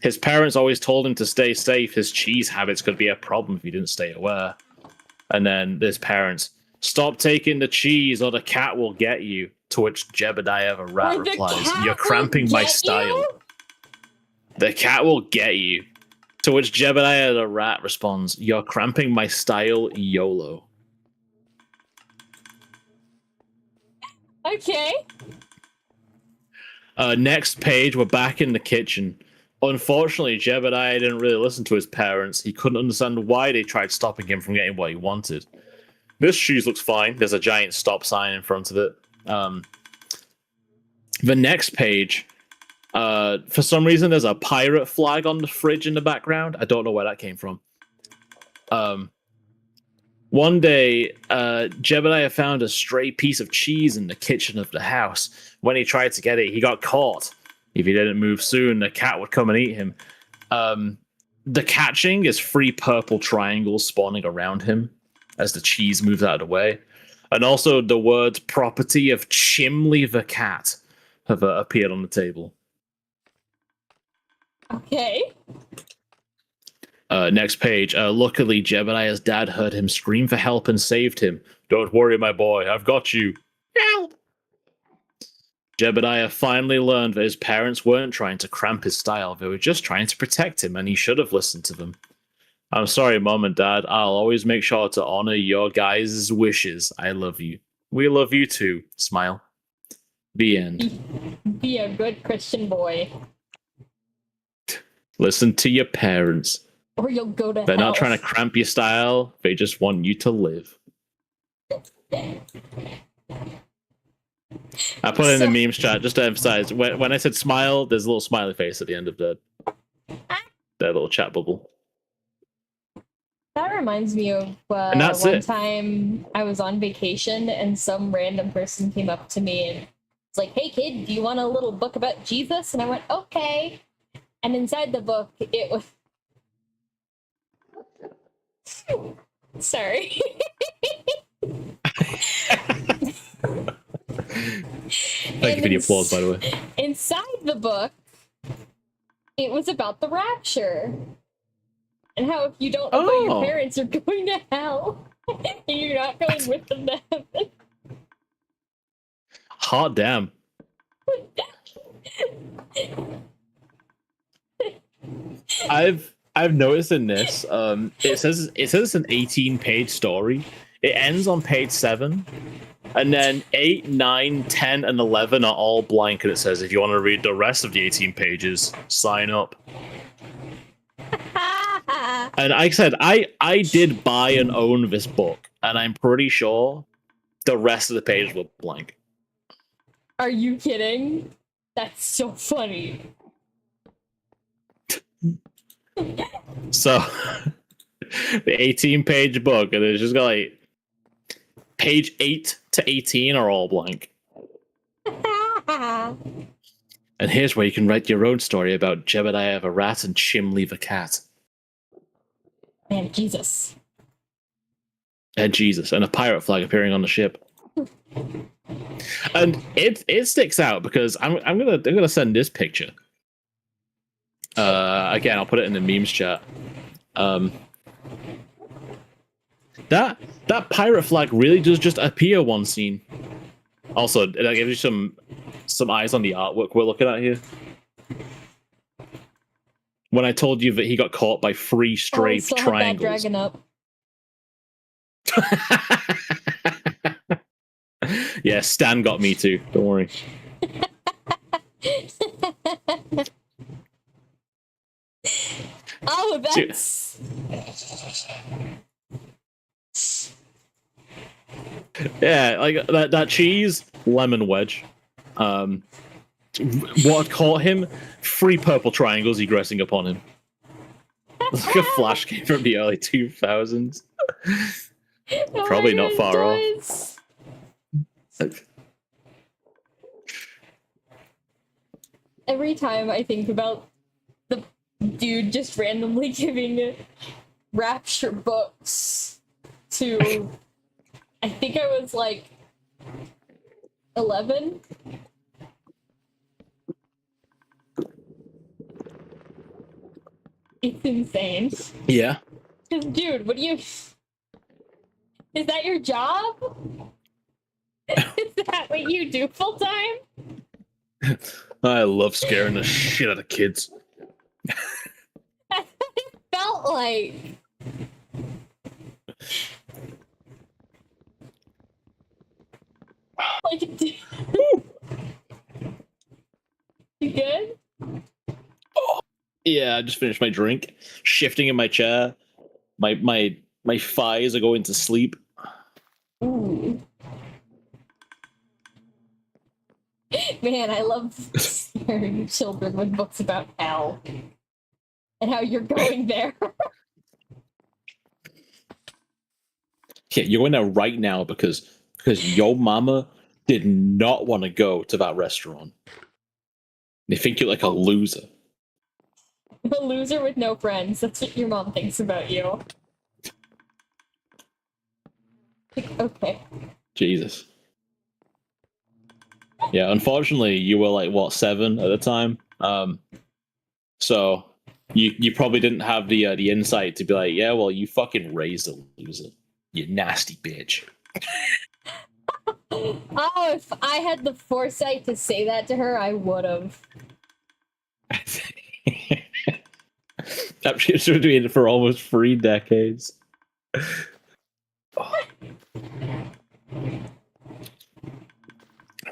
His parents always told him to stay safe. His cheese habits could be a problem if he didn't stay aware. And then his parents, stop taking the cheese or the cat will get you. To which Jebediah the rat Or the replies, cat you're cramping will my get style. you? The cat will get you. To which Jebediah the rat responds, you're cramping my style, YOLO. Okay. Next page, we're back in the kitchen. Unfortunately, Jebediah didn't really listen to his parents. He couldn't understand why they tried stopping him from getting what he wanted. This cheese looks fine. There's a giant stop sign in front of it. The next page, for some reason, there's a pirate flag on the fridge in the background. I don't know where that came from. One day, Jebediah found a stray piece of cheese in the kitchen of the house. When he tried to get it, he got caught. If he didn't move soon, the cat would come and eat him. The catching is 3 purple triangles spawning around him as the cheese moves out of the way. And also the words property of Chimley the cat have appeared on the table. Okay. Next page. Luckily, Jebediah's dad heard him scream for help and saved him. Don't worry, my boy. I've got you. Help! Jebediah finally learned that his parents weren't trying to cramp his style. They were just trying to protect him, and he should have listened to them. I'm sorry, Mom and Dad. I'll always make sure to honor your guys' wishes. I love you. We love you too. Smile. The end. Be a good Christian boy. Listen to your parents. Or you'll go to They're hell. not trying to cramp your style. They just want you to live. I put it in the memes chat just to emphasize. When I said smile, there's a little smiley face at the end of that little chat bubble. That reminds me of And that's one it. time I was on vacation and some random person came up to me and was like, hey kid, do you want a little book about Jesus? And I went, okay. And inside the book, it was... Sorry. Thank you for the applause, by the way. Inside the book, it was about the rapture. And how if you don't obey your parents, you're going to hell. And you're not going with them to heaven. Hot damn. I've noticed in this, it says it's an 18-page story. It ends on page 7. And then 8, 9, 10, and 11 are all blank, and it says if you want to read the rest of the 18 pages, sign up. And like I said, I did buy and own this book, and I'm pretty sure the rest of the pages were blank. Are you kidding? That's so funny. So, the 18-page book, and it's just got like page 8 to 18 are all blank. And here's where you can write your own story about Jebediah the rat and Chimley the cat. And Jesus. And Jesus, and a pirate flag appearing on the ship. And it sticks out because I'm gonna send this picture. Again, I'll put it in the memes chat. That pirate flag really does just appear one scene. Also, it'll give you some eyes on the artwork we're looking at here. When I told you that he got caught by 3 straight triangles. Dragon up. Yeah, Stan got me too. Don't worry. Oh, that's... Yeah, like that cheese lemon wedge. What caught him? 3 purple triangles egressing upon him. It's like a flash game from the early 2000s. Probably not far off. Every time I think about the dude just randomly giving rapture books to, I think I was like 11. It's insane. Yeah. Dude, what do you... Is that your job? Is that what you do full time? I love scaring the shit out of kids. It felt like. Like, you good? Yeah, I just finished my drink, shifting in my chair. My thighs are going to sleep. Ooh. Man, I love scaring children with books about hell and how you're going there. Yeah, you're going there right now because your mama did not want to go to that restaurant. They think you're like a loser. A loser with no friends. That's what your mom thinks about you. Okay. Jesus. Yeah, unfortunately, you were like what 7 at the time. So you probably didn't have the insight to be like, yeah, well, you fucking raised a loser, you nasty bitch. Oh, if I had the foresight to say that to her, I would have. She's been doing it for almost 3 decades.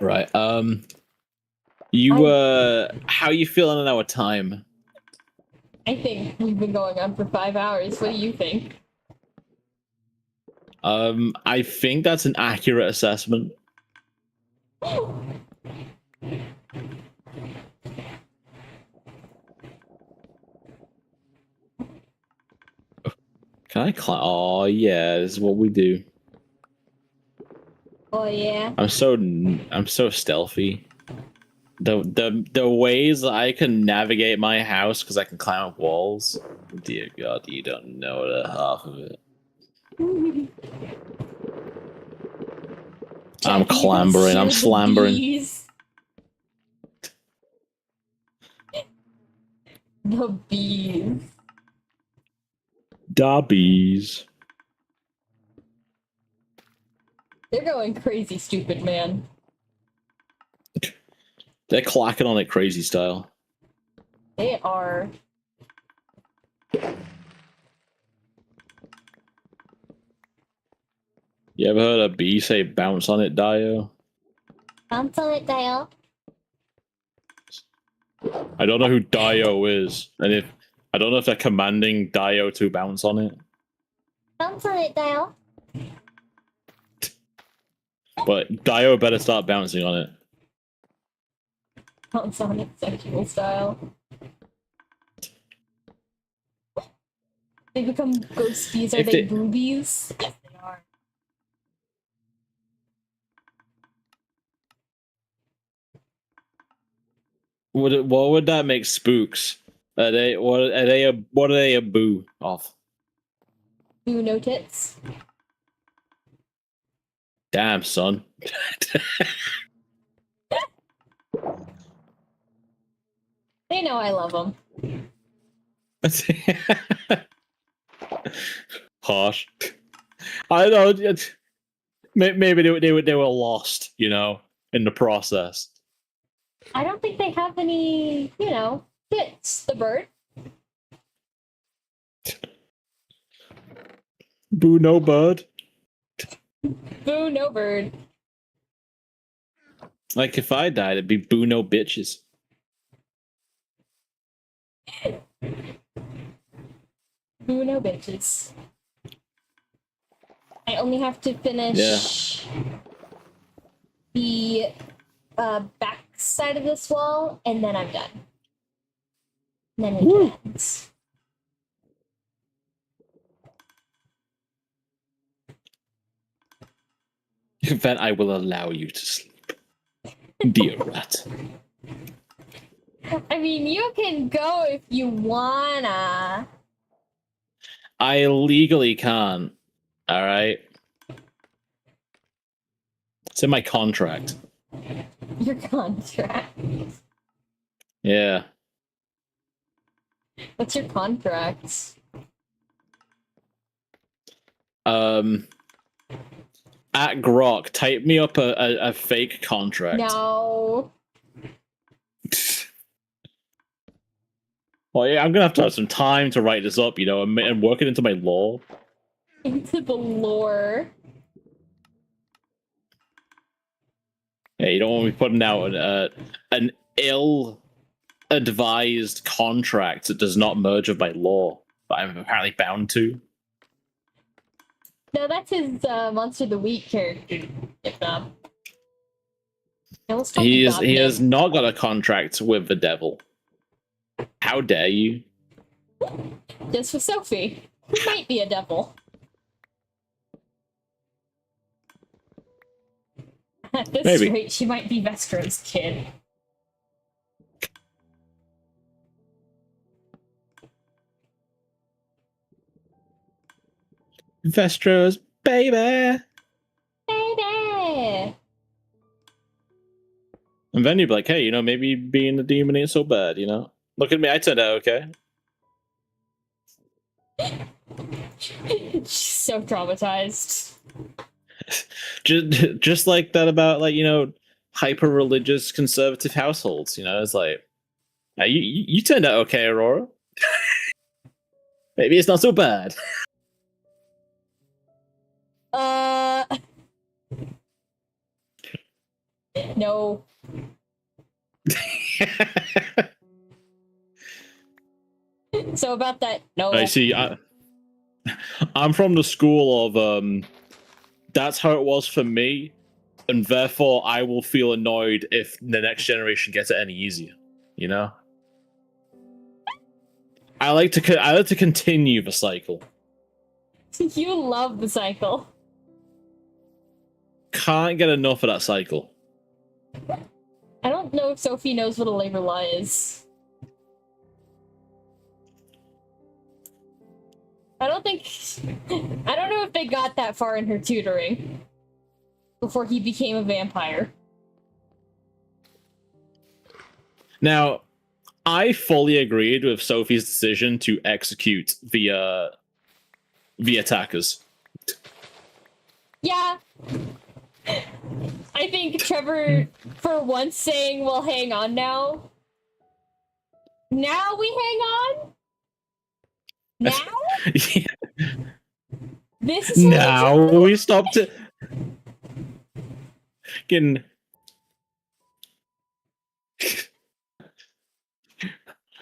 Right. You how you feeling in our time? I think we've been going on for 5 hours. What do you think? I think that's an accurate assessment. Can I climb? Oh yeah, this is what we do. Oh yeah. I'm so stealthy. The ways I can navigate my house because I can climb up walls. Dear God, you don't know the half of it. I'm clambering. I'm slambering. The bees. Da bees. They're going crazy, stupid man. They're clacking on it crazy style. They are. You ever heard a bee say bounce on it, Dio? Bounce on it, Dio. I don't know who Dio is, and I don't know if they're commanding Dio to bounce on it. Bounce on it, Dio. But Dio better start bouncing on it. Bounce on it, sexual style. They become ghost bees. Are they boobies? Yes, they are. What would that make spooks? Are they a boo of? Boo no tits. Damn, son. They know I love them. Harsh. I don't know. Maybe they were lost, you know, in the process. I don't think they have any, tits. The bird. Boo no bird. Boo no bird. Like if I died, it'd be boo no bitches. Boo no bitches. I only have to finish the back side of this wall, and then I'm done. And then it ends. Then I will allow you to sleep, dear rat. I mean, you can go if you wanna. I legally can't. All right. It's in my contract. Your contract. Yeah. What's your contract? At Grok, type me up a fake contract. No. Well, yeah, I'm gonna have to have some time to write this up, you know, and work it into my law. Into the lore. Yeah, you don't want me putting out an ill-advised contract that does not merge with my law, but I'm apparently bound to. No, that's his Monster of the Week character. If not. He has not got a contract with the devil. How dare you? Just for Sophie, who might be a devil. At this Maybe. rate, she might be Vestro's kid. Vestros, baby! Baby! And then you'd be like, hey, you know, maybe being a demon ain't so bad, you know? Look at me, I turned out okay. She's so traumatized. just like that about, like, you know, hyper-religious conservative households, you know? It's like, you turned out okay, Aurora. Maybe it's not so bad. No. So about that, no. I see. I'm from the school of that's how it was for me, and therefore I will feel annoyed if the next generation gets it any easier. You know, I like to continue the cycle. You love the cycle. Can't get enough of that cycle. I don't know if Sophie knows what a labor law is. I don't know if they got that far in her tutoring before he became a vampire. Now, I fully agreed with Sophie's decision to execute the attackers. Yeah. I think Trevor, for once, saying, well, hang on now. Now we hang on? Now? Yeah. This is Now we stopped it. Getting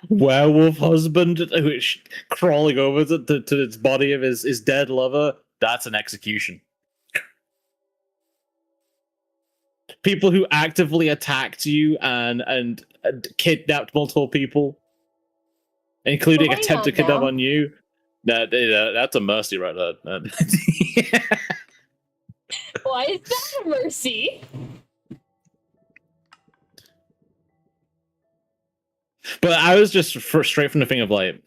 werewolf husband which crawling over to its body of his dead lover. That's an execution. People who actively attacked you and kidnapped multiple people, including Well, attempt to kidnap on you. That's a mercy right there. Why is that a mercy? But I was just straight from the thing of like,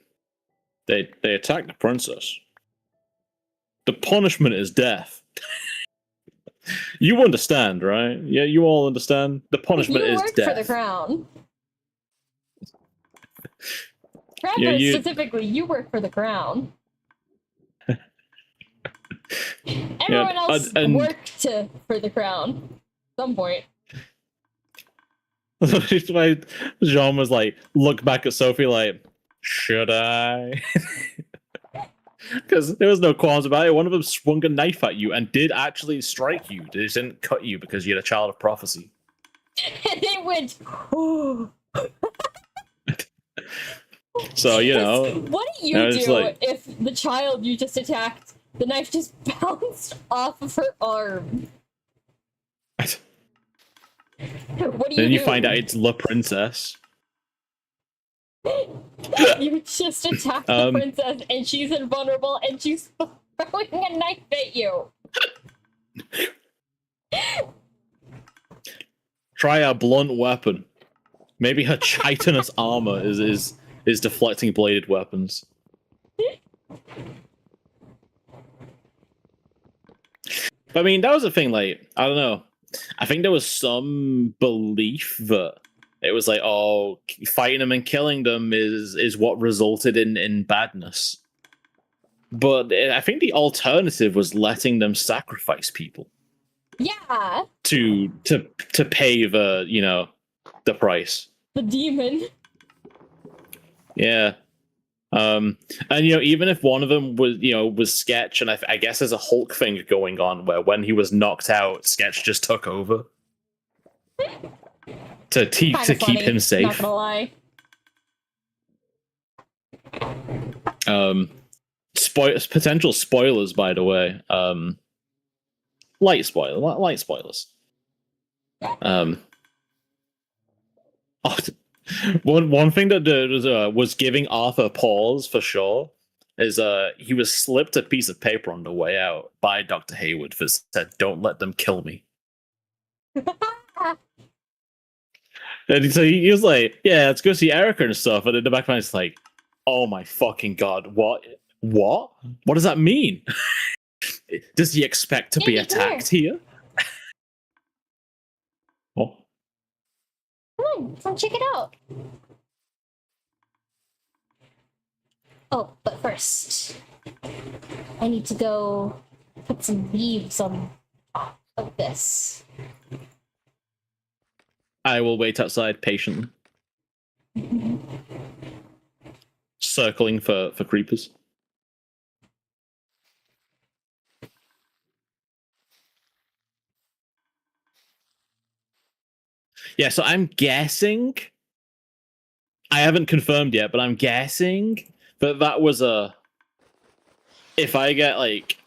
they attacked the princess. The punishment is death. You understand, right? Yeah, you all understand. The punishment is death. You work for the crown. Trevor, specifically, you work for the crown. Everyone else worked for the crown at some point. Why Jean was like, look back at Sophie like, should I? Because there was no qualms about it. One of them swung a knife at you and did actually strike you. They didn't cut you because you're a child of prophecy. And they went, oh. So, you know. What do you do if the child you just attacked, the knife just bounced off of her arm? What do you Then you do? find out it's La Princess. You just attacked the princess and she's invulnerable and she's throwing a knife at you. Try a blunt weapon. Maybe her chitinous armor is deflecting bladed weapons. But I mean, that was the thing, like, I don't know. I think there was some belief that It was like, oh, fighting them and killing them is what resulted in badness. But I think the alternative was letting them sacrifice people. Yeah. To pay the price. The demon. Yeah. And even if one of them was Sketch, and I guess there's a Hulk thing going on where when he was knocked out, Sketch just took over to keep him safe. Not gonna lie. Potential spoilers, by the way. Light spoilers. One thing that was giving Arthur pause for sure is he was slipped a piece of paper on the way out by Dr. Hayward for said, "Don't let them kill me." And so he was like, "Yeah, let's go see Erica and stuff." And in the back of my mind, it's like, "Oh my fucking god, what does that mean?" Does he expect to be attacked here? Oh. Come check it out. Oh, but first, I need to go put some leaves on top of this. I will wait outside patiently. Circling for creepers. Yeah, so I'm guessing. I haven't confirmed yet, but I'm guessing that was a. If I get like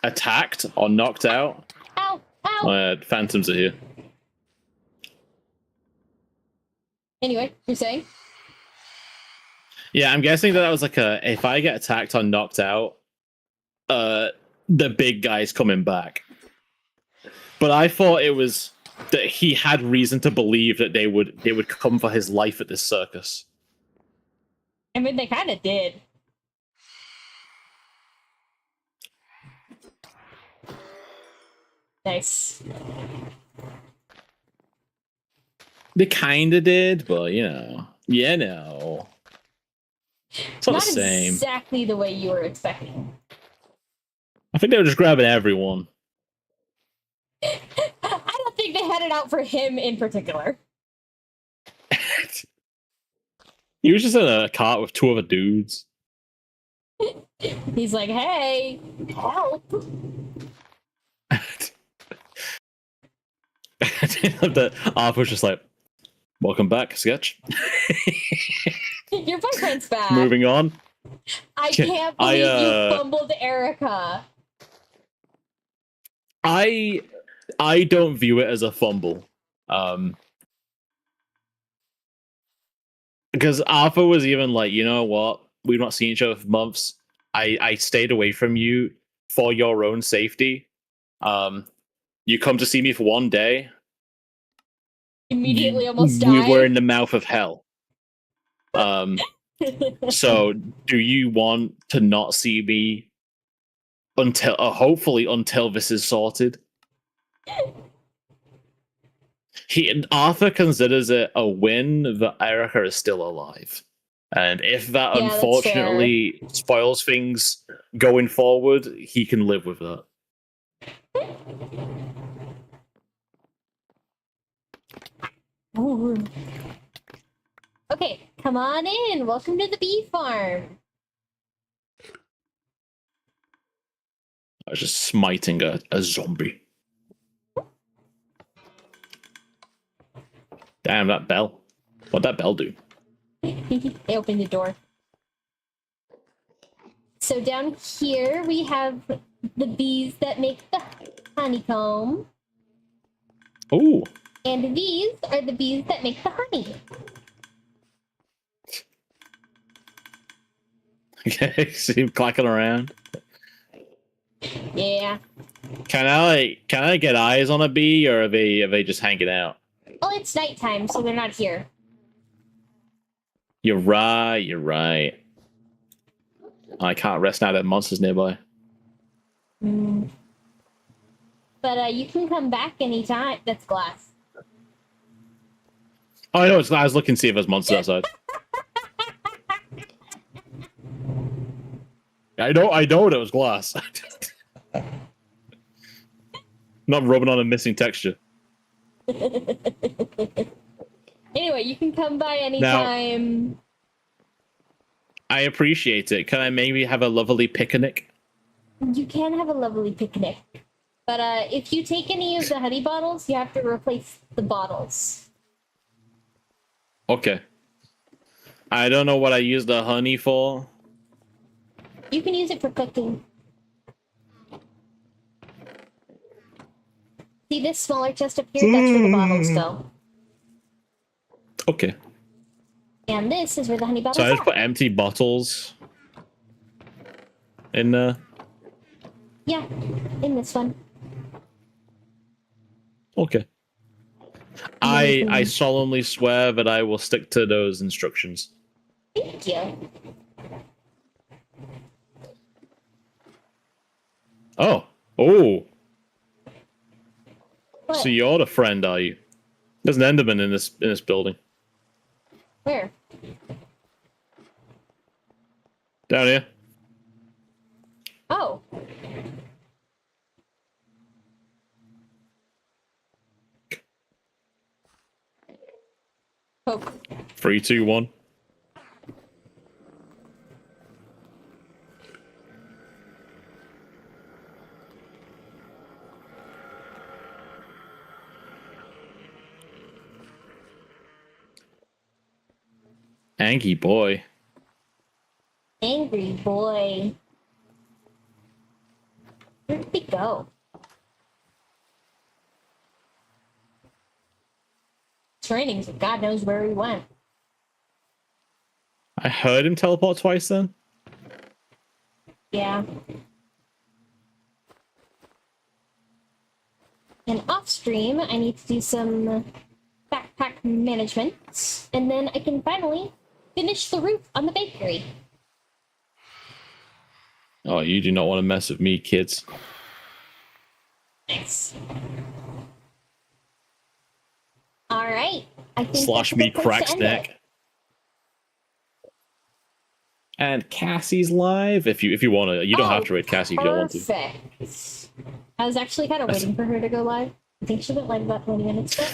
attacked or knocked out, ow! Phantoms are here. Anyway, you're saying? Yeah, I'm guessing that was like a. If I get attacked or knocked out, the big guy's coming back. But I thought it was that he had reason to believe that they would come for his life at this circus. I mean, they kind of did. Nice. They kind of did, but it's not the same. Exactly the way you were expecting. I think they were just grabbing everyone. I don't think they had it out for him in particular. He was just in a cart with two other dudes. He's like, "Hey, help!" The Arthur was just like, "Welcome back, Sketch." Your boyfriend's back. Moving on. I can't believe you fumbled Erica. I don't view it as a fumble. Because Arthur was even like, you know what? We've not seen each other for months. I stayed away from you for your own safety. You come to see me for one day. Immediately almost died. We were in the mouth of hell. So do you want to not see me until hopefully until this is sorted? Arthur considers it a win that Erica is still alive. And if that unfortunately spoils things going forward, he can live with that. Ooh. Okay, come on in. Welcome to the bee farm. I was just smiting a zombie. Damn, that bell. What'd that bell do? They opened the door. So down here we have the bees that make the honeycomb. Oh. And these are the bees that make the honey. Okay, see him clacking around. Yeah. Can I get eyes on a bee, or are they just hanging out? Oh, it's nighttime, so they're not here. You're right. I can't rest now that monsters nearby. But you can come back anytime. That's glass. Oh, I know. I was looking to see if there's monsters outside. I know it was glass. Not rubbing on a missing texture. Anyway, you can come by anytime. Now, I appreciate it. Can I maybe have a lovely picnic? You can have a lovely picnic. But if you take any of the honey bottles, you have to replace the bottles. Okay. I don't know what I use the honey for. You can use it for cooking. See this smaller chest up here? That's where the bottles go. Okay. And this is where the honey bottles So I just are. put empty bottles in there. Yeah, in this one. Okay. I solemnly swear that I will stick to those instructions. Thank you. Oh. Oh. What? So you're the friend, are you? There's an Enderman in this building. Where? Down here. Oh. Poke. 3, 2, 1. Angry boy. Angry boy. Where did he go? It's raining, so God knows where he went. I heard him teleport twice then. Yeah. And off stream, I need to do some backpack management, and then I can finally finish the roof on the bakery. Oh, you do not want to mess with me, kids. Nice. All right. I think Slash that's a me good place crack to end snack. it. And Cassie's live. If you want to, you don't have to raid Cassie if you don't want to. Perfect. I was actually kind of waiting for her to go live. I think she went live about 20 minutes ago.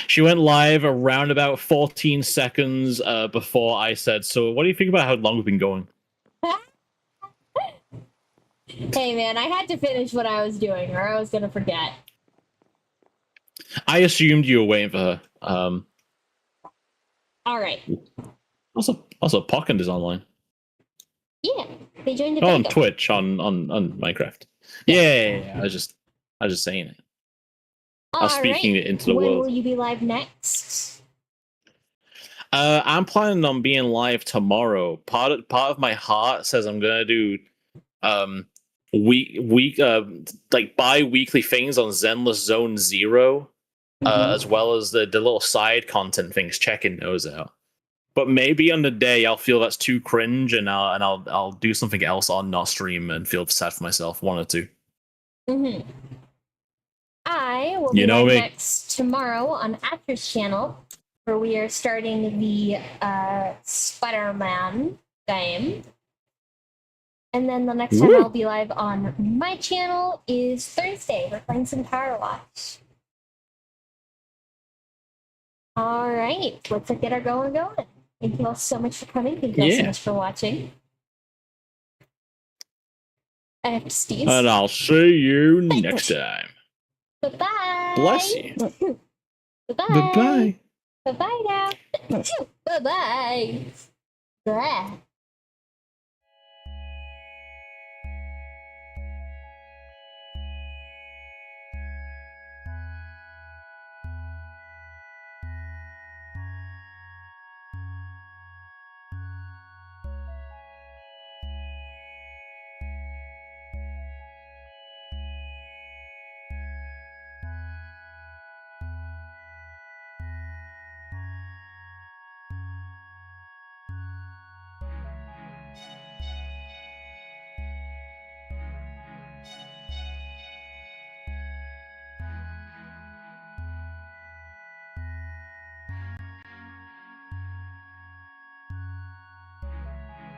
She went live around about 14 seconds before I said, so what do you think about how long we've been going? Hey man, I had to finish what I was doing or I was going to forget. I assumed you were waiting for her. All right. Also, Pockend is online. Yeah, they joined the Oh, on bingo. Twitch, on Minecraft. Yeah, I was just saying it. I was speaking it into the when world. will you be live next? I'm planning on being live tomorrow. Part of my heart says I'm gonna do like bi-weekly things on Zenless Zone Zero, as well as the little side content things, checking those out. But maybe on the day I'll feel that's too cringe, and I'll do something else on not stream and feel sad for myself. One or two. Mm-hmm. I will be You know live me. next tomorrow on Actor's channel, where we are starting the Spider-Man game. And then the next time Woo. I'll be live on my channel is Thursday. We're playing some Power Watch. All right, let's get our going. Thank you all so much for coming. Thank you all so much for watching. I have to sneeze. And I'll see you next time. Bye-bye. Bless you. Bye-bye. Bye-bye. Bye-bye now. Bye-bye. Blah.